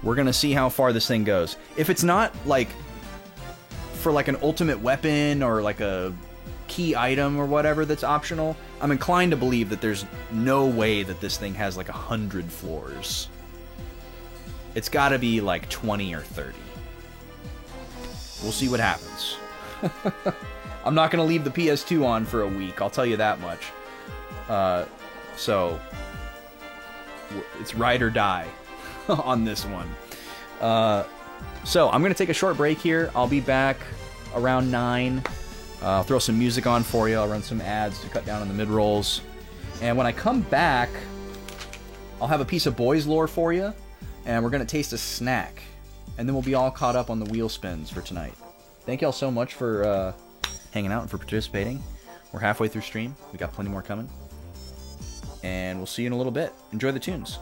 we're going to see how far this thing goes. If it's not, like, for, like, an ultimate weapon or, like, a key item or whatever that's optional, I'm inclined to believe that there's no way that this thing has, like, 100 floors. It's got to be, like, 20 or 30. We'll see what happens. I'm not going to leave the PS2 on for a week, I'll tell you that much. So, it's ride or die on this one. So, I'm going to take a short break here. I'll be back around 9. I'll throw some music on for you. I'll run some ads to cut down on the mid-rolls. And when I come back, I'll have a piece of boys lore for you. And we're going to taste a snack. And then we'll be all caught up on the wheel spins for tonight. Thank y'all so much for hanging out and for participating. We're halfway through stream. We got plenty more coming. And we'll see you in a little bit. Enjoy the tunes.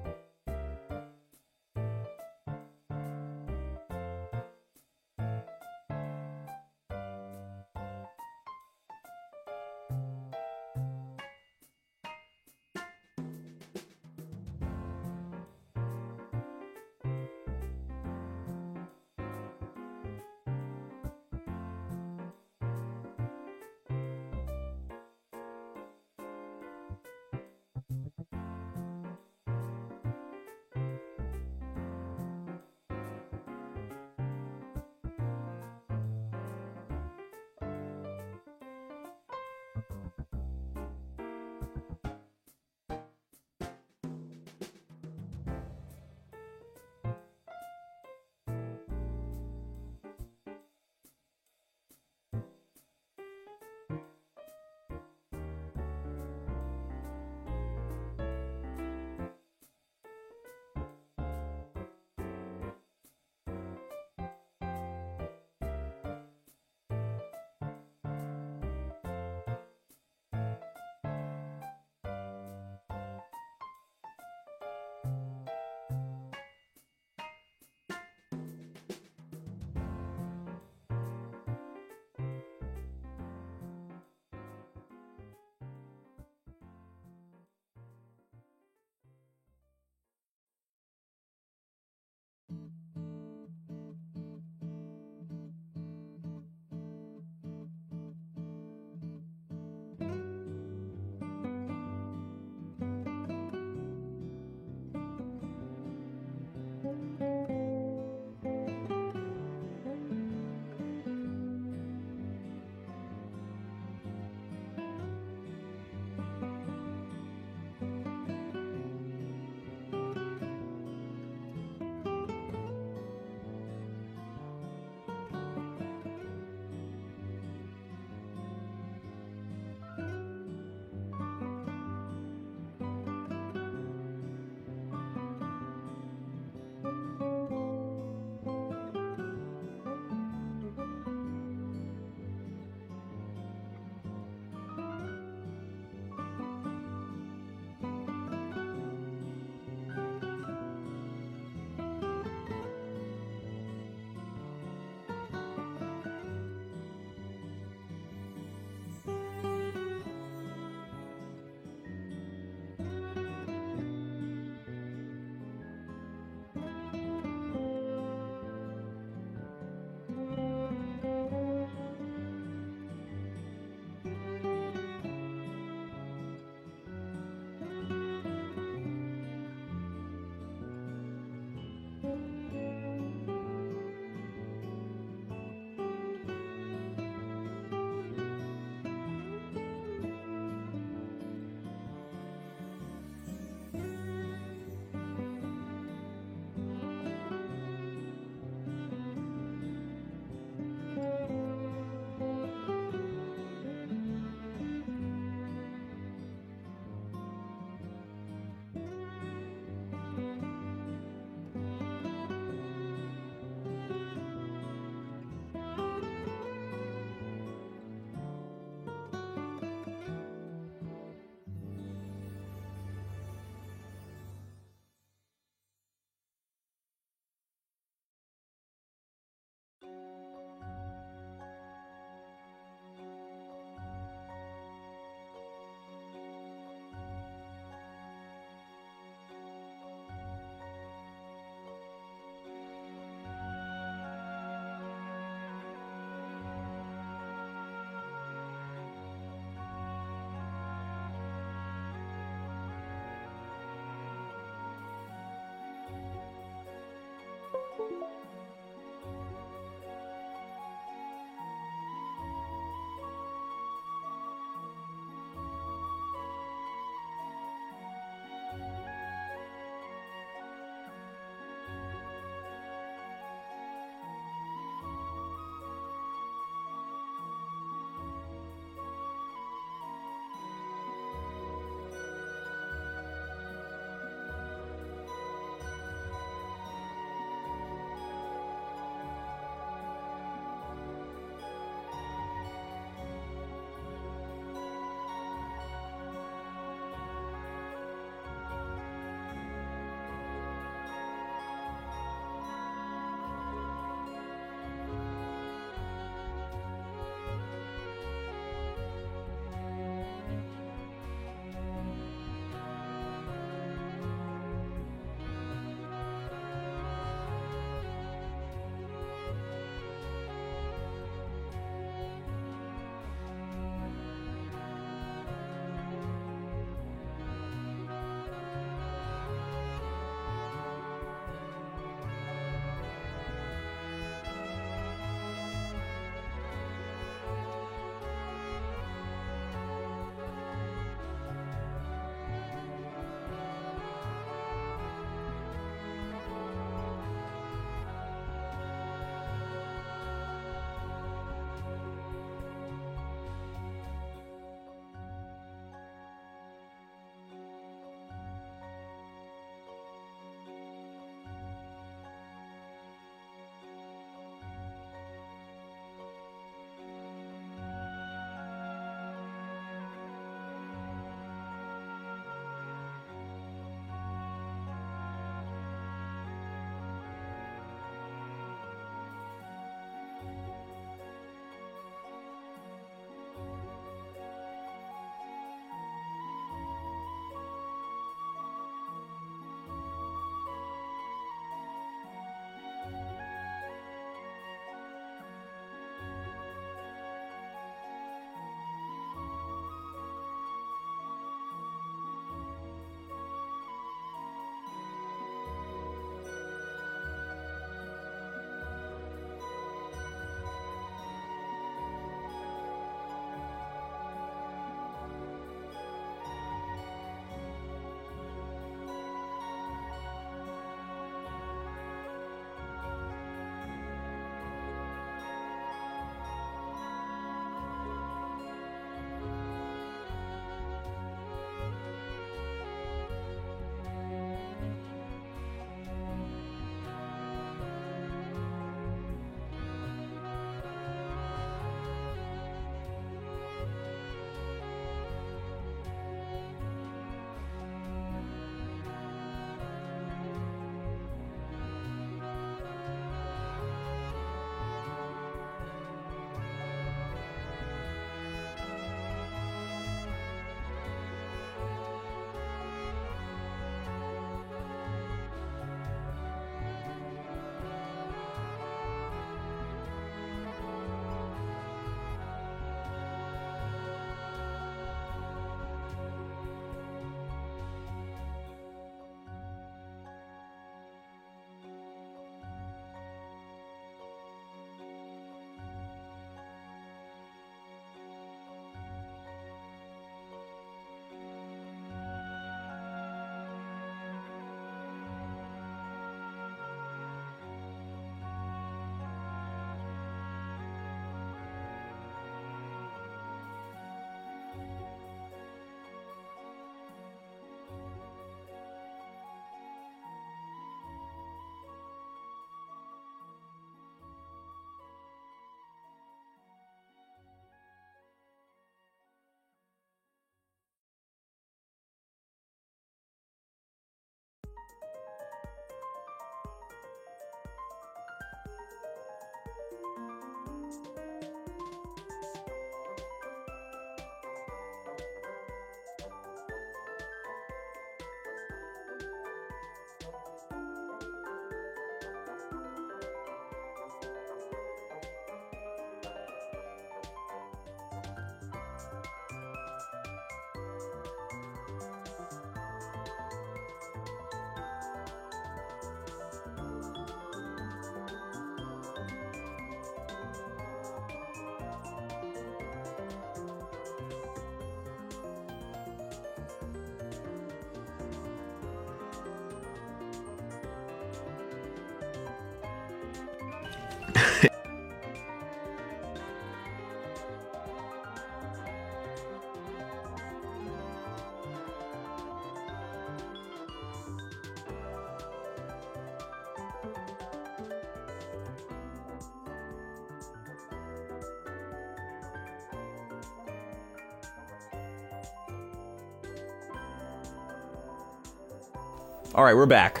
Alright, we're back.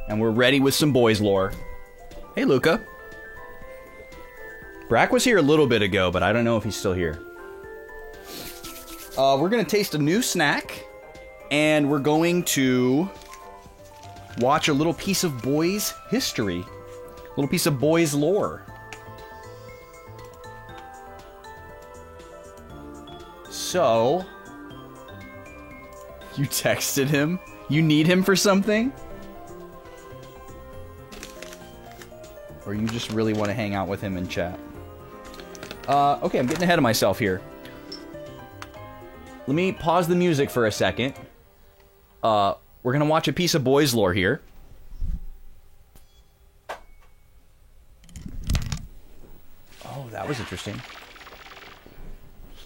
And we're ready with some boys lore. Hey, Luca. Brack was here a little bit ago, but I don't know if he's still here. We're gonna taste a new snack, and we're going to watch a little piece of boys history. A little piece of boys lore. So, you texted him? You need him for something? Or you just really want to hang out with him in chat? Okay, I'm getting ahead of myself here. Let me pause the music for a second. We're gonna watch a piece of boys lore here. Oh, that was interesting.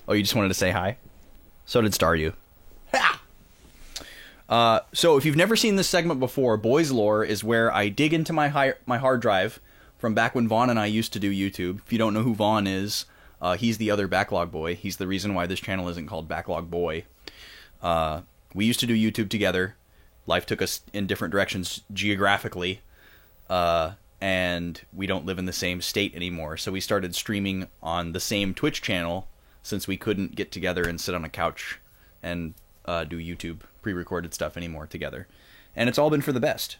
Oh, you just wanted to say hi? So did Staryu. So if you've never seen this segment before, Boys Lore is where I dig into my hard drive from back when Vaughn and I used to do YouTube. If you don't know who Vaughn is, he's the other Backlog Boy. He's the reason why this channel isn't called Backlog Boy. We used to do YouTube together. Life took us in different directions geographically, and we don't live in the same state anymore. So we started streaming on the same Twitch channel since we couldn't get together and sit on a couch and do YouTube pre-recorded stuff anymore together. And it's all been for the best.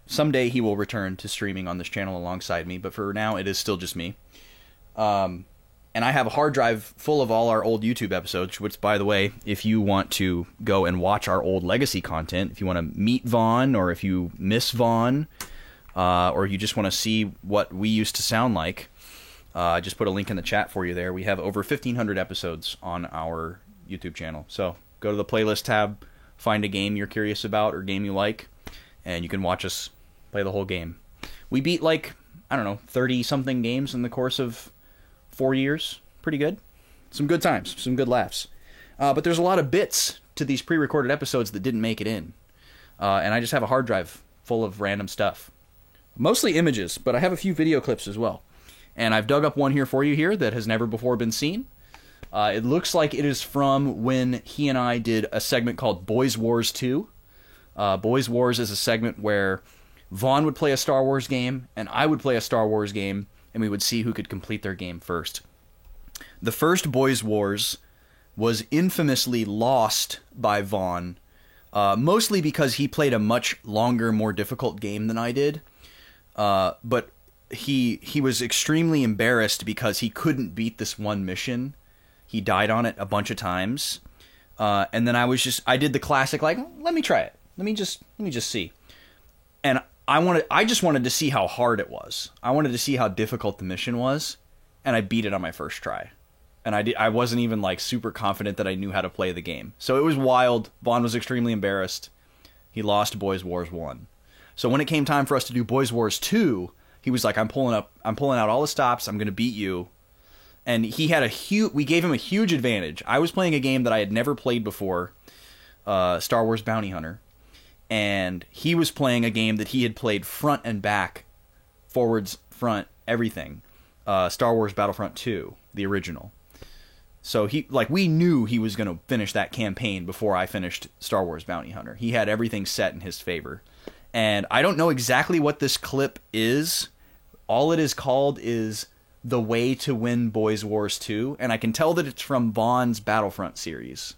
Someday he will return to streaming on this channel alongside me, but for now it is still just me. And I have a hard drive full of all our old YouTube episodes, which, by the way, if you want to go and watch our old legacy content, if you want to meet Vaughn, or if you miss Vaughn, or you just want to see what we used to sound like, I just put a link in the chat for you there. We have over 1,500 episodes on our YouTube channel. So go to the playlist tab, find a game you're curious about or game you like, and you can watch us play the whole game. We beat, like, I don't know, 30-something games in the course of 4 years. Pretty good. Some good times. Some good laughs. But there's a lot of bits to these pre-recorded episodes that didn't make it in. And I just have a hard drive full of random stuff. Mostly images, but I have a few video clips as well. And I've dug up one here for you here that has never before been seen. It looks like it is from when he and I did a segment called Boys Wars 2. Boys Wars is a segment where Vaughn would play a Star Wars game, and I would play a Star Wars game, and we would see who could complete their game first. The first Boys Wars was infamously lost by Vaughn, mostly because he played a much longer, more difficult game than I did. But he was extremely embarrassed because he couldn't beat this one mission. He died on it a bunch of times. And then I did the classic, like, let me try it. Let me just see. And I just wanted to see how hard it was. I wanted to see how difficult the mission was, and I beat it on my first try. And I wasn't even, like, super confident that I knew how to play the game. So it was wild. Vaughn was extremely embarrassed. He lost Boys Wars 1. So when it came time for us to do Boys Wars 2, he was like, I'm pulling out all the stops. I'm going to beat you. And he had we gave him a huge advantage. I was playing a game that I had never played before, Star Wars Bounty Hunter. And he was playing a game that he had played front and back, forwards, front, everything. Star Wars Battlefront 2, the original. So we knew he was going to finish that campaign before I finished Star Wars Bounty Hunter. He had everything set in his favor. And I don't know exactly what this clip is. All it is called is The Way to Win Boys Wars 2. And I can tell that it's from Vaughn's Battlefront series.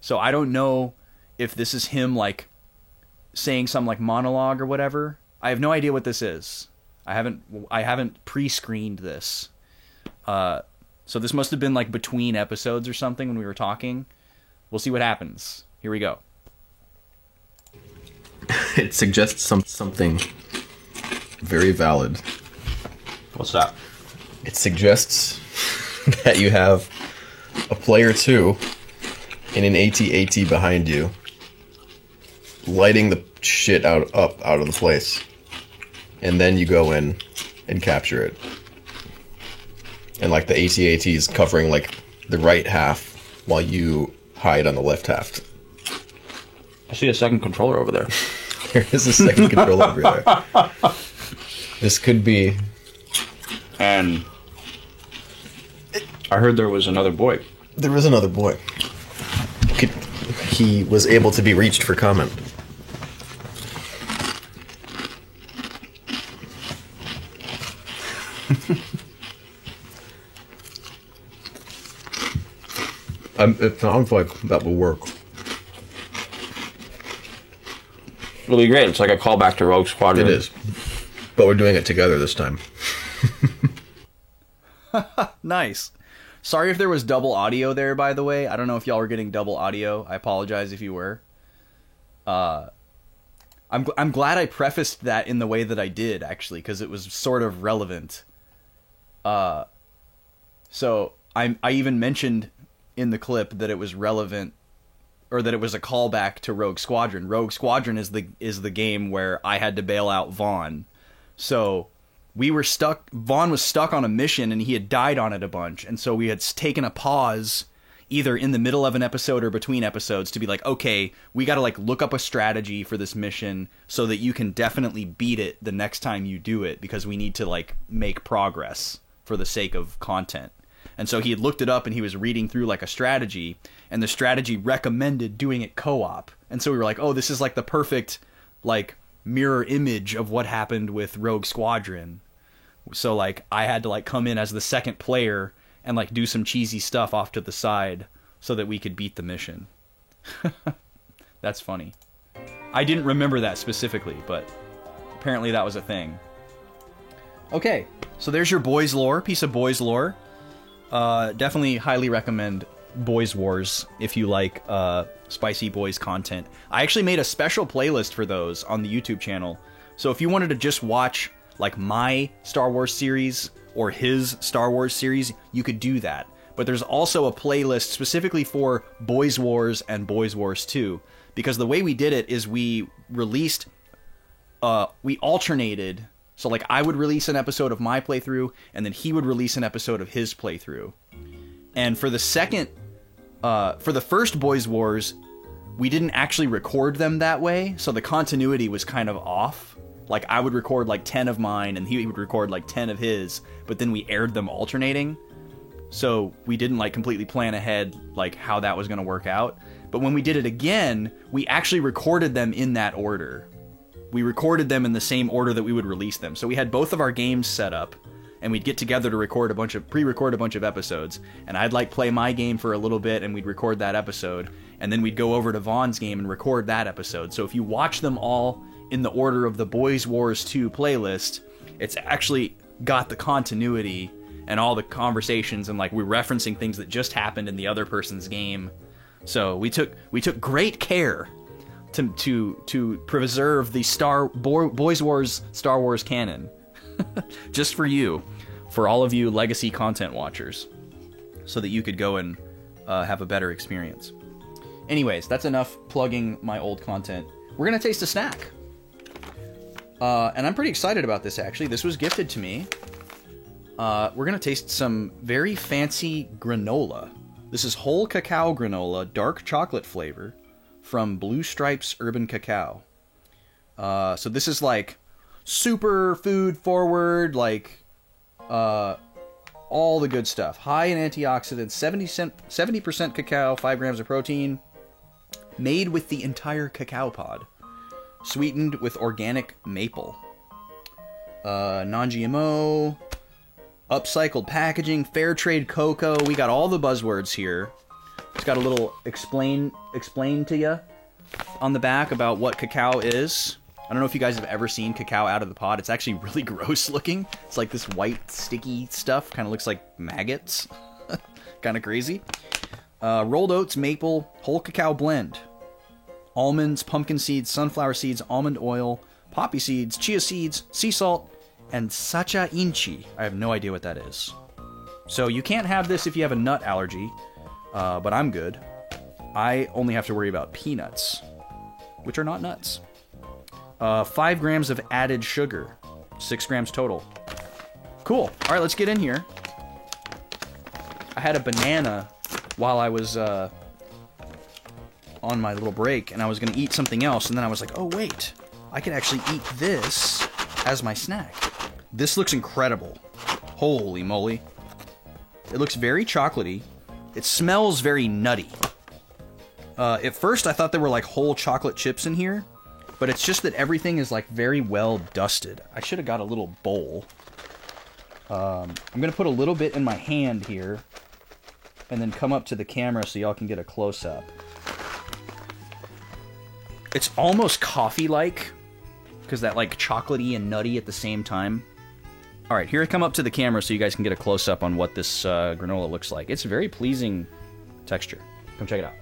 So I don't know if this is him, like, saying some, like, monologue or whatever. I have no idea what this is. I haven't pre-screened this. So this must have been, like, between episodes or something when we were talking. We'll see what happens. Here we go. It suggests something very valid. What's that? It suggests that you have a player 2 and an AT-AT behind you, lighting the shit up out of the place, and then you go in and capture it. And, like, the AT-AT is covering, like, the right half while you hide on the left half. I see a second controller over there. There is a second controller over there. This could be... And I heard there was another boy. There is another boy. he was able to be reached for comment. It sounds like that will work. It'll be great. It's like a callback to Rogue Squadron. It is. But we're doing it together this time. Nice. Sorry if there was double audio there, by the way. I don't know if y'all were getting double audio. I apologize if you were. I'm glad I prefaced that in the way that I did, actually, because it was sort of relevant. So I even mentioned in the clip that it was relevant, or that it was a callback to Rogue Squadron. Rogue Squadron is the game where I had to bail out Vaughn. So we were stuck. Vaughn was stuck on a mission and he had died on it a bunch, and so we had taken a pause, either in the middle of an episode or between episodes, to be like, okay, we got to like look up a strategy for this mission so that you can definitely beat it the next time you do it, because we need to like make progress for the sake of content. And so he had looked it up and he was reading through like a strategy, and the strategy recommended doing it co-op. And so we were like, oh, this is like the perfect like mirror image of what happened with Rogue Squadron. So like I had to like come in as the second player and like do some cheesy stuff off to the side so that we could beat the mission. That's funny. I didn't remember that specifically, but apparently that was a thing. Okay, so there's your boys lore, piece of boys lore. Definitely highly recommend Boys Wars if you like spicy boys content. I actually made a special playlist for those on the YouTube channel. So if you wanted to just watch like my Star Wars series or his Star Wars series, you could do that. But there's also a playlist specifically for Boys Wars and Boys Wars 2, because the way we did it is we released, we alternated. So like I would release an episode of my playthrough, and then he would release an episode of his playthrough. And for the first Boys Wars, we didn't actually record them that way, so the continuity was kind of off. Like I would record like 10 of mine, and he would record like 10 of his, but then we aired them alternating. So we didn't like completely plan ahead like how that was going to work out. But when we did it again, we actually recorded them in that order. We recorded them in the same order that we would release them. So we had both of our games set up, and we'd get together to pre-record a bunch of episodes, and I'd like play my game for a little bit, and we'd record that episode, and then we'd go over to Vaughn's game and record that episode. So if you watch them all in the order of the Boys Wars 2 playlist, it's actually got the continuity and all the conversations, and like we're referencing things that just happened in the other person's game. So we took great care to preserve the Boys Wars Star Wars canon. Just for you, for all of you legacy content watchers, so that you could go and have a better experience. Anyways, that's enough plugging my old content. We're gonna taste a snack. And I'm pretty excited about this, actually. This was gifted to me. We're gonna taste some very fancy granola. This is whole cacao granola, dark chocolate flavor, from Blue Stripes Urban Cacao. So this is like super food forward, like all the good stuff. High in antioxidants, 70% cacao, 5 grams of protein. Made with the entire cacao pod. Sweetened with organic maple. Non-GMO. Upcycled packaging. Fair trade cocoa. We got all the buzzwords here. It's got a little explain to you on the back about what cacao is. I don't know if you guys have ever seen cacao out of the pod. It's actually really gross looking. It's like this white sticky stuff. Kind of looks like maggots. Kind of crazy. Rolled oats, maple, whole cacao blend. Almonds, pumpkin seeds, sunflower seeds, almond oil, poppy seeds, chia seeds, sea salt, and sacha inchi. I have no idea what that is. So you can't have this if you have a nut allergy, but I'm good. I only have to worry about peanuts, which are not nuts. 5 grams of added sugar, 6 grams total. Cool. All right, let's get in here. I had a banana while I was on my little break, and I was going to eat something else, and then I was like, oh, wait. I could actually eat this as my snack. This looks incredible. Holy moly. It looks very chocolatey. It smells very nutty. At first, I thought there were like whole chocolate chips in here, but it's just that everything is like very well dusted. I should have got a little bowl. I'm gonna put a little bit in my hand here, and then come up to the camera so y'all can get a close-up. It's almost coffee-like, because that like chocolatey and nutty at the same time. All right, here I come up to the camera so you guys can get a close-up on what this granola looks like. It's a very pleasing texture. Come check it out.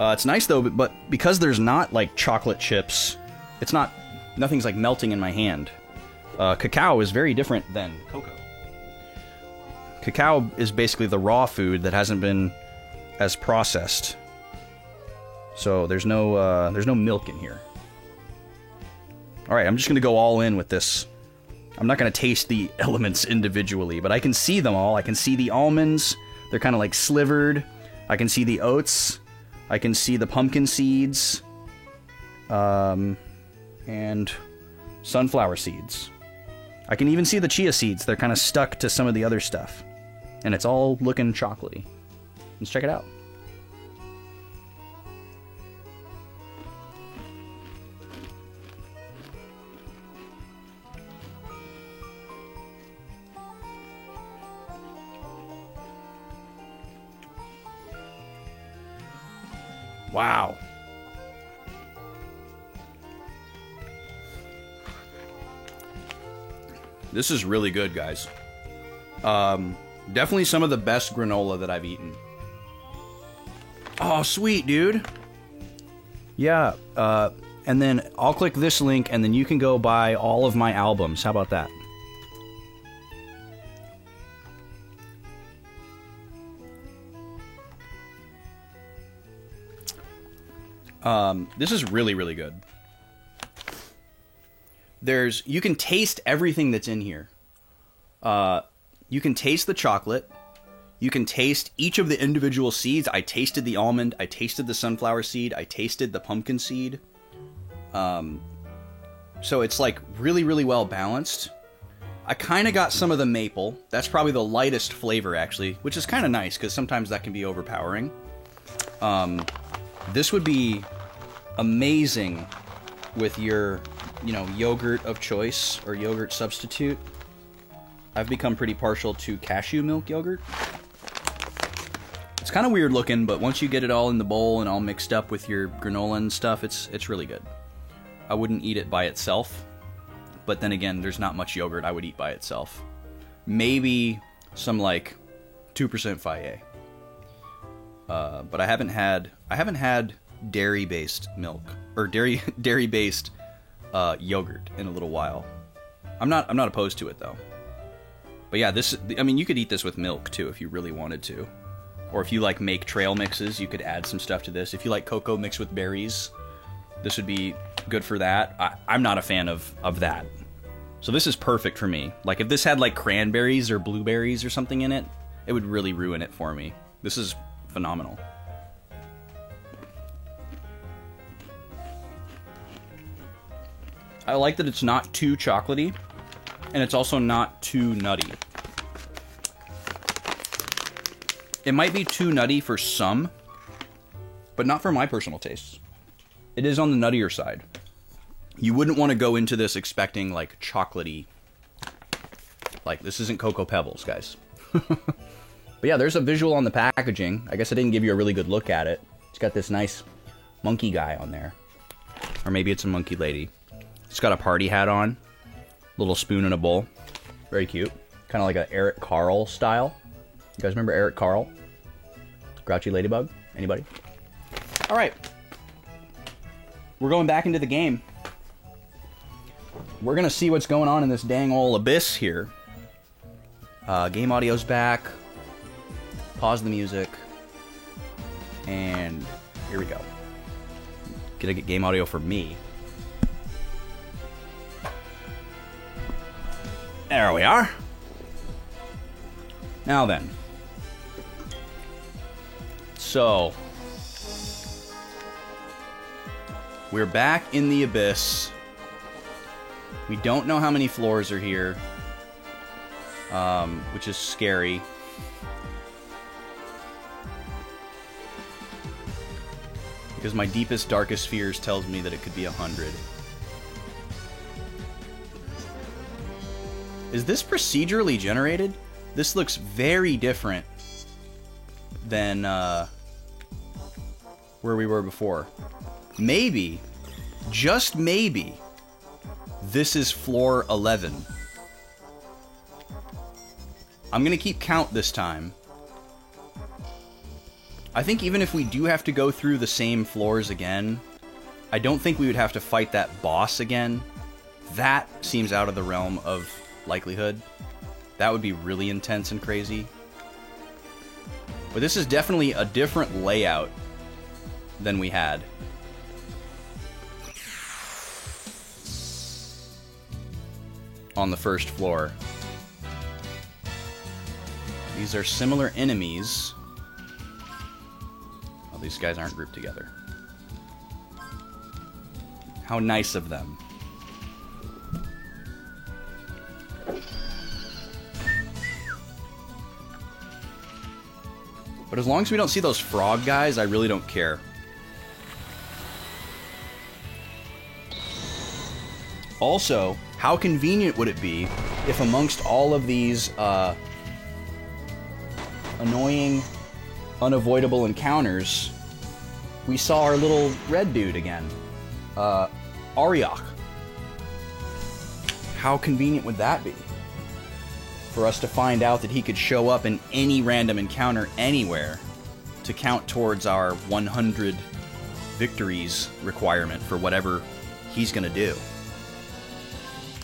It's nice though, but because there's not like chocolate chips, it's not, nothing's like melting in my hand. Cacao is very different than cocoa. Cacao is basically the raw food that hasn't been as processed. So there's no milk in here. All right, I'm just gonna go all in with this. I'm not gonna taste the elements individually, but I can see them all. I can see the almonds. They're kind of like slivered. I can see the oats. I can see the pumpkin seeds, and sunflower seeds. I can even see the chia seeds. They're kind of stuck to some of the other stuff. And it's all looking chocolatey. Let's check it out. Wow. This is really good, guys. Definitely some of the best granola that I've eaten. Oh, sweet, dude. Yeah, and then I'll click this link, and then you can go buy all of my albums. How about that? This is really, really good. You can taste everything that's in here. You can taste the chocolate. You can taste each of the individual seeds. I tasted the almond. I tasted the sunflower seed. I tasted the pumpkin seed. So it's like really, really well balanced. I kind of got some of the maple. That's probably the lightest flavor, actually, which is kind of nice because sometimes that can be overpowering. This would be amazing with your, yogurt of choice or yogurt substitute. I've become pretty partial to cashew milk yogurt. It's kind of weird looking, but once you get it all in the bowl and all mixed up with your granola and stuff, it's really good. I wouldn't eat it by itself, but then again, there's not much yogurt I would eat by itself. Maybe some like 2% Fage. But I haven't had dairy-based milk or dairy-based yogurt in a little while. I'm not opposed to it though. But yeah, you could eat this with milk too if you really wanted to. Or if you like make trail mixes, you could add some stuff to this. If you like cocoa mixed with berries, this would be good for that. I'm not a fan of that. So this is perfect for me. Like if this had like cranberries or blueberries or something in it, it would really ruin it for me. This is phenomenal. I like that it's not too chocolatey, and it's also not too nutty. It might be too nutty for some, but not for my personal tastes. It is on the nuttier side. You wouldn't want to go into this expecting like chocolatey. Like this isn't Cocoa Pebbles, guys. But yeah, there's a visual on the packaging. I guess I didn't give you a really good look at it. It's got this nice monkey guy on there. Or maybe it's a monkey lady. It's got a party hat on. Little spoon in a bowl. Very cute. Kind of like an Eric Carle style. You guys remember Eric Carle? Grouchy Ladybug? Anybody? Alright. We're going back into the game. We're going to see what's going on in this dang ol' abyss here. Game audio's back. Pause the music. And here we go. Gonna get game audio for me. There we are. Now then. So, we're back in the abyss. We don't know how many floors are here, which is scary. Because my deepest, darkest fears tells me that it could be 100. Is this procedurally generated? This looks very different than where we were before. Maybe, just maybe, this is floor 11. I'm gonna keep count this time. I think even if we do have to go through the same floors again, I don't think we would have to fight that boss again. That seems out of the realm of likelihood. That would be really intense and crazy. But this is definitely a different layout than we had. On the first floor. These are similar enemies. Oh, these guys aren't grouped together. How nice of them. But as long as we don't see those frog guys, I really don't care. Also, how convenient would it be if amongst all of these annoying, unavoidable encounters, we saw our little red dude again, Auriok. How convenient would that be? For us to find out that he could show up in any random encounter anywhere to count towards our 100 victories requirement for whatever he's gonna do.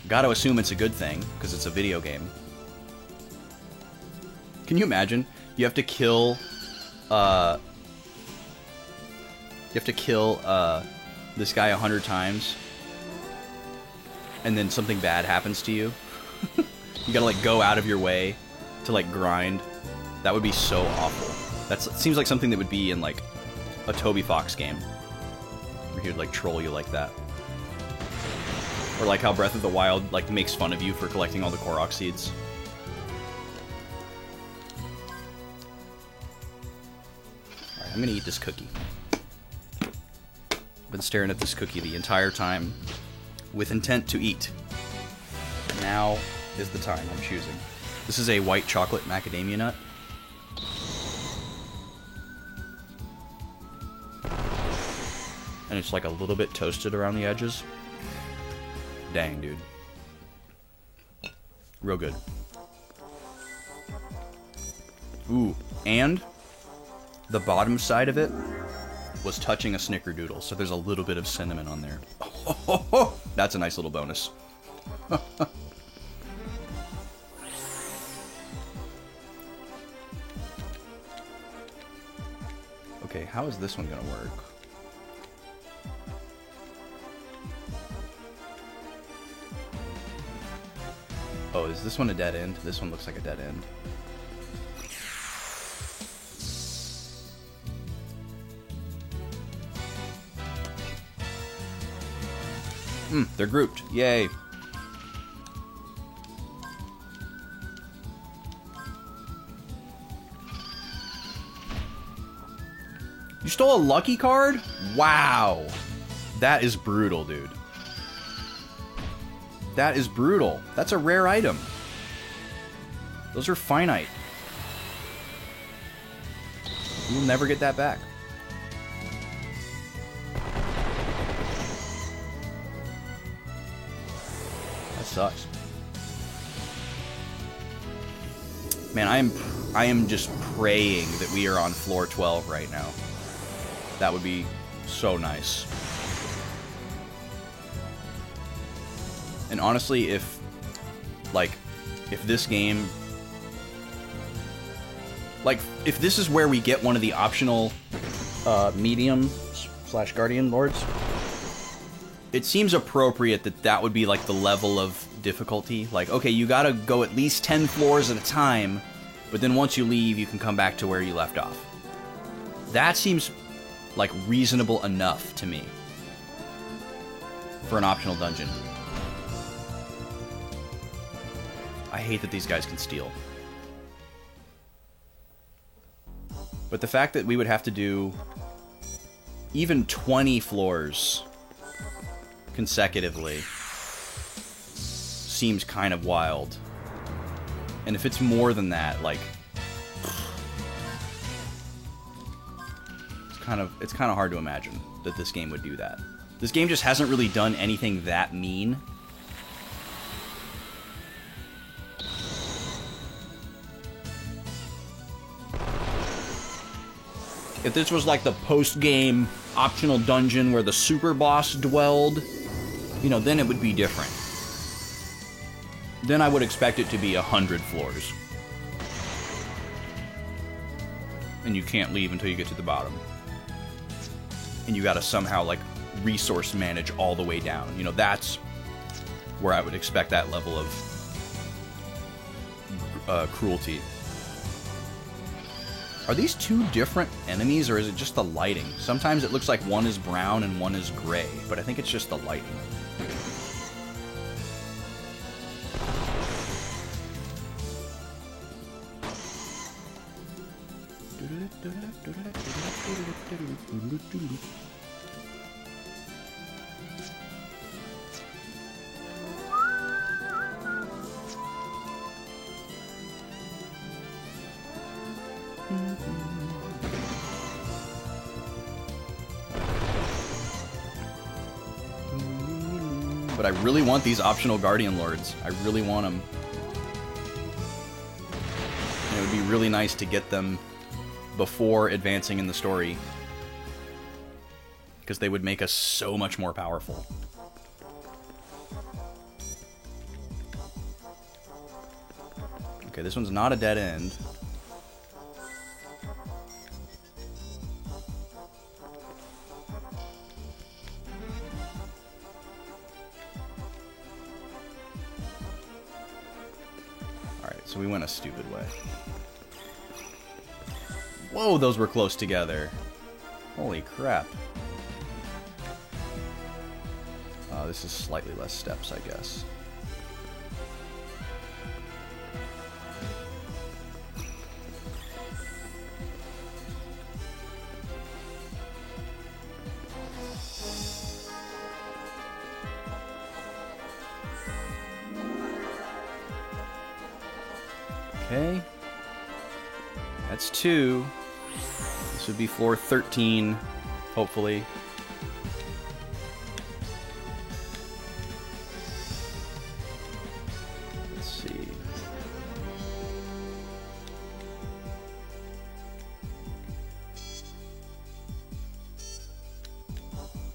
Gotta assume it's a good thing, because it's a video game. Can you imagine? You have to kill, this guy 100 times, and then something bad happens to you. You gotta, like, go out of your way to, like, grind. That would be so awful. That seems like something that would be in, like, a Toby Fox game. Where he would, like, troll you like that. Or like how Breath of the Wild, like, makes fun of you for collecting all the Korok seeds. Alright, I'm gonna eat this cookie. I've been staring at this cookie the entire time with intent to eat. Now is the time I'm choosing. This is a white chocolate macadamia nut. And it's like a little bit toasted around the edges. Dang, dude. Real good. Ooh, and the bottom side of it was touching a snickerdoodle, so there's a little bit of cinnamon on there. Oh, that's a nice little bonus. Okay, how is this one gonna work? Oh, is this one a dead end? This one looks like a dead end. They're grouped. Yay. You stole a lucky card? Wow. That is brutal, dude. That is brutal. That's a rare item. Those are finite. You'll never get that back. That sucks. Man, I am just praying that we are on floor 12 right now. That would be so nice. And honestly, if this game, like, if this is where we get one of the optional medium / guardian lords, it seems appropriate that that would be like the level of difficulty. Like, okay, you gotta go at least 10 floors at a time, but then once you leave, you can come back to where you left off. That seems like reasonable enough to me for an optional dungeon. I hate that these guys can steal. But the fact that we would have to do even 20 floors consecutively seems kind of wild. And if it's more than that, like, it's kind of hard to imagine that this game would do that. This game just hasn't really done anything that mean. If this was like the post-game optional dungeon where the super boss dwelled, you know, then it would be different. Then I would expect it to be 100 floors. And you can't leave until you get to the bottom. And you gotta somehow, like, resource manage all the way down. You know, that's where I would expect that level of cruelty. Are these two different enemies, or is it just the lighting? Sometimes it looks like one is brown and one is gray, but I think it's just the lighting. But I really want these optional Guardian Lords. I really want them. And it would be really nice to get them before advancing in the story, because they would make us so much more powerful. Okay, this one's not a dead end. Alright, so we went a stupid way. Whoa, those were close together. Holy crap. This is slightly less steps, I guess. Okay. That's 2. This would be floor 13, hopefully. Let's see.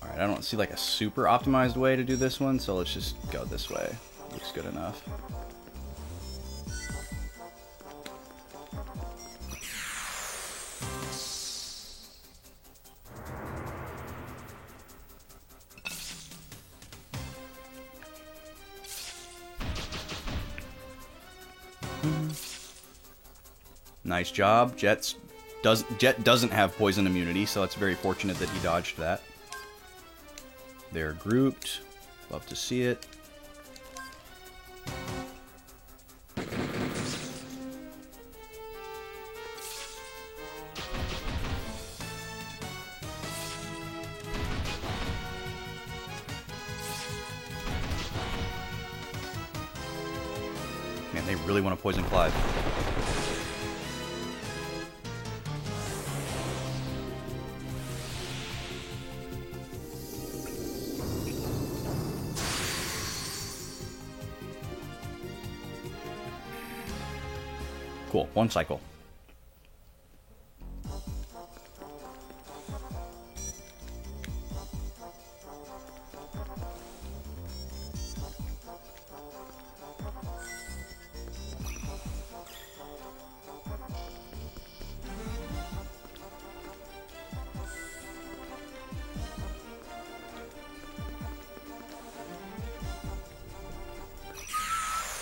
Alright, I don't see like a super optimized way to do this one, so let's just go this way. Looks good enough. Nice job. Jet doesn't have poison immunity, so it's very fortunate that he dodged that. They're grouped. Love to see it. Man, they really want to poison Clive. Cool, 1 cycle.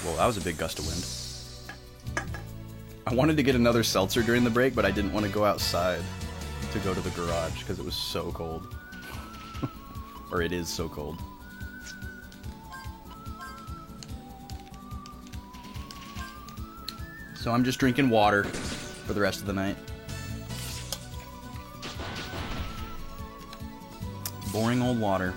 Whoa, that was a big gust of wind. I wanted to get another seltzer during the break, but I didn't want to go outside. to go to the garage because it was so cold. Or it is so cold. So I'm just drinking water for the rest of the night. Boring old water.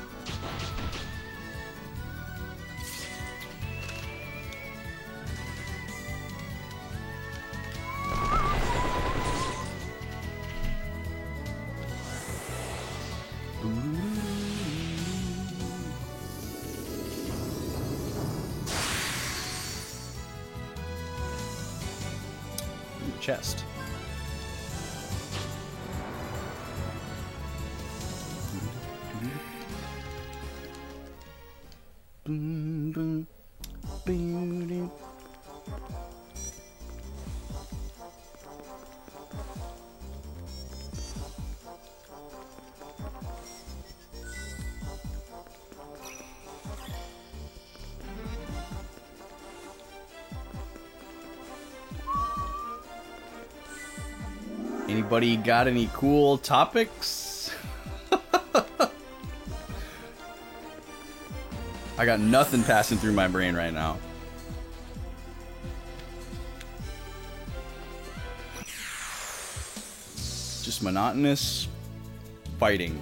Chest. Anybody got any cool topics? I got nothing passing through my brain right now. Just monotonous fighting.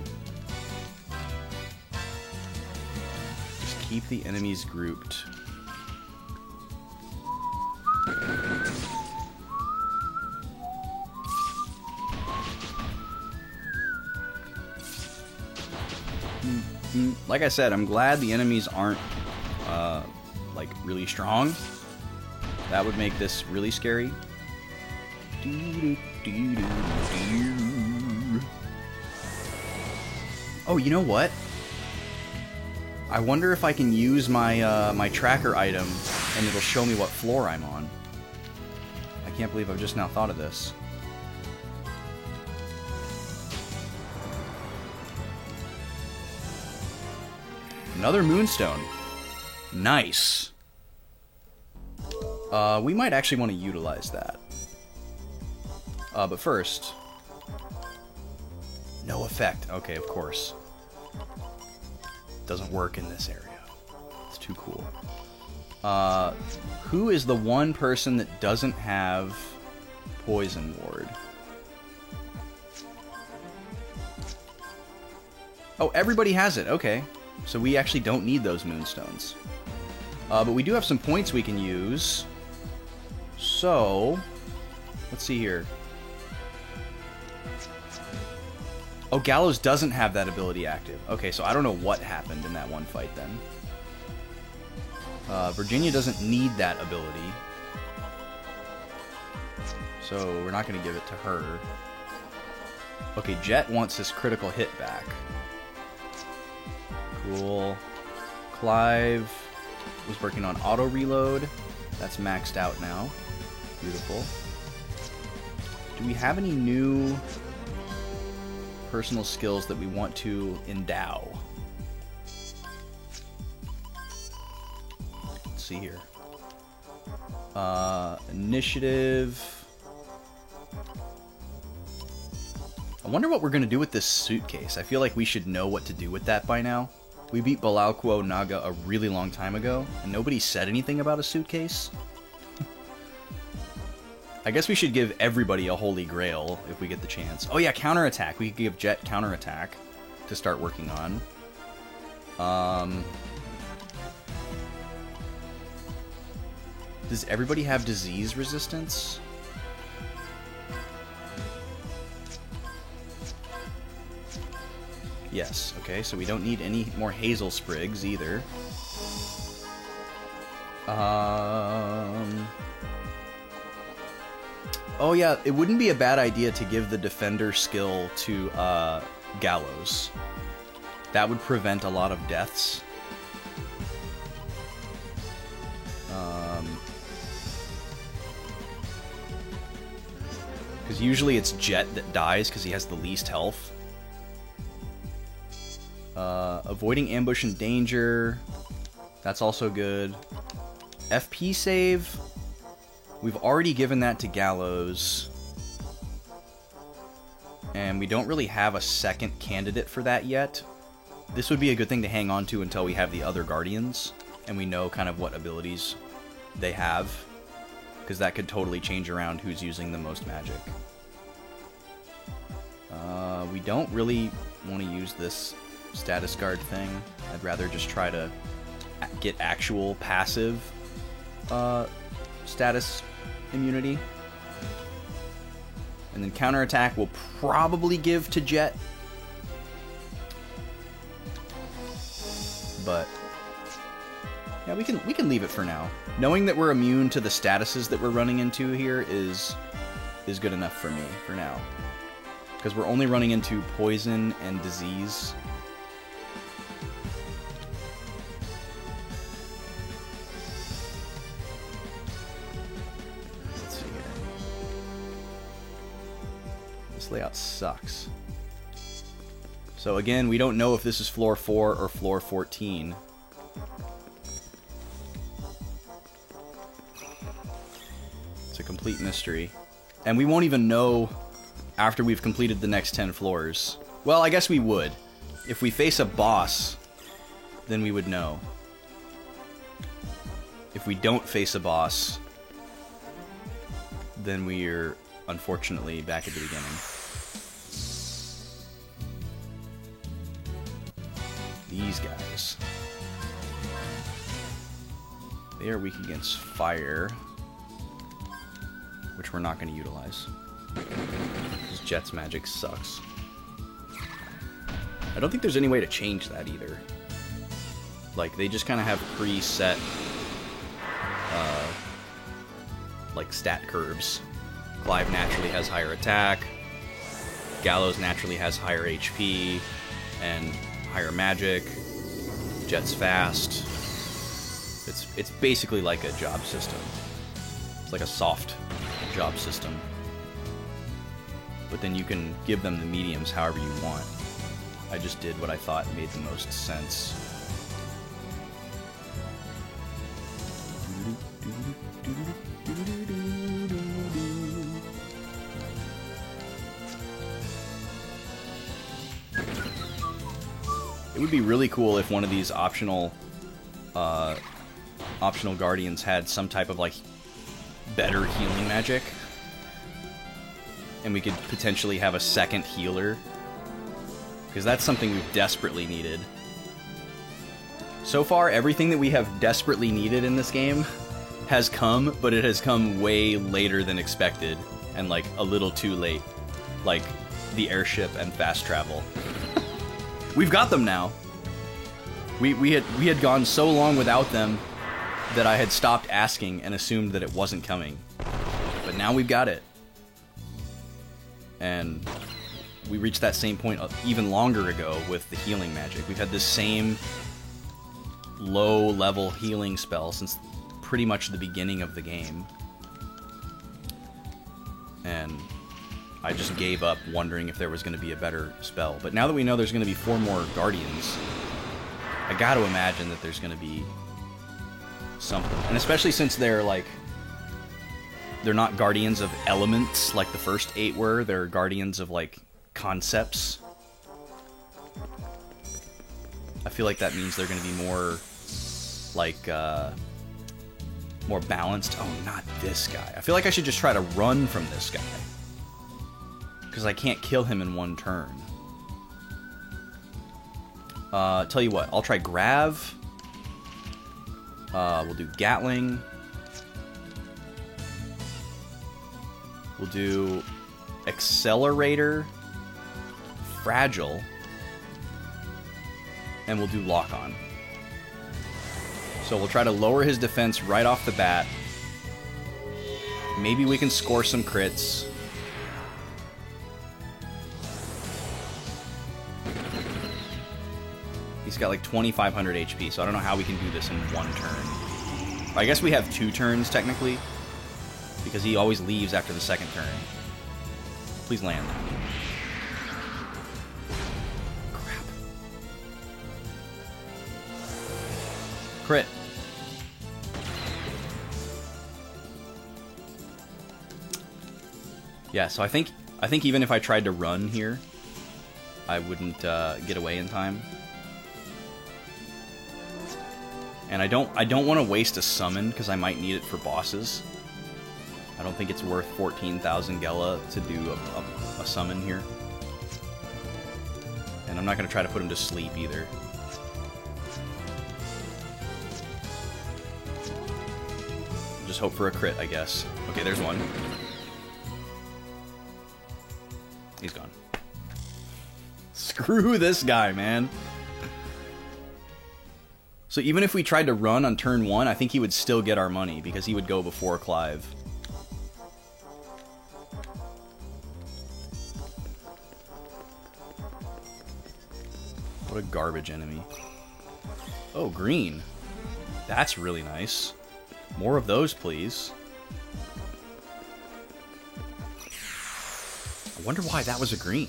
Just keep the enemies grouped. Like I said, I'm glad the enemies aren't, like, really strong. That would make this really scary. Oh, you know what? I wonder if I can use my, my tracker item, and it'll show me what floor I'm on. I can't believe I've just now thought of this. Another moonstone. Nice. We might actually want to utilize that. But first... No effect. Okay, of course. Doesn't work in this area. It's too cool. Who is the one person that doesn't have Poison Ward? Oh, everybody has it. Okay. So we actually don't need those moonstones. But we do have some points we can use. So, let's see here. Oh, Gallows doesn't have that ability active. Okay, so I don't know what happened in that one fight then. Virginia doesn't need that ability. So we're not going to give it to her. Okay, Jet wants his critical hit back. Cool. Clive was working on auto reload. That's maxed out now. Beautiful. Do we have any new personal skills that we want to endow? Let's see here. Initiative. I wonder what we're going to do with this suitcase. I feel like we should know what to do with that by now. We beat Balalquo Naga a really long time ago, and nobody said anything about a suitcase. I guess we should give everybody a Holy Grail if we get the chance. Oh yeah, counterattack. We could give Jet counterattack to start working on. Does everybody have disease resistance? Yes, okay, so we don't need any more Hazel Sprigs either. Oh yeah, it wouldn't be a bad idea to give the Defender skill to Gallows. That would prevent a lot of deaths. Because usually it's Jet that dies because he has the least health. Avoiding ambush and danger. That's also good. FP save. We've already given that to Gallows. And we don't really have a second candidate for that yet. This would be a good thing to hang on to until we have the other Guardians, and we know kind of what abilities they have, because that could totally change around who's using the most magic. We don't really want to use this status guard thing. I'd rather just try to get actual passive status immunity. And then counterattack will probably give to Jet. But yeah, we can leave it for now. Knowing that we're immune to the statuses that we're running into here is good enough for me for now. Because we're only running into poison and disease. Let's see here. This layout sucks. So again, we don't know if this is floor 4 or floor 14. It's a complete mystery. And we won't even know after we've completed the next 10 floors. Well, I guess we would. If we face a boss, then we would know. If we don't face a boss, then we're unfortunately back at the beginning. These guys. They are weak against fire, which we're not going to utilize. Because Jet's magic sucks. I don't think there's any way to change that either. Like, they just kind of have preset, like, stat curves. Clive naturally has higher attack. Gallows naturally has higher HP and higher magic. Jet's fast. It's basically like a job system. It's like a soft job system. But then you can give them the mediums however you want. I just did what I thought made the most sense. It would be really cool if one of these optional guardians had some type of like better healing magic, and we could potentially have a second healer, because that's something we've desperately needed. So far, everything that we have desperately needed in this game has come, but it has come way later than expected, and like a little too late. Like the airship and fast travel. We've got them now. We had gone so long without them that I had stopped asking and assumed that it wasn't coming. But now we've got it. And we reached that same point even longer ago with the healing magic. We've had this same low-level healing spell since pretty much the beginning of the game. And I just gave up wondering if there was going to be a better spell. But now that we know there's going to be 4 more Guardians, I got to imagine that there's going to be something. And especially since they're like, they're not Guardians of elements like the first 8 were. They're Guardians of like concepts. I feel like that means they're going to be more like more balanced. Oh, not this guy. I feel like I should just try to run from this guy, because I can't kill him in one turn. Tell you what, I'll try Grav. We'll do Gatling. We'll do Accelerator, Fragile, and we'll do Lock On. So we'll try to lower his defense right off the bat. Maybe we can score some crits. He's got like 2,500 HP, so I don't know how we can do this in one turn. I guess we have 2 turns, technically, because he always leaves after the second turn. Please land. Crap. Crit. Yeah, so I think I think even if I tried to run here, I wouldn't get away in time. And I don't want to waste a summon because I might need it for bosses. I don't think it's worth 14,000 Gela to do a summon here. And I'm not going to try to put him to sleep either. Just hope for a crit, I guess. Okay, there's one. He's gone. Screw this guy, man. So even if we tried to run on turn 1, I think he would still get our money because he would go before Clive. What a garbage enemy. Oh, green. That's really nice. More of those, please. I wonder why that was a green.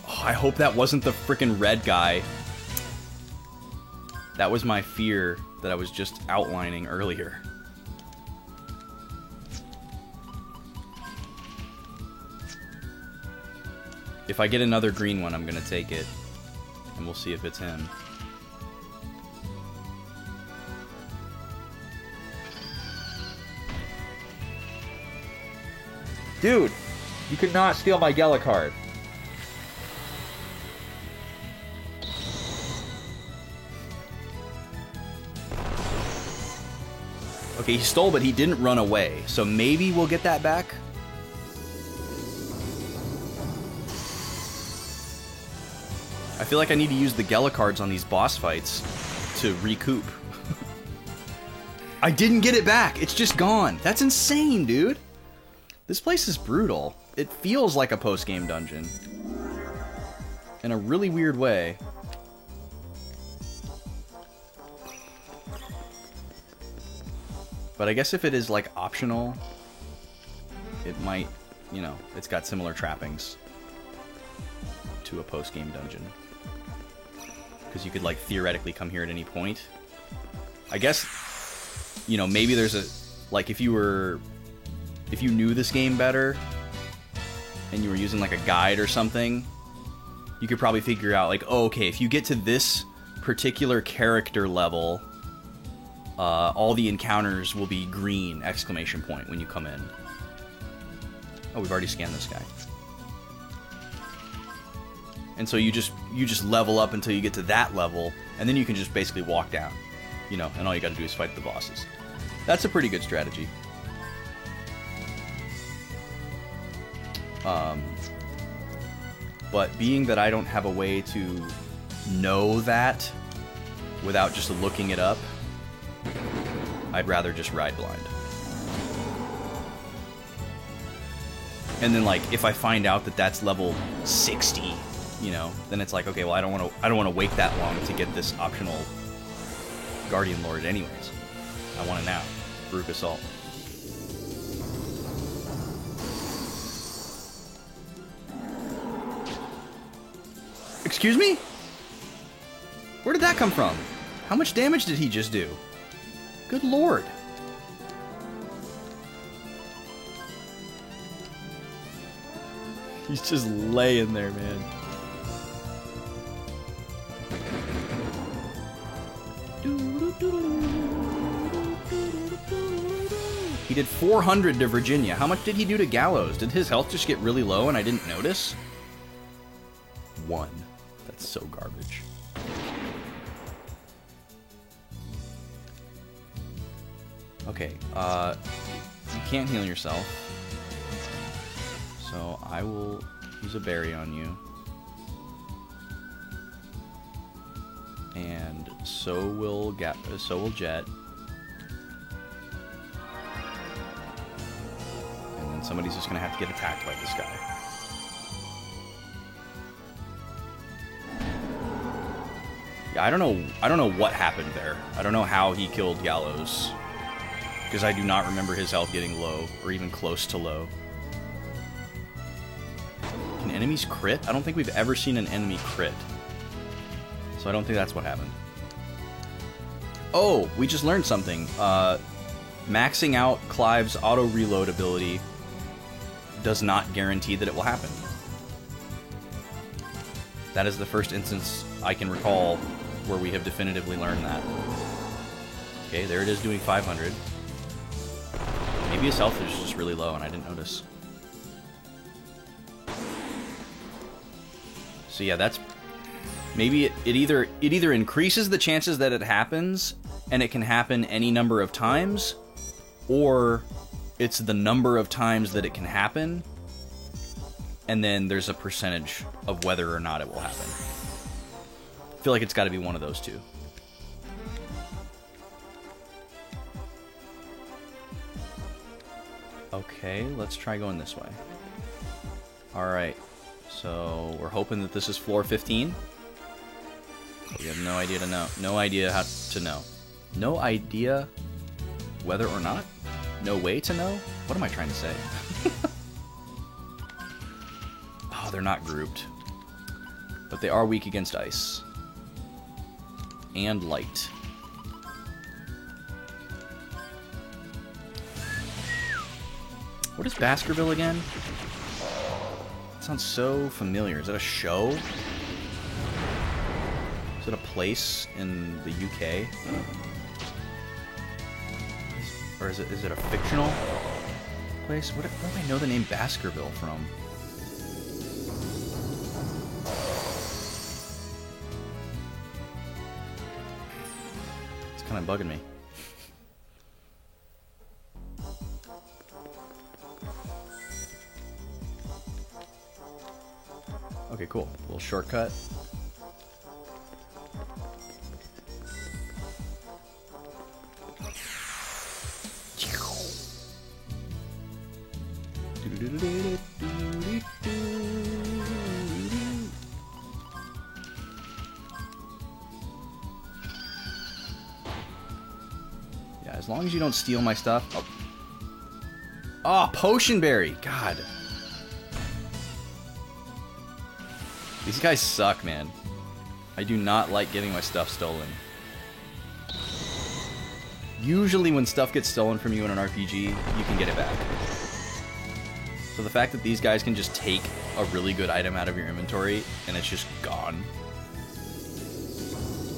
Oh, I hope that wasn't the frickin' red guy. That was my fear that I was just outlining earlier. If I get another green one, I'm gonna take it. And we'll see if it's him. Dude, you could not steal my Gela card. Okay, he stole, but he didn't run away. So maybe we'll get that back? I feel like I need to use the Gela cards on these boss fights to recoup. I didn't get it back! It's just gone! That's insane, dude! This place is brutal. It feels like a post-game dungeon. In a really weird way. But I guess if it is, like, optional, it might, you know, it's got similar trappings to a post-game dungeon. Because you could, like, theoretically come here at any point. I guess, you know, maybe there's a, like, if you knew this game better, and you were using, like, a guide or something, you could probably figure out, like, oh, okay, if you get to this particular character level, all the encounters will be green, exclamation point, when you come in. Oh, we've already scanned this guy. And so you just level up until you get to that level, and then you can just basically walk down, you know, and all you gotta do is fight the bosses. That's a pretty good strategy. But being that I don't have a way to know that without just looking it up, I'd rather just ride blind. And then, like, if I find out that that's level 60, you know, then it's like, okay, well, I don't want to wait that long to get this optional Guardian Lord anyways. I want it now. Baruch Assault. Excuse me? Where did that come from? How much damage did he just do? Good lord. He's just laying there, man. He did 400 to Virginia. How much did he do to Gallows? Did his health just get really low and I didn't notice? 1. That's so garbage. Okay, you can't heal yourself. So I will use a berry on you. And so will Jet. And then somebody's just gonna have to get attacked by this guy. Yeah, I don't know what happened there. I don't know how he killed Gallows. Because I do not remember his health getting low, or even close to low. Can enemies crit? I don't think we've ever seen an enemy crit. So I don't think that's what happened. Oh, we just learned something. Maxing out Clive's auto-reload ability does not guarantee that it will happen. That is the first instance I can recall where we have definitively learned that. Okay, there it is doing 500. Maybe his health is just really low and I didn't notice. So yeah, that's... Maybe it either increases the chances that it happens, and it can happen any number of times, or it's the number of times that it can happen, and then there's a percentage of whether or not it will happen. I feel like it's got to be one of those two. Okay, let's try going this way. Alright, so we're hoping that this is floor 15. We have no idea to know. No idea how to know. No idea whether or not? No way to know? What am I trying to say? Oh, they're not grouped. But they are weak against ice. And light. What is Baskerville again? It sounds so familiar. Is that a show? Is it a place in the UK? Or is it a fictional place? Where do I know the name Baskerville from? It's kind of bugging me. Okay, cool. A little shortcut. Yeah, as long as you don't steal my stuff. Oh, oh, Potion Berry. God. These guys suck, man. I do not like getting my stuff stolen. Usually when stuff gets stolen from you in an RPG, you can get it back. So the fact that these guys can just take a really good item out of your inventory and it's just gone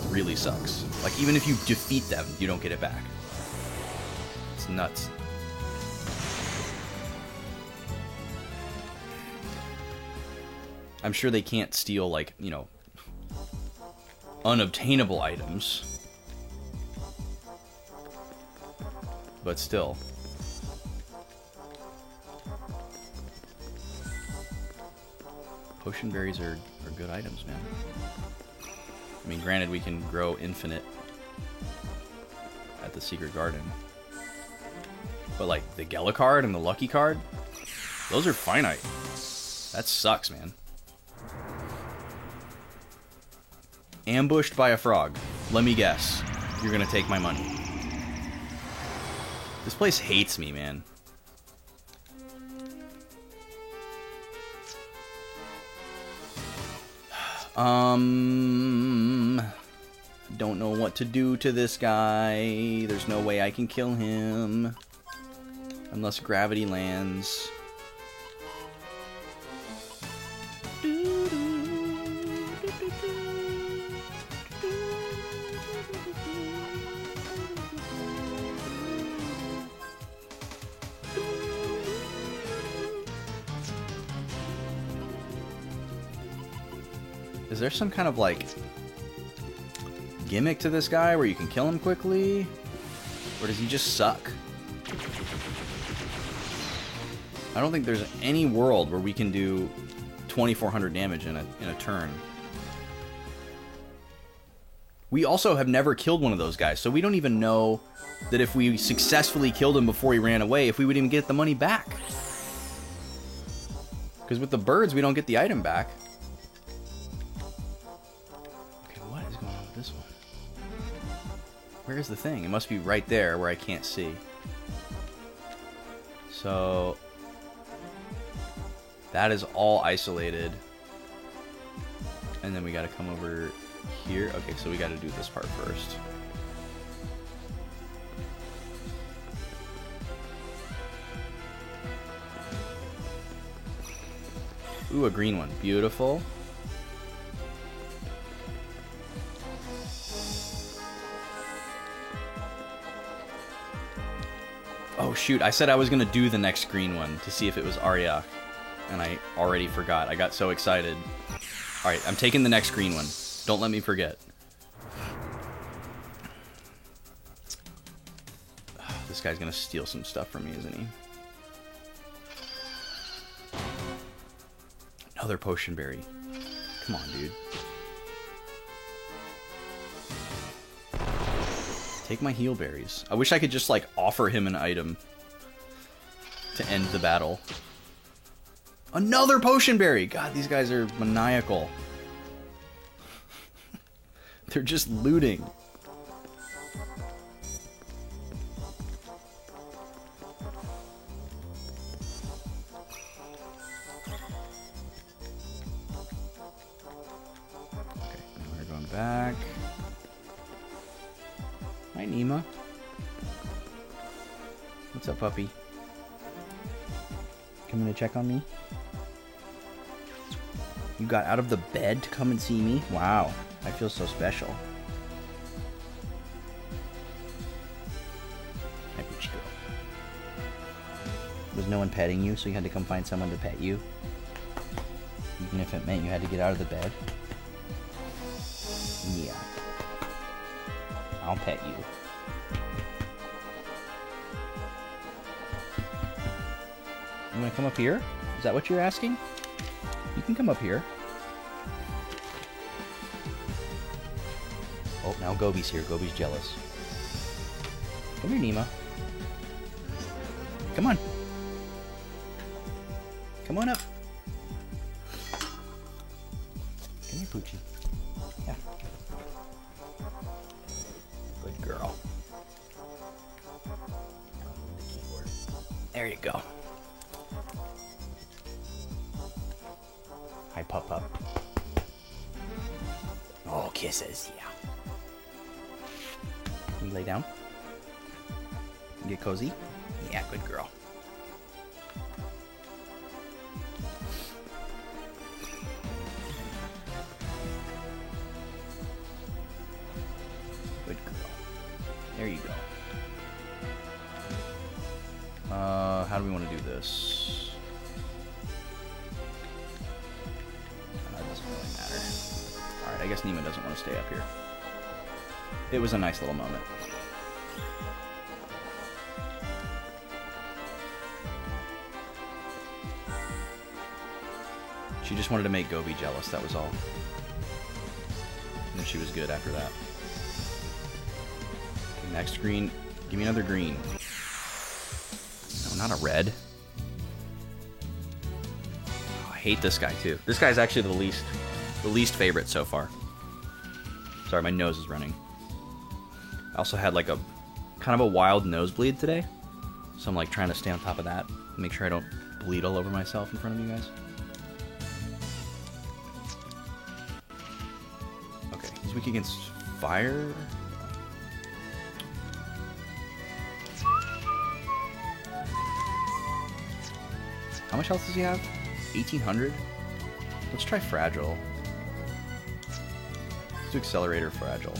really sucks. Like, even if you defeat them, you don't get it back. It's nuts. I'm sure they can't steal, like, you know, unobtainable items. But still. Potion berries are good items, man. I mean, granted, we can grow infinite at the Secret Garden. But, like, the Gela card and the Lucky card, those are finite. That sucks, man. Ambushed by a frog. Let me guess. You're gonna take my money. This place hates me, man. Don't know what to do to this guy. There's no way I can kill him. Unless gravity lands. Is there some kind of, like, gimmick to this guy where you can kill him quickly? Or does he just suck? I don't think there's any world where we can do 2,400 damage in a turn. We also have never killed one of those guys, so we don't even know that if we successfully killed him before he ran away, if we would even get the money back. Because with the birds, we don't get the item back. This one. Where is the thing? It must be right there where I can't see. So that is all isolated. And then we gotta come over here. Okay, so we gotta do this part first. Ooh, a green one. Beautiful. Oh shoot, I said I was gonna do the next green one to see if it was Arya, and I already forgot. I got so excited. Alright, I'm taking the next green one. Don't let me forget. This guy's gonna steal some stuff from me, isn't he? Another potion berry. Come on, dude. Take my heal berries. I wish I could just, like, offer him an item to end the battle. Another potion berry! God, these guys are maniacal. They're just looting. Okay, now we're going back. Hi, Nima. What's up, puppy? Coming to check on me? You got out of the bed to come and see me? Wow, I feel so special. Hi, Puchiko. Was no one petting you, so you had to come find someone to pet you? Even if it meant you had to get out of the bed? Yeah. I'll pet you. You wanna come up here? Is that what you're asking? You can come up here. Oh, now Gobi's here. Gobi's jealous. Come here, Nima. Come on. Come on up. Come here, Poochie. Yeah. Good girl. The keyboard. There you go. Hi, Pup. Oh, kisses, yeah. Can you lay down? You get cozy? Yeah, good girl. Good girl. There you go. How do we want to do this? That doesn't really matter. Alright, I guess Nima doesn't want to stay up here. It was a nice little moment. She just wanted to make Gobi jealous, that was all. And she was good after that. Okay, next green. Give me another green. No, not a red. Oh, I hate this guy too. This guy's actually the least favorite so far. Sorry, my nose is running. I also had like a kind of a wild nosebleed today. So I'm like trying to stay on top of that. Make sure I don't bleed all over myself in front of you guys. Okay, he's weak against fire. How much health does he have? 1800? Let's try Fragile. Let's do Accelerator Fragile.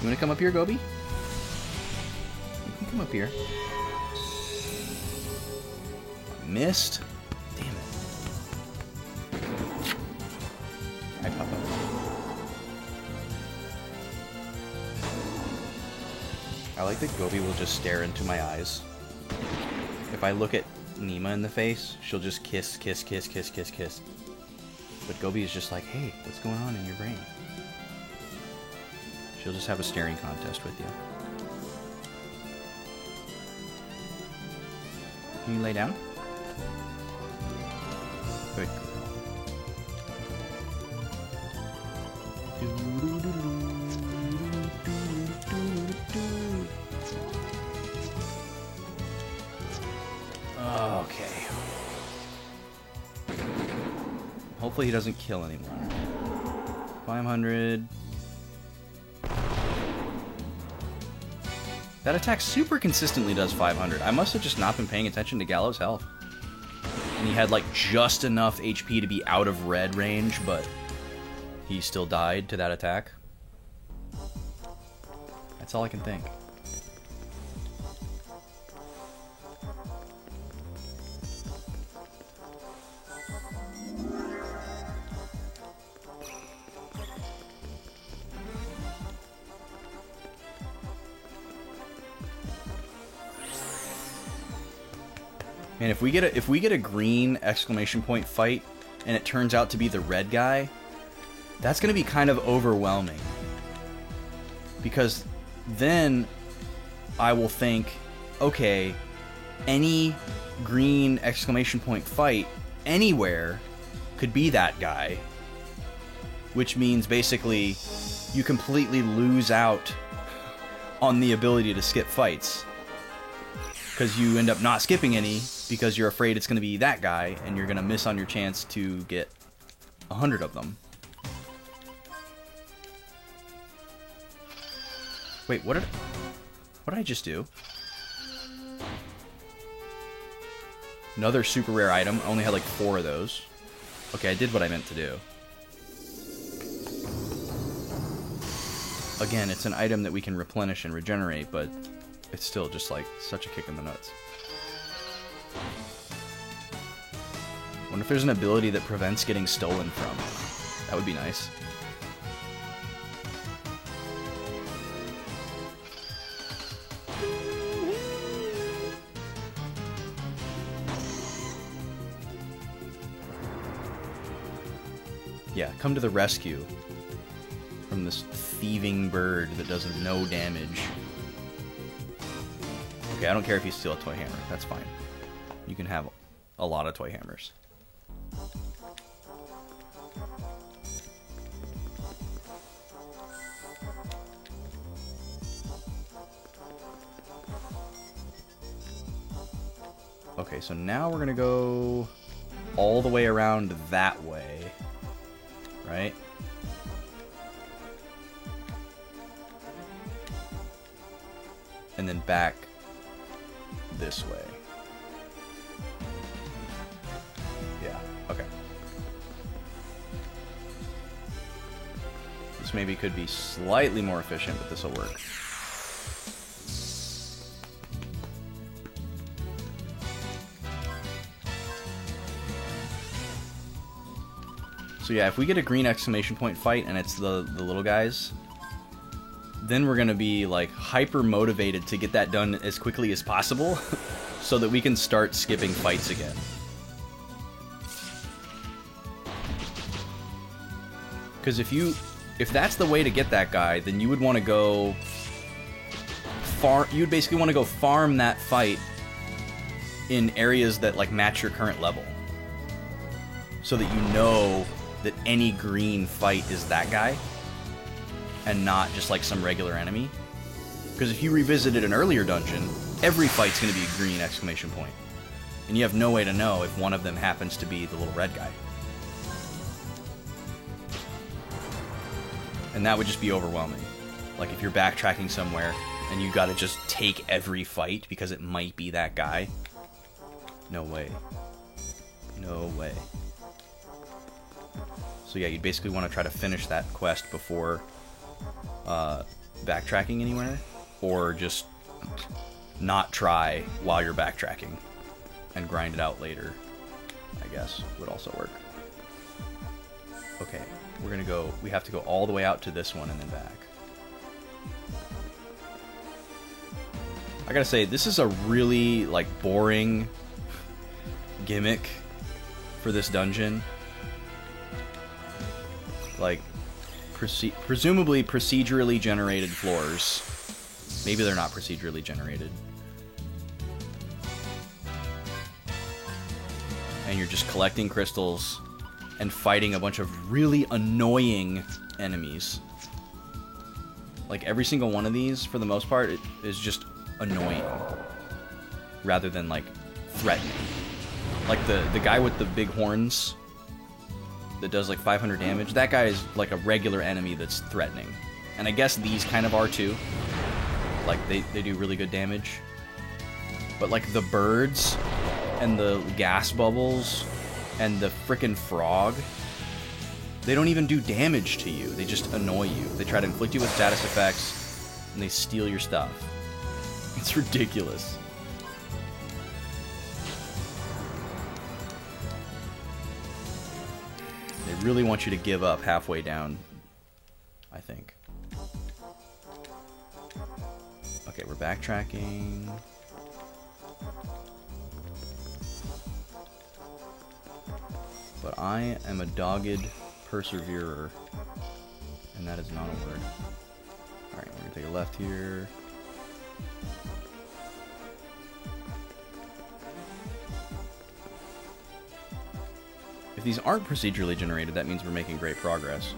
You wanna come up here, Gobi? You can come up here. Missed? Damn it. Hi, Papa. I like that Gobi will just stare into my eyes. If I look at Nima in the face, she'll just kiss, kiss, kiss, kiss, kiss, kiss. But Gobi is just like, hey, what's going on in your brain? She'll just have a staring contest with you. Can you lay down? Good. Okay. Hopefully he doesn't kill anyone. 500. That attack super consistently does 500. I must have just not been paying attention to Gallo's health. And he had like just enough HP to be out of red range, but he still died to that attack. That's all I can think. Man, if we get a green exclamation point fight and it turns out to be the red guy, that's going to be kind of overwhelming. Because then I will think, okay, any green exclamation point fight anywhere could be that guy, which means basically you completely lose out on the ability to skip fights. Because you end up not skipping any because you're afraid it's going to be that guy and you're going to miss on your chance to get 100 of them. Wait, what did I just do? Another super rare item. I only had like 4 of those. Okay, I did what I meant to do. Again, it's an item that we can replenish and regenerate, but it's still just like such a kick in the nuts. Wonder if there's an ability that prevents getting stolen from. That would be nice. Yeah, come to the rescue from this thieving bird that does no damage. Okay, I don't care if you steal a toy hammer. That's fine. You can have a lot of toy hammers. Okay, so now we're gonna go all the way around that way, right? And then back this way. Yeah, okay. This maybe could be slightly more efficient, but this will work. So yeah, if we get a green exclamation point fight and it's the little guys, then we're gonna be like hyper motivated to get that done as quickly as possible so that we can start skipping fights again. Because if that's the way to get that guy, then you would want to go you'd basically want to go farm that fight in areas that like match your current level, so that you know that any green fight is that guy and not just like some regular enemy. Because if you revisited an earlier dungeon, every fight's going to be a green exclamation point, and you have no way to know if one of them happens to be the little red guy. And that would just be overwhelming. Like if you're backtracking somewhere and you gotta just take every fight because it might be that guy. No way. No way. So yeah, you'd basically want to try to finish that quest before backtracking anywhere, or just not try while you're backtracking and grind it out later, I guess, would also work. Okay, we have to go all the way out to this one and then back. I gotta say, this is a really, like, boring gimmick for this dungeon. Like, presumably procedurally generated floors. Maybe they're not procedurally generated. And you're just collecting crystals and fighting a bunch of really annoying enemies. Like, every single one of these, for the most part, it is just annoying rather than, like, threatening. Like, the guy with the big horns that does, like, 500 damage, that guy is, like, a regular enemy that's threatening. And I guess these kind of are, too. Like, they do really good damage. But, like, the birds and the gas bubbles and the frickin' frog, they don't even do damage to you. They just annoy you. They try to inflict you with status effects, and they steal your stuff. It's ridiculous. They really want you to give up halfway down, I think. Okay, we're backtracking. But I am a dogged perseverer, and that is not a word. Alright, we're gonna take a left here. If these aren't procedurally generated, that means we're making great progress.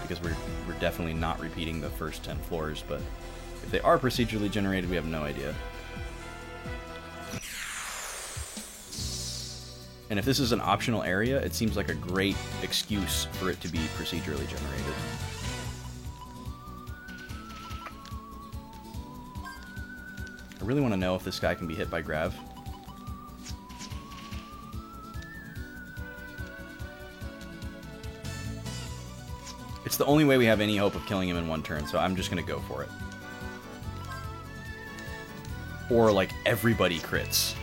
Because we're definitely not repeating the first 10 floors, but if they are procedurally generated, we have no idea. And if this is an optional area, it seems like a great excuse for it to be procedurally generated. I really want to know if this guy can be hit by grav. It's the only way we have any hope of killing him in one turn, so I'm just going to go for it. Or, like, everybody crits.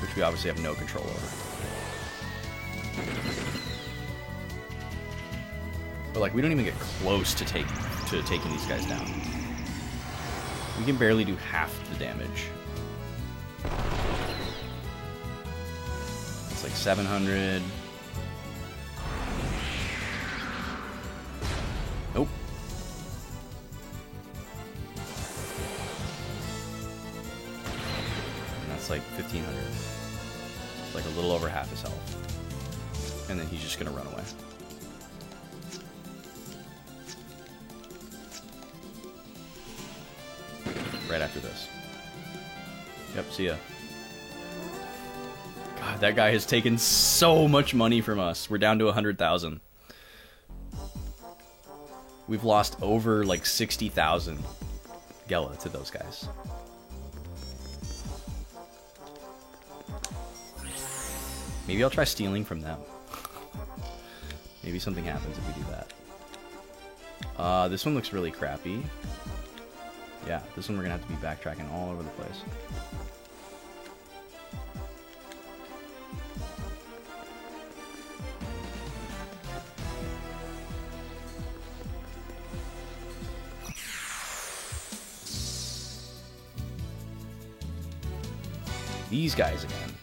Which we obviously have no control over. But, like, we don't even get close to taking these guys down. We can barely do half the damage. It's like 700... Nope. And that's like 1,500. It's like a little over half his health. And then he's just gonna run away. Right after this. Yep, see ya. God, that guy has taken so much money from us. We're down to 100,000. We've lost over like 60,000 Gela to those guys. Maybe I'll try stealing from them. Maybe something happens if we do that. This one looks really crappy. Yeah, this one we're gonna have to be backtracking all over the place. These guys again.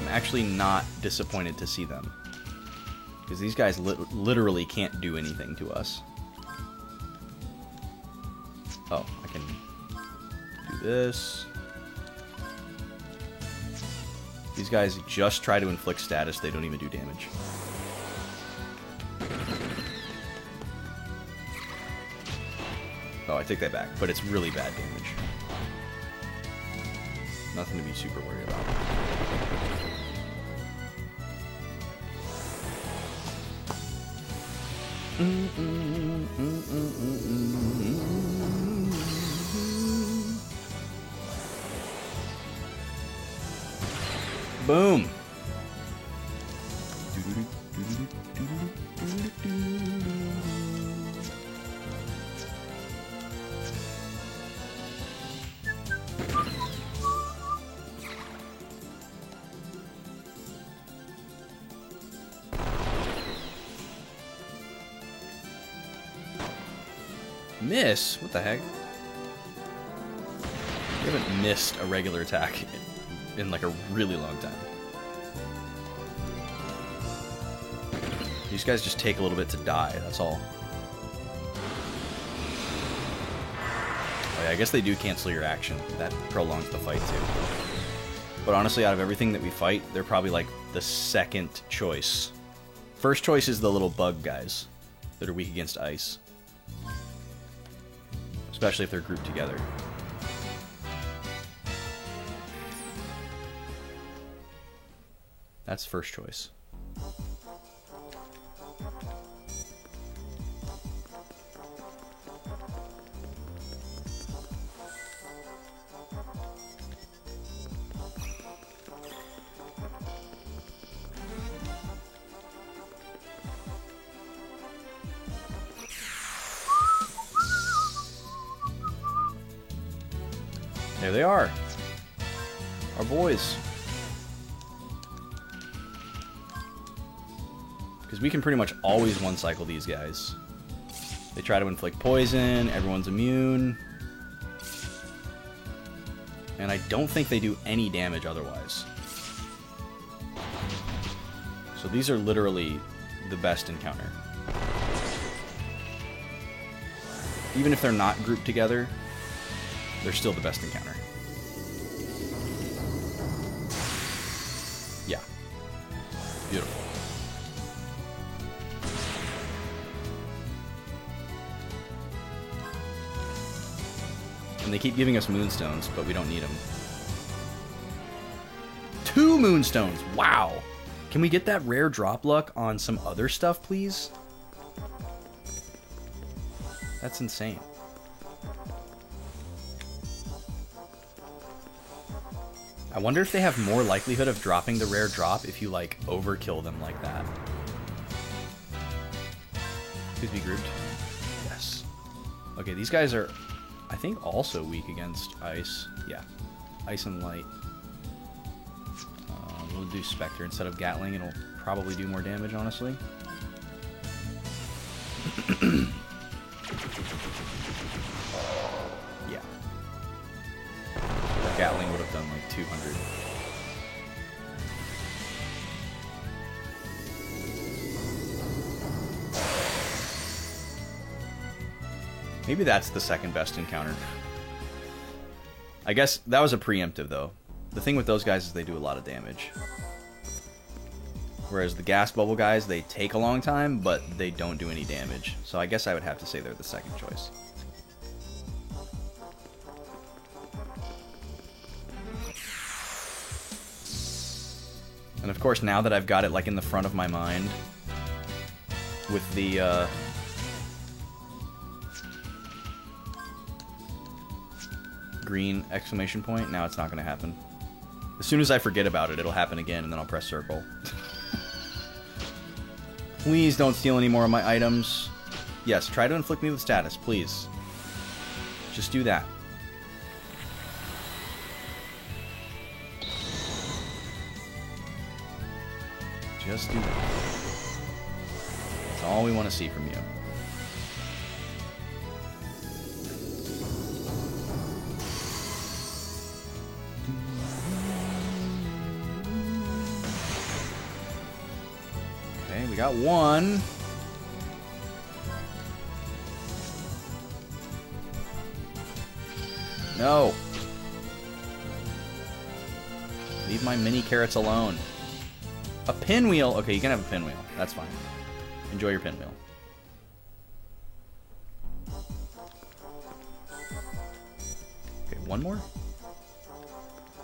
I'm actually not disappointed to see them. Because these guys literally can't do anything to us. Oh, I can do this. These guys just try to inflict status, they don't even do damage. Oh, I take that back, but it's really bad damage. Nothing to be super worried about. Boom. Miss? What the heck? We haven't missed a regular attack in like a really long time. These guys just take a little bit to die, that's all. Oh yeah, I guess they do cancel your action. That prolongs the fight too. But honestly, out of everything that we fight, they're probably like the second choice. First choice is the little bug guys that are weak against ice. Especially if they're grouped together. That's first choice. There they are. Our boys. Because we can pretty much always one-cycle these guys. They try to inflict poison, everyone's immune. And I don't think they do any damage otherwise. So these are literally the best encounter. Even if they're not grouped together, they're still the best encounter. Yeah. Beautiful. And they keep giving us moonstones, but we don't need them. 2 moonstones! Wow! Can we get that rare drop luck on some other stuff, please? That's insane. I wonder if they have more likelihood of dropping the rare drop if you, like, overkill them like that. Please be grouped. Yes. Okay, these guys are, I think, also weak against ice. Yeah. Ice and light. We'll do Spectre instead of Gatling. It'll probably do more damage, honestly. Yeah. Gatling would have done like 200. Maybe that's the second best encounter. I guess that was a preemptive, though. The thing with those guys is they do a lot of damage. Whereas the gas bubble guys, they take a long time, but they don't do any damage. So I guess I would have to say they're the second choice. And of course, now that I've got it like in the front of my mind, with the green exclamation point, now it's not going to happen. As soon as I forget about it, it'll happen again, and then I'll press circle. Please don't steal any more of my items. Yes, try to inflict me with status, please. Just do that. Just do that. That's all we want to see from you. Okay, we got one. No. Leave my mini carrots alone. A pinwheel. Okay, you can have a pinwheel. That's fine. Enjoy your pinwheel. Okay, one more?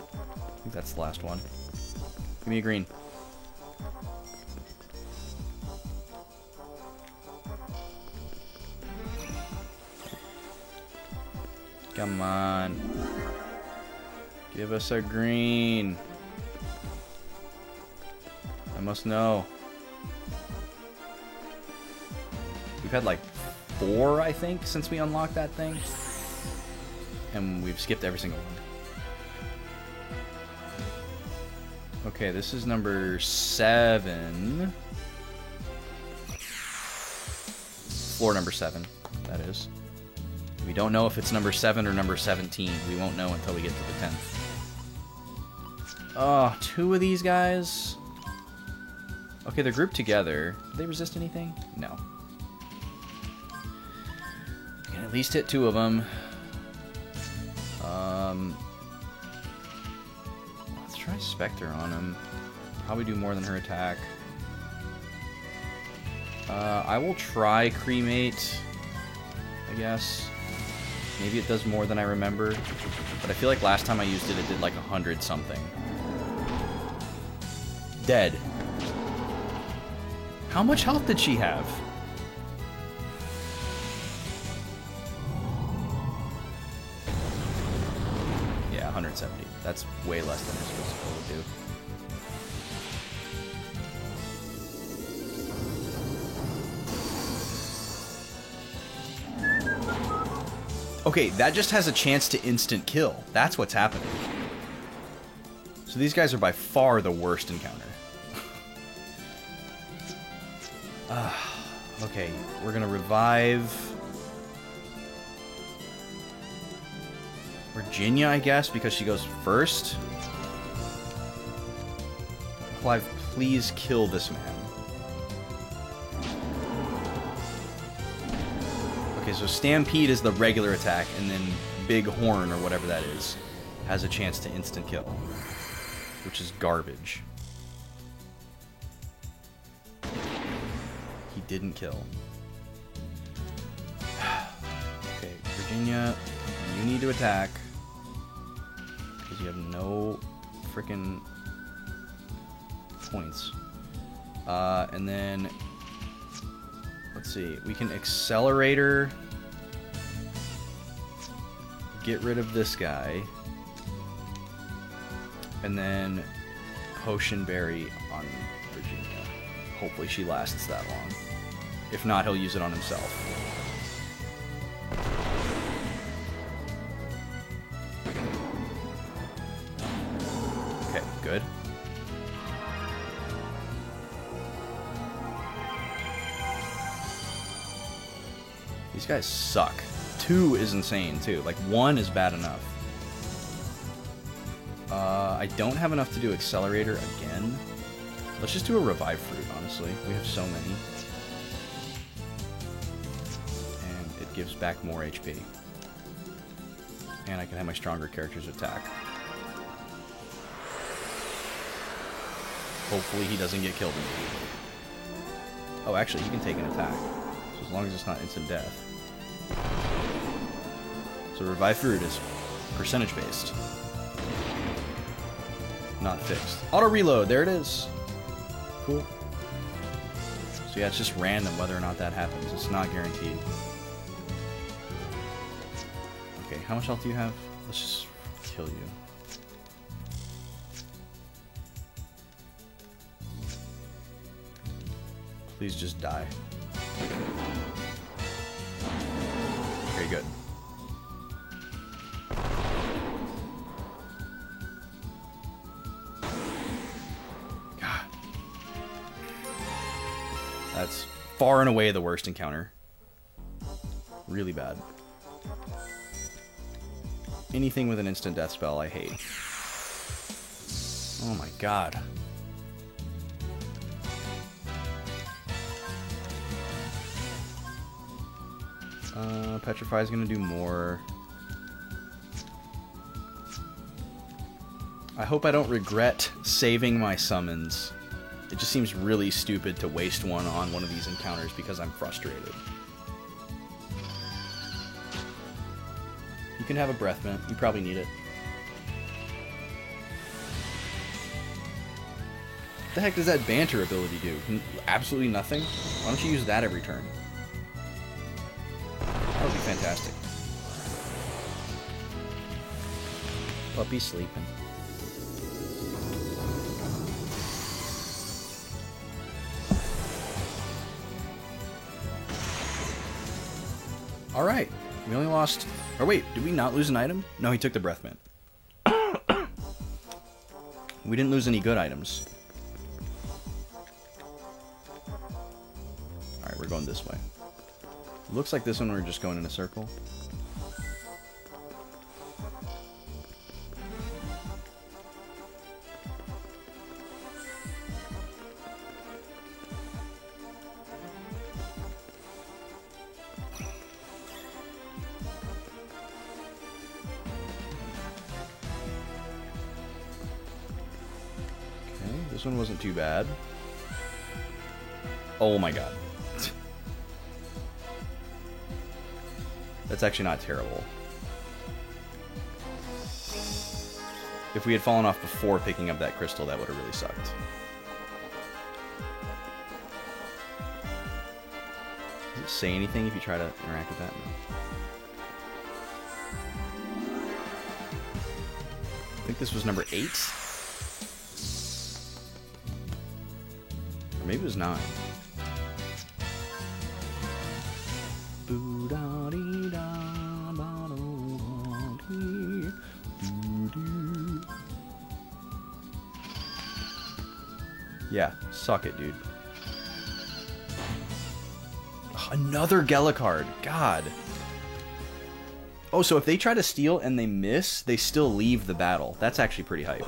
I think that's the last one. Give me a green. Come on. Give us a green. I must know. We've had like 4, I think, since we unlocked that thing. And we've skipped every single one. Okay, this is number 7. Floor number 7, that is. We don't know if it's number 7 or number 17. We won't know until we get to the 10th. Oh, 2 of these guys? Okay, they're grouped together. Do they resist anything? No. We can at least hit 2 of them. Let's try Spectre on him. Probably do more than her attack. I will try Cremate, I guess. Maybe it does more than I remember. But I feel like last time I used it, it did like 100 something. Dead. How much health did she have? Yeah, 170. That's way less than her supposed to do. Okay, that just has a chance to instant kill. That's what's happening. So these guys are by far the worst encounter. Okay, we're gonna revive Virginia, I guess, because she goes first. Clive, please kill this man. Okay, so Stampede is the regular attack, and then Big Horn, or whatever that is, has a chance to instant kill, which is garbage. He didn't kill. Okay, Virginia, you need to attack, because you have no frickin' points. And then, let's see, we can Accelerator, get rid of this guy, and then Potion Berry on Virginia. Hopefully she lasts that long. If not, he'll use it on himself. Okay, good. These guys suck. 2 is insane, too. Like, 1 is bad enough. I don't have enough to do Accelerator again. Let's just do a Revive Fruit, honestly. We have so many. And it gives back more HP. And I can have my stronger characters attack. Hopefully he doesn't get killed immediately. Oh, actually, he can take an attack. So as long as it's not instant death. So Revive Fruit is percentage based. Not fixed. Auto reload, there it is. Cool. So yeah, it's just random whether or not that happens. It's not guaranteed. Okay, how much health do you have? Let's just kill you. Please just die. Okay, good. God. That's far and away the worst encounter. Really bad. Anything with an instant death spell, I hate. Oh my god. Petrify is going to do more. I hope I don't regret saving my summons. It just seems really stupid to waste one on one of these encounters because I'm frustrated. You can have a breath mint. You probably need it. What the heck does that banter ability do? Absolutely nothing? Why don't you use that every turn? That would be fantastic. Puppy sleeping. Alright. We only lost... Or wait, did we not lose an item? No, he took the breath mint. We didn't lose any good items. Alright, we're going this way. Looks like this one we're just going in a circle. This one wasn't too bad. Oh my god. That's actually not terrible. If we had fallen off before picking up that crystal, that would have really sucked. Does it say anything if you try to interact with that? No. I think this was number 8. Or maybe it was 9. Yeah, suck it, dude. Another Gellicard. God. Oh, so if they try to steal and they miss, they still leave the battle. That's actually pretty hype.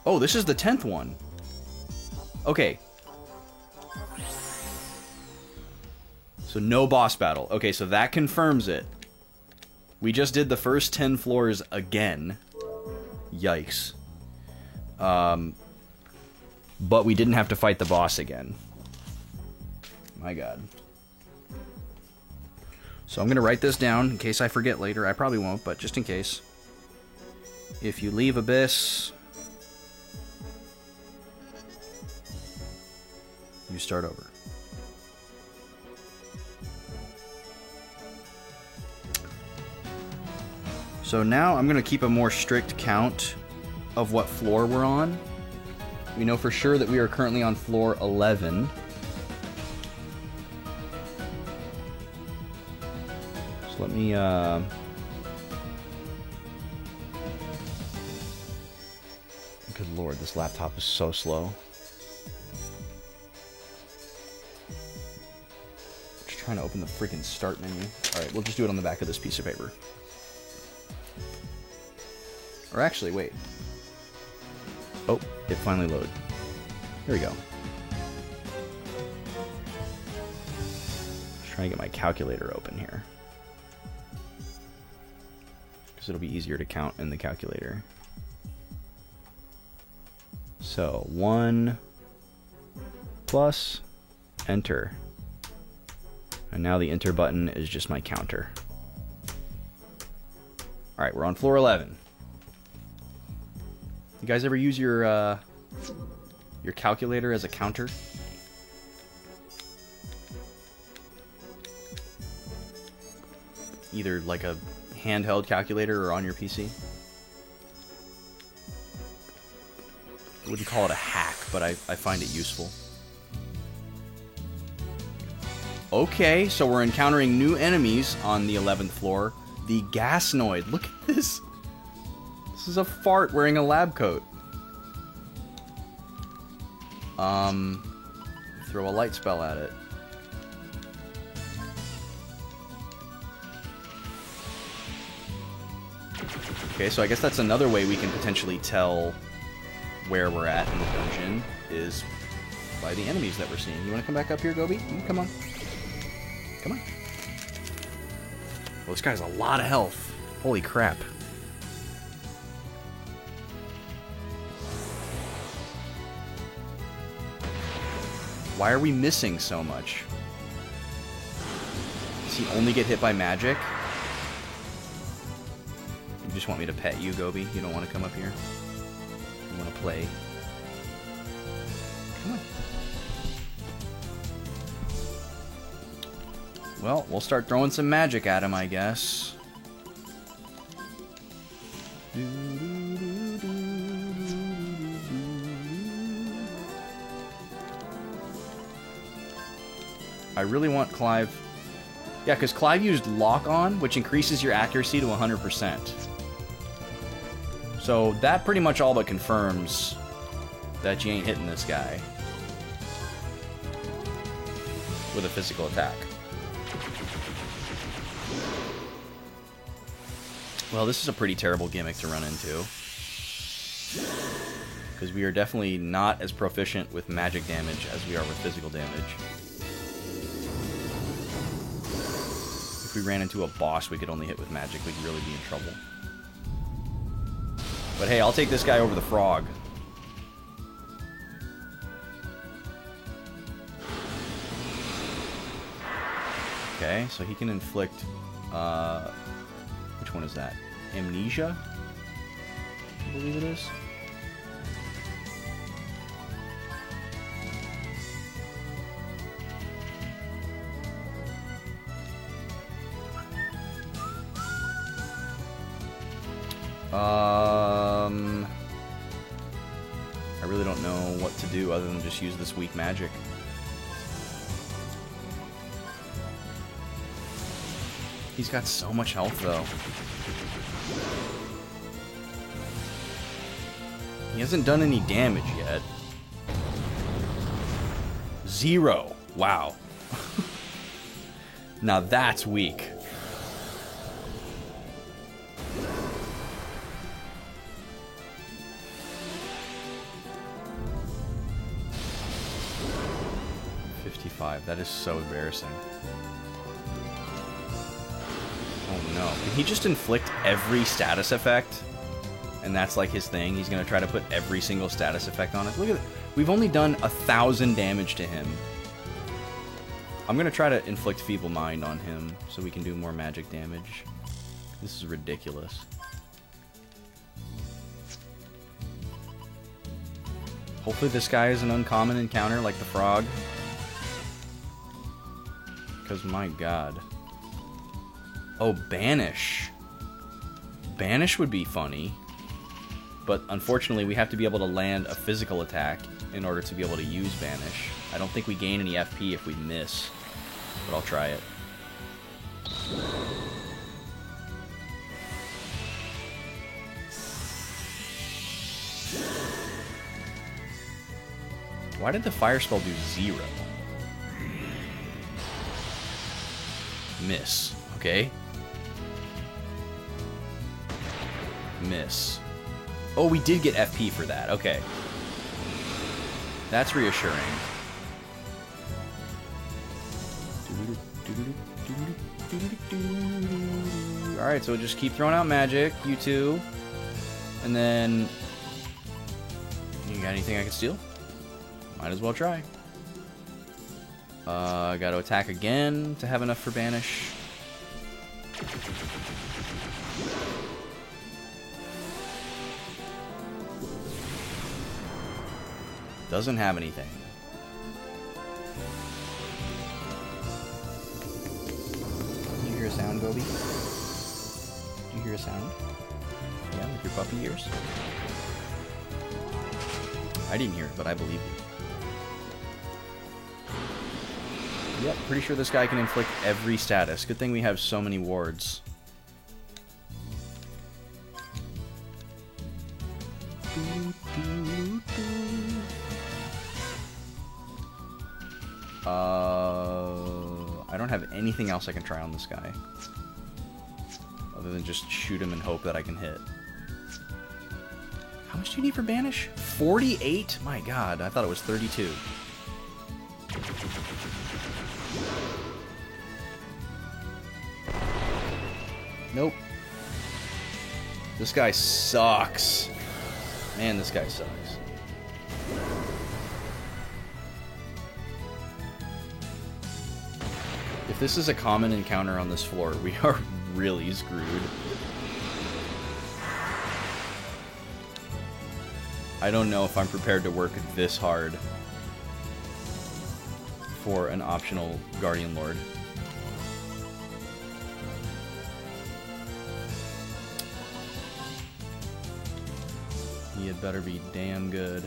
Oh, this is the 10th one. Okay. So no boss battle. Okay, so that confirms it. We just did the first 10 floors again. Yikes. But we didn't have to fight the boss again. My god. So I'm going to write this down in case I forget later. I probably won't, but just in case. If you leave Abyss, you start over. So now I'm going to keep a more strict count of what floor we're on. We know for sure that we are currently on floor 11. So let me, good lord, this laptop is so slow. Just trying to open the freaking start menu. Alright, we'll just do it on the back of this piece of paper. Or actually, wait. Oh, it finally loaded. Here we go. Just trying to get my calculator open here. Because it'll be easier to count in the calculator. So, 1 plus enter. And now the enter button is just my counter. Alright, we're on floor 11. You guys ever use your calculator as a counter? Either like a handheld calculator or on your PC? I wouldn't call it a hack, but I find it useful. Okay, so we're encountering new enemies on the 11th floor. The Gasnoid. Look at this. This is a fart wearing a lab coat. Throw a light spell at it. Okay, so I guess that's another way we can potentially tell where we're at in the dungeon, is by the enemies that we're seeing. You want to come back up here, Gobi? Come on. Come on. Well, this guy has a lot of health. Holy crap. Why are we missing so much? Does he only get hit by magic? You just want me to pet you, Gobi? You don't want to come up here? You want to play? Come on. Well, we'll start throwing some magic at him, I guess. I really want Clive... Yeah, because Clive used Lock On, which increases your accuracy to 100%. So that pretty much all but confirms that you ain't hitting this guy with a physical attack. Well, this is a pretty terrible gimmick to run into, because we are definitely not as proficient with magic damage as we are with physical damage. If we ran into a boss we could only hit with magic, we'd really be in trouble. But hey, I'll take this guy over the frog. Okay, so he can inflict, which one is that? Amnesia? I believe it is. I really don't know what to do other than just use this weak magic. He's got so much health, though. He hasn't done any damage yet. 0. Wow. Now that's weak. That is so embarrassing. Oh no. Can he just inflict every status effect? And that's like his thing? He's gonna try to put every single status effect on it? Look at it. We've only done 1,000 damage to him. I'm gonna try to inflict Feeble Mind on him so we can do more magic damage. This is ridiculous. Hopefully this guy is an uncommon encounter like the frog. Because, my god. Oh, Banish. Banish would be funny. But, unfortunately, we have to be able to land a physical attack in order to be able to use Banish. I don't think we gain any FP if we miss. But I'll try it. Why did the fire spell do 0? Miss. Okay. Miss. Oh, we did get FP for that. Okay. That's reassuring. Alright, so we'll just keep throwing out magic, you two. And then... You got anything I can steal? Might as well try. Gotta attack again to have enough for Banish. Doesn't have anything. Did you hear a sound, Gobi? Did you hear a sound? Yeah, with your puppy ears? I didn't hear it, but I believe you. Yep, pretty sure this guy can inflict every status. Good thing we have so many wards. I don't have anything else I can try on this guy. Other than just shoot him and hope that I can hit. How much do you need for Banish? 48? My god, I thought it was 32. Nope. This guy sucks. Man, this guy sucks. If this is a common encounter on this floor, we are really screwed. I don't know if I'm prepared to work this hard for an optional Guardian Lord. He had better be damn good.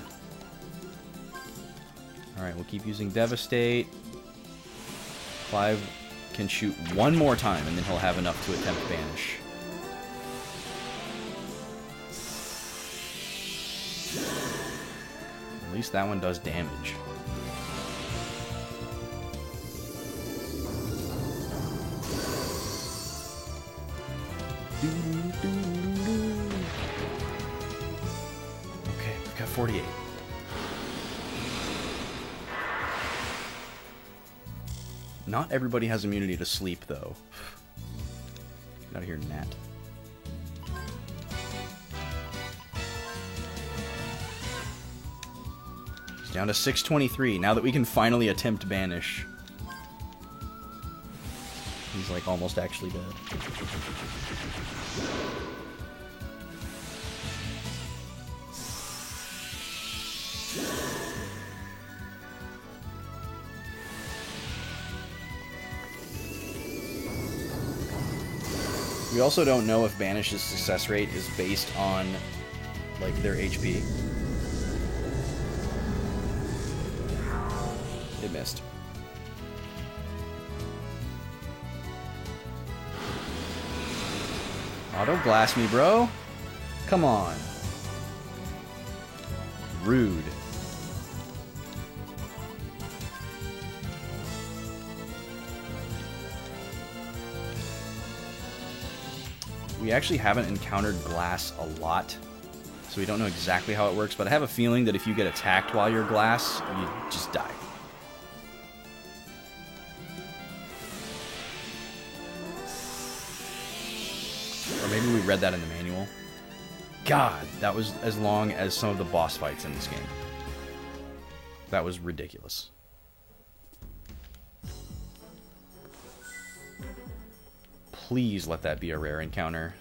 Alright, we'll keep using Devastate. Clive can shoot one more time, and then he'll have enough to attempt Banish. At least that one does damage. Okay, we've got 48. Not everybody has immunity to sleep, though. Get out of here, Nat. It's down to 623. Now that we can finally attempt Banish. He's, like, almost actually dead. We also don't know if Banish's success rate is based on, like, their HP. It missed. Auto blast me, bro. Come on. Rude. We actually haven't encountered glass a lot, so we don't know exactly how it works, but I have a feeling that if you get attacked while you're glass, you just die. Or maybe we read that in the manual. God, that was as long as some of the boss fights in this game. That was ridiculous. Please let that be a rare encounter.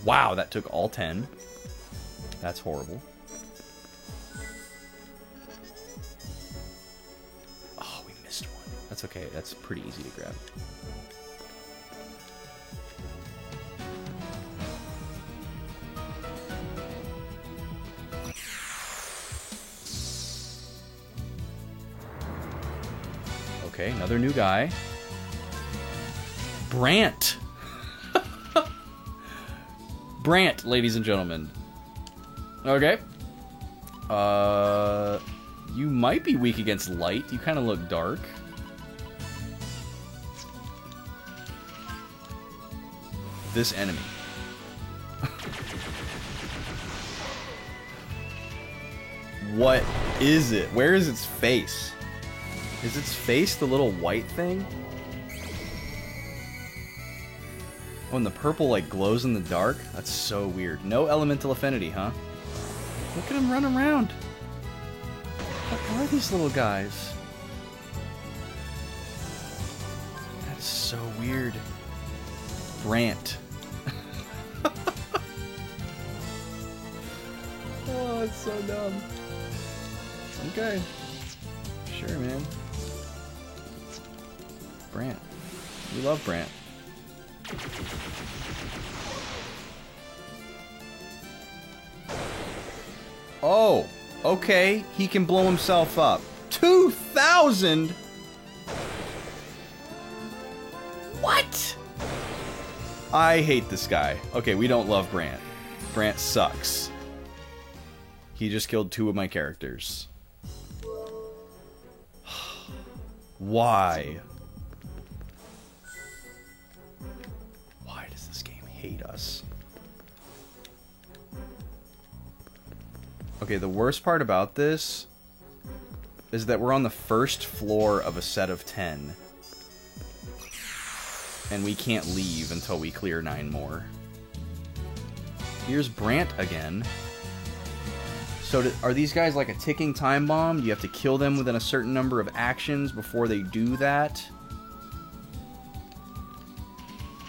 Wow, that took all 10. That's horrible. Oh, we missed one. That's okay. That's pretty easy to grab. Okay, another new guy. Brant. Brant, ladies and gentlemen. Okay. You might be weak against light. You kind of look dark. This enemy. What is it? Where is its face? Is its face the little white thing? Oh, and the purple, like, glows in the dark? That's so weird. No elemental affinity, huh? Look at him run around. What are these little guys? That's so weird. Brant. Oh, it's so dumb. Okay. Sure, man. Brant. We love Brant. Oh, okay. He can blow himself up. 2,000? What? I hate this guy. Okay, we don't love Brant. Brant sucks. He just killed 2 of my characters. Why? Why does this game hate us? Okay, the worst part about this is that we're on the first floor of a set of 10. And we can't leave until we clear 9 more. Here's Brant again. So are these guys like a ticking time bomb? Do you have to kill them within a certain number of actions before they do that?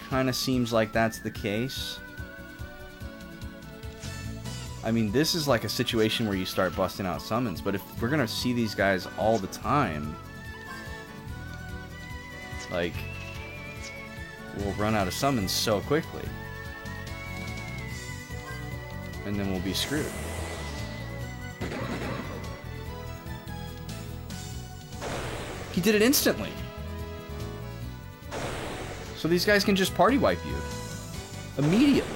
Kind of seems like that's the case. I mean, this is like a situation where you start busting out summons, but if we're gonna see these guys all the time, like, we'll run out of summons so quickly. And then we'll be screwed. He did it instantly. So these guys can just party wipe you. Immediately.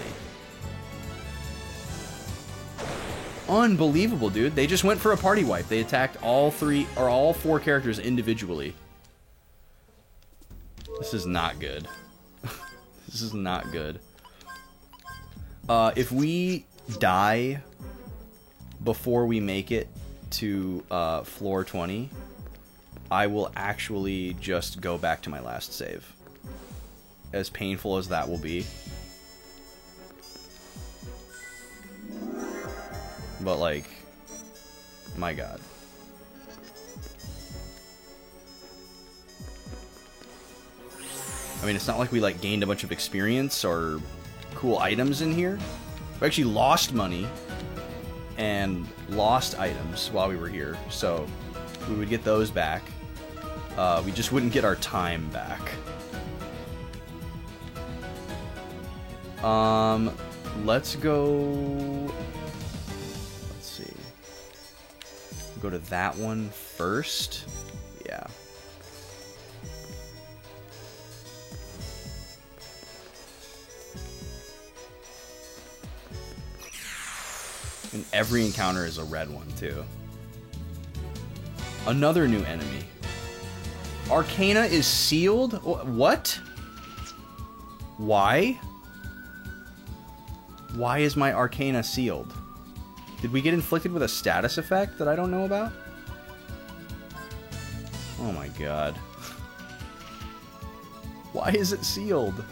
Unbelievable, dude. They just went for a party wipe. They attacked all 4 characters individually. This is not good. This is not good. If we die before we make it to floor 20, I will actually just go back to my last save. As painful as that will be. But, like, my god. I mean, it's not like we, like, gained a bunch of experience or cool items in here. We actually lost money and lost items while we were here, so we would get those back. We just wouldn't get our time back. Let's go... Let's see. Go to that one first. Yeah. And every encounter is a red one, too. Another new enemy. Arcana is sealed? What? Why? Why is my Arcana sealed? Did we get inflicted with a status effect that I don't know about? Oh my god. Why is it sealed?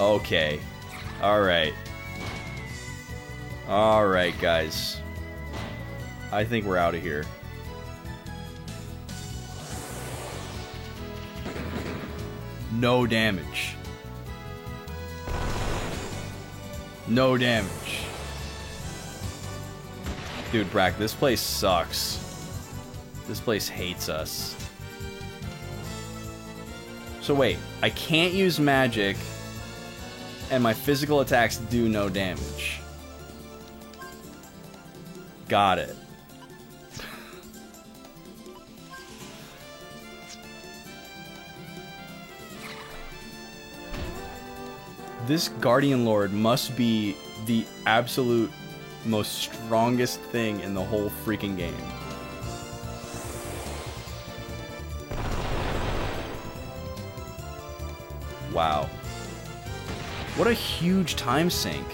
Okay. Alright. Alright, guys. I think we're out of here. No damage. No damage. Dude, Brack, this place sucks. This place hates us. So wait, I can't use magic, and my physical attacks do no damage. Got it. This Guardian Lord must be the absolute most strongest thing in the whole freaking game. Wow. What a huge time sink.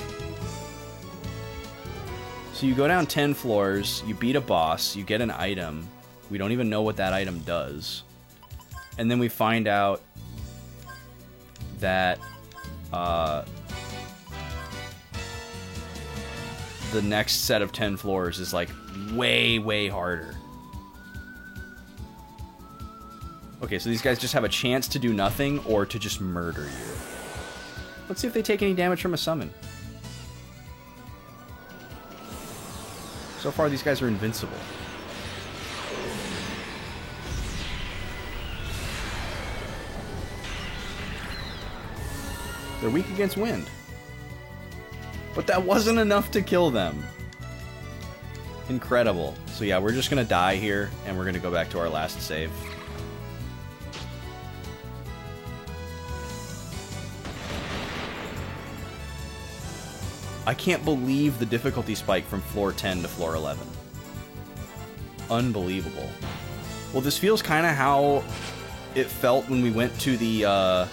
So you go down 10 floors, you beat a boss, you get an item. We don't even know what that item does. And then we find out that the next set of 10 floors is like way, way harder. Okay, so these guys just have a chance to do nothing or to just murder you. Let's see if they take any damage from a summon. So far, these guys are invincible. They're weak against wind. But that wasn't enough to kill them. Incredible. So yeah, we're just gonna die here, and we're gonna go back to our last save. I can't believe the difficulty spike from floor 10 to floor 11. Unbelievable. Well, this feels kind of how it felt when we went to the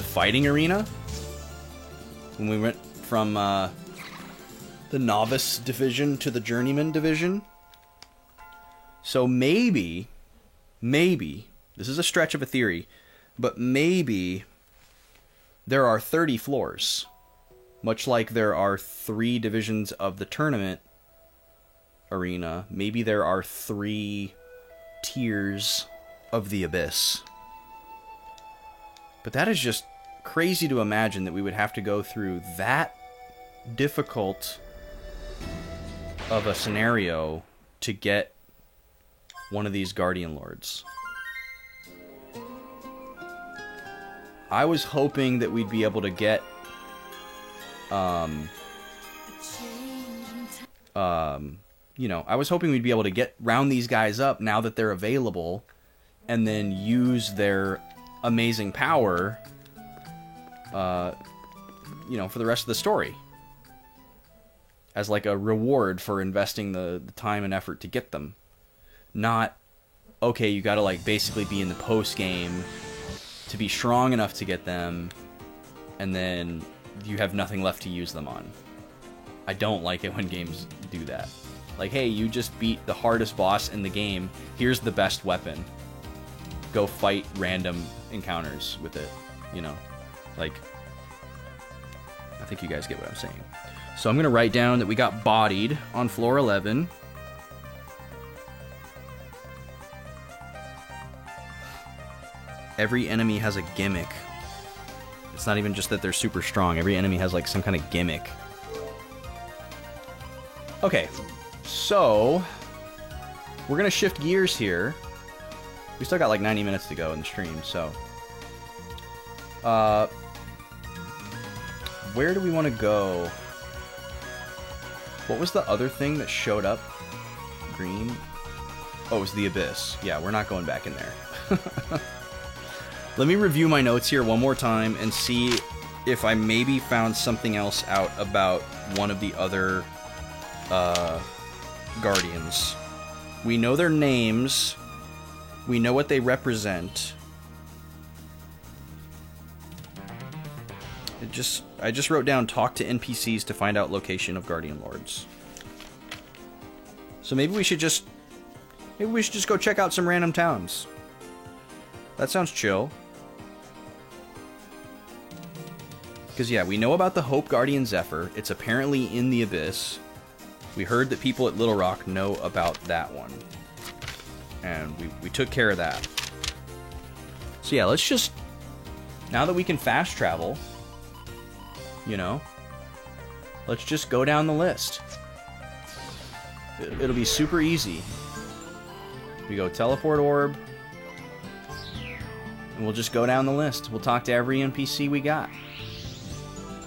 fighting arena. When we went from the novice division to the journeyman division. So maybe, this is a stretch of a theory, but maybe there are 30 floors. Much like there are 3 divisions of the tournament arena, maybe there are 3 tiers of the abyss. But that is just crazy to imagine that we would have to go through that difficult of a scenario to get one of these Guardian Lords. I was hoping that we'd be able to get you know, I was hoping we'd be able to get round these guys up now that they're available, and then use their amazing power, you know, for the rest of the story. As like a reward for investing the time and effort to get them. Not, okay, you gotta like basically be in the post game to be strong enough to get them, and then you have nothing left to use them on. I don't like it when games do that. Like, hey, you just beat the hardest boss in the game. Here's the best weapon. Go fight random encounters with it, you know? Like, I think you guys get what I'm saying. So I'm going to write down that we got bodied on floor 11. Every enemy has a gimmick. It's not even just that they're super strong. Every enemy has like some kind of gimmick. Okay, so we're gonna shift gears here. We still got like 90 minutes to go in the stream, so where do we want to go? What was the other thing that showed up? Green? Oh, it was the Abyss. Yeah, we're not going back in there. Let me review my notes here one more time and see if I maybe found something else out about one of the other Guardians. We know their names. We know what they represent. I just wrote down talk to NPCs to find out location of Guardian Lords. So maybe we should just go check out some random towns. That sounds chill. Because yeah, we know about the Hope Guardian Zephyr. It's apparently in the Abyss. We heard that people at Little Rock know about that one. And we took care of that. So yeah, let's just... Now that we can fast travel, you know, let's just go down the list. It'll be super easy. We go teleport orb. And we'll just go down the list. We'll talk to every NPC we got.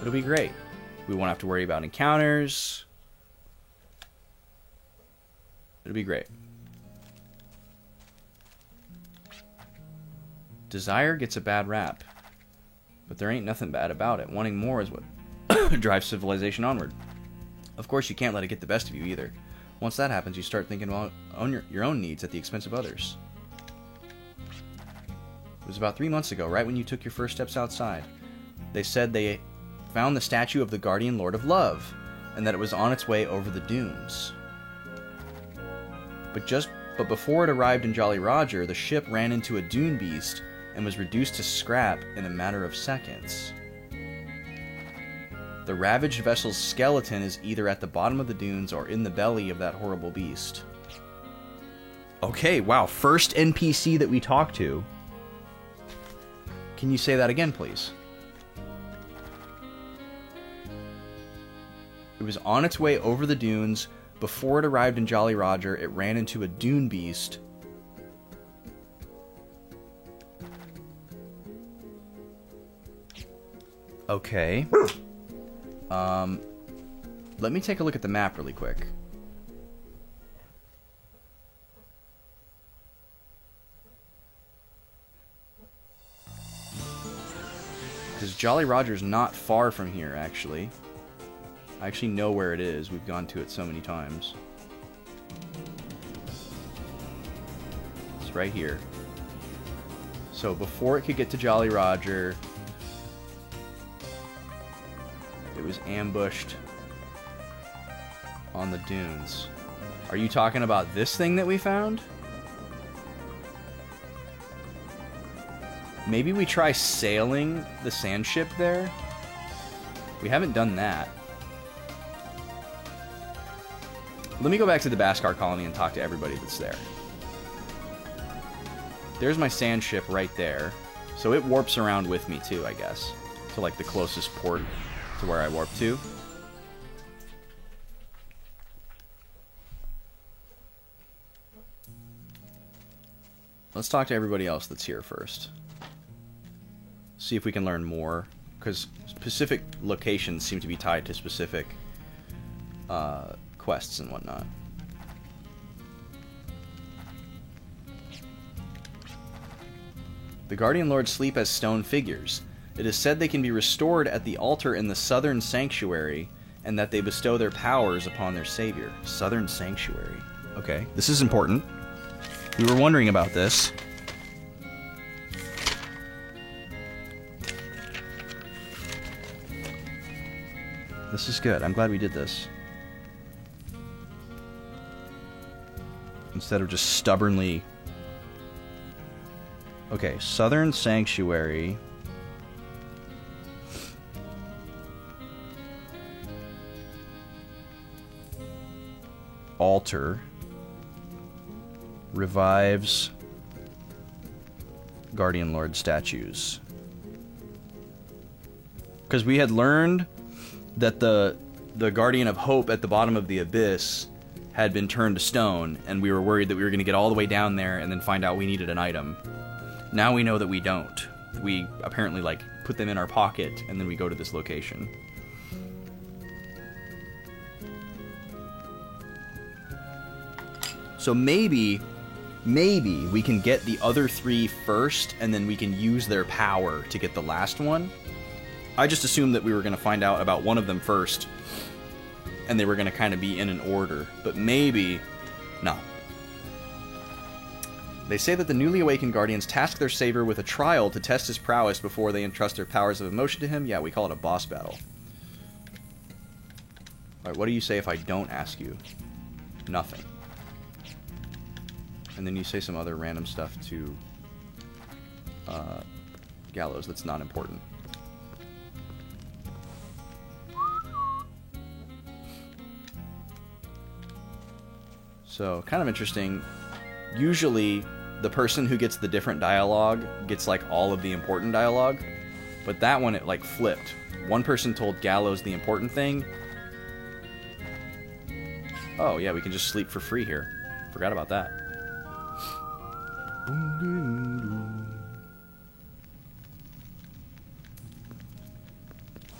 It'll be great. We won't have to worry about encounters. It'll be great. Desire gets a bad rap. But there ain't nothing bad about it. Wanting more is what drives civilization onward. Of course, you can't let it get the best of you either. Once that happens, you start thinking about your own needs at the expense of others. It was about 3 months ago, right when you took your first steps outside. They said they found the statue of the Guardian Lord of Love, and that it was on its way over the dunes. But before it arrived in Jolly Roger, the ship ran into a dune beast and was reduced to scrap in a matter of seconds. The ravaged vessel's skeleton is either at the bottom of the dunes or in the belly of that horrible beast. Okay, wow, first NPC that we talked to. Can you say that again, please? It was on its way over the dunes. Before it arrived in Jolly Roger, it ran into a dune beast. Okay. Let me take a look at the map really quick. Because Jolly Roger's not far from here, actually. I actually know where it is. We've gone to it so many times. It's right here. So before it could get to Jolly Roger, it was ambushed on the dunes. Are you talking about this thing that we found? Maybe we try sailing the sand ship there? We haven't done that. Let me go back to the Beskar colony and talk to everybody that's there. There's my sand ship right there. So it warps around with me too, I guess. To like the closest port to where I warp to. Let's talk to everybody else that's here first. See if we can learn more. Because specific locations seem to be tied to specific quests and whatnot. The Guardian Lords sleep as stone figures. It is said they can be restored at the altar in the Southern Sanctuary, and that they bestow their powers upon their savior. Southern Sanctuary. Okay, this is important. We were wondering about this. This is good. I'm glad we did this. Instead of just stubbornly... Okay, Southern Sanctuary. Altar. Revives Guardian Lord statues. Because we had learned that the Guardian of Hope at the bottom of the Abyss had been turned to stone, and we were worried that we were going to get all the way down there and then find out we needed an item. Now we know that we don't. We apparently, like, put them in our pocket, and then we go to this location. So maybe we can get the other 3 first, and then we can use their power to get the last one. I just assumed that we were going to find out about one of them first, and they were going to kind of be in an order. But maybe... No. They say that the newly awakened Guardians task their savior with a trial to test his prowess before they entrust their powers of emotion to him. Yeah, we call it a boss battle. Alright, what do you say if I don't ask you? Nothing. And then you say some other random stuff to Gallows that's not important. So, kind of interesting. Usually, the person who gets the different dialogue gets, like, all of the important dialogue. But that one, it, like, flipped. One person told Gallows the important thing. Oh, yeah, we can just sleep for free here. Forgot about that.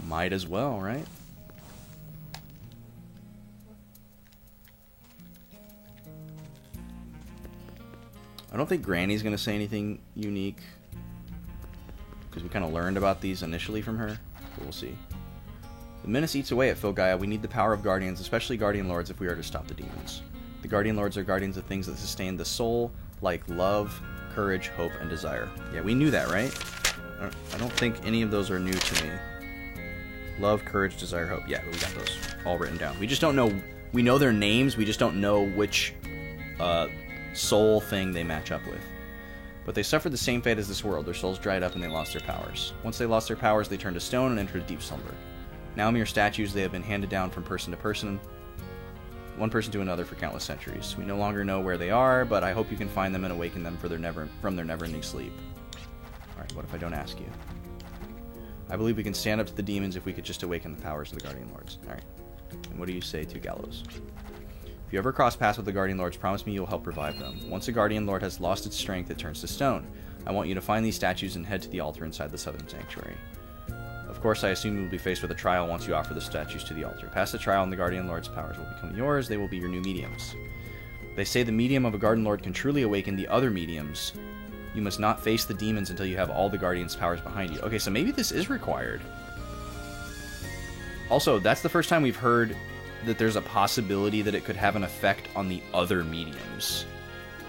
Might as well, right? I don't think Granny's going to say anything unique, because we kind of learned about these initially from her, but we'll see. The menace eats away at Filgaia. We need the power of Guardians, especially Guardian Lords, if we are to stop the demons. The Guardian Lords are guardians of things that sustain the soul, like love, courage, hope, and desire. Yeah, we knew that, right? I don't think any of those are new to me. Love, courage, desire, hope. Yeah, we got those all written down. We just don't know... We know their names, we just don't know which soul thing they match up with. But they suffered the same fate as this world. Their souls dried up and they lost their powers. Once they lost their powers, they turned to stone and entered a deep slumber. Now mere statues, they have been handed down from person to person, one person to another for countless centuries. We no longer know where they are, but I hope you can find them and awaken them from their never-ending sleep. Alright, what if I don't ask you? I believe we can stand up to the demons if we could just awaken the powers of the Guardian Lords. Alright. And what do you say to Gallows? If you ever cross paths with the Guardian Lords, promise me you'll help revive them. Once a Guardian Lord has lost its strength, it turns to stone. I want you to find these statues and head to the altar inside the Southern Sanctuary. Of course, I assume you will be faced with a trial once you offer the statues to the altar. Pass the trial and the Guardian Lord's powers will become yours. They will be your new mediums. They say the medium of a Guardian Lord can truly awaken the other mediums. You must not face the demons until you have all the Guardian's powers behind you. Okay, so maybe this is required. Also, that's the first time we've heard that there's a possibility that it could have an effect on the other mediums.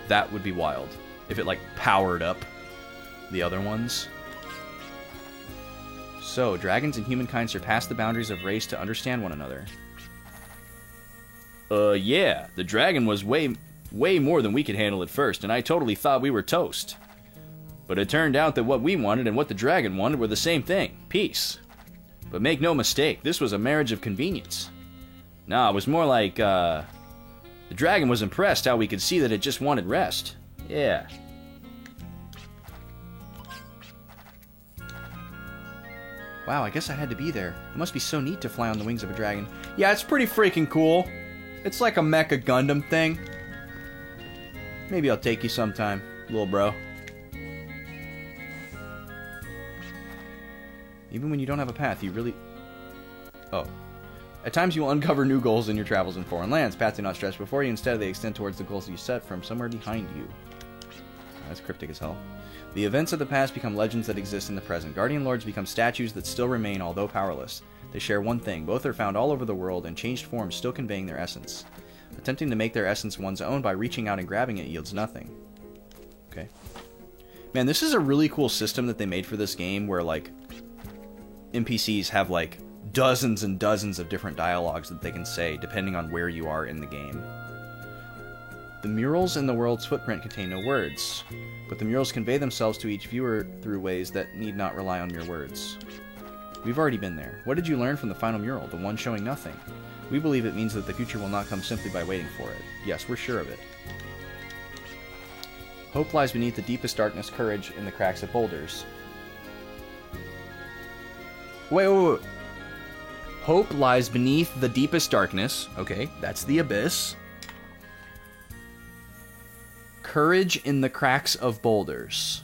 That would be wild. If it, like, powered up the other ones. So, dragons and humankind surpass the boundaries of race to understand one another. Yeah. The dragon was way more than we could handle at first, and I totally thought we were toast. But it turned out that what we wanted and what the dragon wanted were the same thing. Peace. But make no mistake, this was a marriage of convenience. Nah, it was more like, the dragon was impressed how we could see that it just wanted rest. Yeah. Wow, I guess I had to be there. It must be so neat to fly on the wings of a dragon. Yeah, it's pretty freaking cool. It's like a Mecha Gundam thing. Maybe I'll take you sometime, little bro. Even when you don't have a path, you really... Oh. At times you will uncover new goals in your travels in foreign lands. Paths do not stretch before you. Instead, they extend towards the goals you set from somewhere behind you. That's cryptic as hell. The events of the past become legends that exist in the present. Guardian Lords become statues that still remain, although powerless. They share one thing. Both are found all over the world, in changed forms, still conveying their essence. Attempting to make their essence one's own by reaching out and grabbing it yields nothing. Okay. Man, this is a really cool system that they made for this game, where, like, NPCs have, like, dozens and dozens of different dialogues that they can say, depending on where you are in the game. The murals in the world's footprint contain no words, but the murals convey themselves to each viewer through ways that need not rely on mere words. We've already been there. What did you learn from the final mural, the one showing nothing? We believe it means that the future will not come simply by waiting for it. Yes, we're sure of it. Hope lies beneath the deepest darkness, courage in the cracks of boulders. Wait. Hope lies beneath the deepest darkness. Okay, that's the abyss. Courage in the cracks of boulders.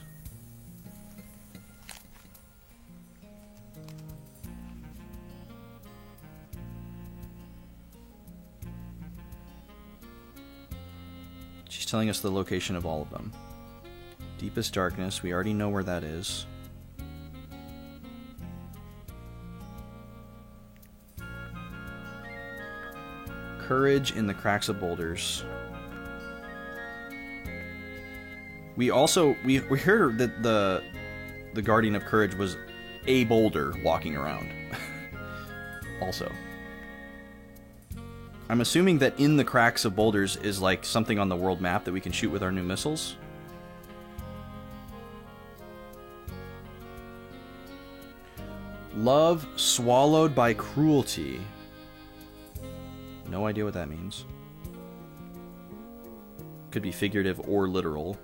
telling us the location of all of them. Deepest Darkness, we already know where that is. Courage in the Cracks of Boulders. We heard that the Guardian of Courage was a boulder walking around. Also. I'm assuming that in the Cracks of Boulders is like something on the world map that we can shoot with our new missiles. Love swallowed by cruelty. No idea what that means. Could be figurative or literal.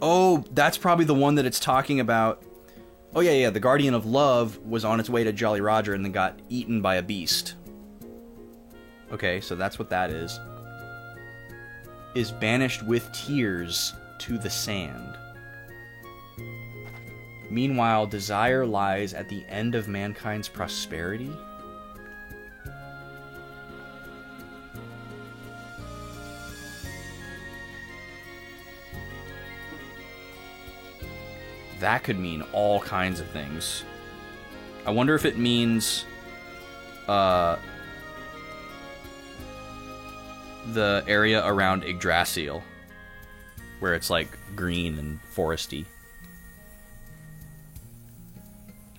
Oh, that's probably the one that it's talking about. Oh, yeah, the Guardian of Love was on its way to Jolly Roger and then got eaten by a beast. Okay, so that's what that is. Is banished with tears to the sand. Meanwhile, desire lies at the end of mankind's prosperity. That could mean all kinds of things. I wonder if it means the area around Yggdrasil, where it's like green and foresty.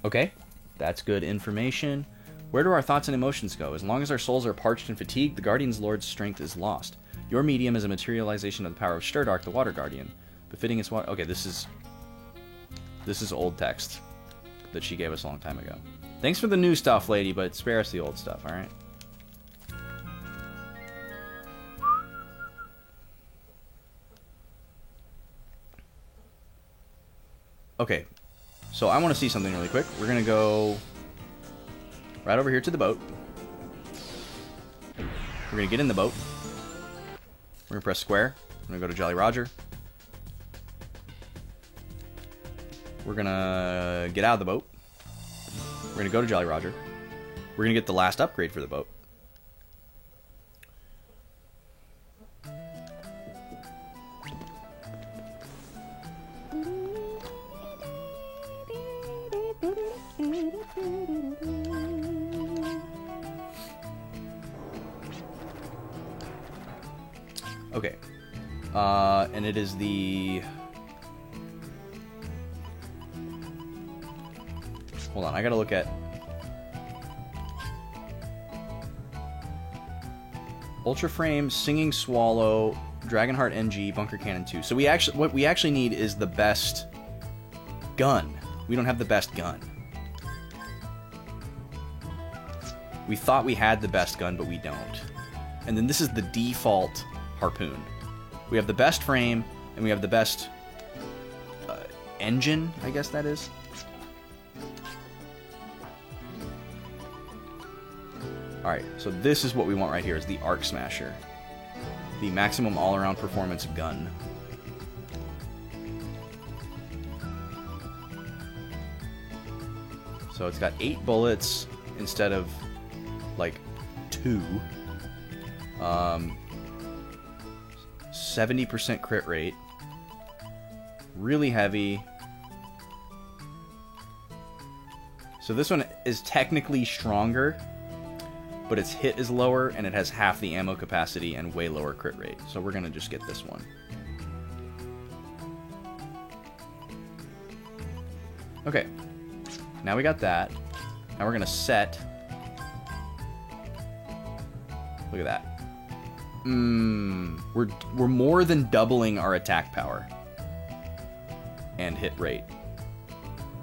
Okay, that's good information. Where do our thoughts and emotions go? As long as our souls are parched and fatigued, the Guardian's Lord's strength is lost. Your medium is a materialization of the power of Shturdark, the Water Guardian. Befitting its water... Okay, this is old text that she gave us a long time ago. Thanks for the new stuff, lady, but spare us the old stuff, alright? Okay, so I want to see something really quick. We're going to go right over here to the boat. We're going to get in the boat. We're going to press square. We're going to go to Jolly Roger. We're going to get out of the boat. We're going to go to Jolly Roger. We're going to get the last upgrade for the boat. Okay. And it is the... Hold on, I gotta look at... Ultra Frame, Singing Swallow, Dragonheart NG, Bunker Cannon 2. So what we actually need is the best gun. We don't have the best gun. We thought we had the best gun, but we don't. And then this is the default harpoon. We have the best frame, and we have the best engine, I guess that is. Alright, so this is what we want right here, is the Arc Smasher. The maximum all-around performance gun. So it's got 8 bullets instead of, like, 2. 70% crit rate. Really heavy. So this one is technically stronger, but its hit is lower, and it has half the ammo capacity and way lower crit rate. So we're going to just get this one. Okay. Now we got that. Now we're going to set... Look at that. We're more than doubling our attack power. And hit rate.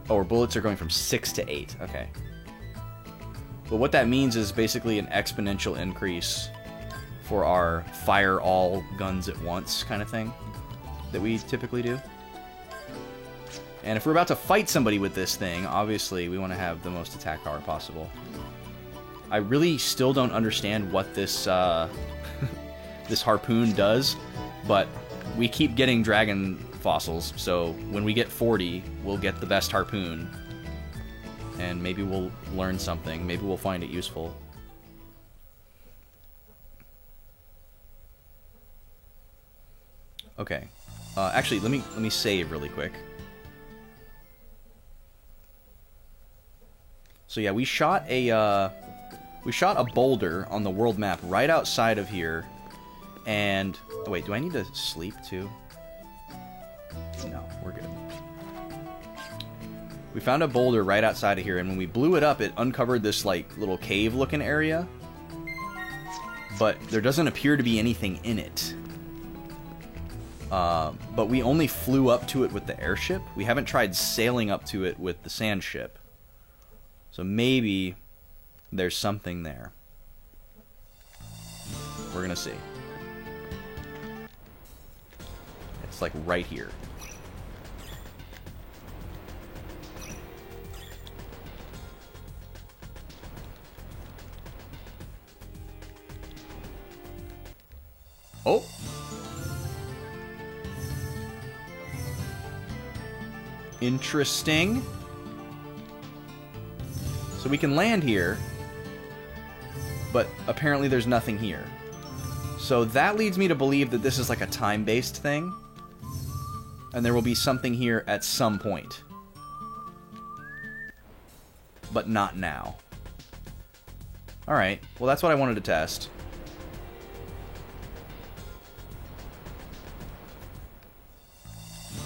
Oh, our bullets are going from 6 to 8. Okay. But what that means is basically an exponential increase for our fire all guns at once kind of thing that we typically do. And if we're about to fight somebody with this thing, obviously we want to have the most attack power possible. I really still don't understand what this this harpoon does, but we keep getting dragon fossils, so when we get 40, we'll get the best harpoon. And maybe we'll learn something. Maybe we'll find it useful. Okay. Actually, let me save really quick. So yeah, we shot a boulder on the world map right outside of here, and oh wait, do I need to sleep too? No, we're good. We found a boulder right outside of here, and when we blew it up, it uncovered this like little cave-looking area, but there doesn't appear to be anything in it. But we only flew up to it with the airship. We haven't tried sailing up to it with the sand ship. So maybe there's something there. We're gonna see. It's like right here. Oh! Interesting. So we can land here, but apparently there's nothing here. So that leads me to believe that this is like a time-based thing, and there will be something here at some point. But not now. Alright, well that's what I wanted to test.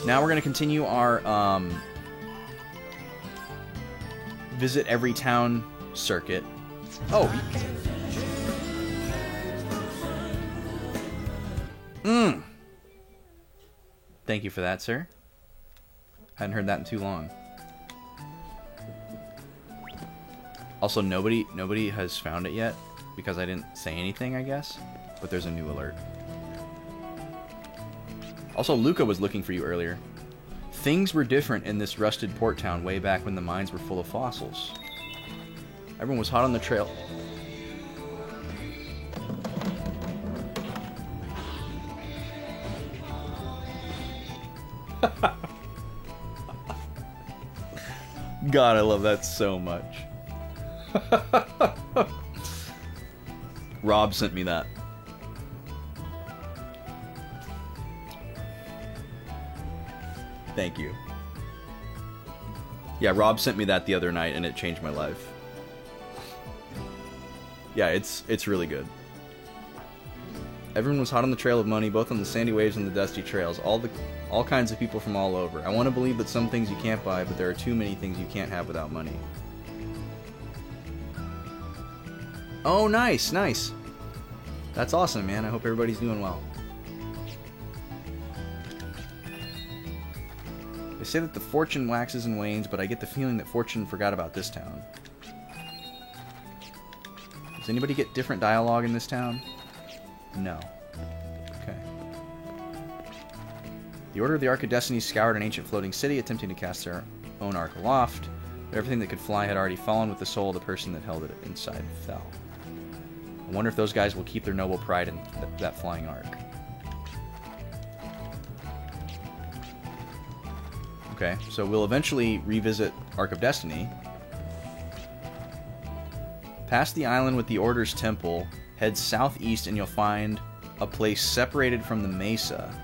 Now we're going to continue our visit every town circuit. Oh. Thank you for that, sir. Hadn't heard that in too long. Also, nobody has found it yet because I didn't say anything, I guess. But there's a new alert. Also, Luca was looking for you earlier. Things were different in this rusted port town way back when the mines were full of fossils. Everyone was hot on the trail. God, I love that so much. Rob sent me that. Thank you. Yeah, Rob sent me that the other night and it changed my life. Yeah, it's really good. Everyone was hot on the trail of money, both on the sandy waves and the dusty trails. All kinds of people from all over. I want to believe that some things you can't buy, but there are too many things you can't have without money. Oh, nice, nice. That's awesome, man. I hope everybody's doing well. They say that the fortune waxes and wanes, but I get the feeling that fortune forgot about this town. Does anybody get different dialogue in this town? No. Okay. The Order of the Ark of Destiny scoured an ancient floating city, attempting to cast their own ark aloft. But everything that could fly had already fallen with the soul of the person that held it inside fell. I wonder if those guys will keep their noble pride in that flying ark. Okay, so we'll eventually revisit Ark of Destiny. Past the island with the Order's temple, head southeast and you'll find a place separated from the mesa.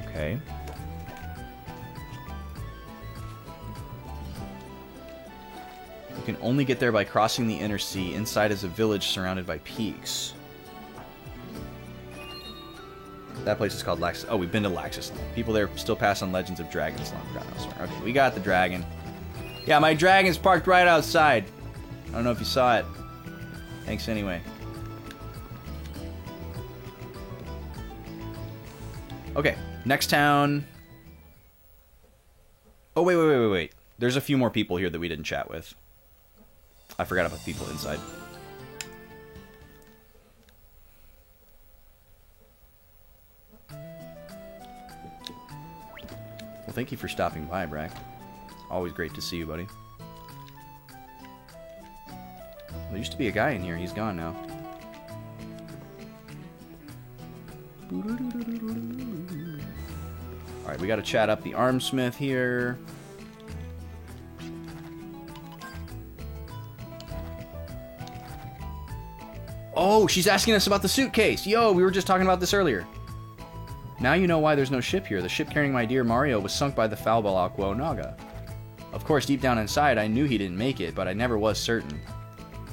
Okay. You can only get there by crossing the inner sea. Inside is a village surrounded by peaks. That place is called Laxus. Oh, we've been to Laxus. People there still pass on legends of dragons long forgotten elsewhere. Okay, we got the dragon. Yeah, my dragon's parked right outside. I don't know if you saw it. Thanks anyway. Okay, next town. Oh, wait. There's a few more people here that we didn't chat with. I forgot about the people inside. Well, thank you for stopping by, Brack. Always great to see you, buddy. There used to be a guy in here. He's gone now. Alright, we gotta chat up the armsmith here. Oh, she's asking us about the suitcase. Yo, we were just talking about this earlier. Now you know why there's no ship here. The ship carrying my dear Mario was sunk by the Falbal Aqua Naga. Of course, deep down inside, I knew he didn't make it, but I never was certain.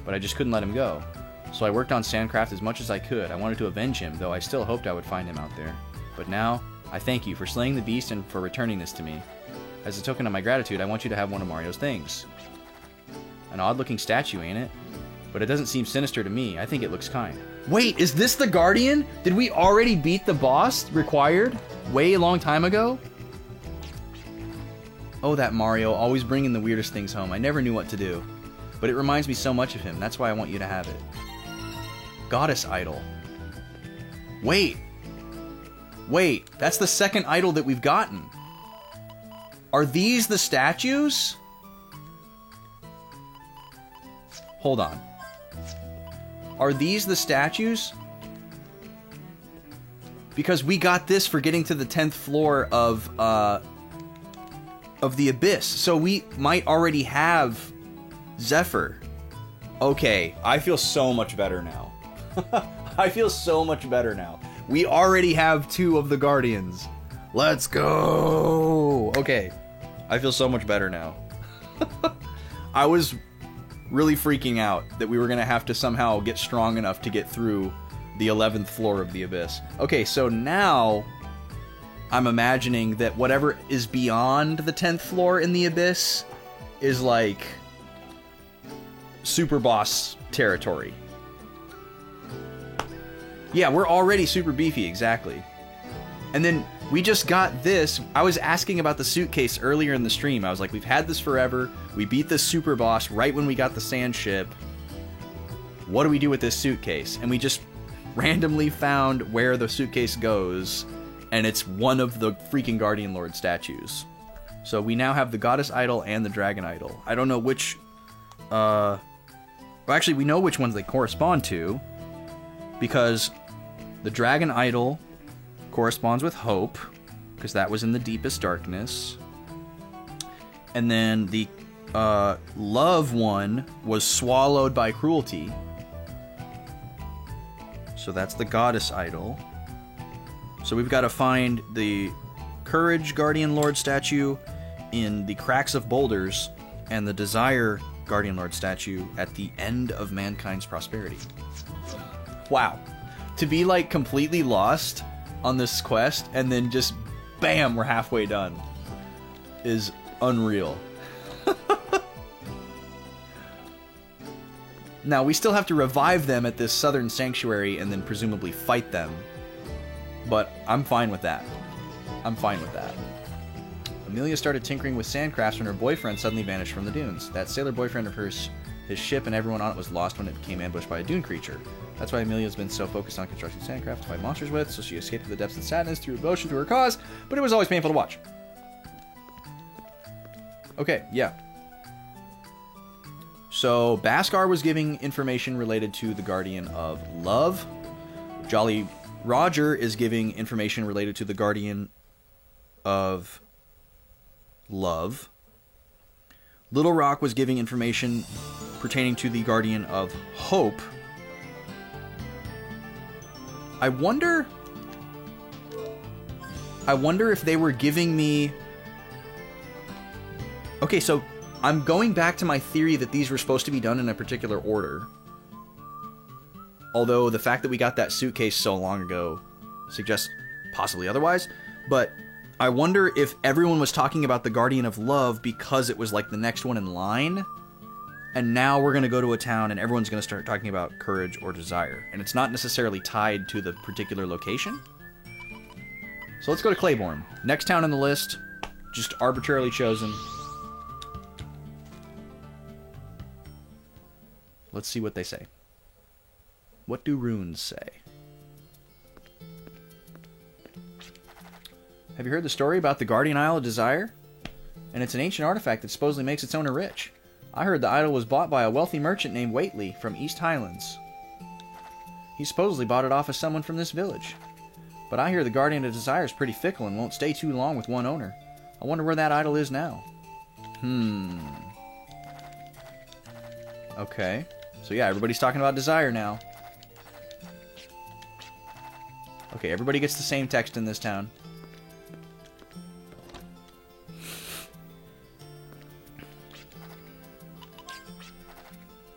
But I just couldn't let him go. So I worked on Sandcraft as much as I could. I wanted to avenge him, though I still hoped I would find him out there. But now, I thank you for slaying the beast and for returning this to me. As a token of my gratitude, I want you to have one of Mario's things. An odd-looking statue, ain't it? But it doesn't seem sinister to me. I think it looks kind. Wait, is this the Guardian? Did we already beat the boss required way a long time ago? Oh, that Mario, always bringing the weirdest things home. I never knew what to do. But it reminds me so much of him. That's why I want you to have it. Goddess Idol. Wait, that's the second idol that we've gotten. Are these the statues? Hold on. Are these the statues? Because we got this for getting to the 10th floor of the Abyss. So we might already have Zephyr. Okay, I feel so much better now. I feel so much better now. We already have 2 of the Guardians. Let's go! Okay, I feel so much better now. I was really freaking out that we were going to have to somehow get strong enough to get through the 11th floor of the Abyss. Okay, so now I'm imagining that whatever is beyond the 10th floor in the Abyss is like super boss territory. Yeah, we're already super beefy, exactly. And then we just got this. I was asking about the suitcase earlier in the stream. I was like, we've had this forever. We beat the super boss right when we got the sand ship. What do we do with this suitcase? And we just randomly found where the suitcase goes, and it's one of the freaking Guardian Lord statues. So we now have the Goddess Idol and the Dragon Idol. I don't know which... Well, actually, we know which ones they correspond to, because the Dragon Idol corresponds with Hope, because that was in the deepest darkness. And then the Love one was swallowed by cruelty. So that's the Goddess Idol. So we've got to find the Courage Guardian Lord statue in the Cracks of Boulders, and the Desire Guardian Lord statue at the end of Mankind's Prosperity. Wow. To be like completely lost on this quest and then just bam, we're halfway done is unreal. Now we still have to revive them at this southern sanctuary and then presumably fight them. But I'm fine with that. I'm fine with that. Amelia started tinkering with sandcrafts when her boyfriend suddenly vanished from the dunes. That sailor boyfriend of hers, his ship and everyone on it was lost when it became ambushed by a dune creature. That's why Amelia's been so focused on constructing sandcraft to fight monsters with, so she escaped to the depths of sadness through devotion to her cause, but it was always painful to watch. Okay, yeah. So, Baskar was giving information related to the Guardian of Love. Jolly Roger is giving information related to the Guardian of Love. Little Rock was giving information pertaining to the Guardian of Hope. I wonder if they were giving me... Okay, so I'm going back to my theory that these were supposed to be done in a particular order. Although the fact that we got that suitcase so long ago suggests possibly otherwise. But I wonder if everyone was talking about the Guardian of Love because it was like the next one in line. And now we're going to go to a town and everyone's going to start talking about Courage or Desire. And it's not necessarily tied to the particular location. So let's go to Claiborne. Next town on the list, just arbitrarily chosen. Let's see what they say. What do runes say? Have you heard the story about the Guardian Isle of Desire? And it's an ancient artifact that supposedly makes its owner rich. I heard the idol was bought by a wealthy merchant named Waitley from East Highlands. He supposedly bought it off of someone from this village. But I hear the Guardian of Desire is pretty fickle and won't stay too long with one owner. I wonder where that idol is now. Okay. So yeah, everybody's talking about Desire now. Okay, everybody gets the same text in this town.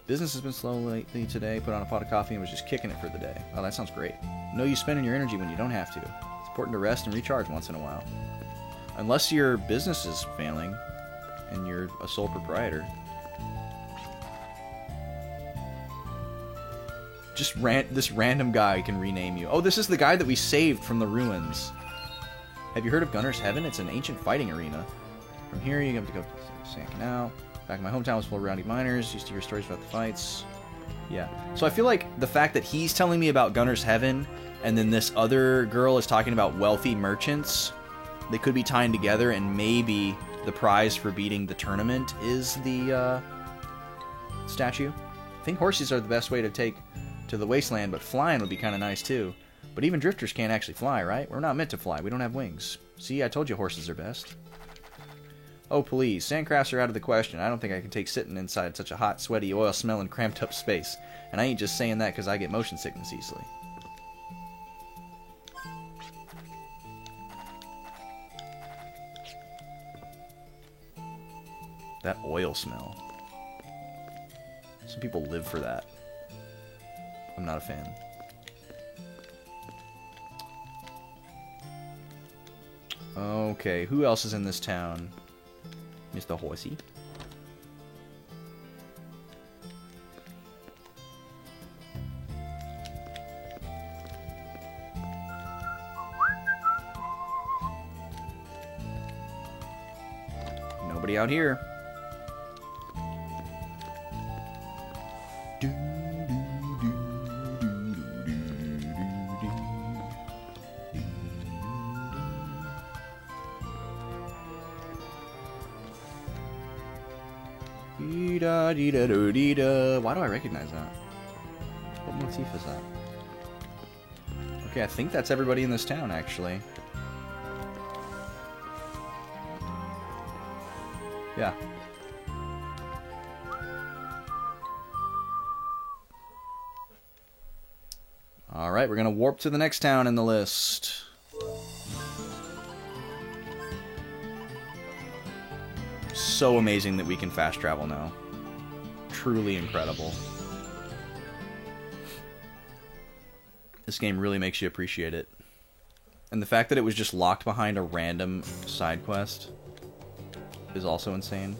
Business has been slow lately today. Put on a pot of coffee and was just kicking it for the day. Oh, that sounds great. No use spending your energy when you don't have to. It's important to rest and recharge once in a while. Unless your business is failing and you're a sole proprietor. Just this random guy can rename you. Oh, this is the guy that we saved from the ruins. Have you heard of Gunner's Heaven? It's an ancient fighting arena. From here, you have to go to Sand Canal. Back in my hometown was full of rowdy miners. Used to hear stories about the fights. Yeah. So I feel like the fact that he's telling me about Gunner's Heaven, and then this other girl is talking about wealthy merchants, they could be tying together, and maybe the prize for beating the tournament is the statue. I think horses are the best way to take to the wasteland, but flying would be kind of nice too. But even drifters can't actually fly, right? We're not meant to fly. We don't have wings. See, I told you horses are best. Oh, please. Sandcrafts are out of the question. I don't think I can take sitting inside such a hot, sweaty, oil-smelling, cramped-up space. And I ain't just saying that because I get motion sickness easily. That oil smell. Some people live for that. I'm not a fan. Okay, who else is in this town? Mr. Horsey. Nobody out here. Why do I recognize that? What motif is that? Okay, I think that's everybody in this town, actually. Yeah. Alright, we're gonna warp to the next town in the list. So amazing that we can fast travel now. Truly incredible. This game really makes you appreciate it. And the fact that it was just locked behind a random side quest is also insane.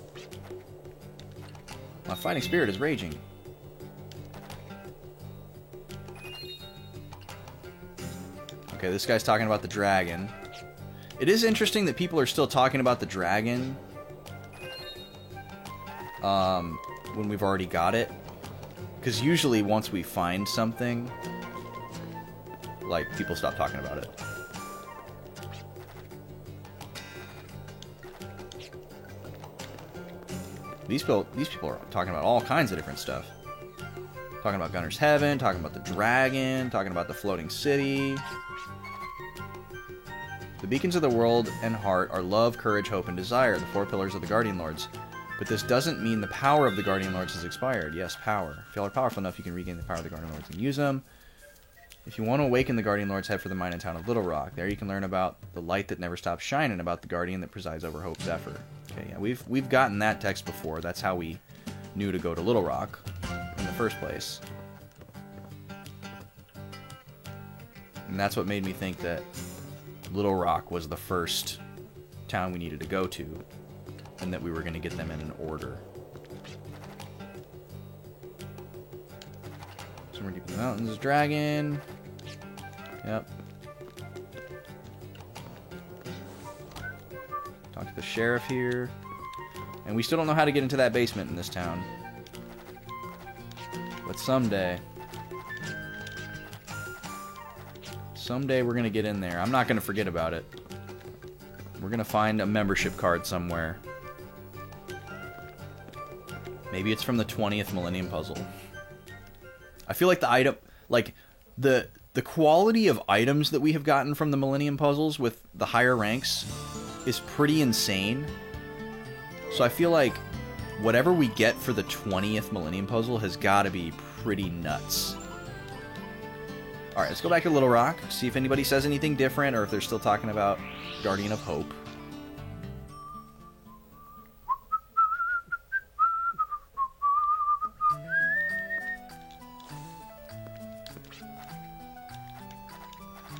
My fighting spirit is raging. Okay, this guy's talking about the dragon. It is interesting that people are still talking about the dragon when we've already got it. Because usually once we find something, like, people stop talking about it. These people are talking about all kinds of different stuff. Talking about Gunner's Heaven, talking about the dragon, talking about the floating city. The beacons of the world and heart are love, courage, hope, and desire, the four pillars of the Guardian Lords. But this doesn't mean the power of the Guardian Lords has expired. Yes, power. If y'all are powerful enough, you can regain the power of the Guardian Lords and use them. If you want to awaken the Guardian Lords, head for the mining town of Little Rock. There you can learn about the light that never stops shining, about the Guardian that presides over Hope Zephyr. Okay, yeah, we've gotten that text before. That's how we knew to go to Little Rock in the first place. And that's what made me think that Little Rock was the first town we needed to go to, and that we were going to get them in an order. Somewhere deep in the mountains, dragon. Yep. Talk to the sheriff here. And we still don't know how to get into that basement in this town. But someday we're going to get in there. I'm not going to forget about it. We're going to find a membership card somewhere. Maybe it's from the 20th Millennium Puzzle. I feel like the item, like the quality of items that we have gotten from the Millennium Puzzles with the higher ranks is pretty insane. So I feel like whatever we get for the 20th Millennium Puzzle has got to be pretty nuts. Alright, let's go back to Little Rock, see if anybody says anything different, or if they're still talking about Guardian of Hope.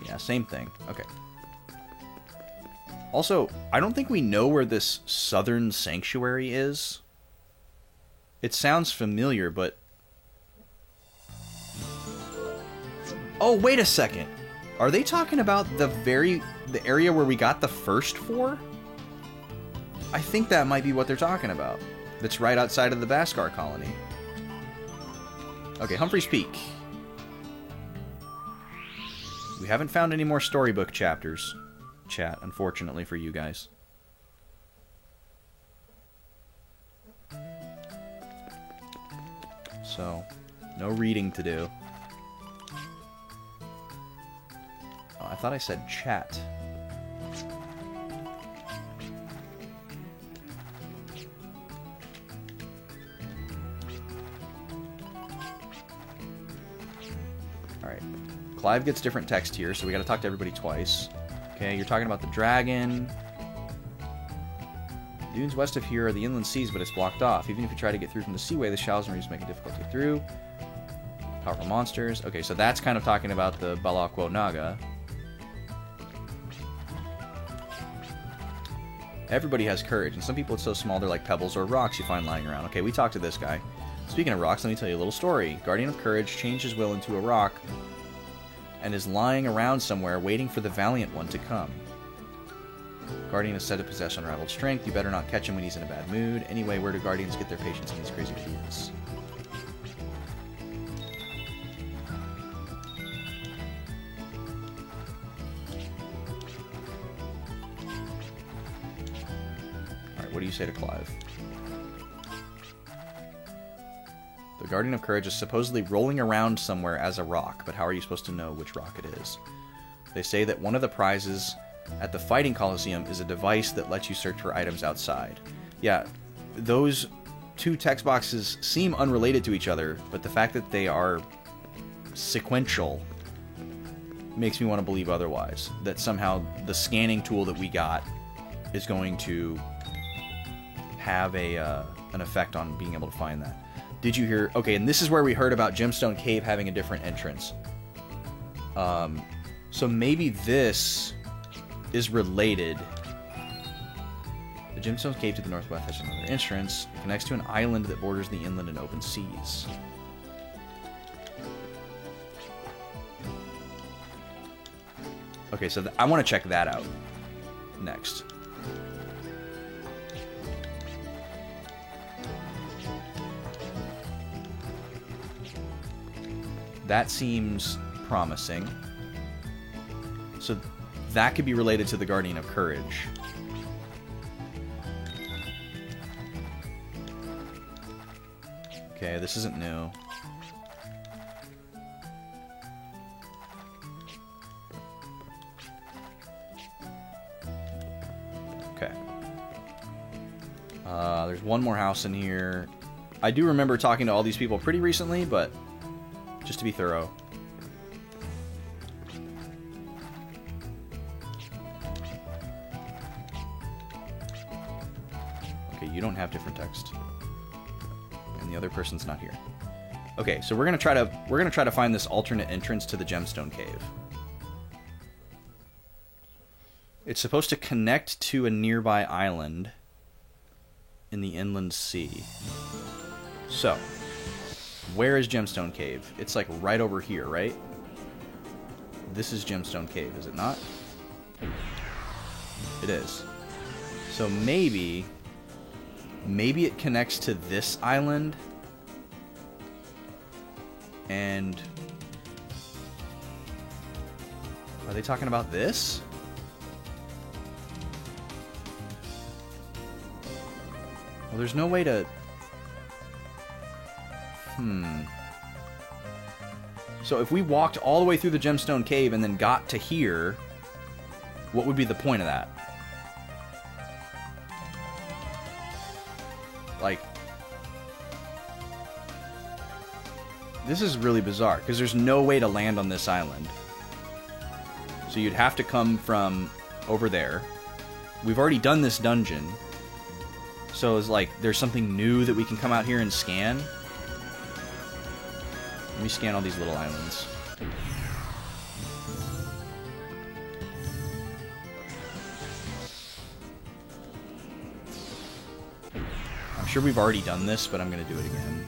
Yeah, same thing. Okay. Also, I don't think we know where this Southern Sanctuary is. It sounds familiar, but... Oh, wait a second. Are they talking about the area where we got the first 4? I think that might be what they're talking about. That's right outside of the Beskar colony. Okay, Humphrey's Peak. We haven't found any more storybook chapters, chat, unfortunately for you guys. So, no reading to do. Oh, I thought I said chat. Alright. Clive gets different text here, so we gotta talk to everybody twice. Okay, you're talking about the dragon. Dunes west of here are the inland seas, but it's blocked off. Even if you try to get through from the seaway, the shallows and reefs make it difficult to get through. Powerful monsters. Okay, so that's kind of talking about the Balakwo Naga. Everybody has courage, and some people it's so small they're like pebbles or rocks you find lying around. Okay, we talked to this guy. Speaking of rocks, let me tell you a little story. Guardian of Courage changed his will into a rock and is lying around somewhere waiting for the Valiant One to come. Guardian is said to possess unrivaled strength. You better not catch him when he's in a bad mood. Anyway, where do Guardians get their patience in these crazy fields? Alright, what do you say to Clive? The Guardian of Courage is supposedly rolling around somewhere as a rock, but how are you supposed to know which rock it is? They say that one of the prizes at the Fighting Coliseum is a device that lets you search for items outside. Yeah, those two text boxes seem unrelated to each other, but the fact that they are sequential makes me want to believe otherwise. That somehow the scanning tool that we got is going to have an effect on being able to find that. Did you hear... Okay, and this is where we heard about Gemstone Cave having a different entrance. So maybe this is related. The Gemstone Cave to the northwest has another entrance. It connects to an island that borders the inland and open seas. Okay, so I want to check that out next. That seems promising. So that could be related to the Guardian of Courage. Okay, this isn't new. Okay. There's one more house in here. I do remember talking to all these people pretty recently, but just to be thorough. Okay, you don't have different text. And the other person's not here. Okay, so we're gonna try to find this alternate entrance to the Gemstone Cave. It's supposed to connect to a nearby island in the inland sea. So, where is Gemstone Cave? It's like right over here, right? This is Gemstone Cave, is it not? It is. So maybe it connects to this island, and are they talking about this? Well, there's no way to... So if we walked all the way through the Gemstone Cave and then got to here, what would be the point of that? Like, This is really bizarre, because there's no way to land on this island. So you'd have to come from over there. We've already done this dungeon. So it's like, there's something new that we can come out here and scan. Let me scan all these little islands. I'm sure we've already done this, but I'm going to do it again.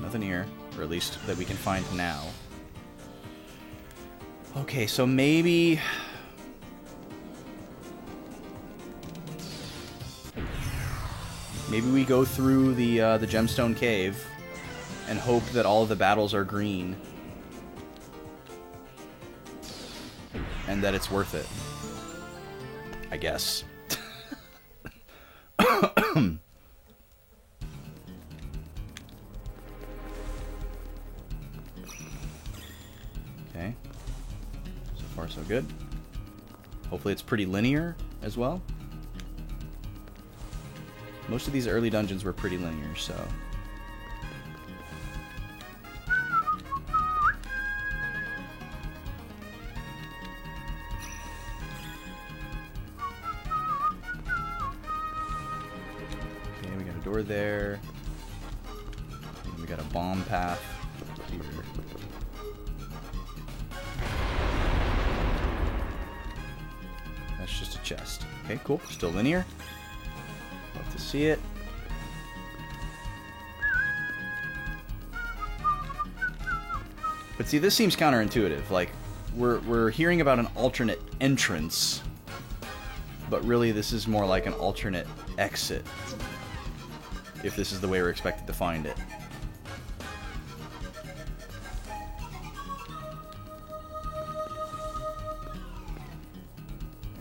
Nothing here, or at least that we can find now. Okay, so maybe... Maybe we go through the Gemstone Cave and hope that all of the battles are green. And that it's worth it. I guess. Okay. So far, so good. Hopefully it's pretty linear as well. Most of these early dungeons were pretty linear, so... Okay, we got a door there. And we got a bomb path here. That's just a chest. Okay, cool. Still linear. Love to see it. But see, this seems counterintuitive. Like, we're hearing about an alternate entrance, but really this is more like an alternate exit, if this is the way we're expected to find it.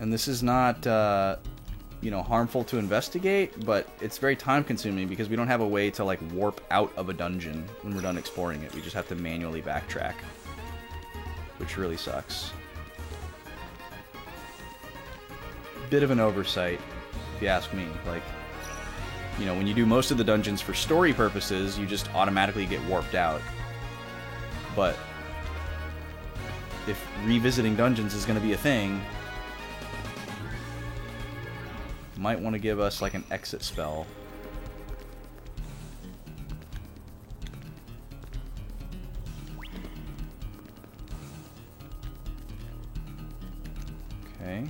And this is not, you know, harmful to investigate, but it's very time-consuming because we don't have a way to, like, warp out of a dungeon when we're done exploring it. We just have to manually backtrack, which really sucks. Bit of an oversight, if you ask me. Like, you know, when you do most of the dungeons for story purposes, you just automatically get warped out. But if revisiting dungeons is going to be a thing, might want to give us like an exit spell. Okay.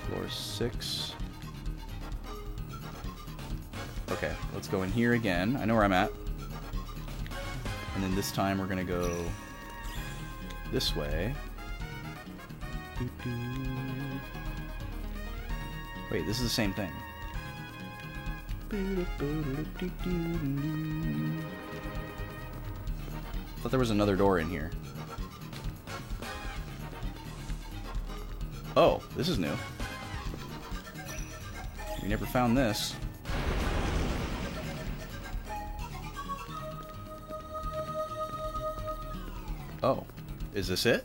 Floor 6. Okay, let's go in here again. I know where I'm at. And then this time we're gonna go this way. Wait, this is the same thing. Thought there was another door in here. Oh, this is new. We never found this. Oh, is this it?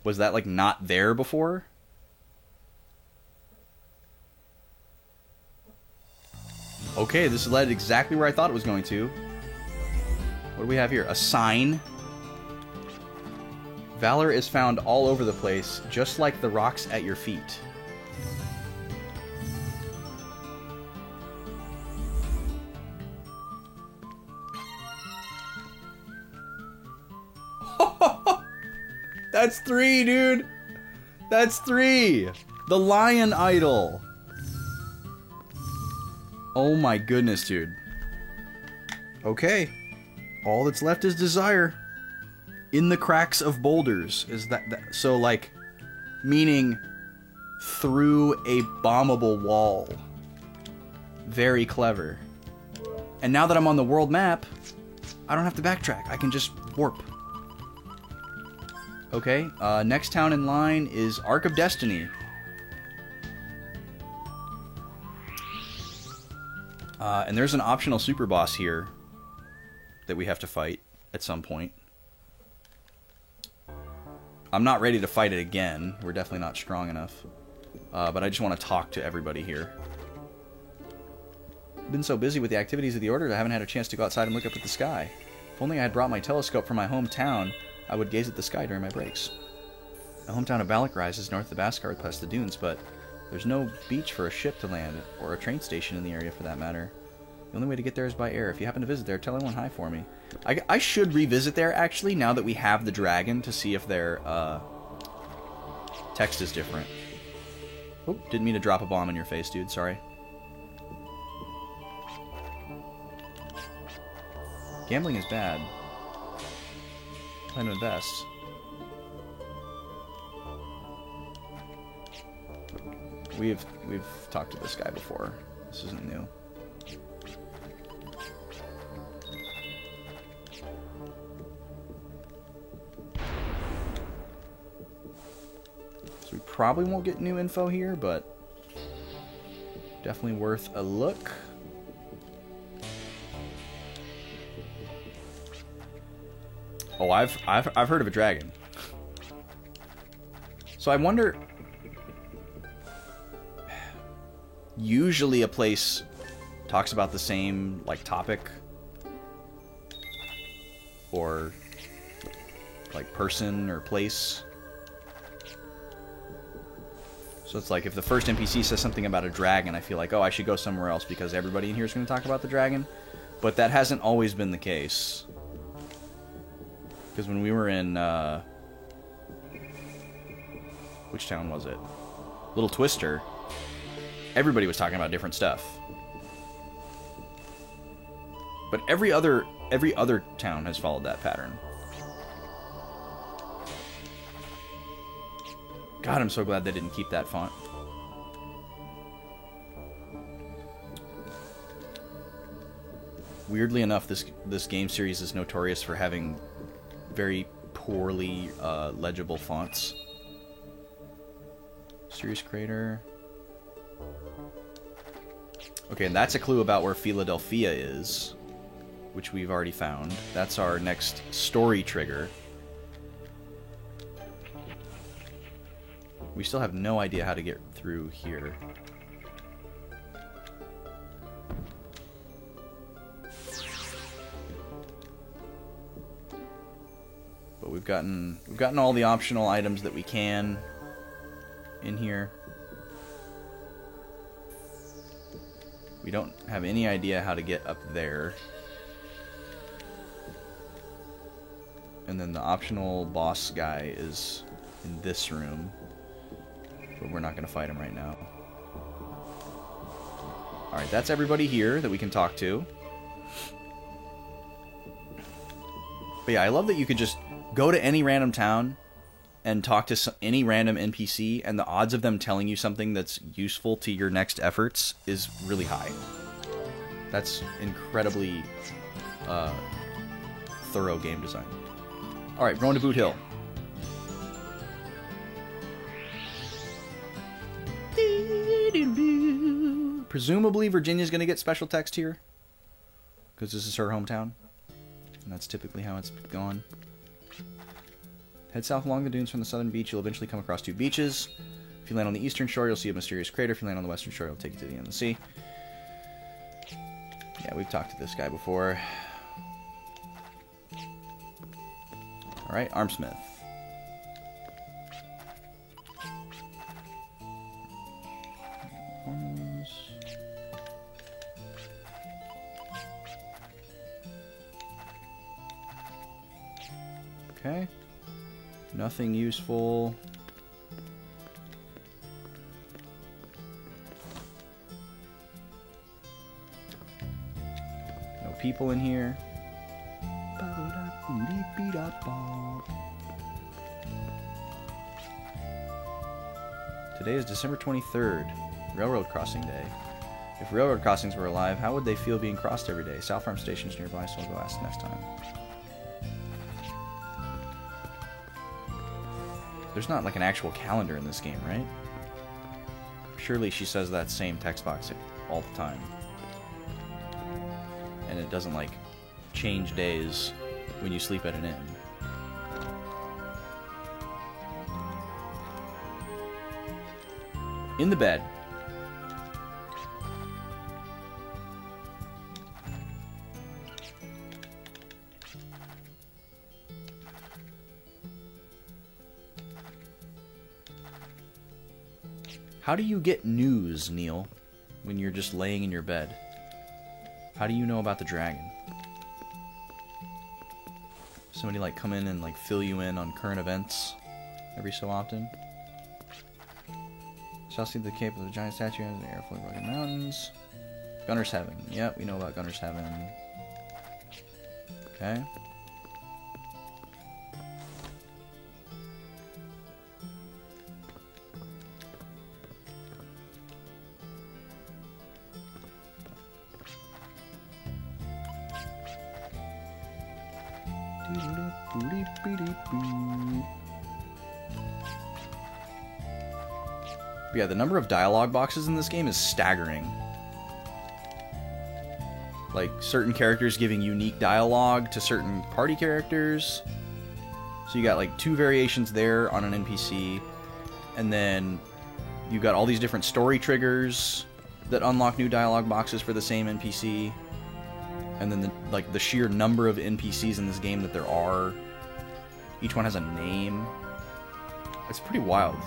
Was that, like, not there before? Okay, this led exactly where I thought it was going to. What do we have here? A sign. Valor is found all over the place, just like the rocks at your feet. That's 3, dude. That's 3. The lion idol. Oh my goodness, dude. Okay. All that's left is desire. In the cracks of boulders. Is that so, like, meaning through a bombable wall. Very clever. And now that I'm on the world map, I don't have to backtrack. I can just warp. Okay, next town in line is Ark of Destiny. And there's an optional super boss here that we have to fight at some point. I'm not ready to fight it again. We're definitely not strong enough. But I just want to talk to everybody here. I've been so busy with the activities of the Order that I haven't had a chance to go outside and look up at the sky. If only I had brought my telescope from my hometown, I would gaze at the sky during my breaks. The hometown of Balak rises north of Asgard past the dunes, but there's no beach for a ship to land, or a train station in the area for that matter. The only way to get there is by air. If you happen to visit there, tell everyone hi for me. I should revisit there, actually, now that we have the dragon, to see if their text is different. Oh, didn't mean to drop a bomb in your face, dude. Sorry. Gambling is bad. Time to invest. We've talked to this guy before. This isn't new. So we probably won't get new info here, but definitely worth a look. Oh, I've heard of a dragon. So I wonder. Usually, a place talks about the same topic or person or place. So it's like if the first NPC says something about a dragon, I feel like, oh, I should go somewhere else because everybody in here is going to talk about the dragon. But that hasn't always been the case. Because when we were in, which town was it? Little Twister. Everybody was talking about different stuff. But every other town has followed that pattern. God, I'm so glad they didn't keep that font. Weirdly enough, this game series is notorious for having very poorly legible fonts. Sirius Crater. Okay, and that's a clue about where Philadelphia is, which we've already found. That's our next story trigger. We still have no idea how to get through here. But we've gotten all the optional items that we can in here. We don't have any idea how to get up there. And then the optional boss guy is in this room. But we're not going to fight him right now. Alright, that's everybody here that we can talk to. But yeah, I love that you could just go to any random town and talk to any random NPC, and the odds of them telling you something that's useful to your next efforts is really high. That's incredibly thorough game design. Alright, we're going to Boot Hill. Presumably Virginia's going to get special text here, because this is her hometown, and that's typically how it's gone. Head south along the dunes from the southern beach. You'll eventually come across two beaches. If you land on the eastern shore, you'll see a mysterious crater. If you land on the western shore, it'll take you to the end of the sea. Yeah, we've talked to this guy before. Alright, Armsmith. Okay. Nothing useful. No people in here. Today is December 23rd, Railroad Crossing Day. If railroad crossings were alive, how would they feel being crossed every day? South Farm Station's nearby, so I'll go ask next time. There's not like an actual calendar in this game, right? Surely she says that same text box all the time. And it doesn't like change days when you sleep at an inn. In the bed. How do you get news, Neil, when you're just laying in your bed? How do you know about the dragon? Somebody like come in and like fill you in on current events every so often? Shall see the cape of the giant statue in the air flowing Rocky Mountains. Gunner's Heaven. Yep, we know about Gunner's Heaven. Okay. Yeah, the number of dialogue boxes in this game is staggering. Like, certain characters giving unique dialogue to certain party characters. So you got like 2 variations there on an NPC. And then you got all these different story triggers that unlock new dialogue boxes for the same NPC. And then the sheer number of NPCs in this game that there are. Each one has a name. It's pretty wild.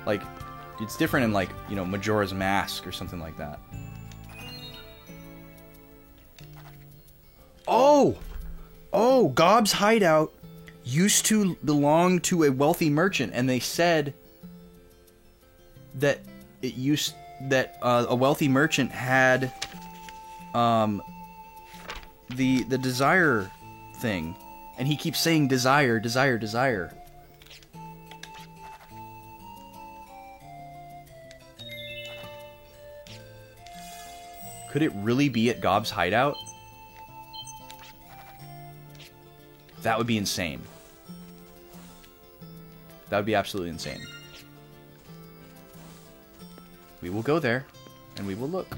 Like, it's different in, like, you know, Majora's Mask or something like that. Oh! Oh, Gob's Hideout used to belong to a wealthy merchant, and they said that a wealthy merchant had the desire thing, and he keeps saying desire, desire, desire. Could it really be at Gob's Hideout? That would be insane. That would be absolutely insane. We will go there, and we will look.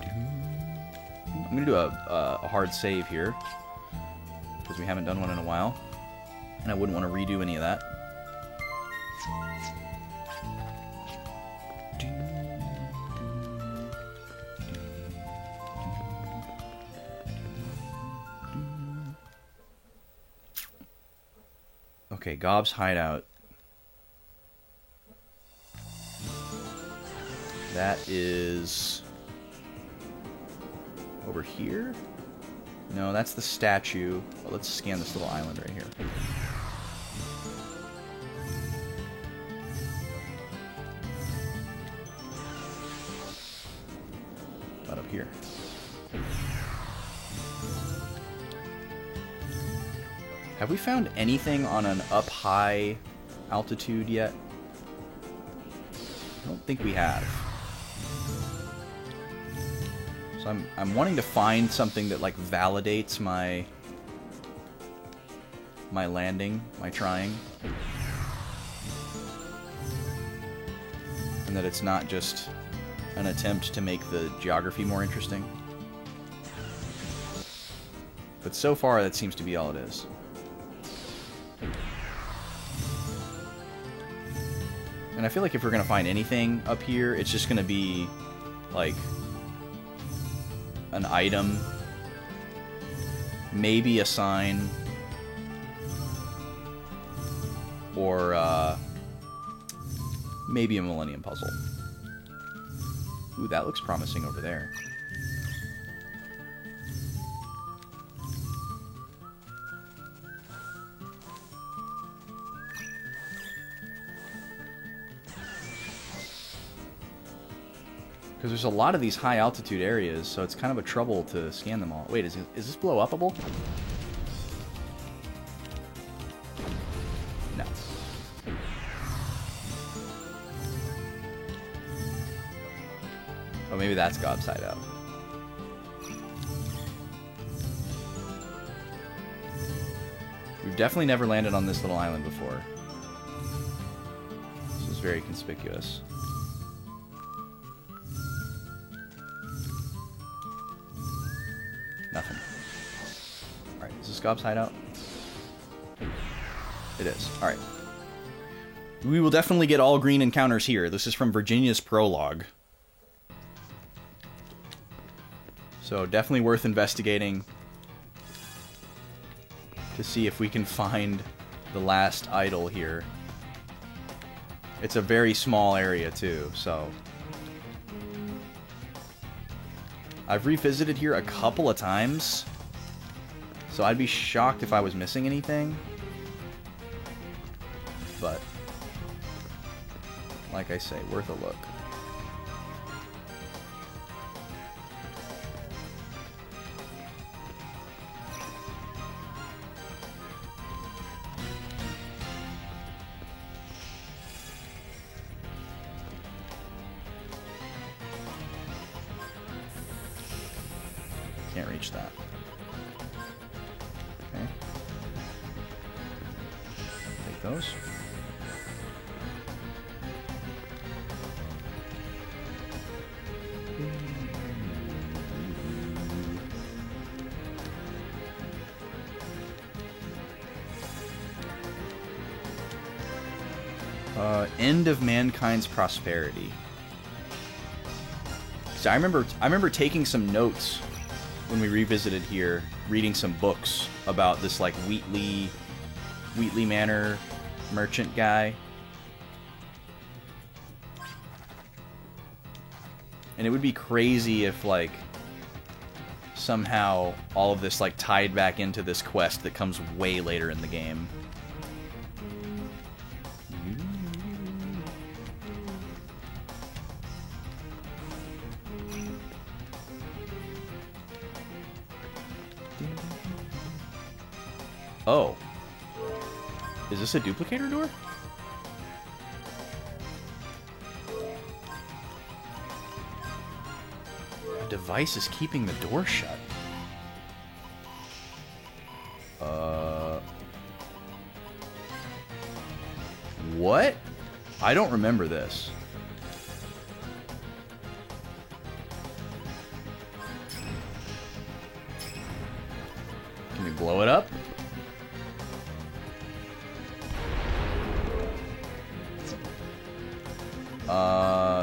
I'm going to do a hard save here, because we haven't done one in a while, and I wouldn't want to redo any of that. Okay, Gob's Hideout. That is over here? No, that's the statue. Well, let's scan this little island right here. About up here. Have we found anything on an up high altitude yet? I don't think we have. So I'm wanting to find something that like validates my landing, my trying. And that it's not just an attempt to make the geography more interesting. But so far that seems to be all it is. And I feel like if we're going to find anything up here, it's just going to be, like, an item, maybe a sign, or, maybe a Millennium Puzzle. Ooh, that looks promising over there. Because there's a lot of these high altitude areas, so it's kind of a trouble to scan them all. Wait, is this blow upable? No. maybe that's Gob's hideout. We've definitely never landed on this little island before. This is very conspicuous. Nothing. Alright, is this Gob's hideout? It is. Alright. We will definitely get all green encounters here. This is from Virginia's prologue. So definitely worth investigating to see if we can find the last idol here. It's a very small area too, so... I've revisited here a couple of times, so I'd be shocked if I was missing anything. But, like I say, worth a look. Can't reach that. Okay. Take those. End of mankind's prosperity. So I remember taking some notes when we revisited here, reading some books about this like Wheatley Manor merchant guy. And it would be crazy if like somehow all of this like tied back into this quest that comes way later in the game. Oh. Is this a duplicator door? A device is keeping the door shut. What? I don't remember this. Can we blow it up?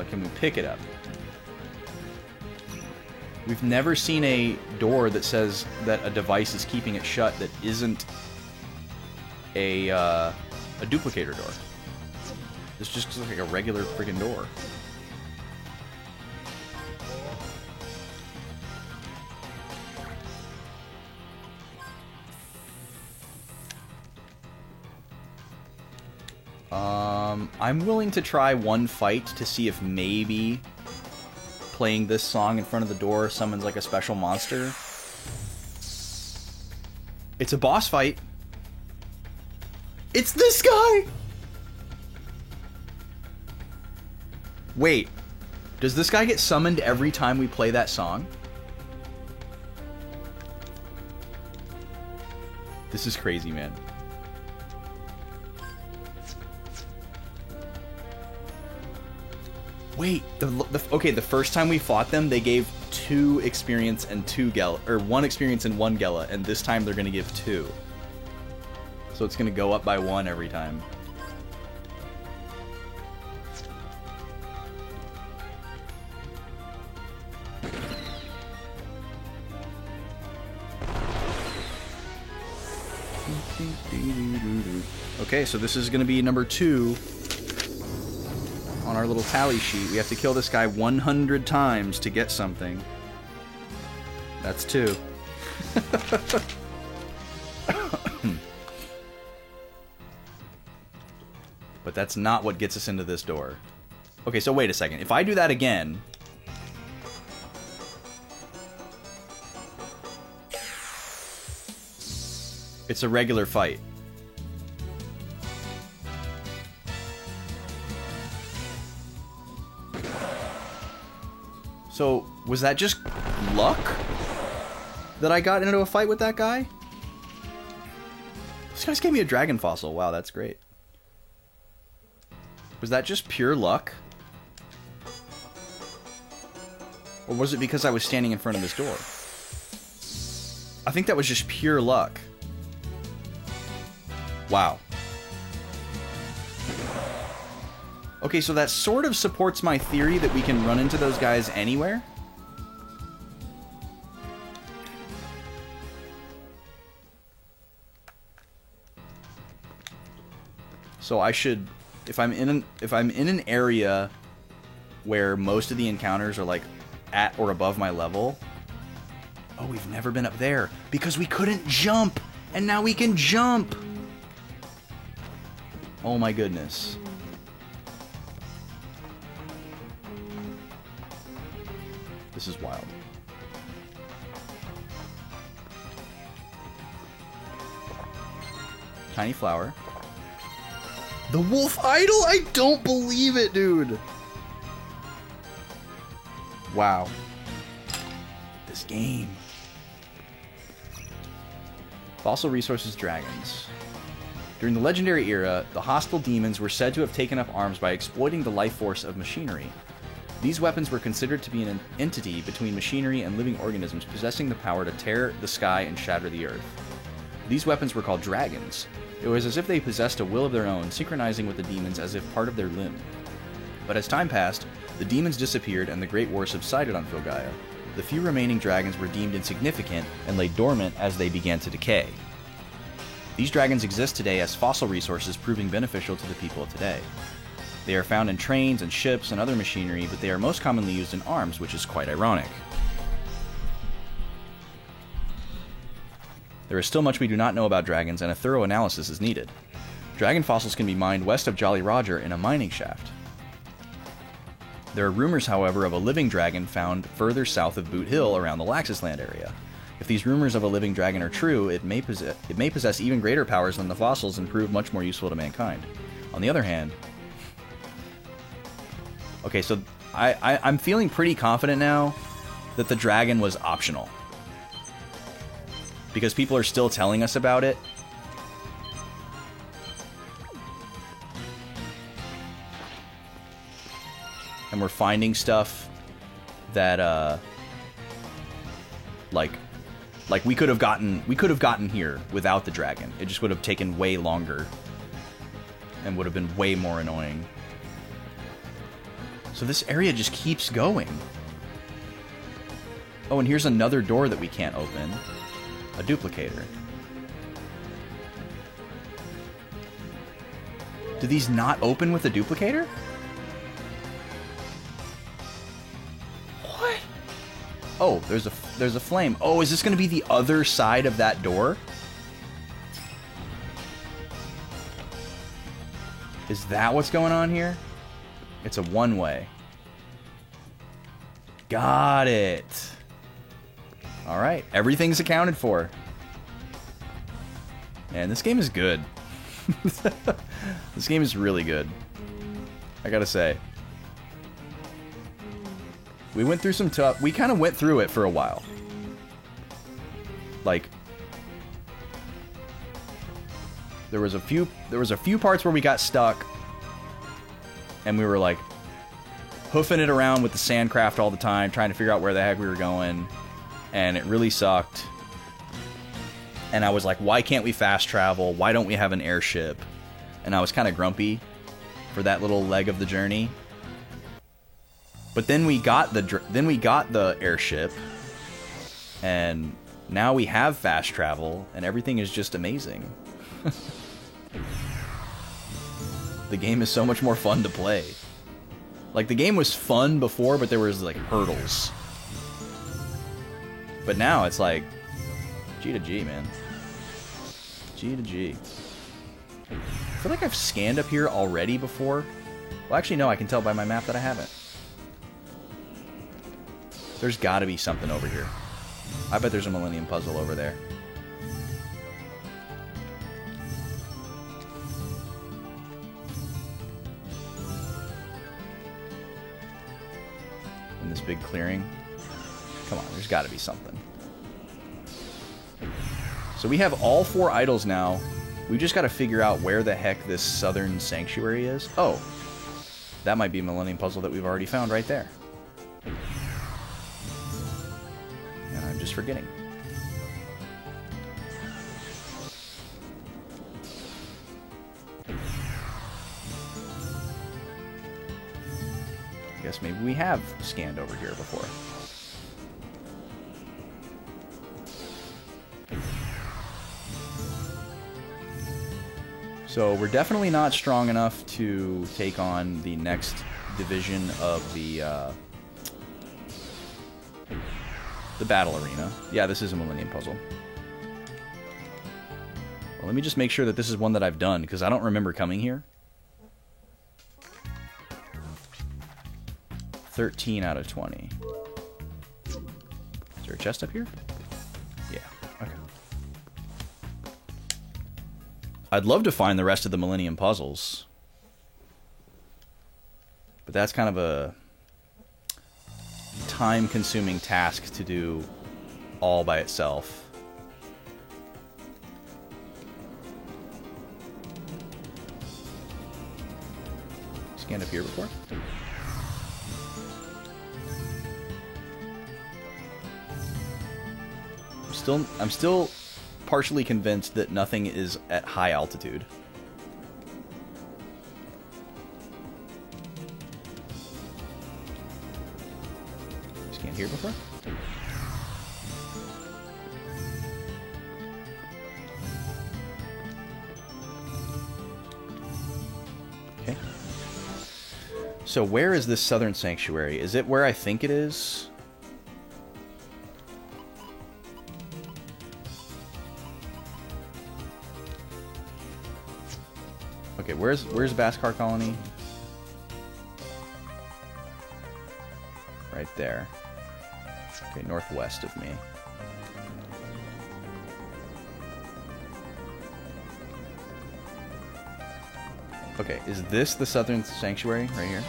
Can we pick it up? We've never seen a door that says that a device is keeping it shut that isn't a duplicator door. This just looks like a regular friggin' door. I'm willing to try one fight to see if maybe playing this song in front of the door summons like a special monster. It's a boss fight. It's this guy! Wait, does this guy get summoned every time we play that song? This is crazy, man. Wait, okay, the first time we fought them, they gave 2 experience and 2 Gela, or 1 experience and 1 Gela, and this time they're gonna give 2. So it's gonna go up by 1 every time. Okay, so this is gonna be number 2. On our little tally sheet, we have to kill this guy 100 times to get something. That's 2. But that's not what gets us into this door. Okay, so wait a second. If I do that again... It's a regular fight. So, was that just luck that I got into a fight with that guy? This guy's gave me a dragon fossil. Wow, that's great. Was that just pure luck? Or was it because I was standing in front of this door? I think that was just pure luck. Wow. Okay, so that sort of supports my theory that we can run into those guys anywhere. So I should, if I'm in an area where most of the encounters are like at or above my level. Oh, we've never been up there because we couldn't jump, and now we can jump. Oh my goodness. This is wild. Tiny flower. The wolf idol? I don't believe it, dude. Wow. This game. Fossil resources dragons. During the legendary era, the hostile demons were said to have taken up arms by exploiting the life force of machinery. These weapons were considered to be an entity between machinery and living organisms possessing the power to tear the sky and shatter the earth. These weapons were called dragons. It was as if they possessed a will of their own, synchronizing with the demons as if part of their limb. But as time passed, the demons disappeared and the Great War subsided on Filgaia. The few remaining dragons were deemed insignificant and lay dormant as they began to decay. These dragons exist today as fossil resources, proving beneficial to the people of today. They are found in trains and ships and other machinery, but they are most commonly used in arms, which is quite ironic. There is still much we do not know about dragons, and a thorough analysis is needed. Dragon fossils can be mined west of Jolly Roger in a mining shaft. There are rumors, however, of a living dragon found further south of Boot Hill around the Laxus Land area. If these rumors of a living dragon are true, it may possess even greater powers than the fossils and prove much more useful to mankind. On the other hand... Okay, so I'm feeling pretty confident now that the dragon was optional. Because people are still telling us about it. And we're finding stuff that, like we could have gotten here without the dragon. It just would have taken way longer. And would have been way more annoying. So this area just keeps going. Oh, and here's another door that we can't open. A duplicator. Do these not open with a duplicator? What? Oh, there's a flame. Oh, is this going to be the other side of that door? Is that what's going on here? It's a one-way. Got it. Alright, everything's accounted for. Man, this game is good. This game is really good. I gotta say. We went through some tough... We kind of went through it for a while. Like... There was a few parts where we got stuck. And we were like... hoofing it around with the sandcraft all the time, trying to figure out where the heck we were going. And it really sucked. And I was like, why can't we fast travel? Why don't we have an airship? And I was kind of grumpy for that little leg of the journey. But then we got the airship, and now we have fast travel, and everything is just amazing. The game is so much more fun to play. Like, the game was fun before, but there was like hurdles. But now it's like G to G, man. G to G. I feel like I've scanned up here already before. Well, actually, no, I can tell by my map that I haven't. There's gotta be something over here. I bet there's a Millennium Puzzle over there. in this big clearing. Come on, there's got to be something. So we have all 4 idols now. We just got to figure out where the heck this southern sanctuary is. Oh, that might be a Millennium Puzzle that we've already found right there. And I'm just forgetting. I guess maybe we have scanned over here before. So we're definitely not strong enough to take on the next division of the battle arena. Yeah, this is a Millennium Puzzle. Well, let me just make sure that this is one that I've done, because I don't remember coming here. 13 out of 20. Is there a chest up here? Yeah, okay. I'd love to find the rest of the Millennium Puzzles. But that's kind of a time-consuming task to do all by itself. Scanned up here before? I'm still partially convinced that nothing is at high altitude. Scanned here before? Okay. So where is this southern sanctuary? Is it where I think it is? Okay, where's Beskar Colony? Right there. Okay, northwest of me. Okay, is this the southern sanctuary right here?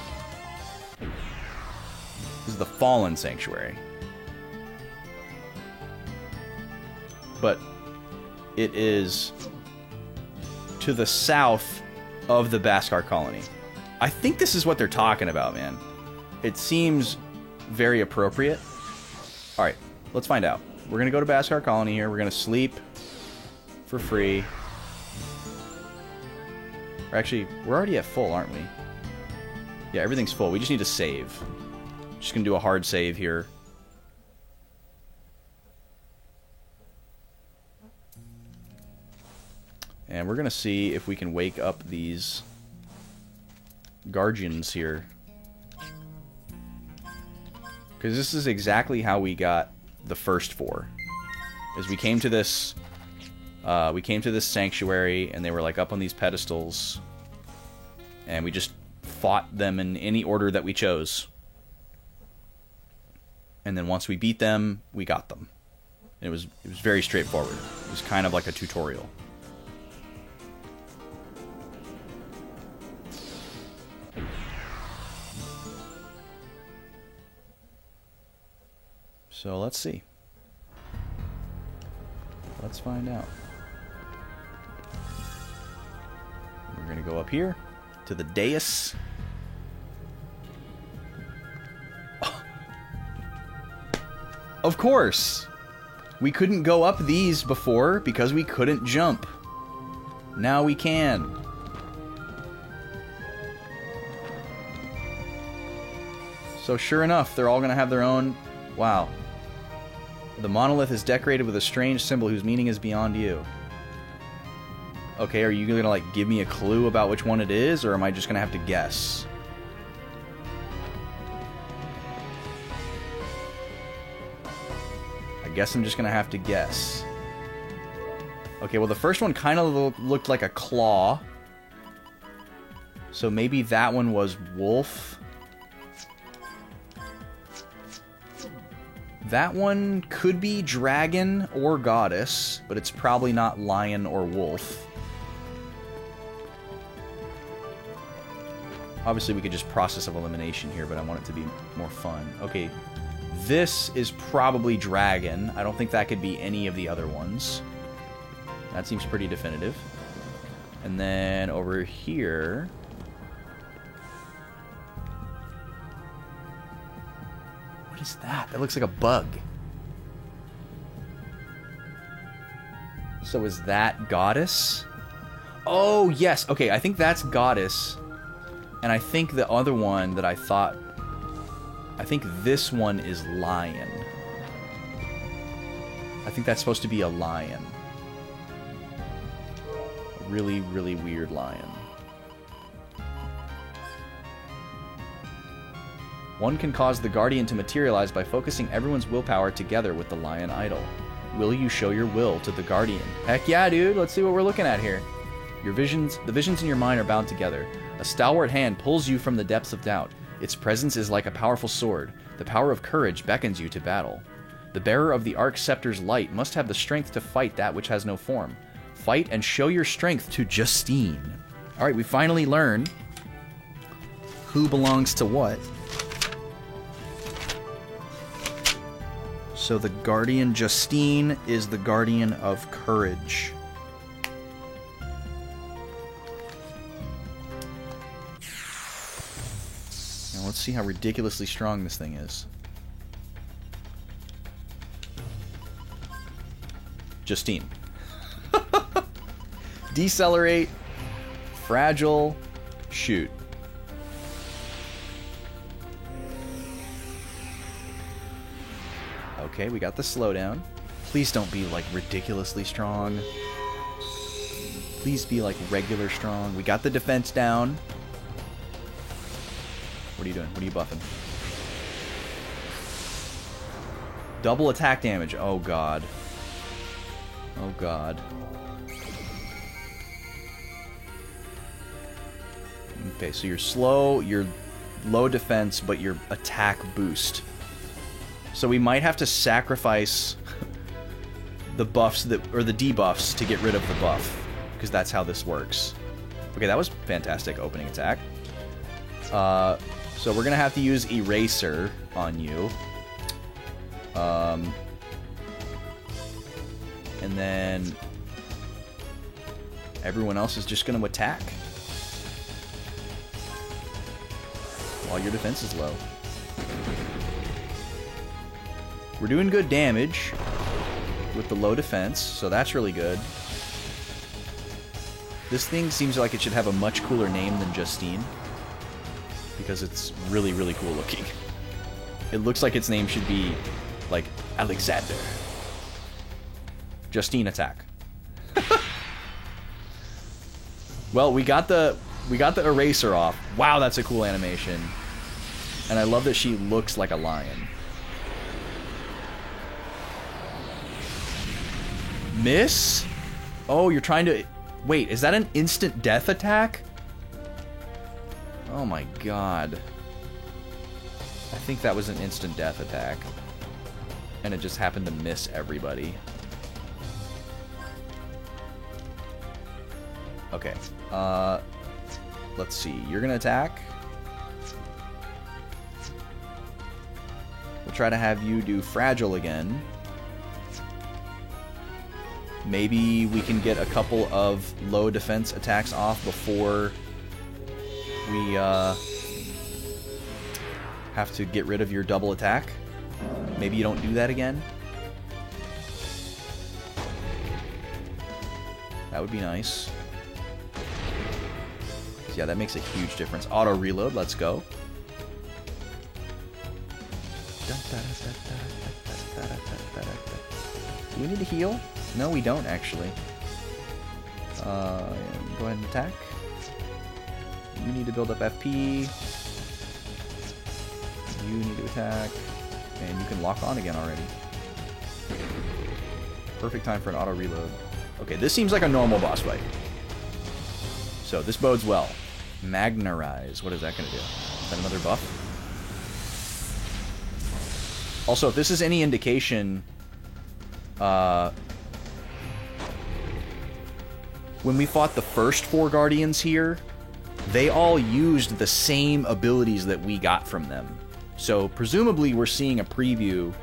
This is the fallen sanctuary. But it is to the south of the Beskar Colony. I think this is what they're talking about, man. It seems very appropriate. Alright, let's find out. We're gonna go to Beskar Colony here. We're gonna sleep for free. Or actually, we're already at full, aren't we? Yeah, everything's full. We just need to save. Just gonna do a hard save here. And we're going to see if we can wake up these guardians here. Because this is exactly how we got the first 4. Is we came to this sanctuary, and they were like up on these pedestals. And we just fought them in any order that we chose. And then once we beat them, we got them. And it was very straightforward. It was kind of like a tutorial. So let's see. Let's find out. We're going to go up here to the dais. Oh. Of course! We couldn't go up these before because we couldn't jump. Now we can. So sure enough, they're all going to have their own... Wow. The monolith is decorated with a strange symbol whose meaning is beyond you. Okay, are you gonna like give me a clue about which one it is, or am I just gonna have to guess? I guess I'm just gonna have to guess. Okay, well the first one kind of looked like a claw. So maybe that one was wolf. That one could be dragon or goddess, but it's probably not lion or wolf. Obviously, we could just process of elimination here, but I want it to be more fun. Okay, this is probably dragon. I don't think that could be any of the other ones. That seems pretty definitive. And then over here... What is that? That looks like a bug. So is that goddess? Oh, yes. Okay, I think that's goddess. And I think the other one that I thought... I think this one is lion. I think that's supposed to be a lion. A really, really weird lion. One can cause the Guardian to materialize by focusing everyone's willpower together with the lion idol. Will you show your will to the Guardian? Heck yeah, dude. Let's see what we're looking at here. The visions in your mind are bound together. A stalwart hand pulls you from the depths of doubt. Its presence is like a powerful sword. The power of courage beckons you to battle. The bearer of the Arc Scepter's light must have the strength to fight that which has no form. Fight and show your strength to Justine. Alright, we finally learn who belongs to what. So the Guardian Justine is the Guardian of Courage. Now let's see how ridiculously strong this thing is. Justine. Decelerate. Fragile. Shoot. Okay, we got the slowdown. Please don't be, like, ridiculously strong. Please be, like, regular strong. We got the defense down. What are you doing? What are you buffing? Double attack damage. Oh, God. Oh, God. Okay, so you're slow, you're low defense, but your attack boost. So we might have to sacrifice the buffs or the debuffs to get rid of the buff, because that's how this works. Okay, that was fantastic opening attack. So we're gonna have to use Eraser on you. And then everyone else is just gonna attack while your defense is low. We're doing good damage with the low defense, so that's really good. This thing seems like it should have a much cooler name than Justine, because it's really, really cool looking. It looks like its name should be, like, Alexander. Justine attack. Well, we got the eraser off. Wow, that's a cool animation. And I love that she looks like a lion. Miss? Oh, you're trying to... Wait, is that an instant death attack? Oh my god. I think that was an instant death attack. And it just happened to miss everybody. Okay. Let's see. You're gonna attack. We'll try to have you do Fragile again. Maybe we can get a couple of low defense attacks off before we have to get rid of your double attack. Maybe you don't do that again. That would be nice. Yeah, that makes a huge difference. Auto reload, let's go. Do we need to heal? No, we don't actually. Go ahead and attack. You need to build up FP. You need to attack. And you can lock on again already. Perfect time for an auto reload. Okay, this seems like a normal boss fight. So this bodes well. Magnarize. What is that going to do? Is that another buff? Also, if this is any indication, when we fought the first 4 Guardians here, they all used the same abilities that we got from them. So presumably we're seeing a preview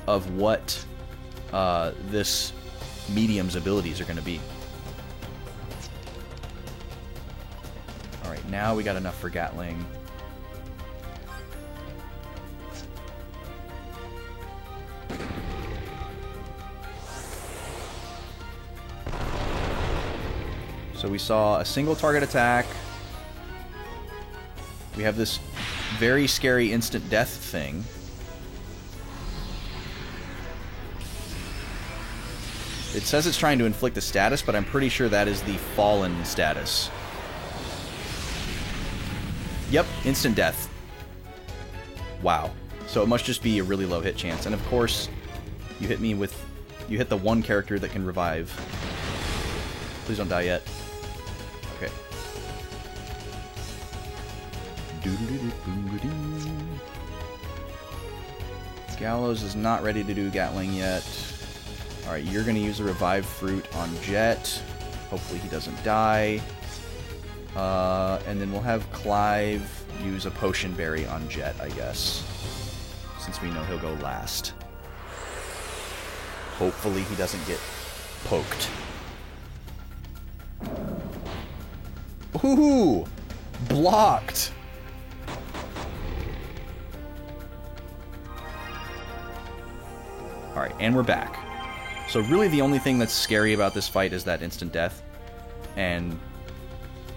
of what this medium's abilities are going to be. Alright, now we got enough for Gatling. So we saw a single target attack. We have this very scary instant death thing. It says it's trying to inflict a status, but I'm pretty sure that is the fallen status. Yep, instant death. Wow. So it must just be a really low hit chance. And of course, you hit me with... You hit the one character that can revive. Please don't die yet. Okay. Gallows is not ready to do Gatling yet. Alright, you're going to use a Revive Fruit on Jet. Hopefully he doesn't die. And then we'll have Clive use a Potion Berry on Jet, I guess. Since we know he'll go last. Hopefully he doesn't get poked. Ooh! Blocked! Alright, and we're back. So really the only thing that's scary about this fight is that instant death. And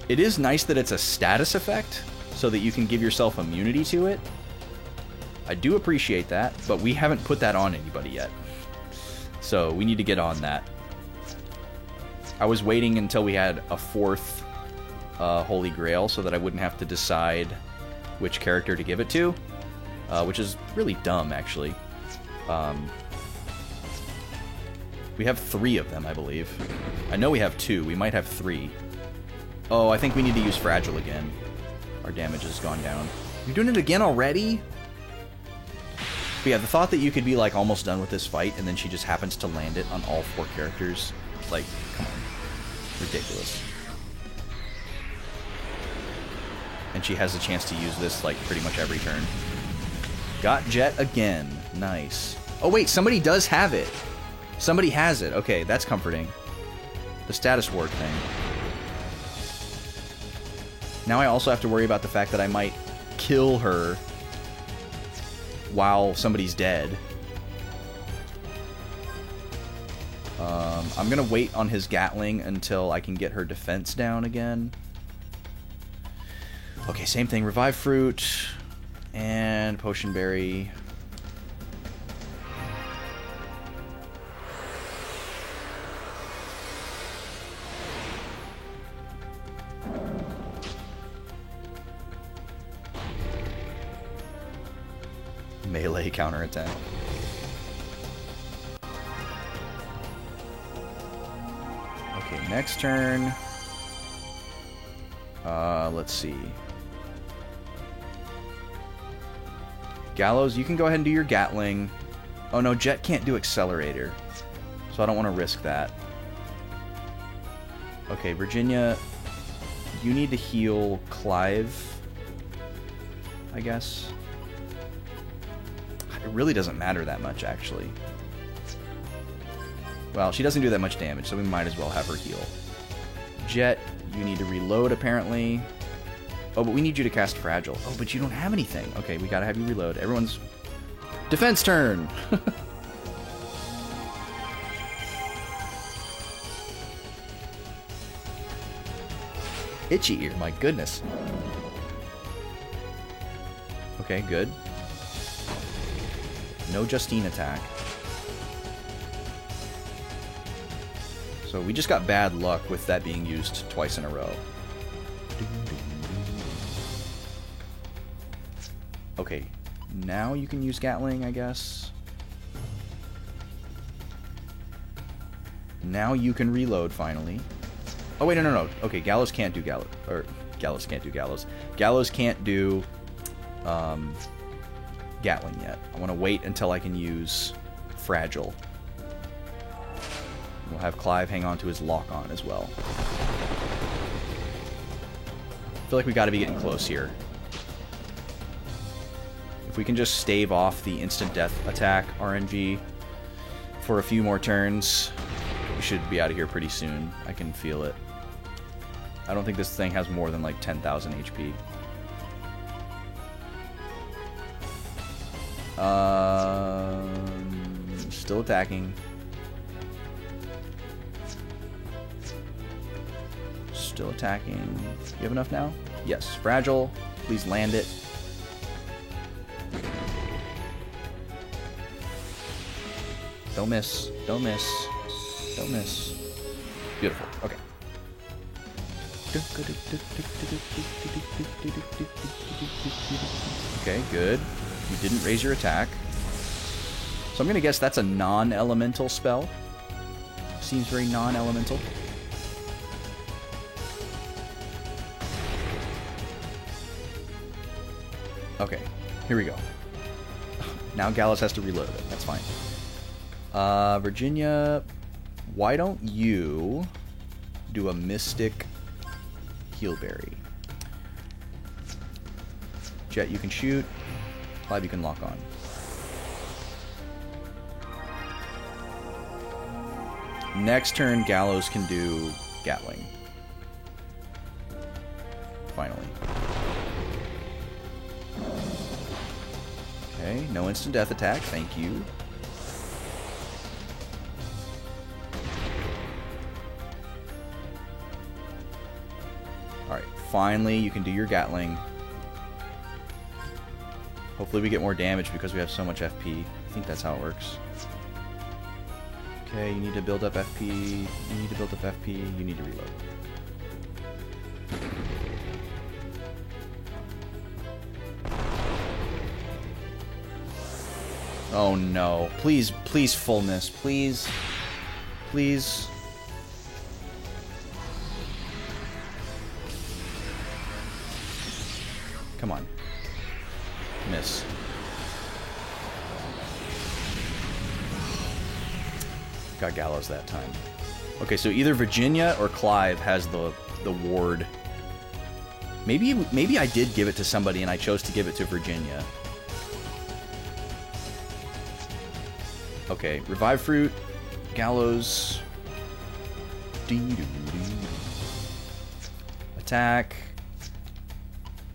it is nice that it's a status effect, so that you can give yourself immunity to it. I do appreciate that, but we haven't put that on anybody yet. So we need to get on that. I was waiting until we had a fourth Holy Grail so that I wouldn't have to decide which character to give it to, which is really dumb, actually. We have 3 of them, I believe. I know we have 2. We might have 3. Oh, I think we need to use Fragile again. Our damage has gone down. You're doing it again already? But yeah, the thought that you could be, like, almost done with this fight, and then she just happens to land it on all 4 characters. Like, come on. Ridiculous. And she has a chance to use this, like, pretty much every turn. Got Jet again. Nice. Oh, wait, somebody does have it. Somebody has it. Okay, that's comforting. The status ward thing. Now I also have to worry about the fact that I might kill her while somebody's dead. I'm gonna wait on his Gatling until I can get her defense down again. Okay, same thing. Revive Fruit and Potion Berry. Melee counterattack. Okay, next turn. Let's see. Gallows, you can go ahead and do your Gatling. Oh no, Jet can't do Accelerator, so I don't want to risk that. Okay, Virginia, you need to heal Clive, I guess. It really doesn't matter that much, actually. Well, she doesn't do that much damage, so we might as well have her heal. Jet, you need to reload, apparently. Oh, but we need you to cast Fragile. Oh, but you don't have anything. Okay, we gotta have you reload. Everyone's... Defense turn! Itchy ear, my goodness. Okay, good. No Justine attack. So we just got bad luck with that being used twice in a row. Okay, now you can use Gatling, I guess. Now you can reload, finally. Oh, wait, no. Okay, Gallows can't do Gallows. Or, Gallows can't do Gallows. Gallows can't do, Gatling yet. I want to wait until I can use Fragile. We'll have Clive hang on to his lock-on as well. feel like we got to be getting close here. If we can just stave off the instant death attack RNG for a few more turns, we should be out of here pretty soon. I can feel it. I don't think this thing has more than like 10,000 HP. Still attacking. Still attacking. You have enough now? Yes. Fragile. Please land it. Don't miss. Don't miss. Don't miss. Beautiful. Okay. Okay, good. You didn't raise your attack. So I'm going to guess that's a non-elemental spell. Seems very non-elemental. Okay, here we go. Now Gallows has to reload it. That's fine. Virginia, why don't you do a Mystic Healberry? Jet, you can shoot. Clive, you can lock on. Next turn, Gallows can do Gatling. Finally. Okay, no instant death attack, thank you. Alright, finally you can do your Gatling. Hopefully we get more damage because we have so much FP. I think that's how it works. Okay, you need to build up FP. You need to build up FP. You need to reload. Oh no. Please, please fullness. Please. Please. Come on. Miss. Got Gallows that time. Okay, so either Virginia or Clive has the ward. Maybe I did give it to somebody and I chose to give it to Virginia. Okay, Revive Fruit, Gallows. Attack.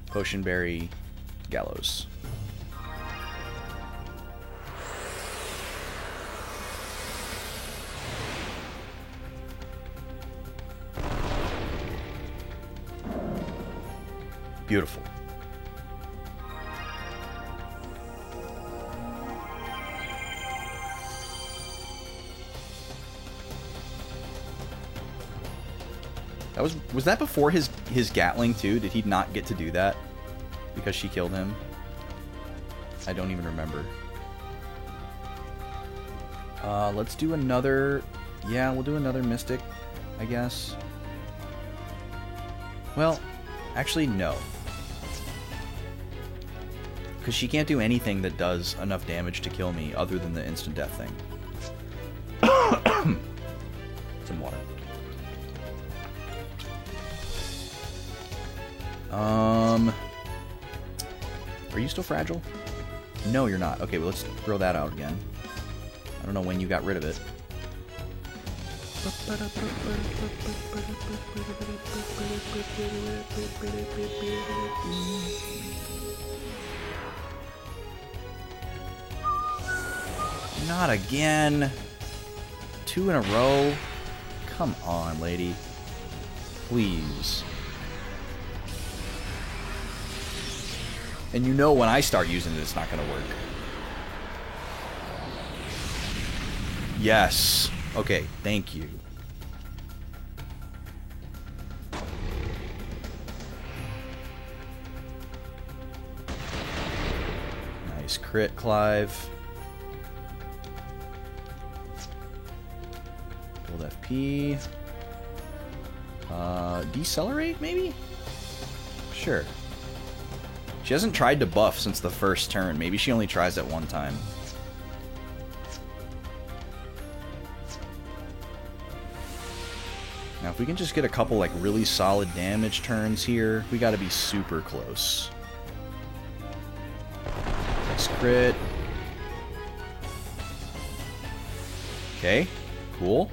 Potion Berry, Gallows. Beautiful. Was that before his Gatling too? Did he not get to do that because she killed him? I don't even remember. Let's do another. Yeah, we'll do another Mystic, I guess. Well, actually no, because she can't do anything that does enough damage to kill me other than the instant death thing. Some water. Are you still fragile? No, you're not. Okay, well, let's throw that out again. I don't know when you got rid of it. Not again. 2 in a row. Come on, lady. Please. And you know when I start using it, it's not going to work. Yes. Okay, thank you. Nice crit, Clive. Build FP. Decelerate, maybe? Sure. She hasn't tried to buff since the first turn. Maybe she only tries at one time. Now, if we can just get a couple, like, really solid damage turns here, we gotta be super close. Nice crit. Okay, cool.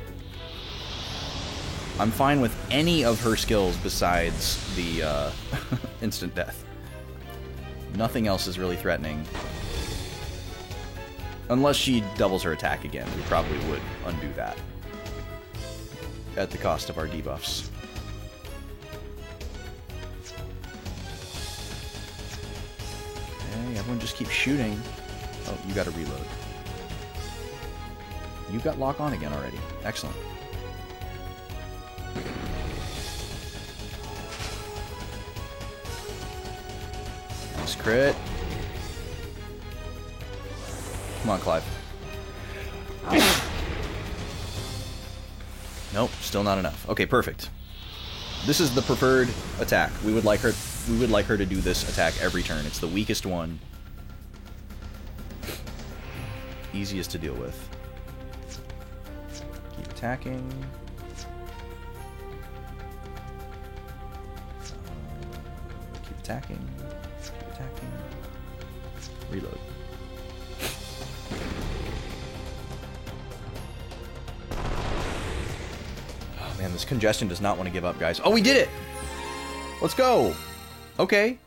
I'm fine with any of her skills besides the instant death. Nothing else is really threatening. Unless she doubles her attack again, we probably would undo that. At the cost of our debuffs. Okay, everyone just keep shooting. Oh, you gotta reload. You got lock on again already. Excellent. Nice crit. Come on, Clive. Nope, still not enough. Okay, perfect. This is the preferred attack. We would like her to do this attack every turn. It's the weakest one. Easiest to deal with. Keep attacking. Keep attacking. Keep attacking. Reload. Man, this congestion does not want to give up, guys. Oh, we did it! Let's go! Okay.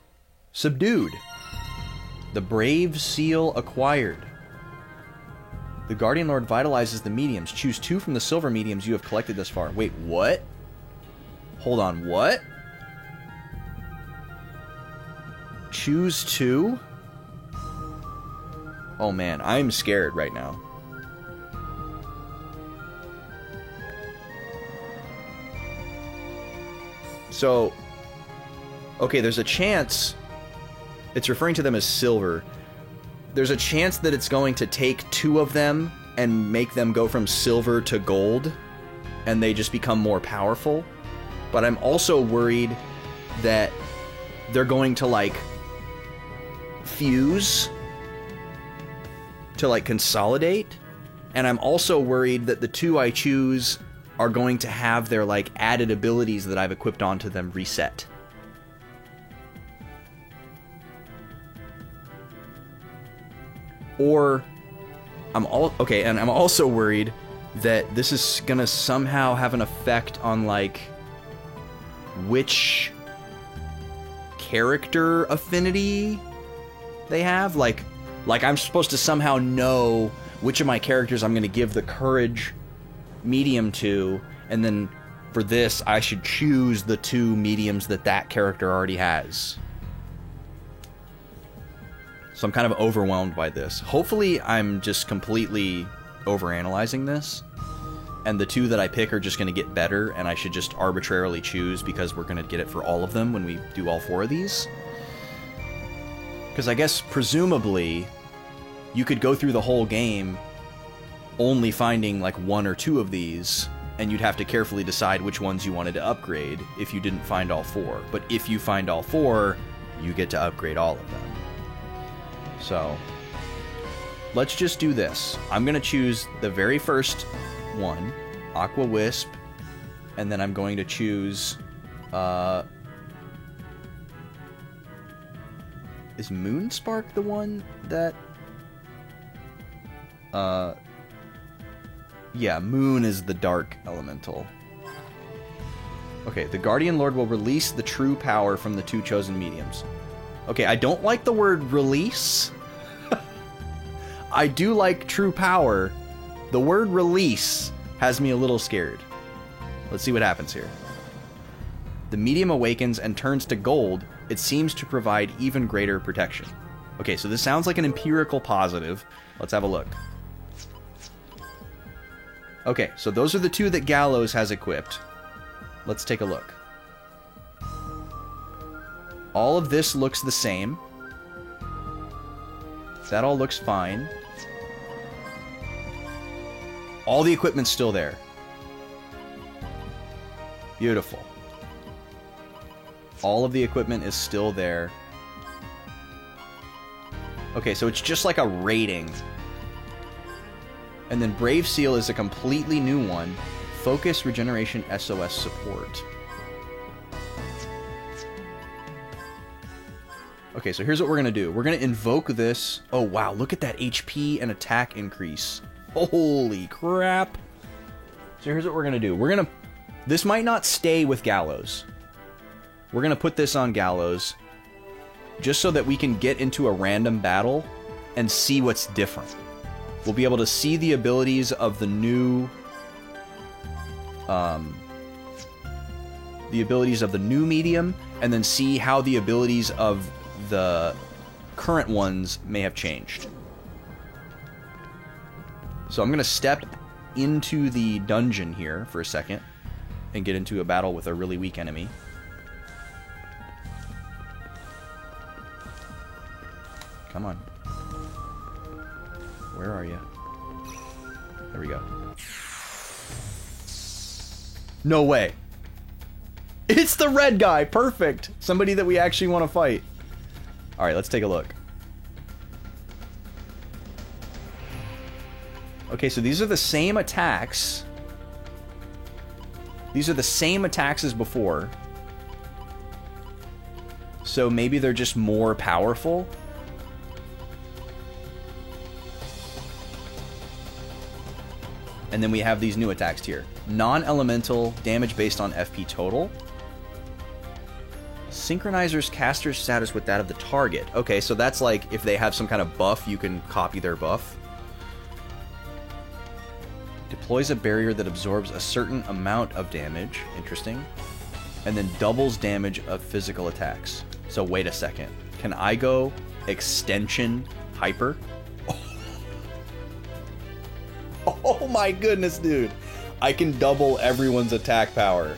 Subdued. The Brave Seal acquired. The Guardian Lord vitalizes the mediums. Choose 2 from the silver mediums you have collected thus far. Wait, what? Hold on, what? Choose 2? Oh man, I'm scared right now. So, okay, there's a chance, it's referring to them as silver. There's a chance that it's going to take 2 of them and make them go from silver to gold, and they just become more powerful. But I'm also worried that they're going to, like, fuse to, like, consolidate. And I'm also worried that the 2 I choose are going to have their, like, added abilities that I've equipped onto them reset. Or, I'm also worried that this is gonna somehow have an effect on, like, which character affinity they have. Like I'm supposed to somehow know which of my characters I'm gonna give the courage medium to, and then for this I should choose the 2 mediums that character already has. So I'm kind of overwhelmed by this. Hopefully I'm just completely overanalyzing this, and the 2 that I pick are just going to get better, and I should just arbitrarily choose because we're going to get it for all of them when we do all 4 of these. Because I guess, presumably, you could go through the whole game only finding like 1 or 2 of these, and you'd have to carefully decide which ones you wanted to upgrade if you didn't find all 4. But if you find all 4, you get to upgrade all of them. So, let's just do this. I'm going to choose the very first one, Aqua Wisp, and then I'm going to choose, is Moonspark the one that, yeah, Moon is the dark elemental. Okay, the Guardian Lord will release the true power from the 2 chosen mediums. Okay, I don't like the word release. I do like true power. The word release has me a little scared. Let's see what happens here. The medium awakens and turns to gold. It seems to provide even greater protection. Okay, so this sounds like an empirical positive. Let's have a look. Okay, so those are the 2 that Gallows has equipped. Let's take a look. All of this looks the same. That all looks fine. All the equipment's still there. Beautiful. All of the equipment is still there. Okay, so it's just like a rating. And then Brave Seal is a completely new one. Focus, regeneration, SOS, support. Okay, so here's what we're going to do. We're going to invoke this. Oh, wow. Look at that HP and attack increase. Holy crap. So here's what we're going to do. We're going to... This might not stay with Gallows. We're going to put this on Gallows just so that we can get into a random battle and see what's different. We'll be able to see the abilities of the new... the abilities of the new medium, and then see how the abilities of the current ones may have changed. So I'm going to step into the dungeon here for a second and get into a battle with a really weak enemy. Come on. Where are you? There we go. No way. It's the red guy. Perfect. Somebody that we actually want to fight. All right, let's take a look. Okay, so these are the same attacks. These are the same attacks as before. So maybe they're just more powerful. And then we have these new attacks here. Non-elemental, damage based on FP total. Synchronizer's caster status with that of the target. Okay, so that's like if they have some kind of buff, you can copy their buff. Deploys a barrier that absorbs a certain amount of damage. Interesting. And then doubles damage of physical attacks. So wait a second. Can I go extension hyper? Oh my goodness, dude. I can double everyone's attack power.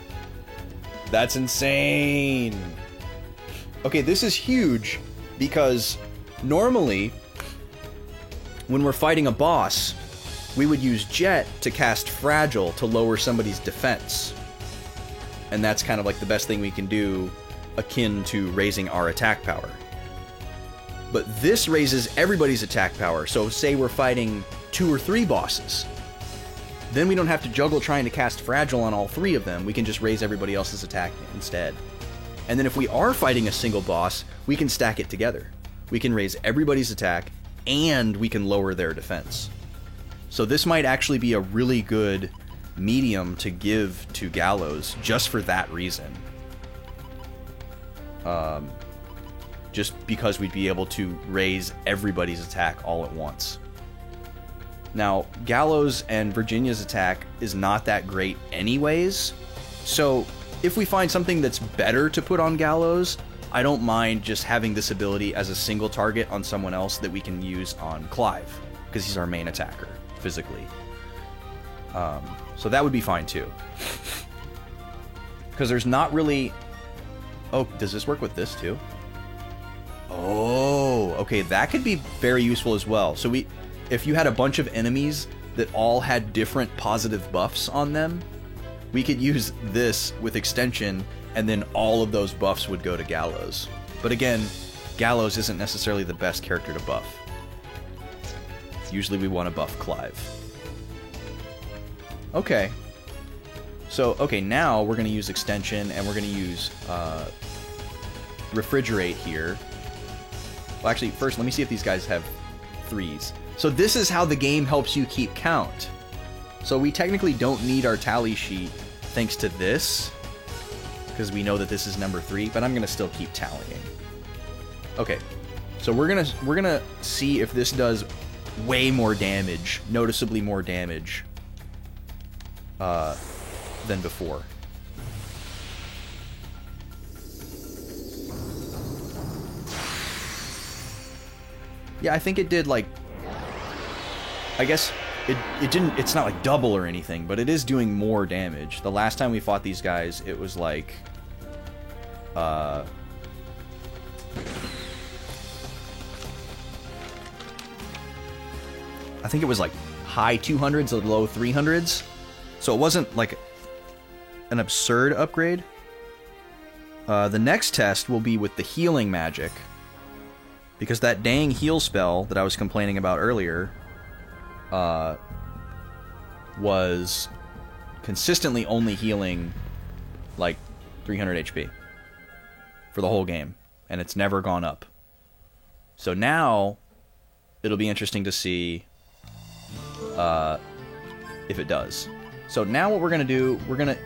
That's insane. Okay, this is huge because normally when we're fighting a boss, we would use Jet to cast Fragile to lower somebody's defense. And that's kind of like the best thing we can do, akin to raising our attack power. But this raises everybody's attack power. So say we're fighting 2 or 3 bosses. Then we don't have to juggle trying to cast Fragile on all 3 of them. We can just raise everybody else's attack instead. And then if we are fighting a single boss, we can stack it together. We can raise everybody's attack, and we can lower their defense. So this might actually be a really good medium to give to Gallows, just for that reason. Just because we'd be able to raise everybody's attack all at once. Now, Gallows and Virginia's attack is not that great anyways, so if we find something that's better to put on Gallows, I don't mind just having this ability as a single target on someone else that we can use on Clive, because he's our main attacker, physically. So that would be fine too. Because there's not really... Oh, does this work with this too? Oh, okay, that could be very useful as well. So if you had a bunch of enemies that all had different positive buffs on them, we could use this with extension, and then all of those buffs would go to Gallows. But again, Gallows isn't necessarily the best character to buff. Usually we want to buff Clive. Okay. So, okay, now we're going to use extension, and we're going to use refrigerate here. Well, actually, first, let me see if these guys have 3s. So this is how the game helps you keep count. So we technically don't need our tally sheet thanks to this, because we know that this is number 3, but I'm gonna still keep tallying. Okay, so we're gonna see if this does way more damage, noticeably more damage than before. Yeah, I think it did like... I guess it didn't... It's not like double or anything, but it is doing more damage. The last time we fought these guys, it was like... I think it was like high 200s or low 300s. So it wasn't like an absurd upgrade. The next test will be with the healing magic. Because that dang heal spell that I was complaining about earlier was consistently only healing like 300 HP for the whole game, and it's never gone up. So now it'll be interesting to see if it does. So now what we're gonna do, we're gonna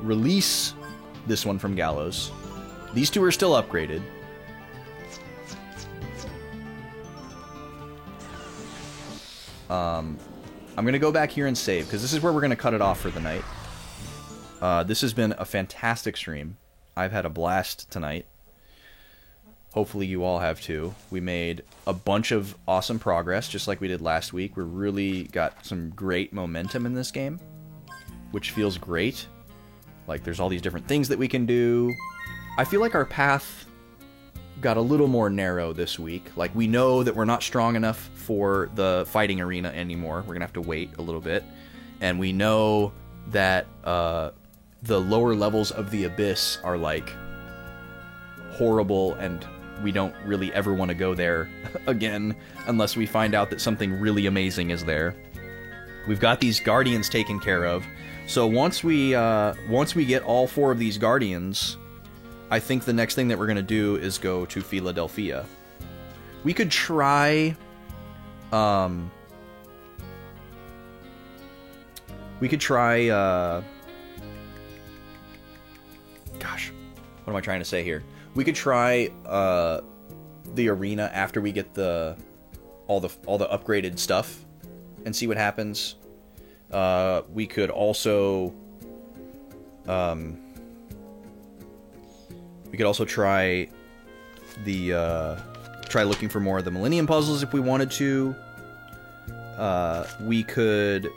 release this one from Gallows. These two are still upgraded. I'm gonna go back here and save, because this is where we're gonna cut it off for the night. This has been a fantastic stream. I've had a blast tonight. Hopefully you all have too. We made a bunch of awesome progress, just like we did last week. We really got some great momentum in this game, which feels great. Like, there's all these different things that we can do. I feel like our path got a little more narrow this week. Like, we know that we're not strong enough for the fighting arena anymore. We're gonna have to wait a little bit. And we know that the lower levels of the Abyss are, like, horrible, and we don't really ever want to go there again unless we find out that something really amazing is there. We've got these Guardians taken care of. So once we get all 4 of these Guardians, I think the next thing that we're going to do is go to Philadelphia. We could try... gosh, what am I trying to say here? We could try the arena after we get all the upgraded stuff and see what happens. We could also try looking for more of the Millennium Puzzles if we wanted to. We could,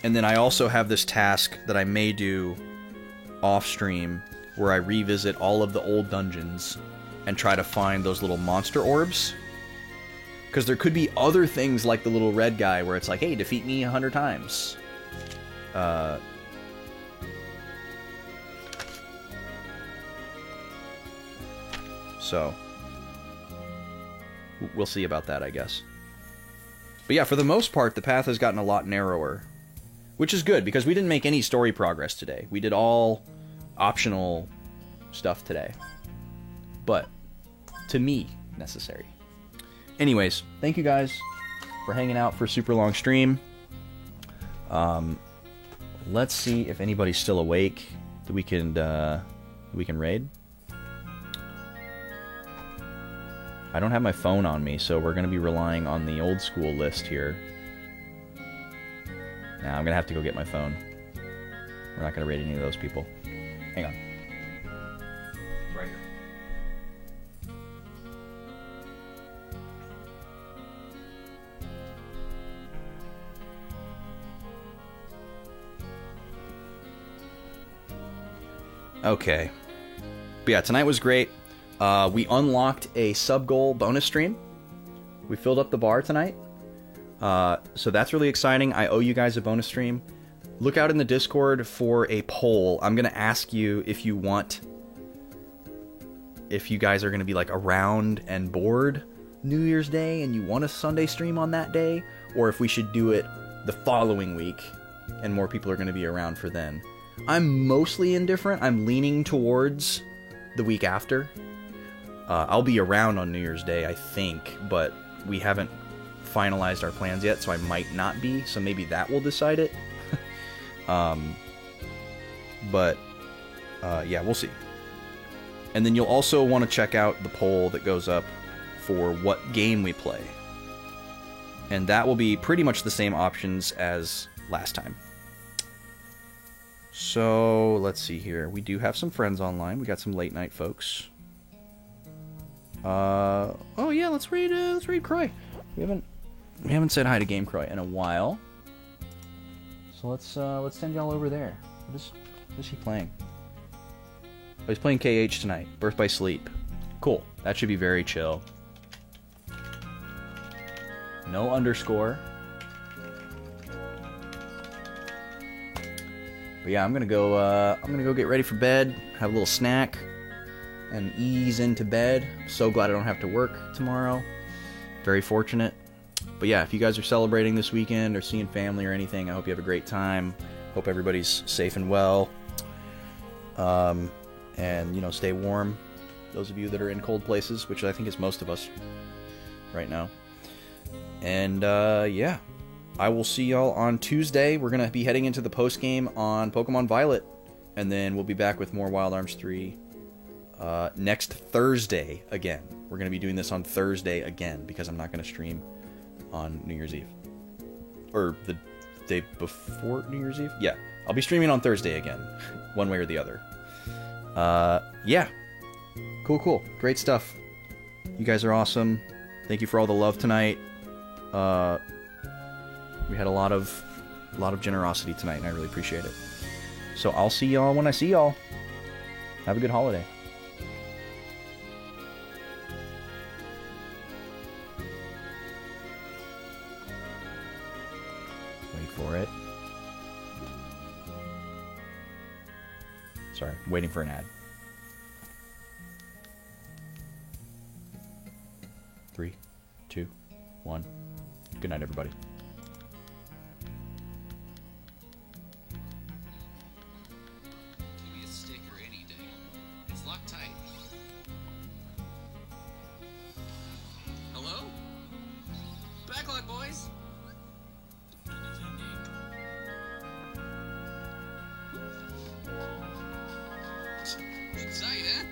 and then I also have this task that I may do off stream, where I revisit all of the old dungeons and try to find those little monster orbs. Because there could be other things like the little red guy where it's like, hey, defeat me 100 times. So, we'll see about that, I guess. But yeah, for the most part, the path has gotten a lot narrower. Which is good, because we didn't make any story progress today. We did all optional stuff today, but to me, necessary. Anyways, thank you guys for hanging out for a super long stream. Let's see if anybody's still awake that we can raid. I don't have my phone on me, so we're gonna be relying on the old school list here. Now I'm gonna have to go get my phone. We're not gonna raid any of those people. Hang on. It's right here. Okay. But yeah, tonight was great. We unlocked a sub-goal bonus stream. We filled up the bar tonight. So that's really exciting. I owe you guys a bonus stream. Look out in the Discord for a poll. I'm going to ask you if you guys are going to be like around and bored New Year's Day and you want a Sunday stream on that day, or if we should do it the following week and more people are going to be around for then. I'm mostly indifferent. I'm leaning towards the week after. I'll be around on New Year's Day, I think, but we haven't finalized our plans yet, so I might not be, so maybe that will decide it. Yeah, we'll see. And then you'll also want to check out the poll that goes up for what game we play. And that will be pretty much the same options as last time. So, let's see here. We do have some friends online. We got some late night folks. Oh yeah, let's read Croy. We haven't said hi to Game Croy in a while. So let's send y'all over there. What is he playing? Oh, he's playing KH tonight. Birth by Sleep. Cool. That should be very chill. No underscore. But yeah, I'm gonna go get ready for bed, have a little snack, and ease into bed. So glad I don't have to work tomorrow. Very fortunate. But yeah, if you guys are celebrating this weekend or seeing family or anything, I hope you have a great time. Hope everybody's safe and well. And, you know, stay warm. Those of you that are in cold places, which I think is most of us right now. And, yeah. I will see y'all on Tuesday. We're going to be heading into the post-game on Pokemon Violet. And then we'll be back with more Wild Arms 3 next Thursday again. We're going to be doing this on Thursday again because I'm not going to stream on New Year's Eve. Or the day before New Year's Eve? Yeah, I'll be streaming on Thursday again. One way or the other. Yeah. Cool. Great stuff. You guys are awesome. Thank you for all the love tonight. We had a lot of generosity tonight, and I really appreciate it. So I'll see y'all when I see y'all. Have a good holiday. Wait for it. Sorry, waiting for an ad. 3, 2, 1. Good night, everybody. Give me a sticker any day. It's Loctite. Hello? Backlog, boys. Excite, huh?